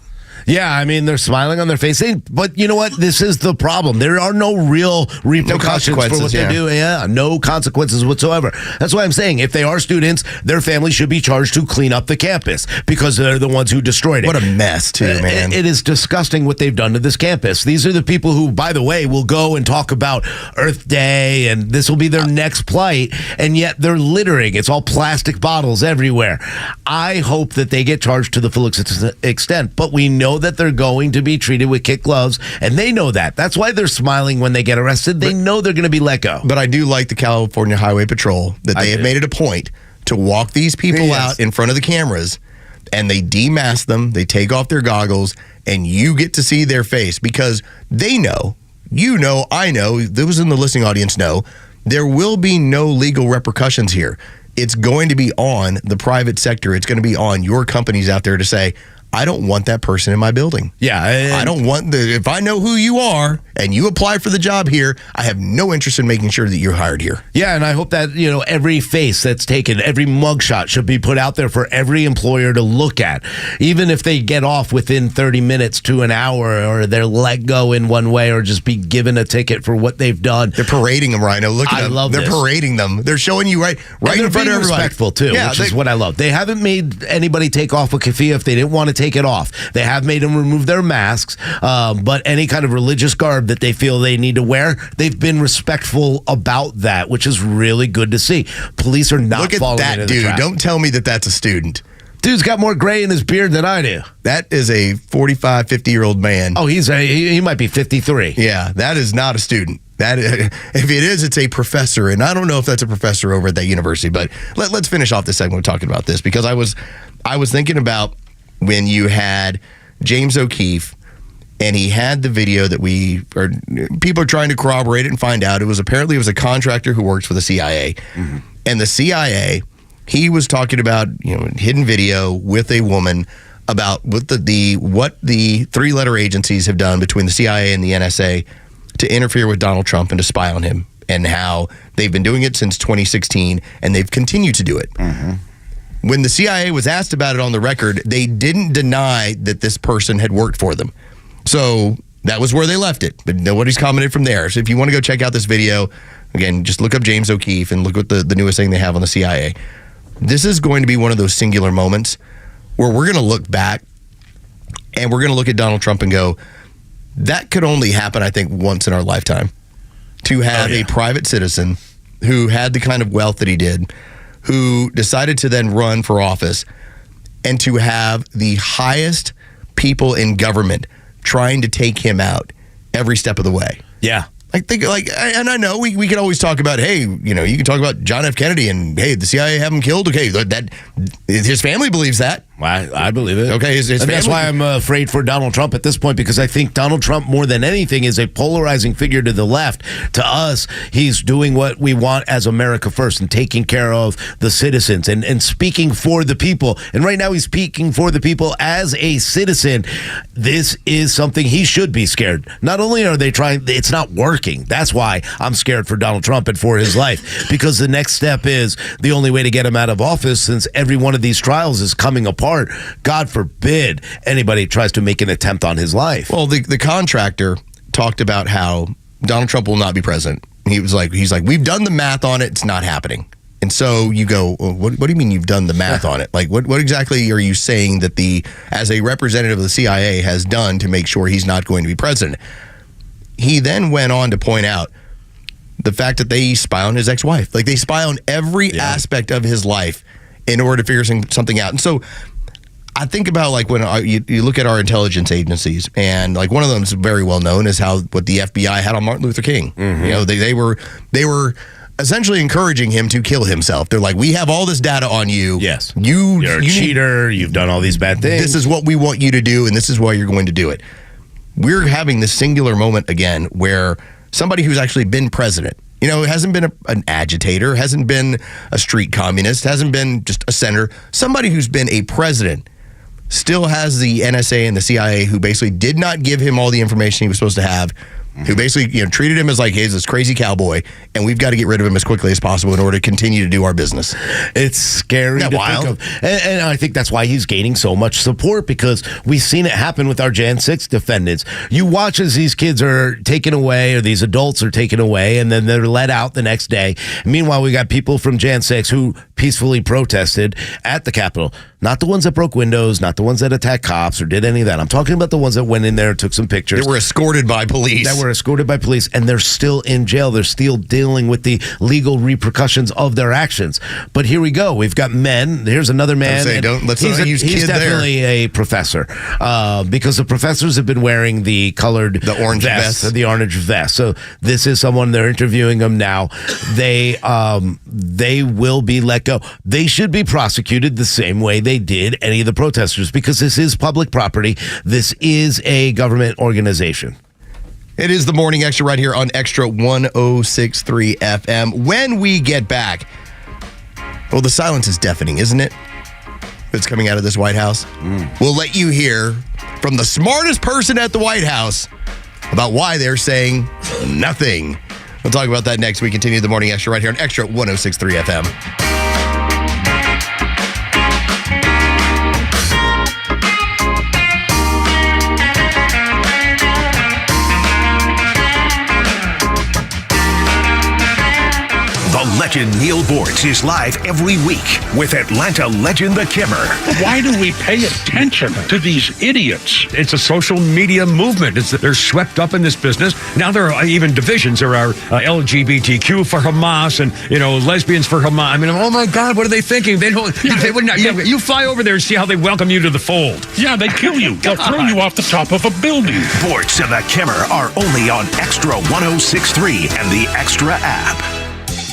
Yeah, I mean, they're smiling on their face. But you know what? This is the problem. There are no real repercussions for what they do. Yeah, no consequences whatsoever. That's why I'm saying, if they are students, their families should be charged to clean up the campus, because they're the ones who destroyed it. What a mess, too, man. It is disgusting what they've done to this campus. These are the people who, by the way, will go and talk about Earth Day, and this will be their next plight, and yet they're littering. It's all plastic bottles everywhere. I hope that they get charged to the full extent, but we know that they're going to be treated with kid gloves, and they know that. That's why they're smiling when they get arrested. They know they're going to be let go. But I do like the California Highway Patrol, that they have made it a point to walk these people out in front of the cameras, and they demask them, they take off their goggles, and you get to see their face, because they know, I know, those in the listening audience know, there will be no legal repercussions here. It's going to be on the private sector. It's going to be on your companies out there to say, I don't want that person in my building. Yeah. I don't want if I know who you are and you apply for the job here, I have no interest in making sure that you're hired here. Yeah, and I hope that, every face that's taken, every mugshot should be put out there for every employer to look at. Even if they get off within 30 minutes to an hour, or they're let go in one way, or just be given a ticket for what they've done. They're parading them, Rhino. Look at them. I love They're this. parading them. They're showing you right in front of everybody. Respectful, too, which is what I love. They haven't made anybody take off a keffiyeh if they didn't want to take it off. They have made them remove their masks, but any kind of religious garb that they feel they need to wear, they've been respectful about that, which is really good to see. Police are not falling into the trap. Look at that dude. Don't tell me that that's a student. Dude's got more gray in his beard than I do. That is a 45, 50-year-old man. Oh, he might be 53. Yeah, that is not a student. If it is, it's a professor, and I don't know if that's a professor over at that university. But let's finish off this segment talking about this, because I was thinking about when you had James O'Keefe, and he had the video that people are trying to corroborate it and find out. It was a contractor who works for the CIA, and the CIA, he was talking about hidden video with a woman about what the three-letter agencies have done between the CIA and the NSA to interfere with Donald Trump and to spy on him, and how they've been doing it since 2016, and they've continued to do it. When when the CIA was asked about it on the record, they didn't deny that this person had worked for them. So that was where they left it, but nobody's commented from there. So if you want to go check out this video, again, just look up James O'Keefe and look at the newest thing they have on the CIA. This is going to be one of those singular moments where we're going to look back and we're going to look at Donald Trump and go, that could only happen, I think, once in our lifetime. To have a private citizen who had the kind of wealth that he did, who decided to then run for office, and to have the highest people in government trying to take him out every step of the way. Yeah. I think, and I know we can always talk about, hey, you can talk about John F. Kennedy and, hey, the CIA have him killed. Okay, that his family believes that. I believe it. Okay, his family. That's why I'm afraid for Donald Trump at this point, because I think Donald Trump, more than anything, is a polarizing figure to the left. To us, he's doing what we want as America first and taking care of the citizens and speaking for the people. And right now he's speaking for the people as a citizen. This is something he should be scared. Not only are they trying, it's not working. That's why I'm scared for Donald Trump and for his life, because the next step is the only way to get him out of office, since every one of these trials is coming apart. God forbid anybody tries to make an attempt on his life. Well, the contractor talked about how Donald Trump will not be president. He's like, we've done the math on it. It's not happening. And so you go, well, what do you mean you've done the math on it? Like, what exactly are you saying that as a representative of the CIA has done to make sure he's not going to be president? He then went on to point out the fact that they spy on his ex-wife. Like, they spy on every aspect of his life in order to figure something out. And so I think about, like, when you look at our intelligence agencies, and like one of them is very well known is what the FBI had on Martin Luther King. Mm-hmm. They were essentially encouraging him to kill himself. They're like, we have all this data on you. Yes. You're a cheater. You've done all these bad things. This is what we want you to do, and this is why you're going to do it. We're having this singular moment again where somebody who's actually been president, hasn't been an agitator, hasn't been a street communist, hasn't been just a senator, somebody who's been a president still has the NSA and the CIA who basically did not give him all the information he was supposed to have, who basically treated him as like, hey, he's this crazy cowboy, and we've got to get rid of him as quickly as possible in order to continue to do our business. It's scary to think of. And I think that's why he's gaining so much support, because we've seen it happen with our Jan 6 defendants. You watch as these kids are taken away, or these adults are taken away, and then they're let out the next day. Meanwhile, we got people from Jan 6 who peacefully protested at the Capitol. Not the ones that broke windows, not the ones that attacked cops or did any of that. I'm talking about the ones that went in there and took some pictures. They were escorted by police. And they're still in jail. They're still dealing with the legal repercussions of their actions. But here we go. We've got men. Here's another man. He's definitely a professor, because the professors have been wearing the orange vest. The orange vest. So this is someone, they're interviewing them now. They will be let go. They should be prosecuted the same way they did any of the protesters, because this is public property. This is a government organization. It is the Morning Extra right here on Extra 106.3 FM. When we get back, well, the silence is deafening, isn't it? That's coming out of this White House. We'll let you hear from the smartest person at the White House about why they're saying nothing. We'll talk about that next. We continue the Morning Extra right here on Extra 106.3 FM. The legend Neil Bortz is live every week with Atlanta legend The Kimmer. Why do we pay attention to these idiots? It's a social media movement. They're swept up in this business. Now there are even divisions. There are LGBTQ for Hamas and lesbians for Hamas. I mean, oh my God, what are they thinking? They don't. Yeah, they would not. Yeah, you fly over there and see how they welcome you to the fold. Yeah, they kill you. They'll throw you off the top of a building. Bortz and The Kimmer are only on Extra 106.3 and the Extra app.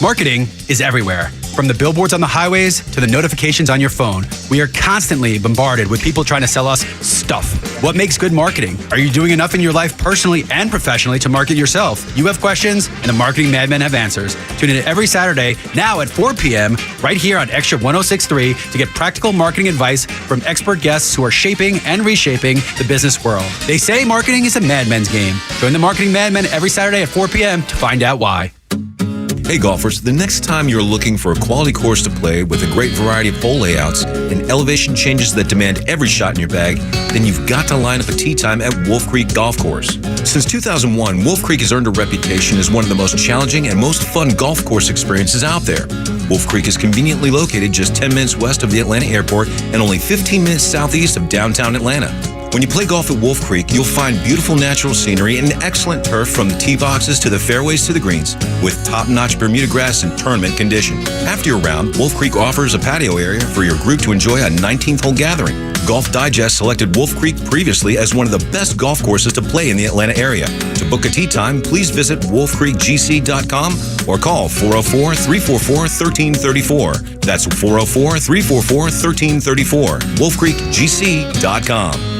Marketing is everywhere. From the billboards on the highways to the notifications on your phone, we are constantly bombarded with people trying to sell us stuff. What makes good marketing? Are you doing enough in your life personally and professionally to market yourself? You have questions, and the Marketing Madmen have answers. Tune in every Saturday, now at 4 p.m., right here on Extra 106.3 to get practical marketing advice from expert guests who are shaping and reshaping the business world. They say marketing is a madman's game. Join the Marketing Madmen every Saturday at 4 p.m. to find out why. Hey golfers, the next time you're looking for a quality course to play with a great variety of hole layouts and elevation changes that demand every shot in your bag, then you've got to line up a tee time at Wolf Creek Golf Course. Since 2001, Wolf Creek has earned a reputation as one of the most challenging and most fun golf course experiences out there. Wolf Creek is conveniently located just 10 minutes west of the Atlanta airport and only 15 minutes southeast of downtown Atlanta. When you play golf at Wolf Creek, you'll find beautiful natural scenery and excellent turf from the tee boxes to the fairways to the greens, with top-notch Bermuda grass in tournament condition. After your round, Wolf Creek offers a patio area for your group to enjoy a 19th-hole gathering. Golf Digest selected Wolf Creek previously as one of the best golf courses to play in the Atlanta area. To book a tee time, please visit wolfcreekgc.com or call 404-344-1334. That's 404-344-1334. wolfcreekgc.com.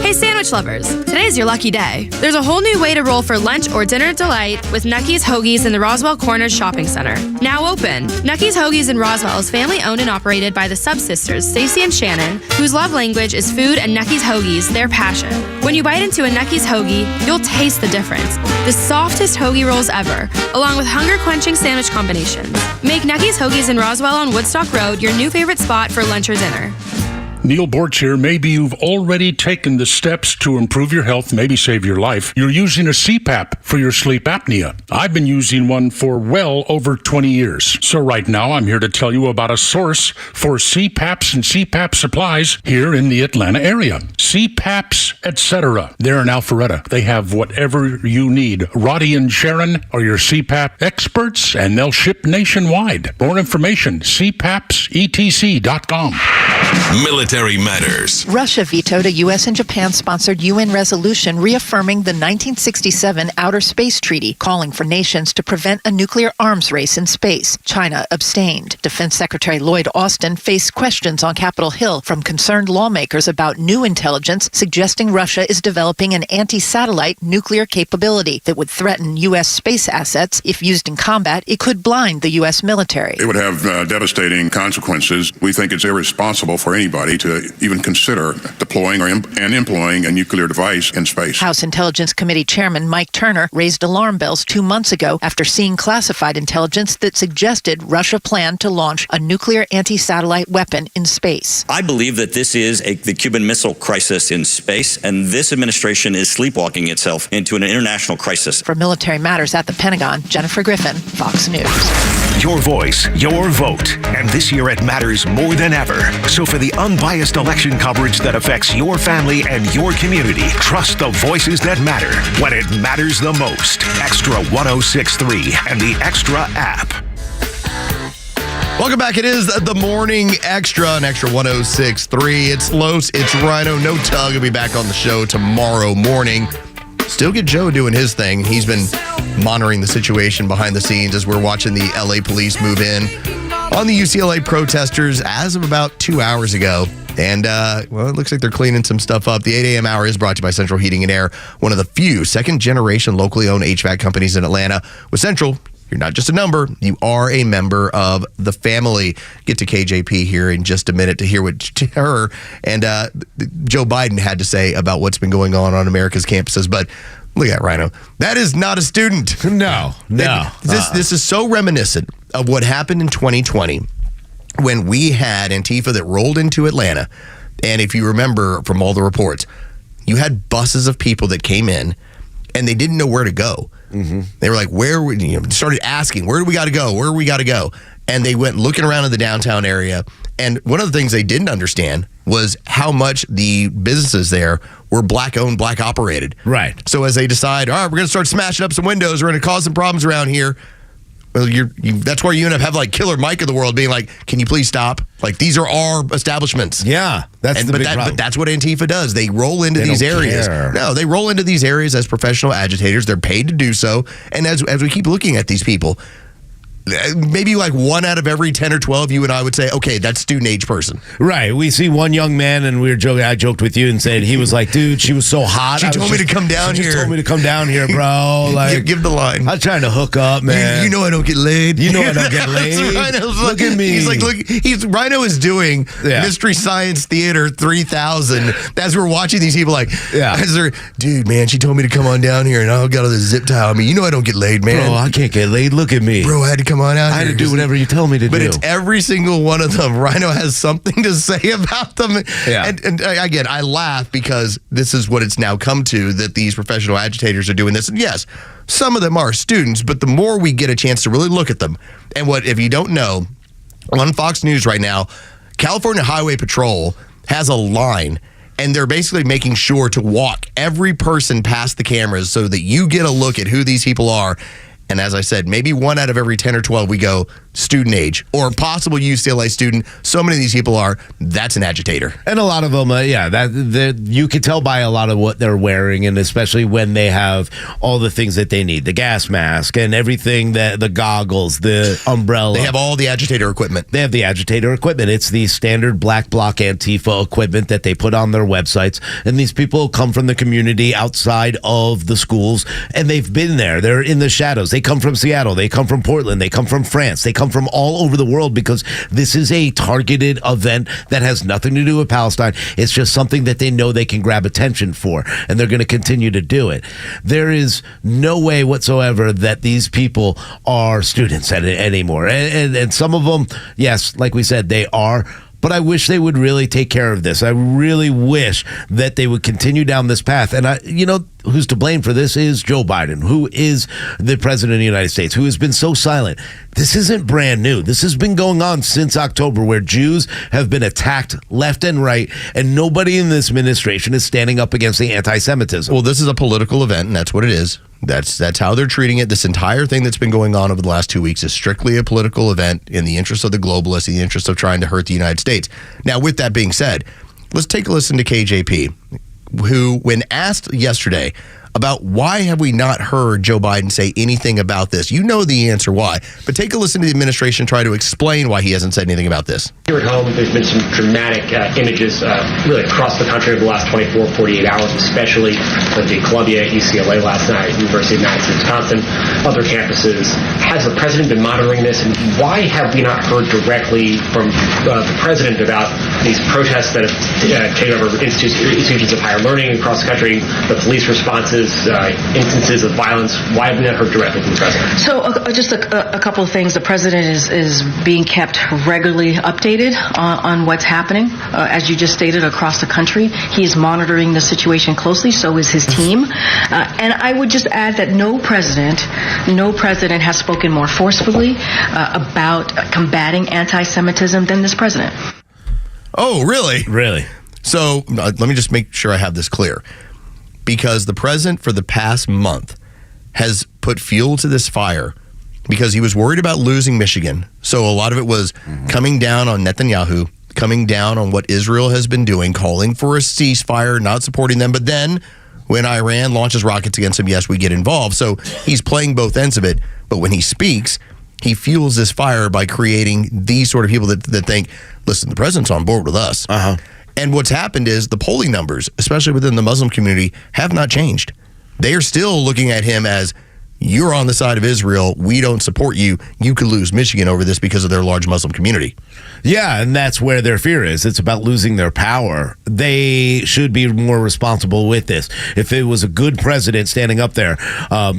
Hey sandwich lovers, today's your lucky day. There's a whole new way to roll for lunch or dinner delight with Nucky's Hoagies in the Roswell Corners Shopping Center. Now open. Nucky's Hoagies in Roswell is family owned and operated by the Sub-Sisters, Stacy and Shannon, whose love language is food and Nucky's Hoagies, their passion. When you bite into a Nucky's Hoagie, you'll taste the difference. The softest hoagie rolls ever, along with hunger-quenching sandwich combinations. Make Nucky's Hoagies in Roswell on Woodstock Road your new favorite spot for lunch or dinner. Neil Borch here. Maybe you've already taken the steps to improve your health, maybe save your life. You're using a CPAP for your sleep apnea. I've been using one for well over 20 years. So right now, I'm here to tell you about a source for CPAPs and CPAP supplies here in the Atlanta area. CPAPs, etc. They're in Alpharetta. They have whatever you need. Roddy and Sharon are your CPAP experts, and they'll ship nationwide. More information, cpapsetc.com. Military Matters. Russia vetoed a U.S. and Japan-sponsored UN resolution reaffirming the 1967 Outer Space Treaty, calling for nations to prevent a nuclear arms race in space. China abstained. Defense Secretary Lloyd Austin faced questions on Capitol Hill from concerned lawmakers about new intelligence suggesting Russia is developing an anti-satellite nuclear capability that would threaten U.S. space assets. If used in combat, it could blind the U.S. military. It would have devastating consequences. We think it's irresponsible for anybody to even consider deploying and employing a nuclear device in space. House Intelligence Committee Chairman Mike Turner raised alarm bells 2 months ago after seeing classified intelligence that suggested Russia planned to launch a nuclear anti-satellite weapon in space. I believe that this is the Cuban Missile Crisis in space, and this administration is sleepwalking itself into an international crisis. For Military Matters at the Pentagon, Jennifer Griffin, Fox News. Your voice, your vote. And this year it matters more than ever. So for the unbiased election coverage that affects your family and your community, trust the voices that matter when it matters the most. Extra 106.3 and the Extra app. Welcome back. It is the Morning Extra on Extra 106.3. It's Los, it's Rhino. No Tug will be back on the show tomorrow morning. Still get Joe doing his thing. He's been monitoring the situation behind the scenes as we're watching the LA police move in on the UCLA protesters as of about 2 hours ago. And, well, it looks like they're cleaning some stuff up. The 8 a.m. hour is brought to you by Central Heating and Air, one of the few second-generation locally owned HVAC companies in Atlanta. With Central, you're not just a number, you are a member of the family. Get to KJP here in just a minute to hear what her and Joe Biden had to say about what's been going on America's campuses. But look at Rhino. That is not a student. No. This is so reminiscent of what happened in 2020 when we had Antifa that rolled into Atlanta. And if you remember from all the reports, you had buses of people that came in and they didn't know where to go. Mm-hmm. They were like, started asking, where do we got to go? Where do we got to go? And they went looking around in the downtown area. And one of the things they didn't understand was how much the businesses there were black owned, black operated. Right. So as they decide, all right, we're going to start smashing up some windows. We're going to cause some problems around here. Well, that's where you end up having like Killer Mike of the world being like, can you please stop? Like, these are our establishments. Yeah, that's the big problem. But that's what Antifa does. They roll into these areas. No, they roll into these areas as professional agitators. They're paid to do so. And as we keep looking at these people, maybe like 1 out of every 10 or 12, you and I would say, okay, that's student age person. Right. We see one young man, and we were joking. I joked with you and said he was like, dude, she was so hot. She told me to come down here. She told me to come down here, bro. Like, give the line. I was trying to hook up, man. You know I don't get laid. You know I don't get laid. Look at me. He's like, look. Rhino is doing Mystery Science Theater 3000 as we're watching these people. Like, dude, man, she told me to come on down here, and I got all this zip tie on me. You know I don't get laid, man. Bro, I can't get laid. Look at me, bro. I had to come on out. I had to do whatever you tell me to do. But it's every single one of them. Rhino has something to say about them. Yeah. And again, I laugh because this is what it's now come to, that these professional agitators are doing this. And yes, some of them are students, but the more we get a chance to really look at them, and what, if you don't know, on Fox News right now, California Highway Patrol has a line, and they're basically making sure to walk every person past the cameras so that you get a look at who these people are. And as I said, maybe 1 out of every 10 or 12, we go student age or possible UCLA student. So many of these people are, that's an agitator. And a lot of them, you can tell by a lot of what they're wearing, and especially when they have all the things that they need, the gas mask and everything, the goggles, the umbrella. They have all the agitator equipment. They have the agitator equipment. It's the standard black bloc Antifa equipment that they put on their websites. And these people come from the community outside of the schools, and they've been there. They're in the shadows. They come from Seattle. They come from Portland. They come from France. They come from all over the world, because this is a targeted event that has nothing to do with Palestine. It's just something that they know they can grab attention for, and they're going to continue to do it. There is no way whatsoever that these people are students anymore. And some of them, yes, like we said, they are. But I wish they would really take care of this. I really wish that they would continue down this path. And who's to blame for this is Joe Biden, who is the president of the United States, who has been so silent. This isn't brand new. This has been going on since October, where Jews have been attacked left and right, and nobody in this administration is standing up against the anti-Semitism. Well, this is a political event, and that's what it is. That's how they're treating it. This entire thing that's been going on over the last 2 weeks is strictly a political event in the interest of the globalists, in the interest of trying to hurt the United States. Now, with that being said, let's take a listen to KJP, who, when asked yesterday about why have we not heard Joe Biden say anything about this, you know the answer why, but take a listen to the administration try to explain why he hasn't said anything about this. Here at home, there's been some dramatic images really across the country over the last 24, 48 hours, especially with the Columbia, UCLA last night, University of Madison, Wisconsin, other campuses. Has the president been monitoring this, and why have we not heard directly from the president about these protests that have taken over institutions of higher learning across the country, the police responses, instances of violence? Why have we not heard directly from the president? So just a couple of things. The president is being kept regularly updated on what's happening. As you just stated, across the country, he is monitoring the situation closely. So is his team. And I would just add that no president has spoken more forcefully about combating anti-Semitism than this president. Oh, really? Really? So let me just make sure I have this clear. Because the president for the past month has put fuel to this fire because he was worried about losing Michigan. So a lot of it was coming down on Netanyahu, coming down on what Israel has been doing, calling for a ceasefire, not supporting them. But then when Iran launches rockets against him, yes, we get involved. So he's playing both ends of it. But when he speaks, he fuels this fire by creating these sort of people that think, listen, the president's on board with us. And what's happened is the polling numbers, especially within the Muslim community, have not changed. They are still looking at him as, you're on the side of Israel. We don't support you. You could lose Michigan over this because of their large Muslim community. Yeah, and that's where their fear is. It's about losing their power. They should be more responsible with this. If it was a good president standing up there,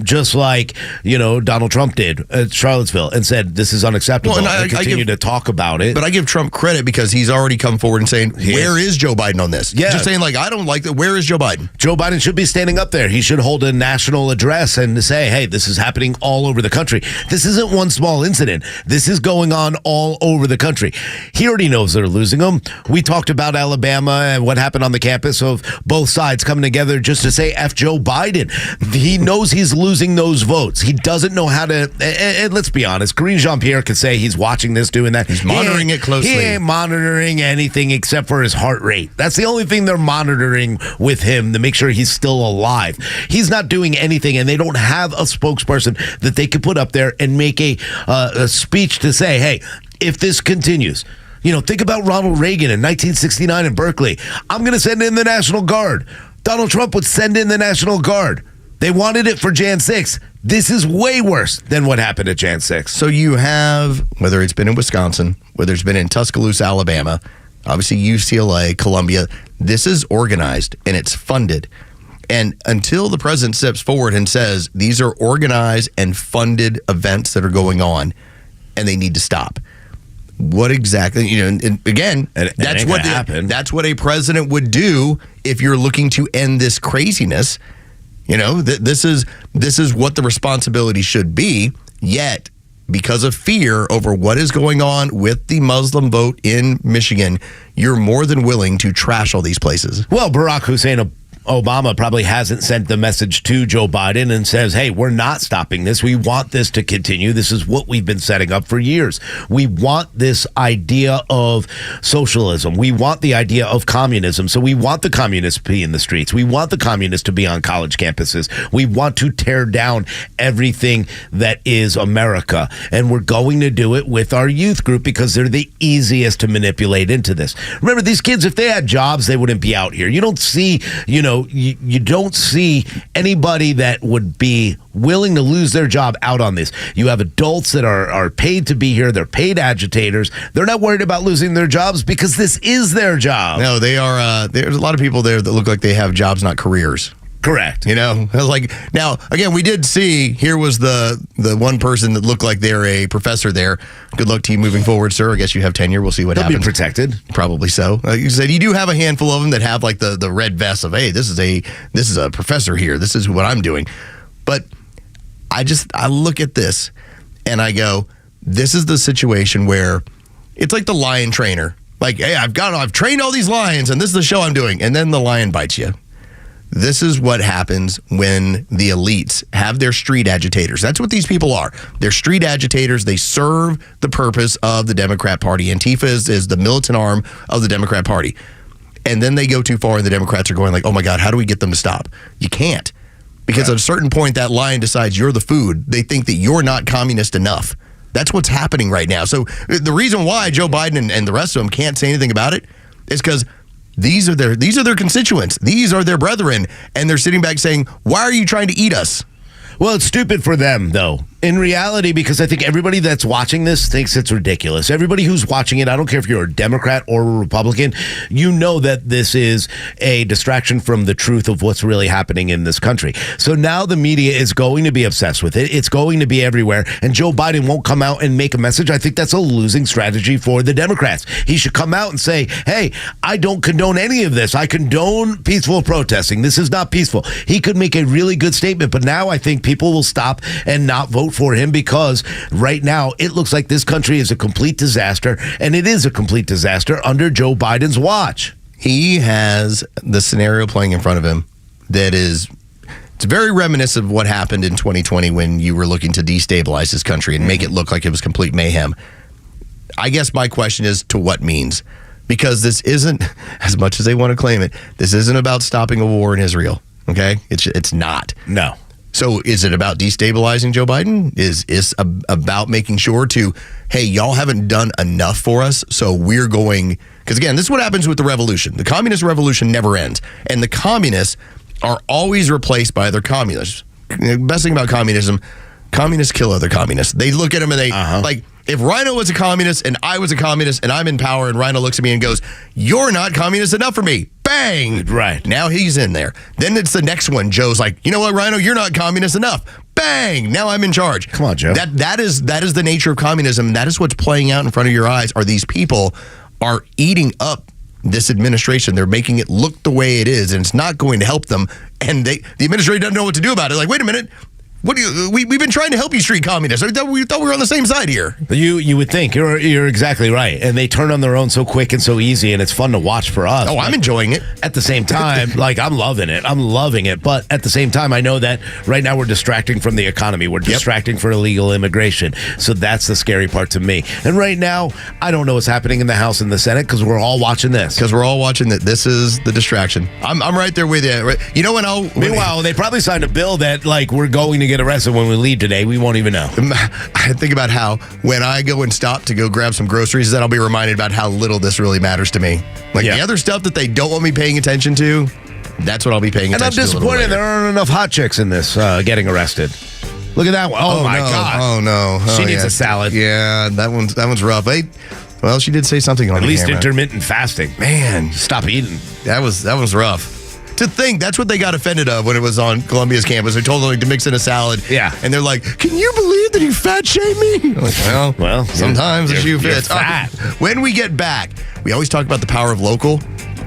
just like, Donald Trump did at Charlottesville and said, this is unacceptable, and continue to talk about it. But I give Trump credit because he's already come forward and saying, where is Joe Biden on this? Yeah. Just saying, I don't like that. Where is Joe Biden? Joe Biden should be standing up there. He should hold a national address and say, hey, this is happening all over the country. This isn't one small incident. This is going on all over the country. He already knows they're losing them. We talked about Alabama and what happened on the campus of both sides coming together just to say F Joe Biden. He knows he's losing those votes. He doesn't know how to, and let's be honest, Karine Jean-Pierre could say he's watching this, doing that. He's monitoring it closely. He ain't monitoring anything except for his heart rate. That's the only thing they're monitoring with him to make sure he's still alive. He's not doing anything, and they don't have spokesperson that they could put up there and make a speech to say, hey, if this continues, think about Ronald Reagan in 1969 in Berkeley. I'm going to send in the National Guard. Donald Trump would send in the National Guard. They wanted it for Jan 6. This is way worse than what happened at Jan 6. So you have, whether it's been in Wisconsin, whether it's been in Tuscaloosa, Alabama, obviously UCLA, Columbia, this is organized and it's funded. And until the president steps forward and says these are organized and funded events that are going on and they need to stop. What exactly, and again, that's what a president would do if you're looking to end this craziness. This is what the responsibility should be, yet because of fear over what is going on with the Muslim vote in Michigan, you're more than willing to trash all these places. Well, Barack Hussein Obama probably hasn't sent the message to Joe Biden and says, hey, we're not stopping this. We want this to continue. This is what we've been setting up for years. We want this idea of socialism. We want the idea of communism. So we want the communists to be in the streets. We want the communists to be on college campuses. We want to tear down everything that is America. And we're going to do it with our youth group because they're the easiest to manipulate into this. Remember, these kids, if they had jobs, they wouldn't be out here. You don't see, you don't see anybody that would be willing to lose their job out on this. You have adults that are paid to be here. They're paid agitators. They're not worried about losing their jobs because this is their job. No, they are. There's a lot of people there that look like they have jobs, not careers. Correct. Now, again, we did see, here was the one person that looked like they're a professor there. Good luck to you moving forward, sir. I guess you have tenure. We'll see what happens. They'll be protected. Probably so. Like you said, you do have a handful of them that have like the red vest of, hey, this is a professor here. This is what I'm doing. But I look at this and I go, this is the situation where it's like the lion trainer. Like, hey, I've trained all these lions and this is the show I'm doing. And then the lion bites you. This is what happens when the elites have their street agitators. That's what these people are. They're street agitators. They serve the purpose of the Democrat Party. Antifa is the militant arm of the Democrat Party. And then they go too far and the Democrats are going like, oh my God, how do we get them to stop? You can't. Because at a certain point, that lion decides you're the food. They think that you're not communist enough. That's what's happening right now. So the reason why Joe Biden and the rest of them can't say anything about it is because these are their constituents. These are their brethren. And they're sitting back saying, why are you trying to eat us? Well, it's stupid for them, though, in reality, because I think everybody that's watching this thinks it's ridiculous. Everybody who's watching it, I don't care if you're a Democrat or a Republican, you know that this is a distraction from the truth of what's really happening in this country. So now the media is going to be obsessed with it. It's going to be everywhere. And Joe Biden won't come out and make a message. I think that's a losing strategy for the Democrats. He should come out and say, hey, I don't condone any of this. I condone peaceful protesting. This is not peaceful. He could make a really good statement, but now I think people will stop and not vote for him because right now it looks like this country is a complete disaster, and it is a complete disaster under Joe Biden's watch. He has the scenario playing in front of him that is, it's very reminiscent of what happened in 2020 when you were looking to destabilize this country and make it look like it was complete mayhem. I guess my question is, to what means? Because this isn't, as much as they want to claim it, this isn't about stopping a war in Israel, okay? It's not. No. So is it about destabilizing Joe Biden? Is about making sure to, hey, y'all haven't done enough for us, so we're going, because again, this is what happens with the revolution. The communist revolution never ends, and the communists are always replaced by other communists. The best thing about communism, communists kill other communists. They look at them and they, like, if Rhino was a communist and I was a communist and I'm in power and Rhino looks at me and goes, you're not communist enough for me. Bang! Right. Now he's in there. Then it's the next one. Joe's like, you know what, Rhino, you're not communist enough. Bang! Now I'm in charge. Come on, Joe. That is the nature of communism. That is what's playing out in front of your eyes. Are these people are eating up this administration? They're making it look the way it is, and it's not going to help them. And the administration doesn't know what to do about it. Like, wait a minute. We've been trying to help you, street communists. We thought we were on the same side here. You would think. You're exactly right. And they turn on their own so quick and so easy, and it's fun to watch for us. Oh, I'm enjoying it. At the same time, like, I'm loving it. I'm loving it. But at the same time, I know that right now we're distracting from the economy. We're distracting for illegal immigration. So that's the scary part to me. And right now, I don't know what's happening in the House and the Senate because we're all watching this. Because we're all watching that. This is the distraction. I'm right there with you. You know when Meanwhile, they probably signed a bill that, like, we're going to get arrested when we leave today, we won't even know. I think about how when I go and stop to go grab some groceries, then I'll be reminded about how little this really matters to me. Like the other stuff that they don't want me paying attention to, that's what I'll be paying And attention I'm to. disappointed there aren't enough hot chicks in this getting arrested. Look at that one. Oh my no. God. Oh no. She needs a salad. Yeah, that one's rough. Well, she did say something on At the least camera. intermittent fasting. Man, stop eating. That was rough. To think that's what they got offended of when it was on Columbia's campus. They told them to mix in a salad. Yeah. And they're like, "Can you believe that you fat shame me?" I'm like, well, sometimes the shoe fits. Fat. When we get back, we always talk about the power of local.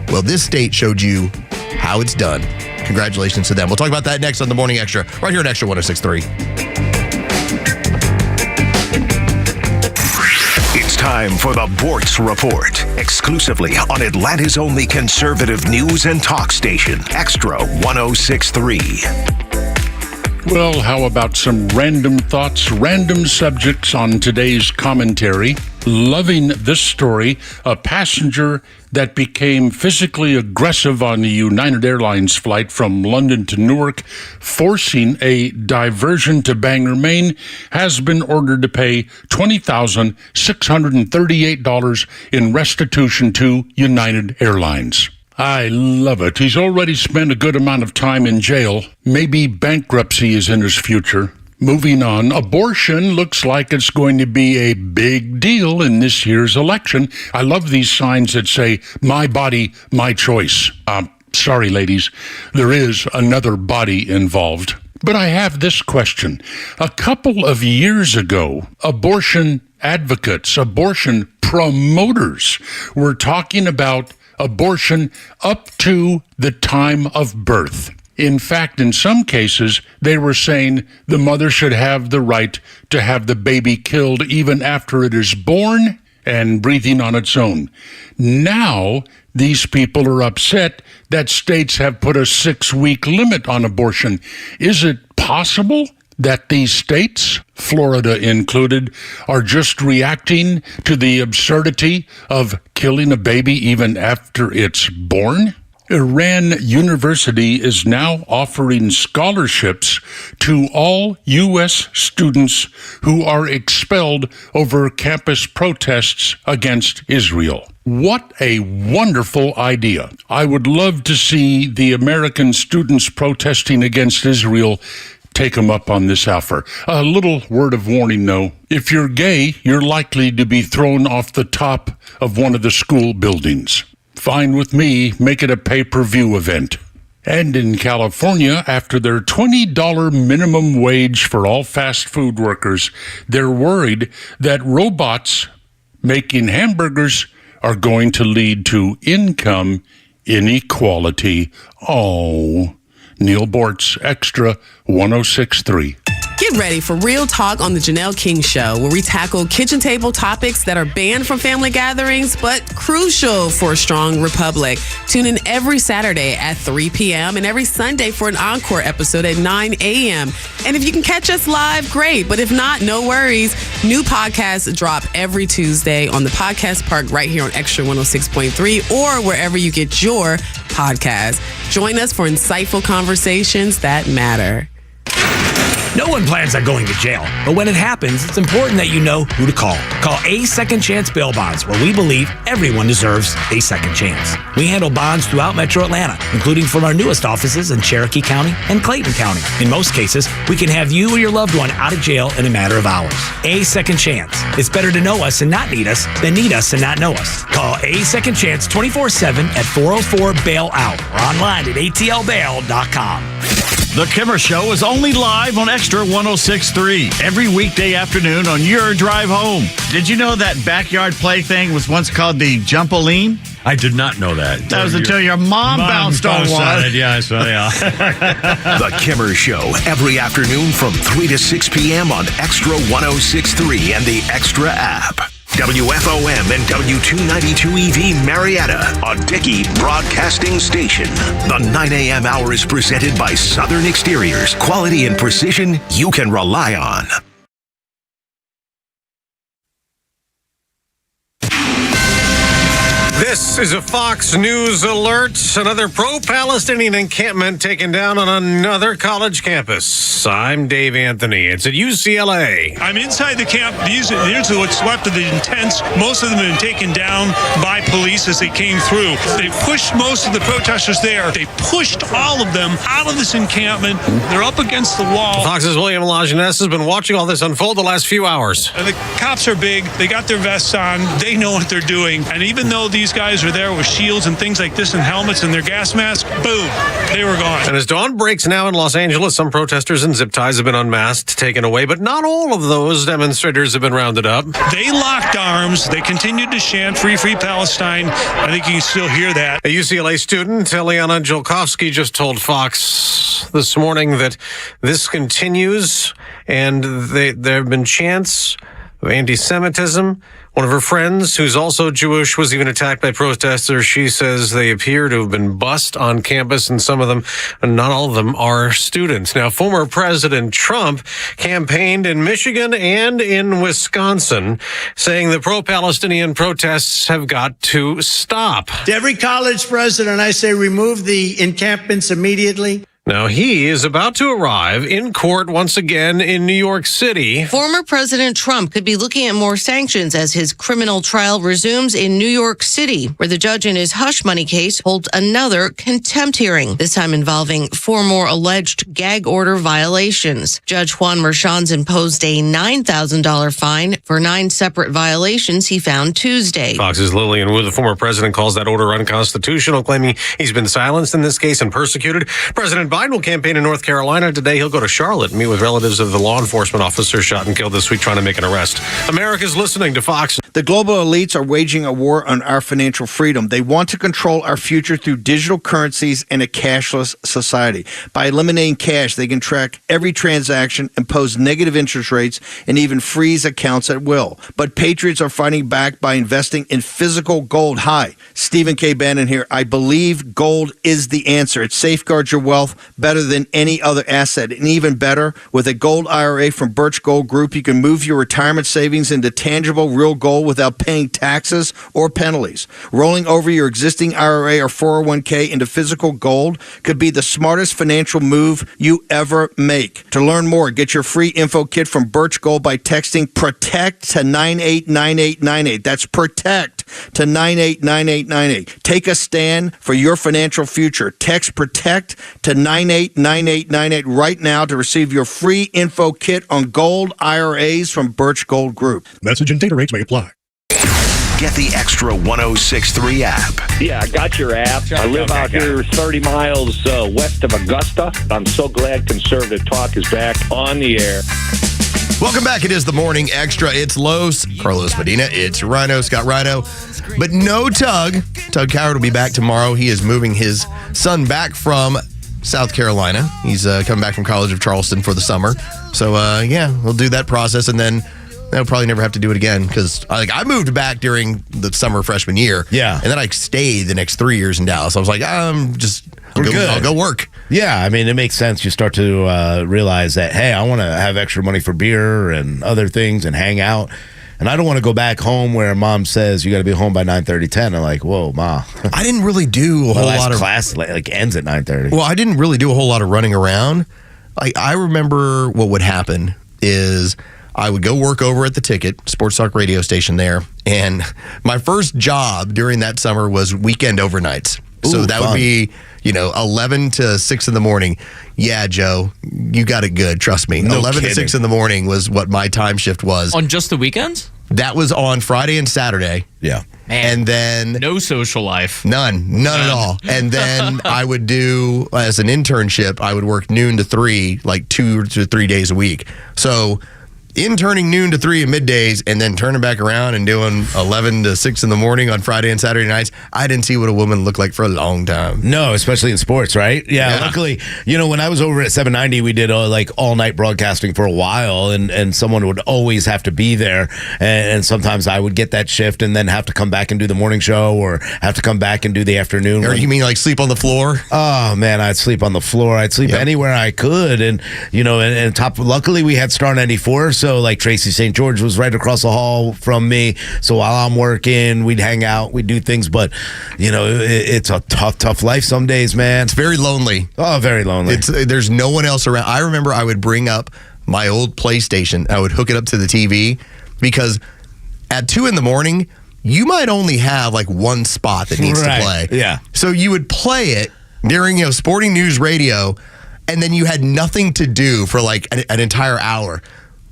Well, this state showed you how it's done. Congratulations to them. We'll talk about that next on the Morning Extra, right here at Extra 106.3. It's time for the Bortz Report, exclusively on Atlanta's only conservative news and talk station, Extra 106.3. Well, how about some random thoughts, random subjects on today's commentary? Loving this story, a passenger that became physically aggressive on the United Airlines flight from London to Newark, forcing a diversion to Bangor, Maine, has been ordered to pay $20,638 in restitution to United Airlines. I love it. He's already spent a good amount of time in jail. Maybe bankruptcy is in his future. Moving on, abortion looks like it's going to be a big deal in this year's election. I love these signs that say, "My body, my choice." Sorry, ladies, there is another body involved. But I have this question. A couple of years ago, abortion advocates, abortion promoters were talking about abortion up to the time of birth. In fact, in some cases, they were saying the mother should have the right to have the baby killed even after it is born and breathing on its own. Now, these people are upset that states have put a 6-week limit on abortion. Is it possible that these states, Florida included, are just reacting to the absurdity of killing a baby even after it's born? Iran University is now offering scholarships to all U.S. students who are expelled over campus protests against Israel. What a wonderful idea. I would love to see the American students protesting against Israel take them up on this offer. A little word of warning, though. If you're gay, you're likely to be thrown off the top of one of the school buildings. Fine with me, make it a pay-per-view event. And in California, after their $20 minimum wage for all fast food workers, they're worried that robots making hamburgers are going to lead to income inequality. Oh, Neil Bortz, Extra 106.3. Get ready for Real Talk on the Janelle King Show, where we tackle kitchen table topics that are banned from family gatherings, but crucial for a strong republic. Tune in every Saturday at 3 p.m. and every Sunday for an encore episode at 9 a.m. And if you can catch us live, great. But if not, no worries. New podcasts drop every Tuesday on the Podcast Park right here on Extra 106.3 or wherever you get your podcast. Join us for insightful conversations that matter. No one plans on going to jail, but when it happens, it's important that you know who to call. Call A Second Chance Bail Bonds, where we believe everyone deserves a second chance. We handle bonds throughout Metro Atlanta, including from our newest offices in Cherokee County and Clayton County. In most cases, we can have you or your loved one out of jail in a matter of hours. A Second Chance. It's better to know us and not need us than need us and not know us. Call A Second Chance 24/7 at 404-BAIL-OUT or online at atlbail.com. The Kimmer Show is only live on Extra 106.3 every weekday afternoon on your drive home. Did you know that backyard play thing was once called the Jumpoline? I did not know that. That was until your mom bounced on one. Yeah, I saw, yeah. The Kimmer Show, every afternoon from 3 to 6 p.m. on Extra 106.3 and the Extra app. WFOM and W292EV Marietta, a Dickey Broadcasting Station. The 9 a.m. hour is presented by Southern Exteriors. Quality and precision you can rely on. This is a Fox News alert. Another pro-Palestinian encampment taken down on another college campus. I'm Dave Anthony. It's at UCLA. I'm inside the camp. These are what's left of the tents. Most of them have been taken down by police as they came through. They pushed most of the protesters there. They pushed all of them out of this encampment. They're up against the wall. Fox's William Lajeunesse has been watching all this unfold the last few hours. And the cops are big. They got their vests on. They know what they're doing. And even though these guys are there with shields and things like this and helmets and their gas masks, boom, they were gone. And as dawn breaks now in Los Angeles, some protesters in zip ties have been unmasked, taken away, but not all of those demonstrators have been rounded up. They locked arms. They continued to chant, "Free, free Palestine." I think you can still hear that. A UCLA student, Eliana Jolkowski, just told Fox this morning that this continues and there have been chants of anti-Semitism. One of her friends, who's also Jewish, was even attacked by protesters. She says they appear to have been bussed on campus, and some of them, and not all of them, are students. Now, former President Trump campaigned in Michigan and in Wisconsin, saying the pro-Palestinian protests have got to stop. To every college president, I say remove the encampments immediately. Now, he is about to arrive in court once again in New York City. Former President Trump could be looking at more sanctions as his criminal trial resumes in New York City, where the judge in his hush money case holds another contempt hearing, this time involving 4 more alleged gag order violations. Judge Juan Merchan's imposed a $9,000 fine for 9 separate violations he found Tuesday. Fox's Lillian Wu, the former president, calls that order unconstitutional, claiming he's been silenced in this case and persecuted. President Biden will campaign in North Carolina. Today, he'll go to Charlotte and meet with relatives of the law enforcement officer shot and killed this week trying to make an arrest. America's listening to Fox. The global elites are waging a war on our financial freedom. They want to control our future through digital currencies and a cashless society. By eliminating cash, they can track every transaction, impose negative interest rates, and even freeze accounts at will. But patriots are fighting back by investing in physical gold. Hi, Stephen K. Bannon here. I believe gold is the answer. It safeguards your wealth better than any other asset. And even better, with a gold IRA from Birch Gold Group, you can move your retirement savings into tangible real gold without paying taxes or penalties. Rolling over your existing IRA or 401k into physical gold could be the smartest financial move you ever make. To learn more, get your free info kit from Birch Gold by texting PROTECT to 989898. That's PROTECT to 989898. Take a stand for your financial future. Text PROTECT to 989898 right now to receive your free info kit on gold IRAs from Birch Gold Group. Message and data rates may apply. Get the Extra 106.3 app. Yeah, I got your app. I live out here 30 miles west of Augusta. I'm so glad Conservative Talk is back on the air. Welcome back. It is the Morning Extra. It's Los, Carlos Medina. It's Rhino, Scott Rhino. But no Tug. Tug Coward will be back tomorrow. He is moving his son back from South Carolina. He's coming back from College of Charleston for the summer. So, we'll do that process, and then they'll probably never have to do it again because I moved back during the summer freshman year. Yeah. And then I stayed the next 3 years in Dallas. I was like, I'll go work. Yeah, I mean, it makes sense. You start to realize that, hey, I want to have extra money for beer and other things and hang out. And I don't want to go back home where mom says you got to be home by 9:30, 10. I'm like, whoa, ma. I didn't really do a whole lot of class ends at 9:30. Well, I didn't really do a whole lot of running around. I remember what would happen is I would go work over at the Ticket, sports talk radio station there. And my first job during that summer was weekend overnights. So that would be, 11 to 6 in the morning. Yeah, Joe, you got it good. Trust me. No 11 kidding. to 6 in the morning was what my time shift was. On just the weekends? That was on Friday and Saturday. Yeah. Man, and then no social life. None at all. And then I would do, as an internship, I would work noon to 3, like 2 to 3 days a week. So interning noon to 3 at middays and then turning back around and doing 11 to 6 in the morning on Friday and Saturday nights, I didn't see what a woman looked like for a long time. No, especially in sports, right? Yeah. Luckily, when I was over at 790, we did all-night broadcasting for a while, and someone would always have to be there. And sometimes I would get that shift and then have to come back and do the morning show or have to come back and do the afternoon. Or you mean like sleep on the floor? Oh, man, I'd sleep on the floor. I'd sleep anywhere I could. And, luckily we had Star 94, So like Tracy St. George was right across the hall from me. So while I'm working, we'd hang out, we'd do things. But, it's a tough life some days, man. It's very lonely. Oh, very lonely. There's no one else around. I remember I would bring up my old PlayStation. I would hook it up to the TV because at 2 a.m, you might only have like one spot that needs to play. Yeah. So you would play it during Sporting News Radio, and then you had nothing to do for like an entire hour.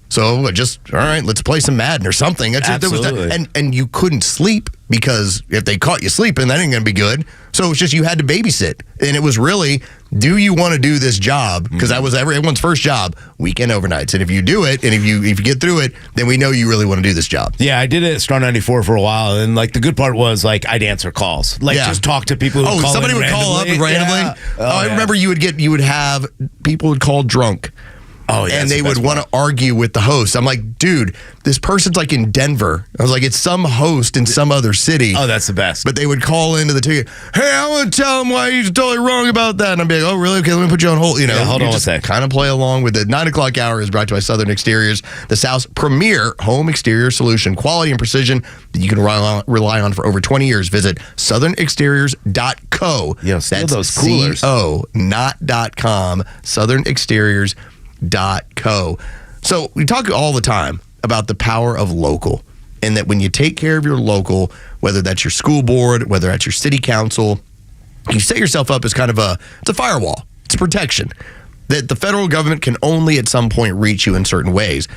So just, all right, let's play some Madden or something. Absolutely. And you couldn't sleep because if they caught you sleeping, that ain't going to be good. So it's just you had to babysit. And it was really, do you want to do this job? Because that was everyone's first job, weekend overnights. And if you do it, and if you get through it, then we know you really want to do this job. Yeah, I did it at Star 94 for a while. And like the good part was like I'd answer calls. Like just talk to people who would call somebody would call up randomly. Yeah. I remember you would have people would call drunk. Oh, yeah, and they would want to argue with the host. I'm like, dude, this person's like in Denver. I was like, it's some host in some other city. Oh, that's the best. But they would call into the ticket. Hey, I want to tell him why he's totally wrong about that. And I'm like, oh, really? Okay, let me put you on hold. Hold on one sec. Kind of play along with it. 9 o'clock hour is brought to you by Southern Exteriors, the South's premier home exterior solution. Quality and precision that you can rely on for over 20 years. Visit southernexteriors.co. Steal That's those coolers. C-O, not .com. Southernexteriors.co. So we talk all the time about the power of local, and that when you take care of your local, whether that's your school board, whether that's your city council, you set yourself up as kind of it's a firewall. It's a protection that the federal government can only at some point reach you in certain ways.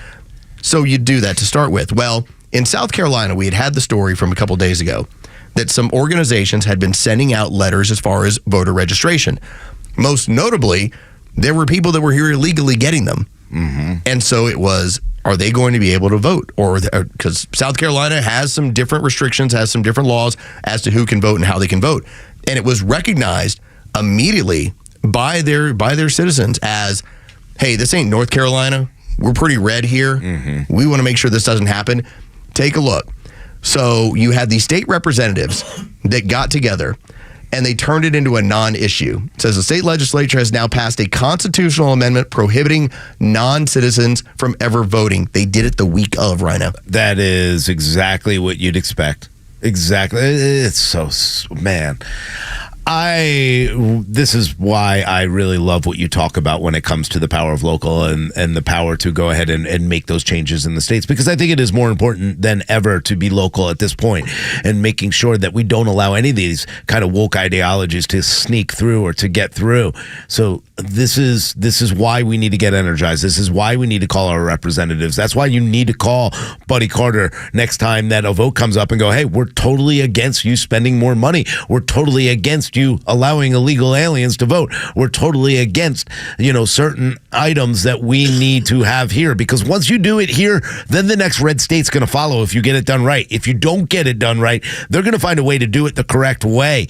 So you do that to start with. Well, in South Carolina, we had the story from a couple days ago that some organizations had been sending out letters as far as voter registration. Most notably, there were people that were here illegally getting them. Mm-hmm. And so it was, are they going to be able to vote? Or because South Carolina has some different restrictions, has some different laws as to who can vote and how they can vote. And it was recognized immediately by their citizens as, hey, this ain't North Carolina. We're pretty red here. Mm-hmm. We want to make sure this doesn't happen. Take a look. So you had these state representatives that got together and they turned it into a non-issue. It says the state legislature has now passed a constitutional amendment prohibiting non-citizens from ever voting. They did it the week of, Rhino. That is exactly what you'd expect. Exactly. It's so, man. This is why I really love what you talk about when it comes to the power of local and the power to go ahead and make those changes in the states, because I think it is more important than ever to be local at this point and making sure that we don't allow any of these kind of woke ideologies to sneak through or to get through. So this is why we need to get energized. This is why we need to call our representatives. That's why you need to call Buddy Carter next time that a vote comes up and go, hey, we're totally against you spending more money. We're totally against you allowing illegal aliens to vote. We're totally against, certain items that we need to have here, because once you do it here, then the next red state's going to follow if you get it done right. If you don't get it done right, they're going to find a way to do it the correct way.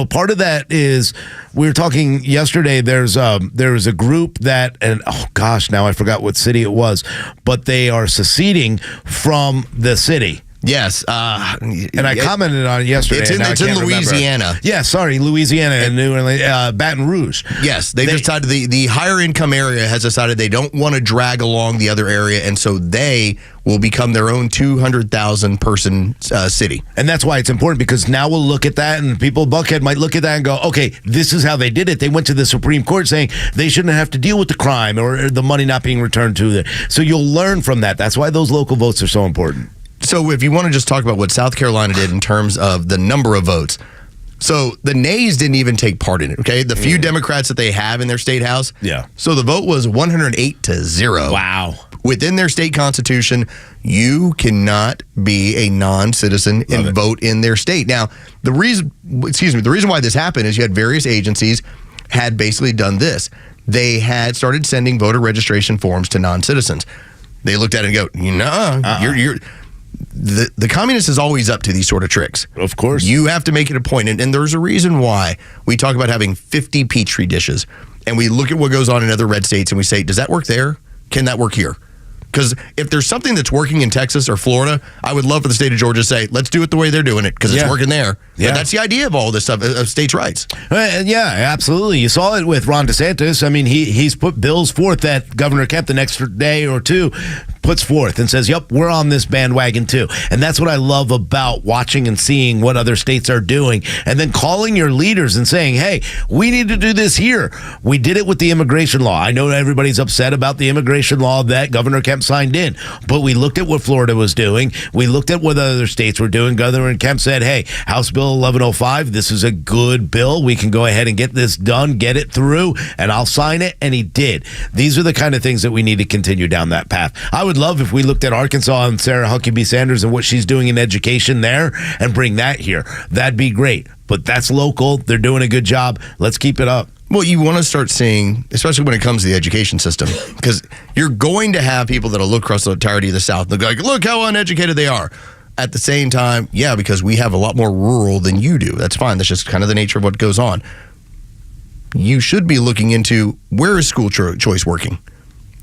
Part of that is, we were talking yesterday, there was a group that, and oh gosh, now I forgot what city it was, but they are seceding from the city. Yes. And I commented on it yesterday. It's in Louisiana. Remember. Yeah, sorry, Louisiana and New Orleans, Baton Rouge. Yes, they decided the higher income area has decided they don't want to drag along the other area, and so they will become their own 200,000 person city. And that's why it's important, because now we'll look at that, and people, Buckhead might look at that and go, okay, this is how they did it. They went to the Supreme Court saying they shouldn't have to deal with the crime or the money not being returned to them. So you'll learn from that. That's why those local votes are so important. So if you want to just talk about what South Carolina did in terms of the number of votes. So the nays didn't even take part in it, okay? The few Democrats that they have in their state house. Yeah. So the vote was 108-0. Wow. Within their state constitution, you cannot be a non-citizen and vote in their state. Now, the reason why this happened is you had various agencies had basically done this. They had started sending voter registration forms to non-citizens. They looked at it and go, you're the communist is always up to these sort of tricks. Of course. You have to make it a point. And there's a reason why we talk about having 50 Petri dishes. And we look at what goes on in other red states and we say, does that work there? Can that work here? Because if there's something that's working in Texas or Florida, I would love for the state of Georgia to say, let's do it the way they're doing it, because it's working there. Yeah. But that's the idea of all this stuff, of states' rights. Yeah, absolutely. You saw it with Ron DeSantis. I mean, he's put bills forth that Governor Kemp the next day or two puts forth and says, yep, we're on this bandwagon too. And that's what I love about watching and seeing what other states are doing, and then calling your leaders and saying, hey, we need to do this here. We did it with the immigration law. I know everybody's upset about the immigration law that Governor Kemp signed in, but we looked at what Florida was doing. We looked at what other states were doing. Governor Kemp said, hey, House Bill 1105, this is a good bill. We can go ahead and get this done, get it through, and I'll sign it. And he did. These are the kind of things that we need to continue down that path. I would love if we looked at Arkansas and Sarah Huckabee Sanders and what she's doing in education there and bring that here. That'd be great. But that's local. They're doing a good job. Let's keep it up. Well, you want to start seeing, especially when it comes to the education system, because you're going to have people that'll look across the entirety of the South and they'll go like, look how uneducated they are. At the same time, yeah, because we have a lot more rural than you do. That's fine. That's just kind of the nature of what goes on. You should be looking into, where is school choice working?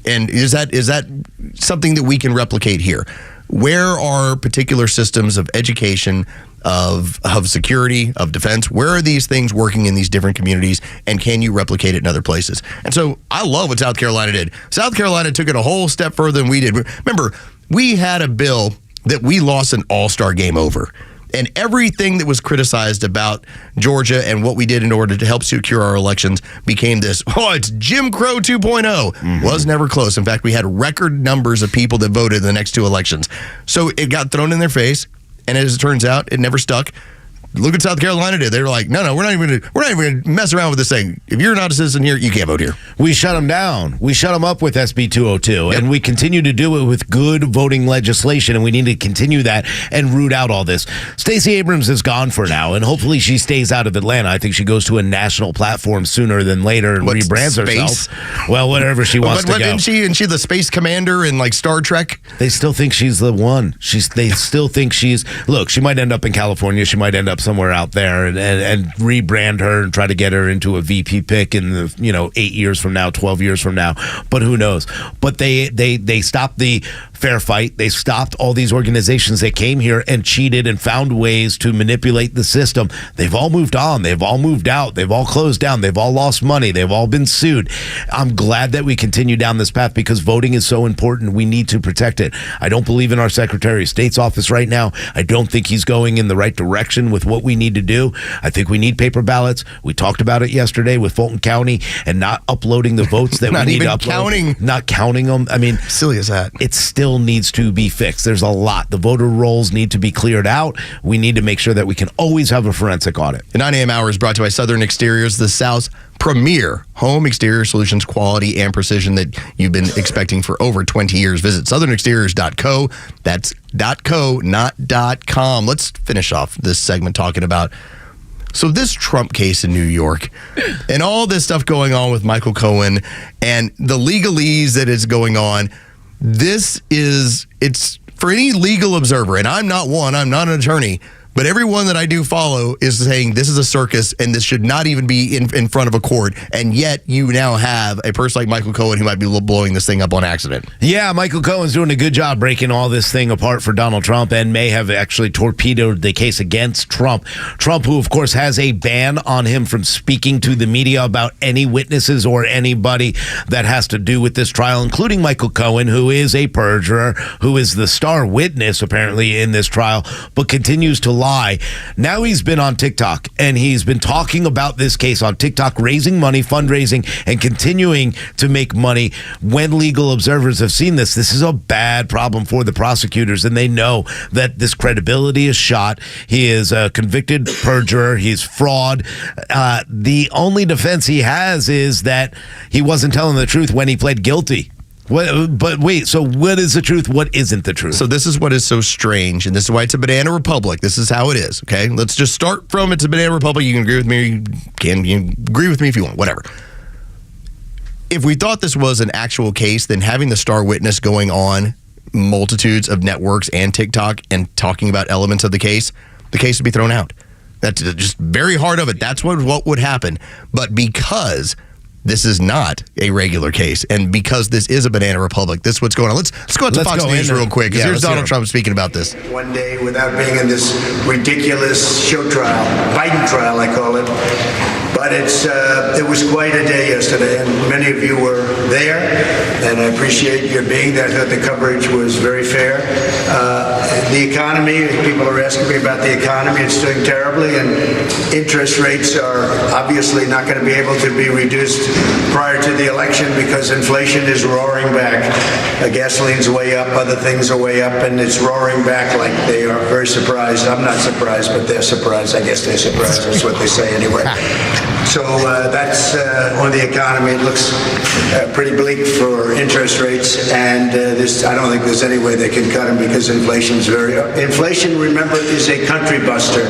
And is that something that we can replicate here? Where are particular systems of education, of security, of defense? Where are these things working in these different communities, and can you replicate it in other places? And so I love what South Carolina did. South Carolina took it a whole step further than we did. Remember, we had a bill that we lost an all-star game over. And everything that was criticized about Georgia and what we did in order to help secure our elections became this, it's Jim Crow 2.0. Mm-hmm. Was never close. In fact, we had record numbers of people that voted in the next two elections. So it got thrown in their face, and as it turns out, it never stuck. Look at South Carolina did. They were like, no, we're not even going to mess around with this thing. If you're not a citizen here, you can't vote here. We shut them down. We shut them up with SB 202, and we continue to do it with good voting legislation, and we need to continue that and root out all this. Stacey Abrams is gone for now, and hopefully she stays out of Atlanta. I think she goes to a national platform sooner than later and rebrands herself. Well, whatever she wants to go. Isn't she the space commander in like Star Trek? They still think she's the one. They still think look, she might end up in California. She might end up somewhere out there and rebrand her and try to get her into a VP pick in the 8 years from now, 12 years from now, but who knows. But they stopped the fair fight. They stopped all these organizations that came here and cheated and found ways to manipulate the system. They've all moved on. They've all moved out. They've all closed down. They've all lost money. They've all been sued. I'm glad that we continue down this path because voting is so important. We need to protect it. I don't believe in our Secretary of State's office right now. I don't think he's going in the right direction with what we need to do. I think we need paper ballots. We talked about it yesterday with Fulton County and not uploading the votes that we need to upload. Not counting them. I mean, silly as that. It still needs to be fixed. There's a lot. The voter rolls need to be cleared out. We need to make sure that we can always have a forensic audit. The 9 a.m. hour is brought to you by Southern Exteriors, the South's premier home exterior solutions, quality and precision that you've been expecting for over 20 years. Visit southernexteriors.co. That's .co, not .com. Let's finish off this segment talking about this Trump case in New York and all this stuff going on with Michael Cohen and the legalese that is going on. It's for any legal observer, and I'm not an attorney, but everyone that I do follow is saying this is a circus and this should not even be in front of a court. And yet you now have a person like Michael Cohen who might be blowing this thing up on accident. Yeah, Michael Cohen's doing a good job breaking all this thing apart for Donald Trump and may have actually torpedoed the case against Trump. Trump, who of course has a ban on him from speaking to the media about any witnesses or anybody that has to do with this trial, including Michael Cohen, who is a perjurer, who is the star witness apparently in this trial, but continues to lie. Now he's been on TikTok and he's been talking about this case on TikTok, raising money, fundraising, and continuing to make money. When legal observers have seen this is a bad problem for the prosecutors, and they know that this credibility is shot. He is a convicted perjurer. He's fraud. The only defense he has is that he wasn't telling the truth when he pled guilty. But wait, so what is the truth? What isn't the truth? So this is what is so strange, and this is why it's a banana republic. This is how it is, okay? Let's just start from it's a banana republic. You can agree with me, you can agree with me if you want, whatever. If we thought this was an actual case, then having the star witness going on multitudes of networks and TikTok and talking about elements of the case would be thrown out. That's just very hard of it. That's what would happen. But because this is not a regular case. And because this is a banana republic, this is what's going on. Let's go out to Fox News real quick, because here's Donald Trump speaking about this. One day without being in this ridiculous show trial, Biden trial, I call it. But it was quite a day yesterday, and many of you were there, and I appreciate your being there. I thought the coverage was very fair. The economy, people are asking me about the economy. It's doing terribly, and interest rates are obviously not going to be able to be reduced prior to the election because inflation is roaring back. Gasoline's way up, other things are way up, and it's roaring back like they are very surprised. I'm not surprised, but they're surprised. I guess they're surprised. That's what they say anyway. So that's on the economy. It looks pretty bleak for interest rates, and I don't think there's any way they can cut them because inflation, remember, is a country buster.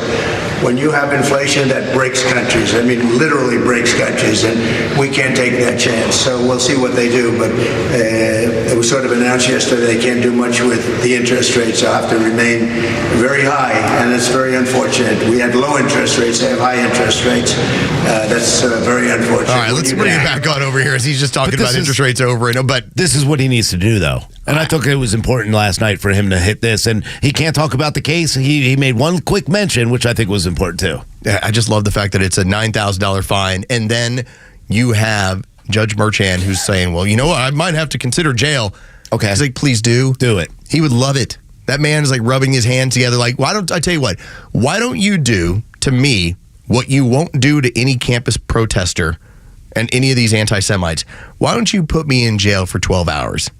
When you have inflation, that breaks countries. I mean, literally breaks countries, and we can't take that chance. So we'll see what they do. But it was sort of announced yesterday they can't do much with the interest rates. They'll have to remain very high, and it's very unfortunate. We had low interest rates. They have high interest rates. That's very unfortunate. All right, let's bring it back on over here as he's just talking about interest rates over and but this is what he needs to do, though. And I thought it was important last night for him to hit this. And he can't talk about the case. He made one quick mention, which I think was important, too. Yeah, I just love the fact that it's a $9,000 fine. And then you have Judge Merchan who's saying, well, you know what? I might have to consider jail. Okay. He's like, please do. Do it. He would love it. That man is like rubbing his hands together. Like, why don't you do to me what you won't do to any campus protester and any of these anti-Semites? Why don't you put me in jail for 12 hours?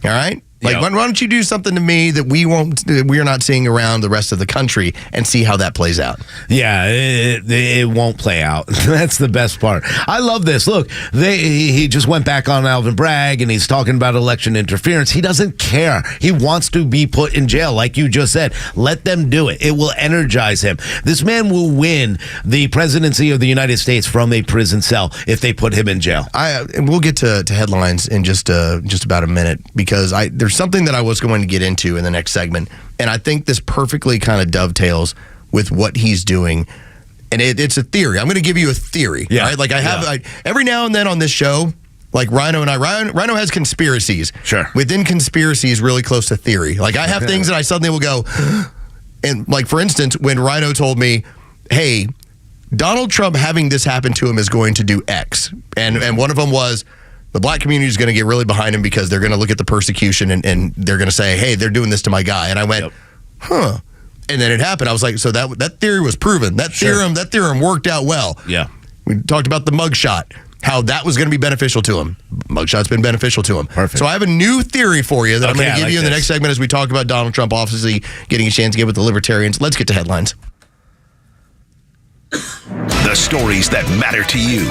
All right? Like, why don't you do something to me that we're not seeing around the rest of the country and see how that plays out? Yeah, it won't play out. That's the best part. I love this. Look, he just went back on Alvin Bragg, and he's talking about election interference. He doesn't care. He wants to be put in jail, like you just said. Let them do it. It will energize him. This man will win the presidency of the United States from a prison cell if they put him in jail. And we'll get to headlines in just about a minute, because there's something that I was going to get into in the next segment, and I think this perfectly kind of dovetails with what he's doing. And it's a theory. I'm going to give you a theory. Yeah. Right? Like every now and then on this show, like Rhino Rhino has conspiracies. Sure. Within conspiracies, really close to theory. Like I have things that I suddenly will go, and like for instance, when Rhino told me, hey, Donald Trump having this happen to him is going to do X. And one of them was, the black community is going to get really behind him because they're going to look at the persecution and they're going to say, hey, they're doing this to my guy. And I went, huh. And then it happened. I was like, so that theory was proven. That theorem worked out well. Yeah. We talked about the mugshot, how that was going to be beneficial to him. Mugshot's been beneficial to him. Perfect. So I have a new theory for you that I'm going to give you in the next segment as we talk about Donald Trump obviously getting a chance to get with the libertarians. Let's get to headlines. The stories that matter to you.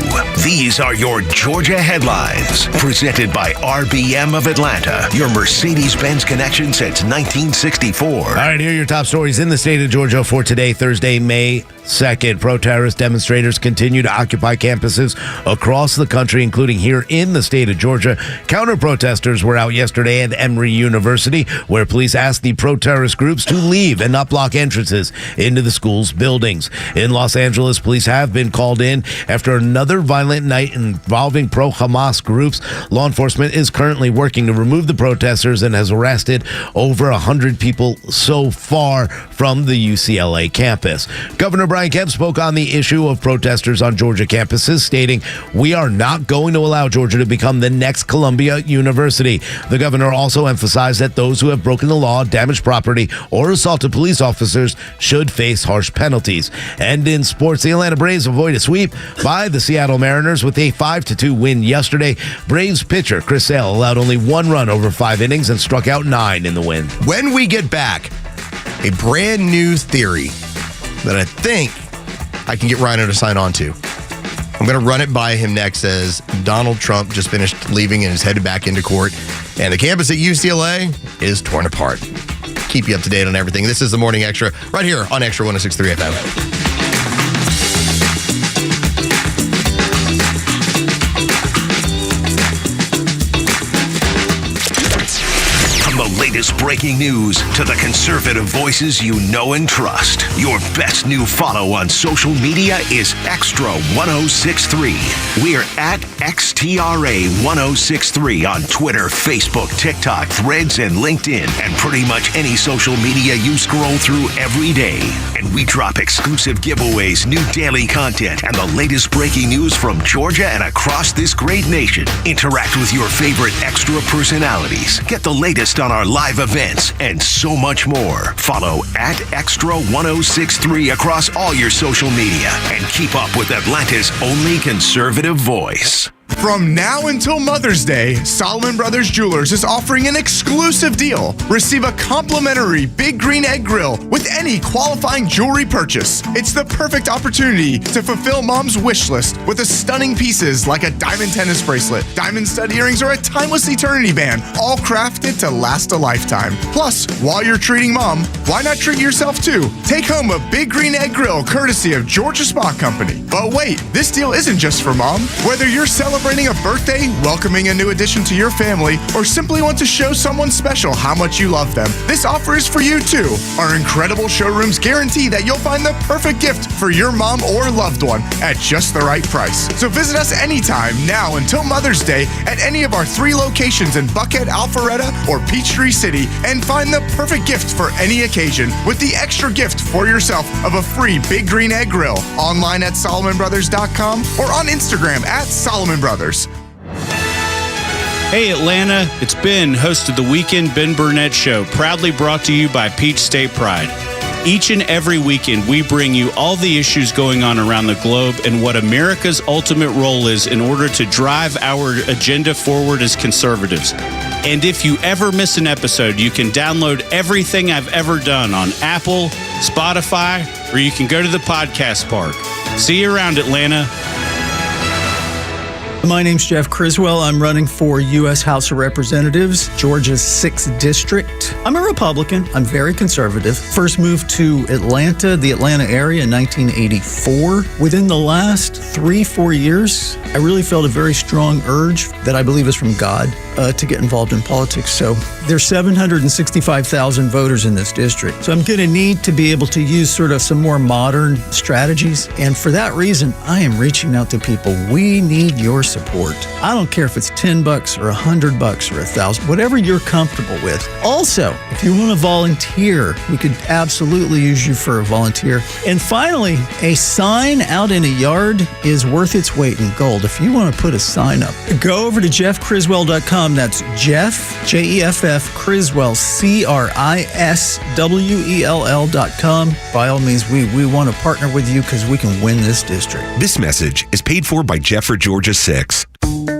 These are your Georgia headlines. Presented by RBM of Atlanta, your Mercedes-Benz connection since 1964. All right, here are your top stories in the state of Georgia for today, Thursday, May 2nd. Pro-terrorist demonstrators continue to occupy campuses across the country, including here in the state of Georgia. Counter-protesters were out yesterday at Emory University, where police asked the pro-terrorist groups to leave and not block entrances into the school's buildings. In Los Angeles, police have been called in after another violent night involving pro-Hamas groups. Law enforcement is currently working to remove the protesters and has arrested over 100 people so far from the UCLA campus. Governor Brian Kemp spoke on the issue of protesters on Georgia campuses, stating, "We are not going to allow Georgia to become the next Columbia University." The governor also emphasized that those who have broken the law, damaged property, or assaulted police officers should face harsh penalties. And in sports, the Atlanta Braves avoid a sweep by the Seattle Mariners with a 5-2 win yesterday. Braves pitcher Chris Sale allowed only one run over 5 innings and struck out 9 in the win. When we get back, a brand new theory that I think I can get Rhino to sign on to. I'm going to run it by him next as Donald Trump just finished leaving and is headed back into court. And the campus at UCLA is torn apart. Keep you up to date on everything. This is the Morning Extra right here on Extra 106.3 FM. The latest breaking breaking news to the conservative voices you know and trust. Your best new follow on social media is Xtra 1063. We're at XTRA 1063 on Twitter, Facebook, TikTok, Threads, and LinkedIn, and pretty much any social media you scroll through every day. And we drop exclusive giveaways, new daily content, and the latest breaking news from Georgia and across this great nation. Interact with your favorite Xtra personalities. Get the latest on our live events and so much more. Follow at Xtra 1063 across all your social media and keep up with Atlanta's only conservative voice. From now until Mother's Day, Solomon Brothers Jewelers is offering an exclusive deal. Receive a complimentary Big Green Egg Grill with any qualifying jewelry purchase. It's the perfect opportunity to fulfill Mom's wish list with the stunning pieces like a diamond tennis bracelet, diamond stud earrings, or a timeless eternity band, all crafted to last a lifetime. Plus, while you're treating Mom, why not treat yourself too? Take home a Big Green Egg Grill courtesy of Georgia Spa Company. But wait, this deal isn't just for Mom. Whether you're celebrating a birthday, welcoming a new addition to your family, or simply want to show someone special how much you love them, this offer is for you too. Our incredible showrooms guarantee that you'll find the perfect gift for your mom or loved one at just the right price. So visit us anytime now until Mother's Day at any of our 3 locations in Buckhead, Alpharetta, or Peachtree City and find the perfect gift for any occasion with the extra gift for yourself of a free Big Green Egg Grill online at SolomonBrothers.com or on Instagram at Solomon Brothers. Hey Atlanta, it's Ben, host of the Weekend Ben Burnett Show, proudly brought to you by Peach State Pride. Each and every weekend, we bring you all the issues going on around the globe and what America's ultimate role is in order to drive our agenda forward as conservatives. And if you ever miss an episode, you can download everything I've ever done on Apple, Spotify, or you can go to the podcast park. See you around, Atlanta. My name's Jeff Criswell. I'm running for U.S. House of Representatives, Georgia's 6th District. I'm a Republican. I'm very conservative. First moved to Atlanta, the Atlanta area in 1984. Within the last 3-4 years, I really felt a very strong urge that I believe is from God to get involved in politics. So there's 765,000 voters in this district. So I'm going to need to be able to use sort of some more modern strategies. And for that reason, I am reaching out to people. We need your support. I don't care if it's $10 or $100 or $1,000, whatever you're comfortable with. Also, if you want to volunteer, we could absolutely use you for a volunteer. And finally, a sign out in a yard is worth its weight in gold. If you want to put a sign up, go over to jeffcriswell.com. That's Jeff, Jeff, Criswell, CRISWELL.com. By all means, we want to partner with you because we can win this district. This message is paid for by Jeff for Georgia 6.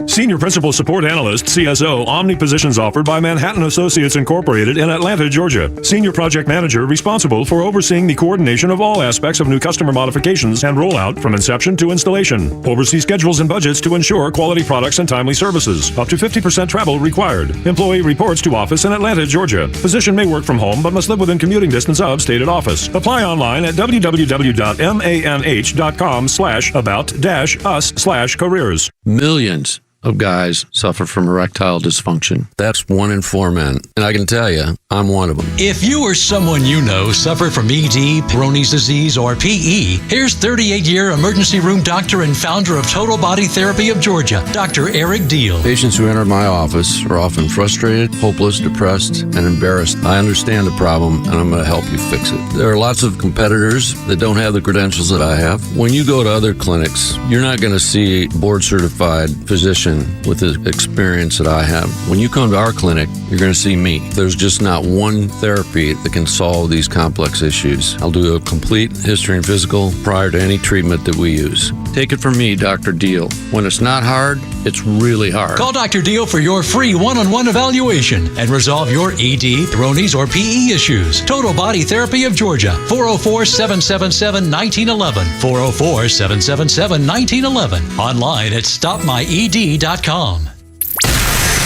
Senior Principal Support Analyst, CSO, Omni positions offered by Manhattan Associates Incorporated in Atlanta, Georgia. Senior Project Manager responsible for overseeing the coordination of all aspects of new customer modifications and rollout from inception to installation. Oversee schedules and budgets to ensure quality products and timely services. Up to 50% travel required. Employee reports to office in Atlanta, Georgia. Position may work from home but must live within commuting distance of stated office. Apply online at www.manh.com/about-us/careers. Millions of guys suffer from erectile dysfunction. That's 1 in 4 men. And I can tell you, I'm one of them. If you or someone you know suffer from ED, Peyronie's disease, or PE, here's 38-year emergency room doctor and founder of Total Body Therapy of Georgia, Dr. Eric Deal. Patients who enter my office are often frustrated, hopeless, depressed, and embarrassed. I understand the problem, and I'm going to help you fix it. There are lots of competitors that don't have the credentials that I have. When you go to other clinics, you're not going to see a board-certified physician with the experience that I have. When you come to our clinic, you're going to see me. There's just not one therapy that can solve these complex issues. I'll do a complete history and physical prior to any treatment that we use. Take it from me, Dr. Deal. When it's not hard, it's really hard. Call Dr. Deal for your free one-on-one evaluation and resolve your ED, Peyronie's, or PE issues. Total Body Therapy of Georgia, 404-777-1911, 404-777-1911, online at stopmyed.com.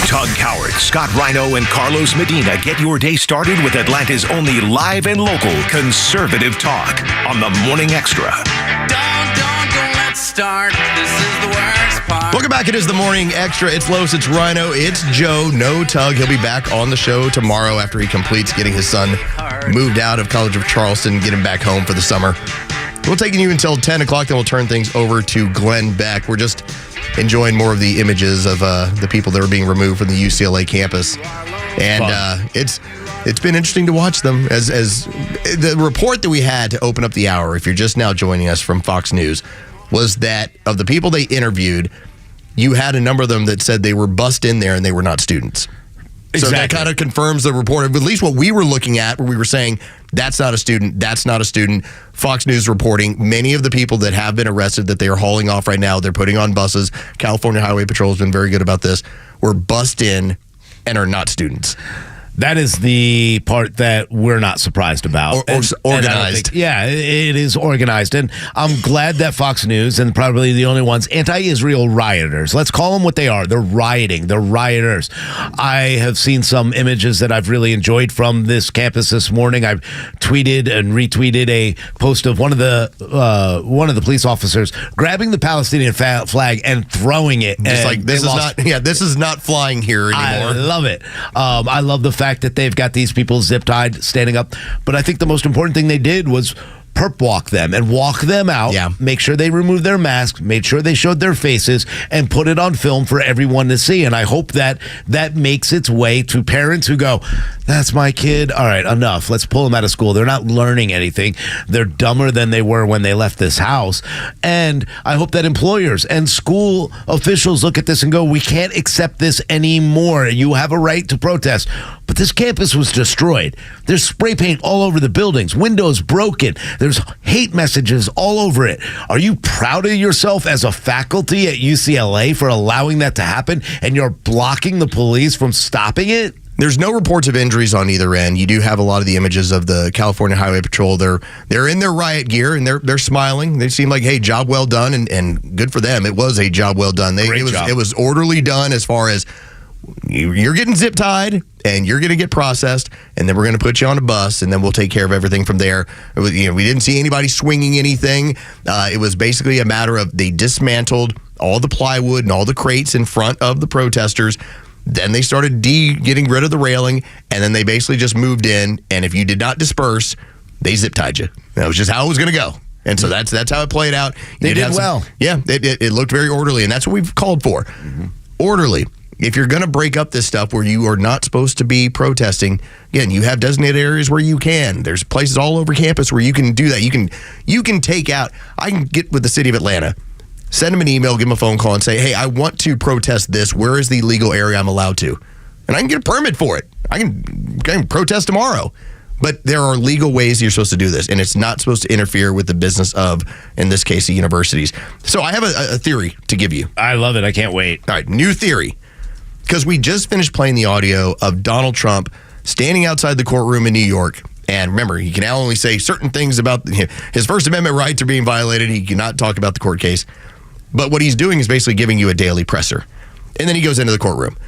Tug Coward, Scott Rhino, and Carlos Medina get your day started with Atlanta's only live and local conservative talk on the Morning Extra. Don't let's start. This is the worst part. Welcome back. It is the Morning Extra. It's Los, it's Rhino, it's Joe. No Tug. He'll be back on the show tomorrow after he completes getting his son moved out of College of Charleston, get him back home for the summer. We'll take you until 10 o'clock, then we'll turn things over to Glenn Beck. We're just enjoying more of the images of the people that are being removed from the UCLA campus. And it's been interesting to watch them. As the report that we had to open up the hour, if you're just now joining us from Fox News, was that of the people they interviewed, you had a number of them that said they were bussed in there and they were not students. Exactly. So that kind of confirms the report, at least what we were looking at, where we were saying, that's not a student, that's not a student. Fox News reporting, many of the people that have been arrested that they are hauling off right now, they're putting on buses. California Highway Patrol has been very good about this. Were bussed in and are not students. That is the part that we're not surprised about. Organized. It is organized. And I'm glad that Fox News, and probably the only ones, anti-Israel rioters. Let's call them what they are. They're rioting. They're rioters. I have seen some images that I've really enjoyed from this campus this morning. I've tweeted and retweeted a post of one of the police officers grabbing the Palestinian flag and throwing it. Just like, this is not flying here anymore. I love it. I love the fact that they've got these people zip tied, standing up. But I think the most important thing they did was perp walk them and walk them out. Yeah. Make sure they removed their masks, made sure they showed their faces, and put it on film for everyone to see. And I hope that makes its way to parents who go, that's my kid. All right, enough. Let's pull them out of school. They're not learning anything. They're dumber than they were when they left this house. And I hope that employers and school officials look at this and go, we can't accept this anymore. You have a right to protest. But this campus was destroyed. There's spray paint all over the buildings, windows broken. There's hate messages all over it. Are you proud of yourself as a faculty at UCLA for allowing that to happen, and you're blocking the police from stopping it? There's no reports of injuries on either end. You do have a lot of the images of the California Highway Patrol. They're in their riot gear and they're smiling. They seem like, hey, job well done, and good for them. It was a job well done. It was orderly done, as far as you're getting zip tied and you're going to get processed, and then we're going to put you on a bus, and then we'll take care of everything from there. We didn't see anybody swinging anything. It was basically a matter of they dismantled all the plywood and all the crates in front of the protesters. Then they started getting rid of the railing, and then they basically just moved in, and if you did not disperse, they zip tied you. That was just how it was going to go. And so that's how it played out. They did well. It looked very orderly, and that's what we've called for. Mm-hmm. Orderly. If you're going to break up this stuff where you are not supposed to be protesting, again, you have designated areas where you can. There's places all over campus where you can do that. You can take out. I can get with the city of Atlanta, send them an email, give them a phone call, and say, hey, I want to protest this. Where is the legal area I'm allowed to? And I can get a permit for it. I can protest tomorrow. But there are legal ways you're supposed to do this, and it's not supposed to interfere with the business of, in this case, the universities. So I have a theory to give you. I love it. I can't wait. All right, new theory. Because we just finished playing the audio of Donald Trump standing outside the courtroom in New York. And remember, he can now only say certain things about his First Amendment rights are being violated. He cannot talk about the court case. But what he's doing is basically giving you a daily presser. And then he goes into the courtroom.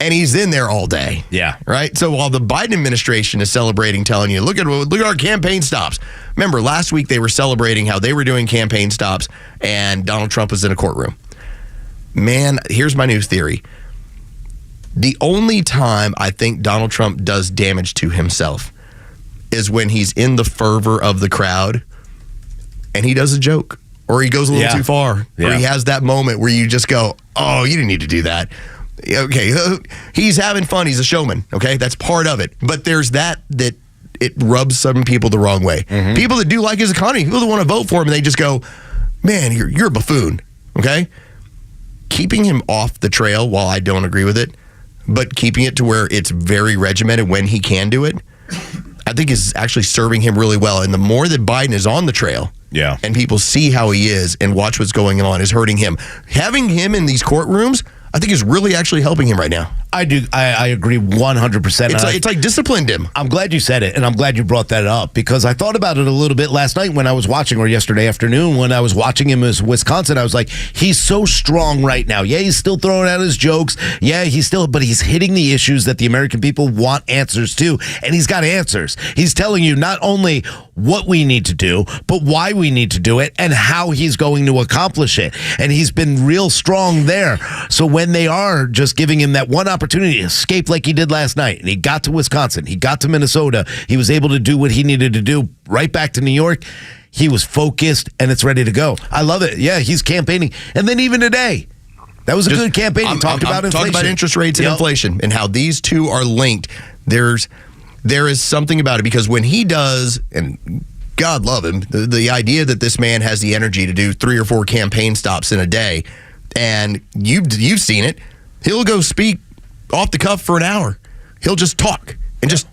And he's in there all day. Yeah. Right? So while the Biden administration is celebrating, telling you, look at our campaign stops. Remember, last week they were celebrating how they were doing campaign stops, and Donald Trump was in a courtroom. Man, here's my new theory. The only time I think Donald Trump does damage to himself is when he's in the fervor of the crowd and he does a joke, or he goes a little too far, or he has that moment where you just go, oh, you didn't need to do that. Okay, he's having fun. He's a showman. Okay, that's part of it. But there's that it rubs some people the wrong way. Mm-hmm. People that do like his economy, people that want to vote for him, and they just go, man, you're a buffoon. Okay, keeping him off the trail, while I don't agree with it, but keeping it to where it's very regimented when he can do it, I think is actually serving him really well. And the more that Biden is on the trail, and people see how he is and watch what's going on, is hurting him. Having him in these courtrooms, I think is really actually helping him right now. I do. I agree 100%. It's like disciplined him. I'm glad you said it, and I'm glad you brought that up because I thought about it a little bit last night when I was watching, or yesterday afternoon when I was watching him as Wisconsin. I was like, he's so strong right now. Yeah, he's still throwing out his jokes. Yeah, but he's hitting the issues that the American people want answers to, and he's got answers. He's telling you not only what we need to do, but why we need to do it and how he's going to accomplish it. And he's been real strong there. So when they are just giving him that one opportunity to escape like he did last night, and he got to Wisconsin, he got to Minnesota, he was able to do what he needed to do right back to New York. He was focused and it's ready to go. I love it. Yeah, he's campaigning. And then even today, that was a good campaign. He talked about inflation. Talking about interest rates and inflation and how these two are linked. There is something about it because when he does, and God love him, the idea that this man has the energy to do 3 or 4 campaign stops in a day, and you've seen it, he'll go speak off the cuff for an hour. He'll just talk.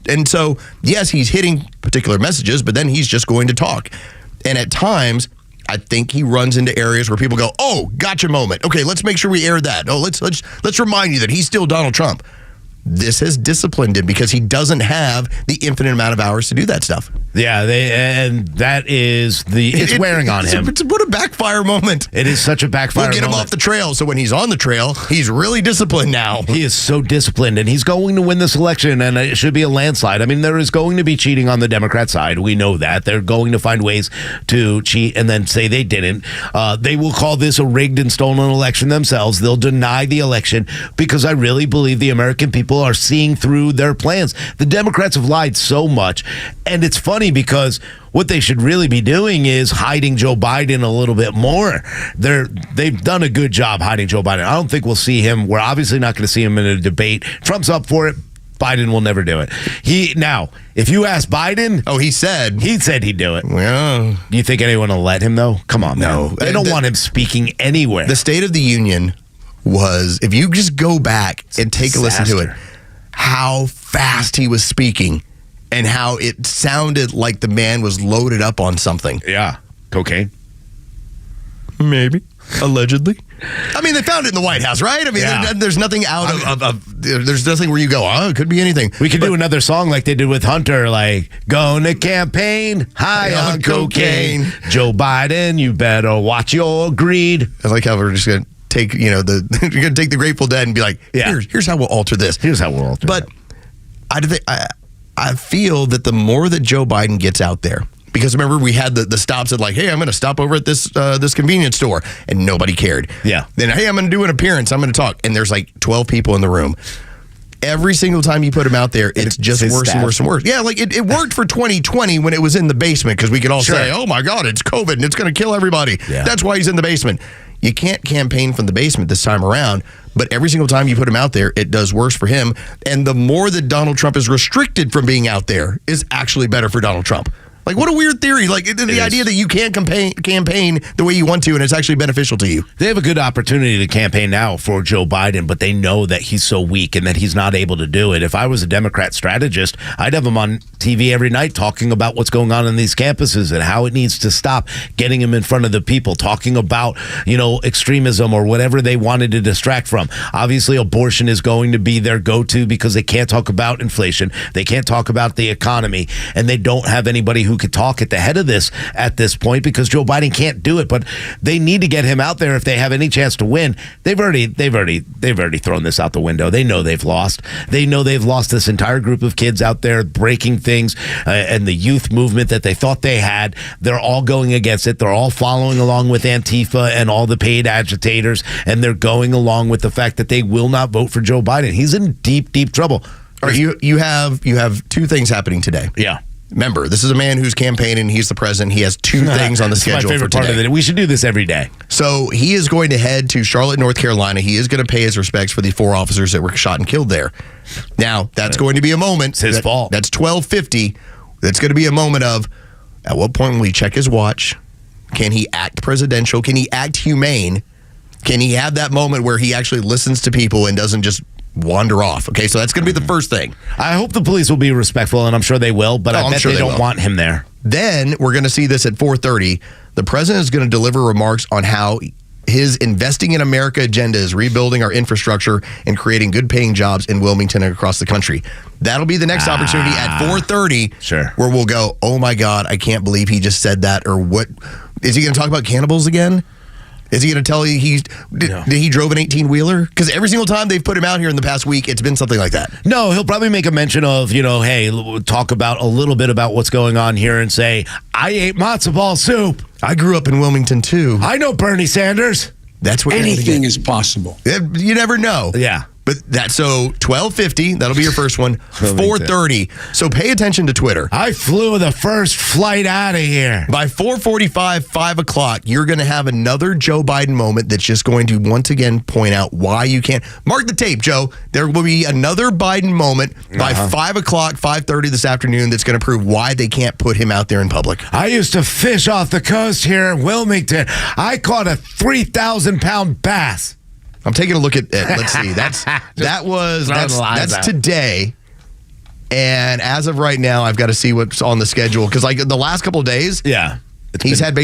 And so, yes, he's hitting particular messages, but then he's just going to talk. And at times, I think he runs into areas where people go, oh, gotcha moment. Okay, let's make sure we air that. Oh, let's remind you that he's still Donald Trump. This has disciplined him because he doesn't have the infinite amount of hours to do that stuff. Yeah, and that is it's wearing on him. What a backfire moment. It is such a backfire moment. We'll get him off the trail, so when he's on the trail, he's really disciplined now. He is so disciplined, and he's going to win this election, and it should be a landslide. I mean, there is going to be cheating on the Democrat side. We know that. They're going to find ways to cheat and then say they didn't. They will call this a rigged and stolen election themselves. They'll deny the election because I really believe the American people are seeing through their plans. The Democrats have lied so much, and it's funny because what they should really be doing is hiding Joe Biden a little bit more. They've done a good job hiding Joe Biden. I don't think we'll see him. We're obviously not going to see him in a debate. Trump's up for it. Biden will never do it. Now, if you ask Biden, he said he'd do it. Well, do you think anyone will let him though? Come on, no. Man. They don't want him speaking anywhere. The State of the Union was, if you just go back and take a listen to it, how fast he was speaking and how it sounded like the man was loaded up on something. Yeah. Cocaine? Maybe. Allegedly. I mean, they found it in the White House, right? I mean, there's nothing there's nothing where you go, it could be anything. We could do another song like they did with Hunter, like, gonna campaign high on cocaine. Joe Biden, you better watch your greed. I like how we're just going to take, you're going to take the Grateful Dead and be like, here's how we'll alter this. Here's how we'll alter But I feel that the more that Joe Biden gets out there, because remember we had the stops at like, hey, I'm going to stop over at this convenience store, and nobody cared. Yeah. Then, hey, I'm going to do an appearance. I'm going to talk, and there's like 12 people in the room. Every single time you put him out there, it's just worse and worse and worse. Yeah, like it worked for 2020 when it was in the basement because we could all say, oh my God, it's COVID and it's going to kill everybody. Yeah. That's why he's in the basement. You can't campaign from the basement this time around, but every single time you put him out there, it does worse for him. And the more that Donald Trump is restricted from being out there is actually better for Donald Trump. Like, what a weird theory. Like, the idea that you can't campaign the way you want to, and it's actually beneficial to you. They have a good opportunity to campaign now for Joe Biden, but they know that he's so weak and that he's not able to do it. If I was a Democrat strategist, I'd have him on TV every night talking about what's going on in these campuses and how it needs to stop, getting him in front of the people, talking about, extremism or whatever they wanted to distract from. Obviously, abortion is going to be their go-to because they can't talk about inflation. They can't talk about the economy, and they don't have anybody who could talk at the head of this at this point because Joe Biden can't do it. But they need to get him out there if they have any chance to win. They've already thrown this out the window. They know they've lost. They know they've lost this entire group of kids out there breaking things, and the youth movement that they thought they had. They're all going against it. They're all following along with Antifa and all the paid agitators, and they're going along with the fact that they will not vote for Joe Biden. He's in deep, deep trouble. All right, you have two things happening today. Yeah. Remember, this is a man who's campaigning. He's the president. He has two things on the schedule my favorite for today. Part of it. We should do this every day. So he is going to head to Charlotte, North Carolina. He is going to pay his respects for the 4 officers that were shot and killed there. Now, that's going to be a moment. It's his fault. That's 12:50. That's going to be a moment of, at what point will he check his watch? Can he act presidential? Can he act humane? Can he have that moment where he actually listens to people and doesn't just wander off? Okay, so that's going to be the first thing. I hope the police will be respectful, and I'm sure they will, but I bet they don't want him there. Then we're going to see this at 4:30. The president is going to deliver remarks on how his Investing in America agenda is rebuilding our infrastructure and creating good-paying jobs in Wilmington and across the country. That'll be the next opportunity at 4:30, where we'll go, oh my God, I can't believe he just said that. Or what? Is he going to talk about cannibals again? Is he going to tell you he drove an 18-wheeler? Because every single time they've put him out here in the past week, it's been something like that. No, he'll probably make a mention of, hey, talk about a little bit about what's going on here and say, I ate matzo ball soup. I grew up in Wilmington, too. I know Bernie Sanders. That's what anything is possible. You never know. Yeah. But so 12:50, that'll be your first one. 4:30. So pay attention to Twitter. I flew the first flight out of here. By 4:45, 5 o'clock, you're going to have another Joe Biden moment that's just going to once again point out why you can't. Mark the tape, Joe. There will be another Biden moment by 5 o'clock, 5:30 this afternoon that's going to prove why they can't put him out there in public. I used to fish off the coast here in Wilmington. I caught a 3,000-pound bass. I'm taking a look at it. Let's see. That's today. And as of right now, I've got to see what's on the schedule because like the last couple of days, he's had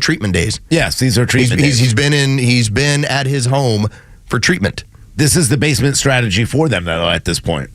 treatment days. Yes, these are treatment days. He's been at his home for treatment. This is the basement strategy for them though at this point.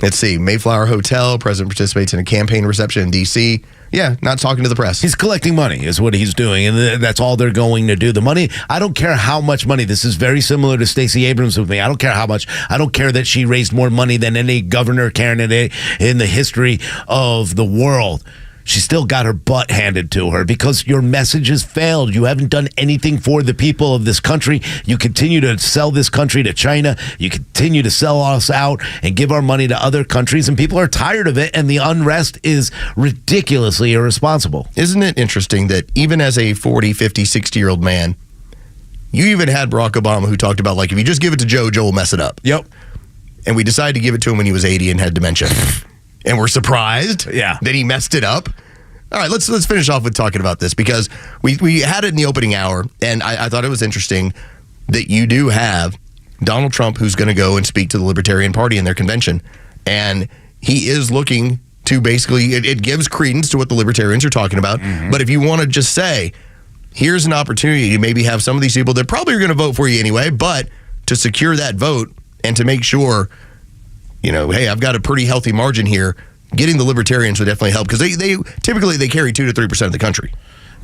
Let's see. Mayflower Hotel. President participates in a campaign reception in D.C. Yeah, not talking to the press. He's collecting money is what he's doing, and that's all they're going to do. The money, I don't care how much money. This is very similar to Stacey Abrams with me. I don't care how much. I don't care that she raised more money than any governor candidate in the history of the world. She still got her butt handed to her because your message has failed. You haven't done anything for the people of this country. You continue to sell this country to China. You continue to sell us out and give our money to other countries, and people are tired of it, and the unrest is ridiculously irresponsible. Isn't it interesting that even as a 40, 50, 60-year-old man, you even had Barack Obama who talked about, like, if you just give it to Joe, Joe will mess it up. Yep. And we decided to give it to him when he was 80 and had dementia. And we're surprised that he messed it up. All right, let's finish off with talking about this because we had it in the opening hour, and I thought it was interesting that you do have Donald Trump who's going to go and speak to the Libertarian Party in their convention, and he is looking to basically, it gives credence to what the Libertarians are talking about, but if you want to just say, here's an opportunity to maybe have some of these people that probably are going to vote for you anyway, but to secure that vote and to make sure, hey, I've got a pretty healthy margin here. Getting the Libertarians would definitely help because they typically carry 2 to 3% of the country.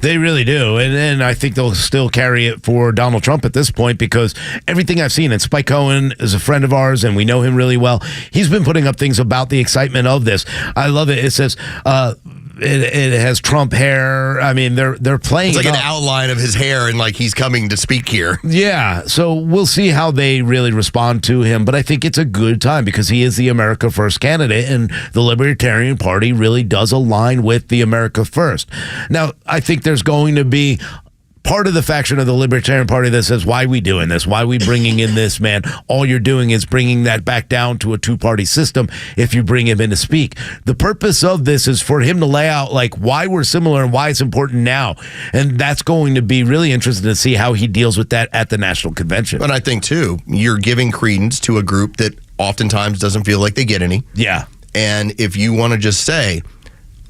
They really do. And I think they'll still carry it for Donald Trump at this point because everything I've seen, and Spike Cohen is a friend of ours and we know him really well. He's been putting up things about the excitement of this. I love it. It says, it has Trump hair. I mean, they're playing. It's like an outline of his hair and like he's coming to speak here. Yeah. So we'll see how they really respond to him. But I think it's a good time because he is the America First candidate and the Libertarian Party really does align with the America First. Now, I think there's going to be part of the faction of the Libertarian Party that says, why are we doing this? Why are we bringing in this man? All you're doing is bringing that back down to a two-party system if you bring him in to speak. The purpose of this is for him to lay out like why we're similar and why it's important now. And that's going to be really interesting to see how he deals with that at the National Convention. But I think, too, you're giving credence to a group that oftentimes doesn't feel like they get any. Yeah. And if you want to just say,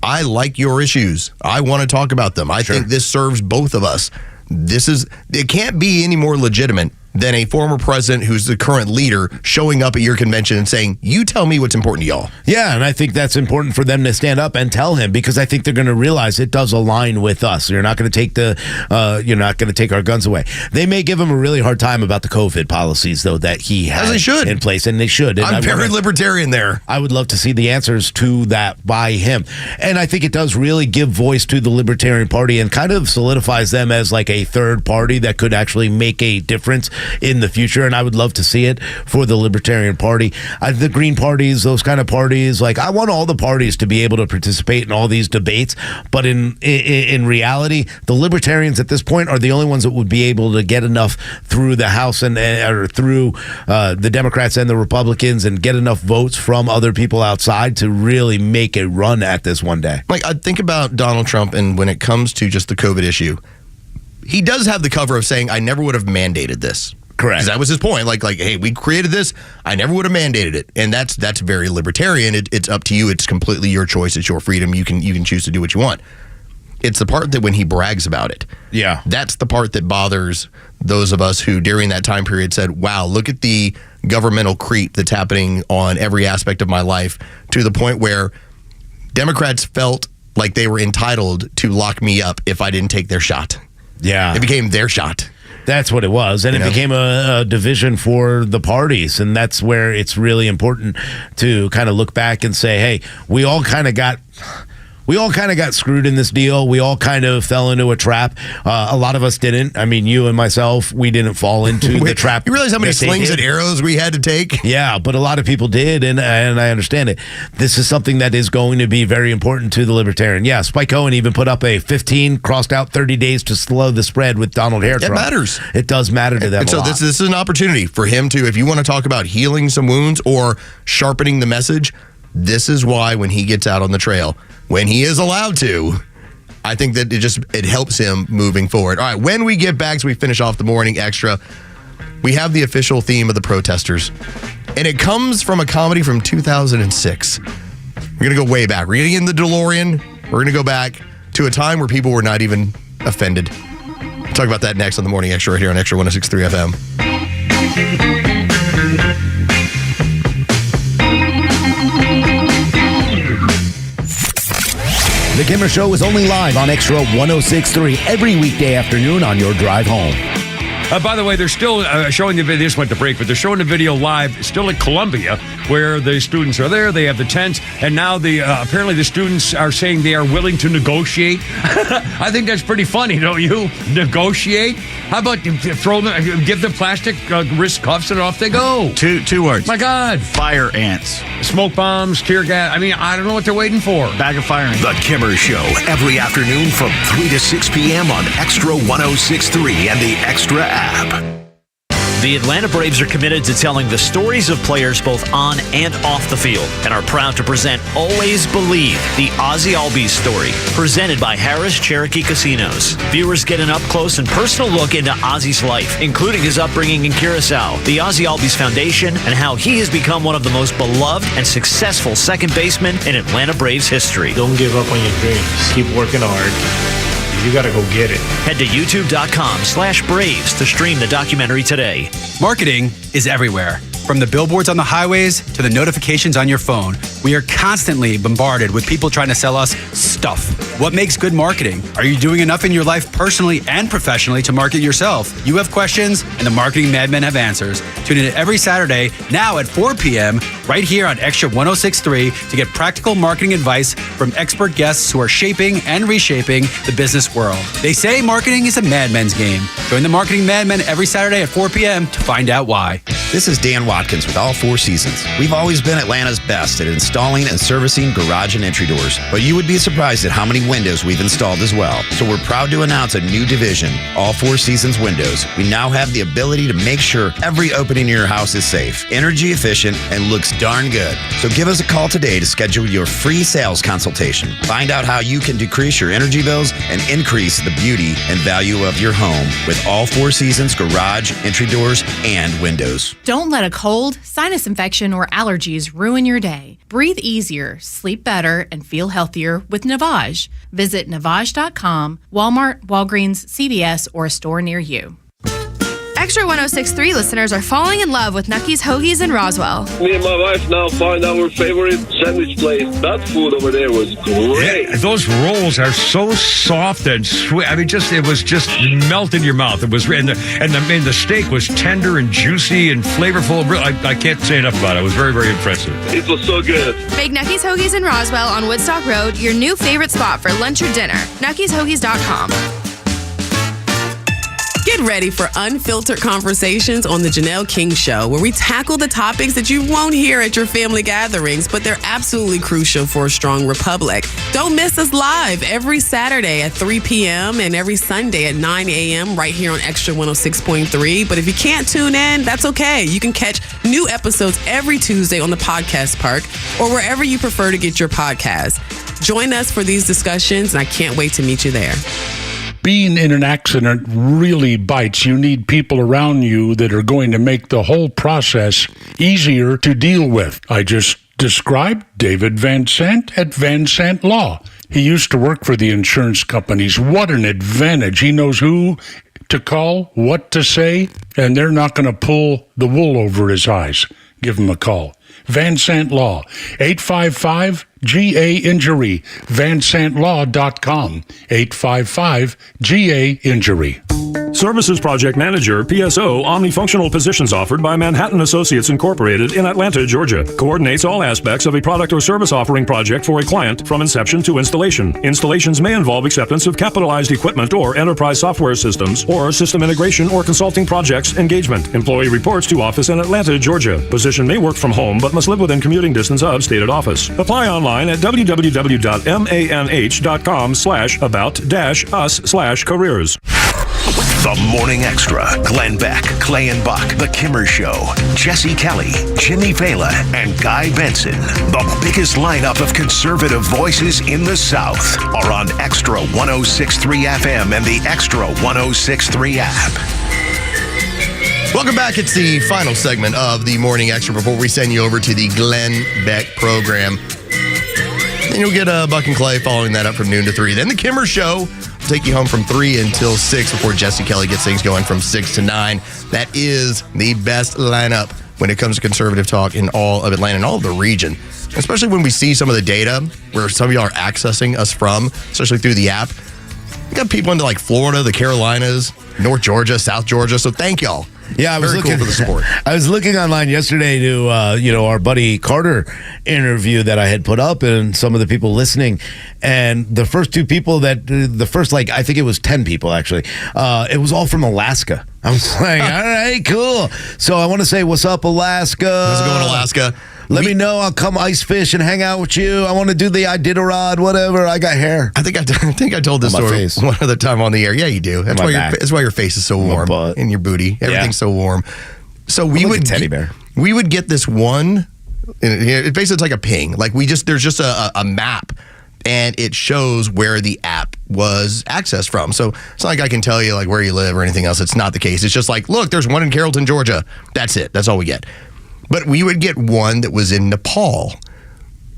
I like your issues. I want to talk about them. I think this serves both of us. It can't be any more legitimate than a former president who's the current leader showing up at your convention and saying, you tell me what's important to y'all. Yeah, and I think that's important for them to stand up and tell him because I think they're going to realize it does align with us. You're not going to take our guns away. They may give him a really hard time about the COVID policies, though, that he has in place, and they should. And I'm very libertarian there. I would love to see the answers to that by him. And I think it does really give voice to the Libertarian Party and kind of solidifies them as like a third party that could actually make a difference in the future, and I would love to see it for the Libertarian Party. The Green parties, those kind of parties, like I want all the parties to be able to participate in all these debates, but in reality, the Libertarians at this point are the only ones that would be able to get enough through the House or through the Democrats and the Republicans and get enough votes from other people outside to really make a run at this one day. Like, I think about Donald Trump, and when it comes to just the COVID issue, he does have the cover of saying, I never would have mandated this. Correct. Because that was his point. Like, hey, we created this. I never would have mandated it. And that's very libertarian. It's up to you. It's completely your choice. It's your freedom. You can choose to do what you want. It's the part that when he brags about it. Yeah. That's the part that bothers those of us who during that time period said, wow, look at the governmental creep that's happening on every aspect of my life, to the point where Democrats felt like they were entitled to lock me up if I didn't take their shot. Yeah. It became their shot. That's what it was. And it became a division for the parties. And that's where it's really important to kind of look back and say, hey, we all kind of got screwed in this deal. We all kind of fell into a trap. A lot of us didn't. I mean, you and myself, we didn't fall into the trap. You realize how many slings and arrows we had to take? Yeah, but a lot of people did, and I understand it. This is something that is going to be very important to the Libertarian. Yeah, Spike Cohen even put up a 15, crossed out 30 days to slow the spread with Donald Hare. It matters. It does matter to them and so a lot. this is an opportunity for him to, if you want to talk about healing some wounds or sharpening the message, this is why when he gets out on the trail, when he is allowed to, I think that it helps him moving forward. All right, when we get back, so we finish off the Morning Extra, we have the official theme of the protesters, and it comes from a comedy from 2006. We're going to go way back. We're going to get in the DeLorean. We're going to go back to a time where people were not even offended. We'll talk about that next on the Morning Extra right here on Extra 106.3 FM. The Kimmer Show is only live on Extra 106.3 every weekday afternoon on your drive home. By the way, they're still showing the video. This went to break, but they're showing the video live still at Columbia, where the students are there. They have the tents, and now apparently the students are saying they are willing to negotiate. I think that's pretty funny, don't you? Negotiate? How about give them plastic wrist cuffs and off they go? Two words. My God. Fire ants. Smoke bombs, tear gas. I mean, I don't know what they're waiting for. Bag of fire ants. The Kimmer Show, every afternoon from 3 to 6 p.m. on Extra 106.3 and the Extra app. The Atlanta Braves are committed to telling the stories of players both on and off the field and are proud to present Always Believe, the Ozzie Albies story, presented by Harris Cherokee Casinos. Viewers get an up-close and personal look into Ozzie's life, including his upbringing in Curacao, the Ozzie Albies Foundation, and how he has become one of the most beloved and successful second basemen in Atlanta Braves history. Don't give up on your dreams. Keep working hard. You got to go get it. Head to youtube.com/Braves to stream the documentary today. Marketing is everywhere. From the billboards on the highways to the notifications on your phone, we are constantly bombarded with people trying to sell us stuff. What makes good marketing? Are you doing enough in your life personally and professionally to market yourself? You have questions, and the Marketing Madmen have answers. Tune in every Saturday, now at 4 p.m., right here on Extra 106.3 to get practical marketing advice from expert guests who are shaping and reshaping the business world. They say marketing is a madman's game. Join the Marketing Madmen every Saturday at 4 p.m. to find out why. This is Dan Watkins with All Four Seasons. We've always been Atlanta's best at installing and servicing garage and entry doors, but you would be surprised at how many windows we've installed as well. So we're proud to announce a new division, All Four Seasons Windows. We now have the ability to make sure every opening in your house is safe, energy efficient, and looks darn good. So give us a call today to schedule your free sales consultation. Find out how you can decrease your energy bills and increase the beauty and value of your home with All Four Seasons garage, entry doors, and windows. Don't let a cold, sinus infection, or allergies ruin your day. Breathe easier, sleep better, and feel healthier with Navage. Visit Navage.com, Walmart, Walgreens, CVS, or a store near you. Extra 106.3 listeners are falling in love with Nucky's Hoagies in Roswell. Me and my wife now find our favorite sandwich place. That food over there was great. Yeah, those rolls are so soft and sweet. I mean, it was just melt in your mouth. It was, and the steak was tender and juicy and flavorful. I can't say enough about it. It was very, very impressive. It was so good. Make Nucky's Hoagies in Roswell on Woodstock Road your new favorite spot for lunch or dinner. Nucky'sHoagies.com. Get ready for unfiltered conversations on The Janelle King Show, where we tackle the topics that you won't hear at your family gatherings, but they're absolutely crucial for a strong republic. Don't miss us live every Saturday at 3 p.m. and every Sunday at 9 a.m. right here on Extra 106.3. But if you can't tune in, that's okay. You can catch new episodes every Tuesday on the Podcast Park or wherever you prefer to get your podcasts. Join us for these discussions, and I can't wait to meet you there. Being in an accident really bites. You need people around you that are going to make the whole process easier to deal with. I just described David Van Sant at Van Sant Law. He used to work for the insurance companies. What an advantage. He knows who to call, what to say, and they're not going to pull the wool over his eyes. Give him a call. Van Sant Law, 855-GA-INJURY, vansantlaw.com, 855-GA-INJURY. Services Project Manager, PSO, omnifunctional positions offered by Manhattan Associates Incorporated in Atlanta, Georgia. Coordinates all aspects of a product or service offering project for a client from inception to installation. Installations may involve acceptance of capitalized equipment or enterprise software systems or system integration or consulting projects engagement. Employee reports to office in Atlanta, Georgia. Position may work from home but must live within commuting distance of stated office. Apply online at www.manih.com/about-us/careers. The Morning Extra. Glenn Beck, Clay and Buck, The Kimmer Show, Jesse Kelly, Jimmy Fallon, and Guy Benson. The biggest lineup of conservative voices in the South are on Extra 106.3 FM and the Extra 106.3 app. Welcome back. It's the final segment of the Morning Extra before we send you over to the Glenn Beck program. Then you'll get Buck and Clay following that up from noon to 3. Then the Kimmer Show will take you home from 3 until 6 before Jesse Kelly gets things going from 6 to 9. That is the best lineup when it comes to conservative talk in all of Atlanta and all of the region. Especially when we see some of the data where some of y'all are accessing us from, especially through the app. We got people into like Florida, the Carolinas, North Georgia, South Georgia. So thank y'all. Yeah, I was Very looking cool for the support. I was looking online yesterday to our buddy Carter interview that I had put up, and some of the people listening. And the first two people I think it was 10 people actually. It was all from Alaska. I was like, all right, cool. So I want to say, what's up, Alaska? How's it going, Alaska? Let me know. I'll come ice fish and hang out with you. I want to do the Iditarod, whatever. I got hair. I think I told this story one other time on the air. Yeah, you do. That's why your face is so warm and your booty. Everything's so warm. So we would teddy bear. We would get this one. It basically it's like a ping. Like there's just a map, and it shows where the app was accessed from. So it's not like I can tell you like where you live or anything else. It's not the case. It's just like, look, there's one in Carrollton, Georgia. That's it. That's all we get. But we would get one that was in Nepal,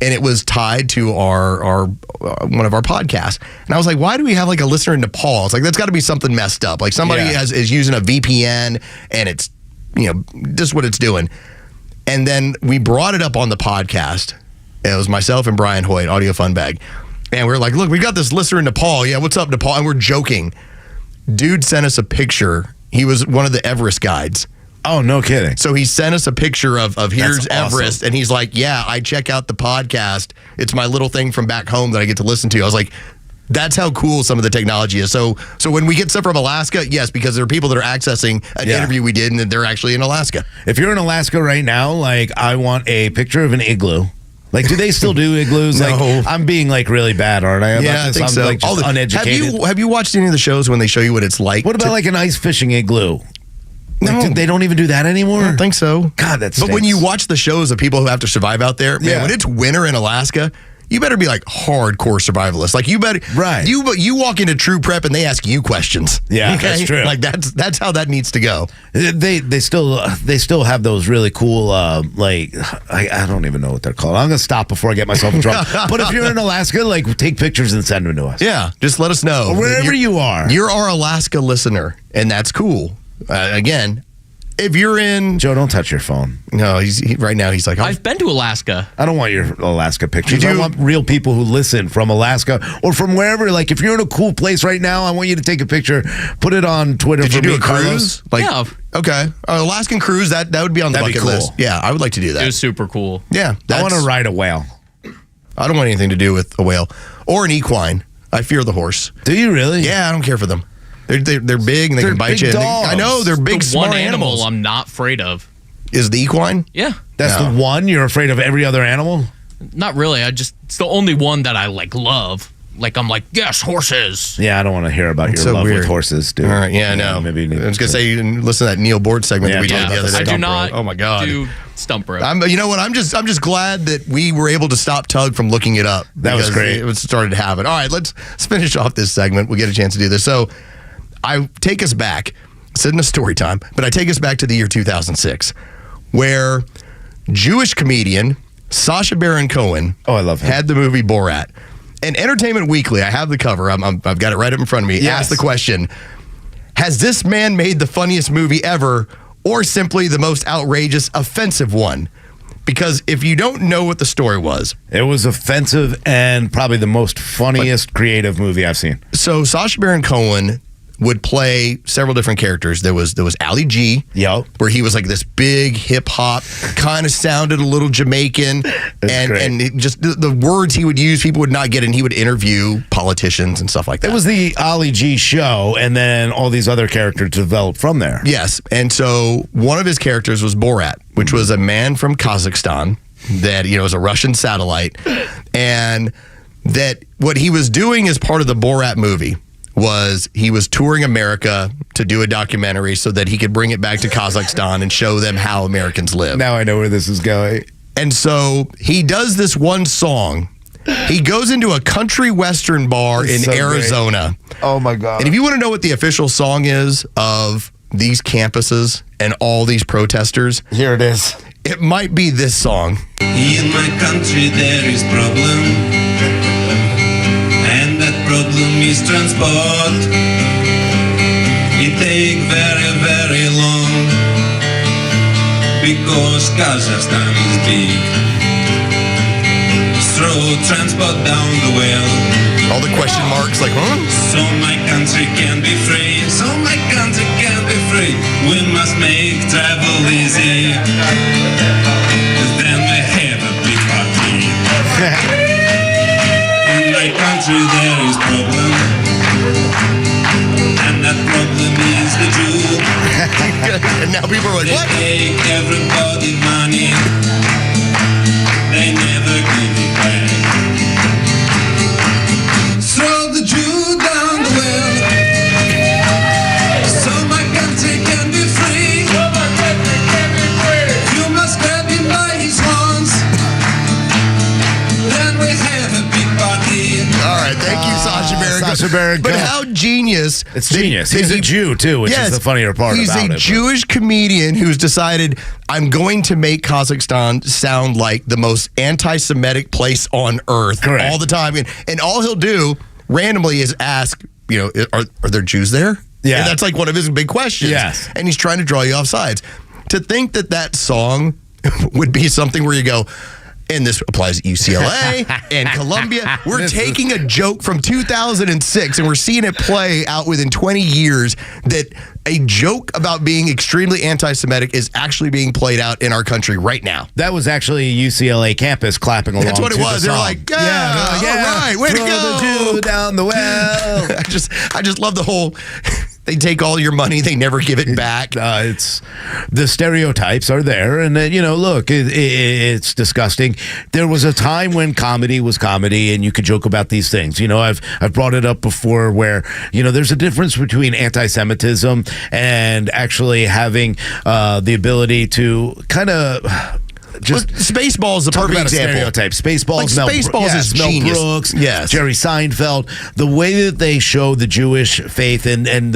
and it was tied to our one of our podcasts. And I was like, why do we have like a listener in Nepal? It's like, that's got to be something messed up. Like somebody is using a VPN, and it's, just what it's doing. And then we brought it up on the podcast. It was myself and Brian Hoyt, Audio Fun Bag. And we were like, look, we got this listener in Nepal. Yeah, what's up, Nepal? And we're joking. Dude sent us a picture. He was one of the Everest guides. Oh, no kidding. So he sent us a picture of here's That's Everest, awesome. and he's like, yeah, I check out the podcast. It's my little thing from back home that I get to listen to. I was like, that's how cool some of the technology is. So when we get stuff from Alaska, yes, because there are people that are accessing an interview we did, and they're actually in Alaska. If you're in Alaska right now, like, I want a picture of an igloo. Like, do they still do igloos? No. Like, I'm being like really bad, aren't I? Yeah, I think so. Like, just uneducated. Have you watched any of the shows when they show you what it's like? What about like an ice fishing igloo? No, like, they don't even do that anymore. I don't think so. God, that's. But when you watch the shows of people who have to survive out there, man, when it's winter in Alaska, you better be like hardcore survivalist. Like you better, right? You walk into True Prep and they ask you questions. Yeah, that's true. Like that's how that needs to go. They still have those really cool like I don't even know what they're called. I'm gonna stop before I get myself in trouble. But if you're in Alaska, like take pictures and send them to us. Yeah, just let us know. Or wherever you are. You're our Alaska listener, and that's cool. Again, if you're in... Joe, don't touch your phone. No, right now he's like... I've been to Alaska. I don't want your Alaska pictures. I want real people who listen from Alaska or from wherever. Like, if you're in a cool place right now, I want you to take a picture, put it on Twitter. Did for you do me, a cruise? Carlos. Yeah. Okay. Alaskan cruise, that would be on the That'd be bucket cool. list. Yeah, I would like to do that. It was super cool. Yeah. I want to ride a whale. I don't want anything to do with a whale or an equine. I fear the horse. Do you really? Yeah, I don't care for them. They're big and they can bite big you. dogs. I know they're big, The smart one animal animals. I'm not afraid of. Is the equine? Yeah. That's No. the one? You're afraid of every other animal? Not really. it's the only one that I love. Like I'm like, yes, horses. Yeah, I don't want to hear about It's your so love weird. with horses, dude. All right, yeah, no. Maybe I was gonna say you can listen to that Neil Board segment that we did Yeah, the other day. I do not. Oh my god. Do stump rope. You know what? I'm just glad that we were able to stop Tug from looking it up. That was because great. It started to happen. All right, let's finish off this segment. We'll get a chance to do this. So I take us back. It's in a story time, but I take us back to the year 2006, where Jewish comedian Sacha Baron Cohen I love him. had the movie Borat. And Entertainment Weekly, I have the cover. I've got it right up in front of me. Yes. Asked the question, has this man made the funniest movie ever or simply the most outrageous, offensive one? Because if you don't know what the story was. It was offensive and probably the most funniest creative movie I've seen. So Sacha Baron Cohen would play several different characters. There was Ali G, where he was like this big hip hop, kind of sounded a little Jamaican, and it just the words he would use, people would not get, and he would interview politicians and stuff like that. It was the Ali G show, and then all these other characters developed from there. Yes, and so one of his characters was Borat, which was a man from Kazakhstan that was a Russian satellite, and that what he was doing as part of the Borat movie was he was touring America to do a documentary so that he could bring it back to Kazakhstan and show them how Americans live. Now I know where this is going. And so he does this one song. He goes into a country western bar in Arizona. Great. Oh my God. And if you want to know what the official song is of these campuses and all these protesters, here it is. It might be this song. In my country there is problem. Problem is transport. It take very, very long because Kazakhstan is big. Throw transport down the well. All the question marks, like, So my country can be free. So my country can be free. We must make travel easy. Then we have a big party. In my country there is problem, and that problem is the Jew. And now people are like, they what? They take everybody money, they never give it back. Throw the Jew down the well, so my country can be free. You must grab him by his horns, then we have a big party. All right, thank you, Sacha Baron Cohen. Sacha Baron But Cohen. how genius. It's genius. He's a Jew, too, which is the funnier part he's about it. He's a Jewish comedian who's decided, I'm going to make Kazakhstan sound like the most anti-Semitic place on earth all the time. And all he'll do randomly is ask, are there Jews there? Yeah. And that's like one of his big questions. Yes. And he's trying to draw you off sides. To think that song would be something where you go, and this applies to UCLA and Columbia. We're taking a joke from 2006 and we're seeing it play out within 20 years, that a joke about being extremely anti-Semitic is actually being played out in our country right now. That was actually a UCLA campus clapping along. That's what it to was. the They're song. like, all right, way to Throw go. the Jew down the well. I just love the whole, they take all your money, they never give it back. It's the stereotypes are there, and look, it's disgusting. There was a time when comedy was comedy, and you could joke about these things. I've brought it up before, where there's a difference between anti-Semitism and actually having the ability to kind of. Spaceballs is a perfect example. Stereotype. Spaceballs. Like Spaceballs is Mel genius. Brooks. Yes. Jerry Seinfeld. The way that they show the Jewish faith and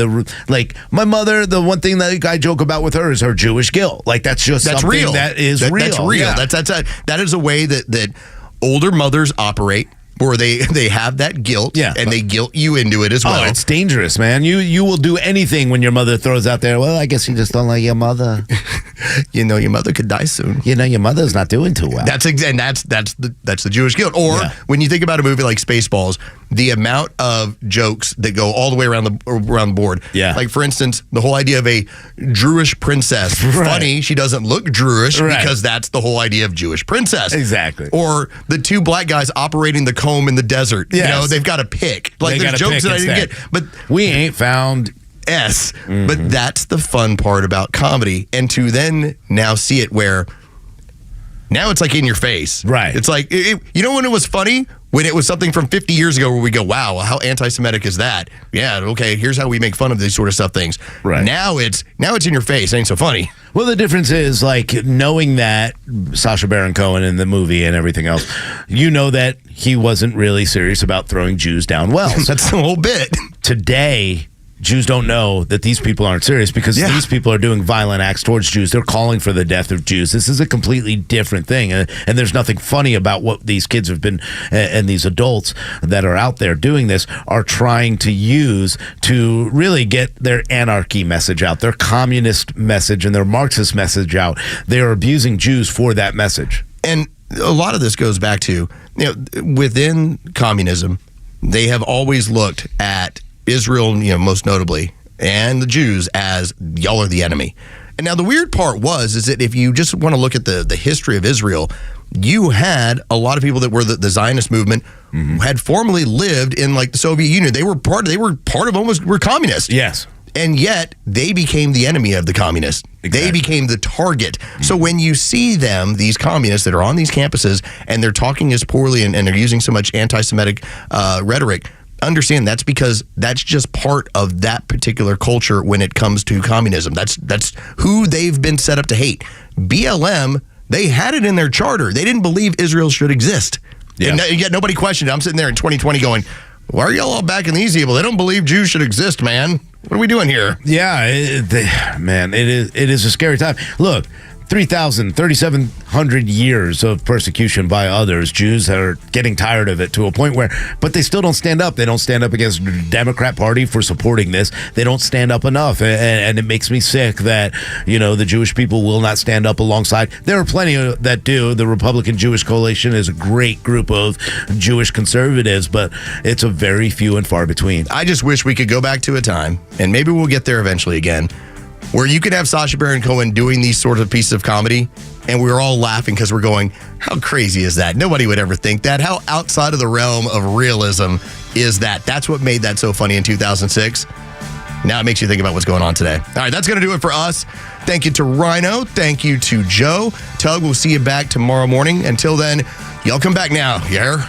my mother. The one thing that I joke about with her is her Jewish guilt. Like that's something real. that is real. That's real. Yeah. That is a way that older mothers operate. Or they have that guilt, and they guilt you into it as well. Oh, it's dangerous, man. You will do anything when your mother throws out there, well, I guess you just don't like your mother. Your mother could die soon. Your mother's not doing too well. That's the Jewish guilt. Or when you think about a movie like Spaceballs, the amount of jokes that go all the way around the board. Yeah. Like, for instance, the whole idea of a Jewish princess. Right. Funny, she doesn't look Jewish, right, because that's the whole idea of Jewish princess. Exactly. Or the two black guys operating the comb in the desert. Yes. They've got to pick. Like, there's jokes that I didn't get. But we ain't found S. But that's the fun part about comedy. And to then now see it where now it's like in your face. Right. It's like, when it was funny? When it was something from 50 years ago where we go, wow, how anti-Semitic is that? Yeah, okay, here's how we make fun of these sort of stuff things. Right. Now it's in your face. It ain't so funny. Well, the difference is, knowing that Sacha Baron Cohen in the movie and everything else, that he wasn't really serious about throwing Jews down wells. That's the whole bit. Today, Jews don't know that these people aren't serious because these people are doing violent acts towards Jews. They're calling for the death of Jews. This is a completely different thing. And there's nothing funny about what these kids have been and these adults that are out there doing this are trying to use to really get their anarchy message out, their communist message and their Marxist message out. They are abusing Jews for that message. And a lot of this goes back to, within communism, they have always looked at Israel, most notably, and the Jews as y'all are the enemy. And now the weird part is that if you just want to look at the history of Israel, you had a lot of people that were the Zionist movement had formerly lived in like the Soviet Union. They were part of almost were communists. Yes. And yet they became the enemy of the communists. Exactly. They became the target. So when you see them, these communists that are on these campuses and they're talking as poorly and they're using so much anti-Semitic rhetoric, understand that's because that's just part of that particular culture when it comes to communism. That's who they've been set up to hate. BLM, they had it in their charter. They didn't believe Israel should exist. Yeah. And yet nobody questioned it. I'm sitting there in 2020 going, why are y'all all backing these people? They don't believe Jews should exist, man. What are we doing here? Yeah, it is a scary time. Look, 3,700 years of persecution by others. Jews are getting tired of it to a point where, but they still don't stand up. They don't stand up against the Democrat Party for supporting this. They don't stand up enough. And it makes me sick that, the Jewish people will not stand up alongside. There are plenty that do. The Republican Jewish Coalition is a great group of Jewish conservatives, but it's a very few and far between. I just wish we could go back to a time, and maybe we'll get there eventually again, where you could have Sacha Baron Cohen doing these sort of pieces of comedy, and we were all laughing because we're going, how crazy is that? Nobody would ever think that. How outside of the realm of realism is that? That's what made that so funny in 2006. Now it makes you think about what's going on today. All right, that's going to do it for us. Thank you to Rhino. Thank you to Joe. Tug, we'll see you back tomorrow morning. Until then, y'all come back now. You hear?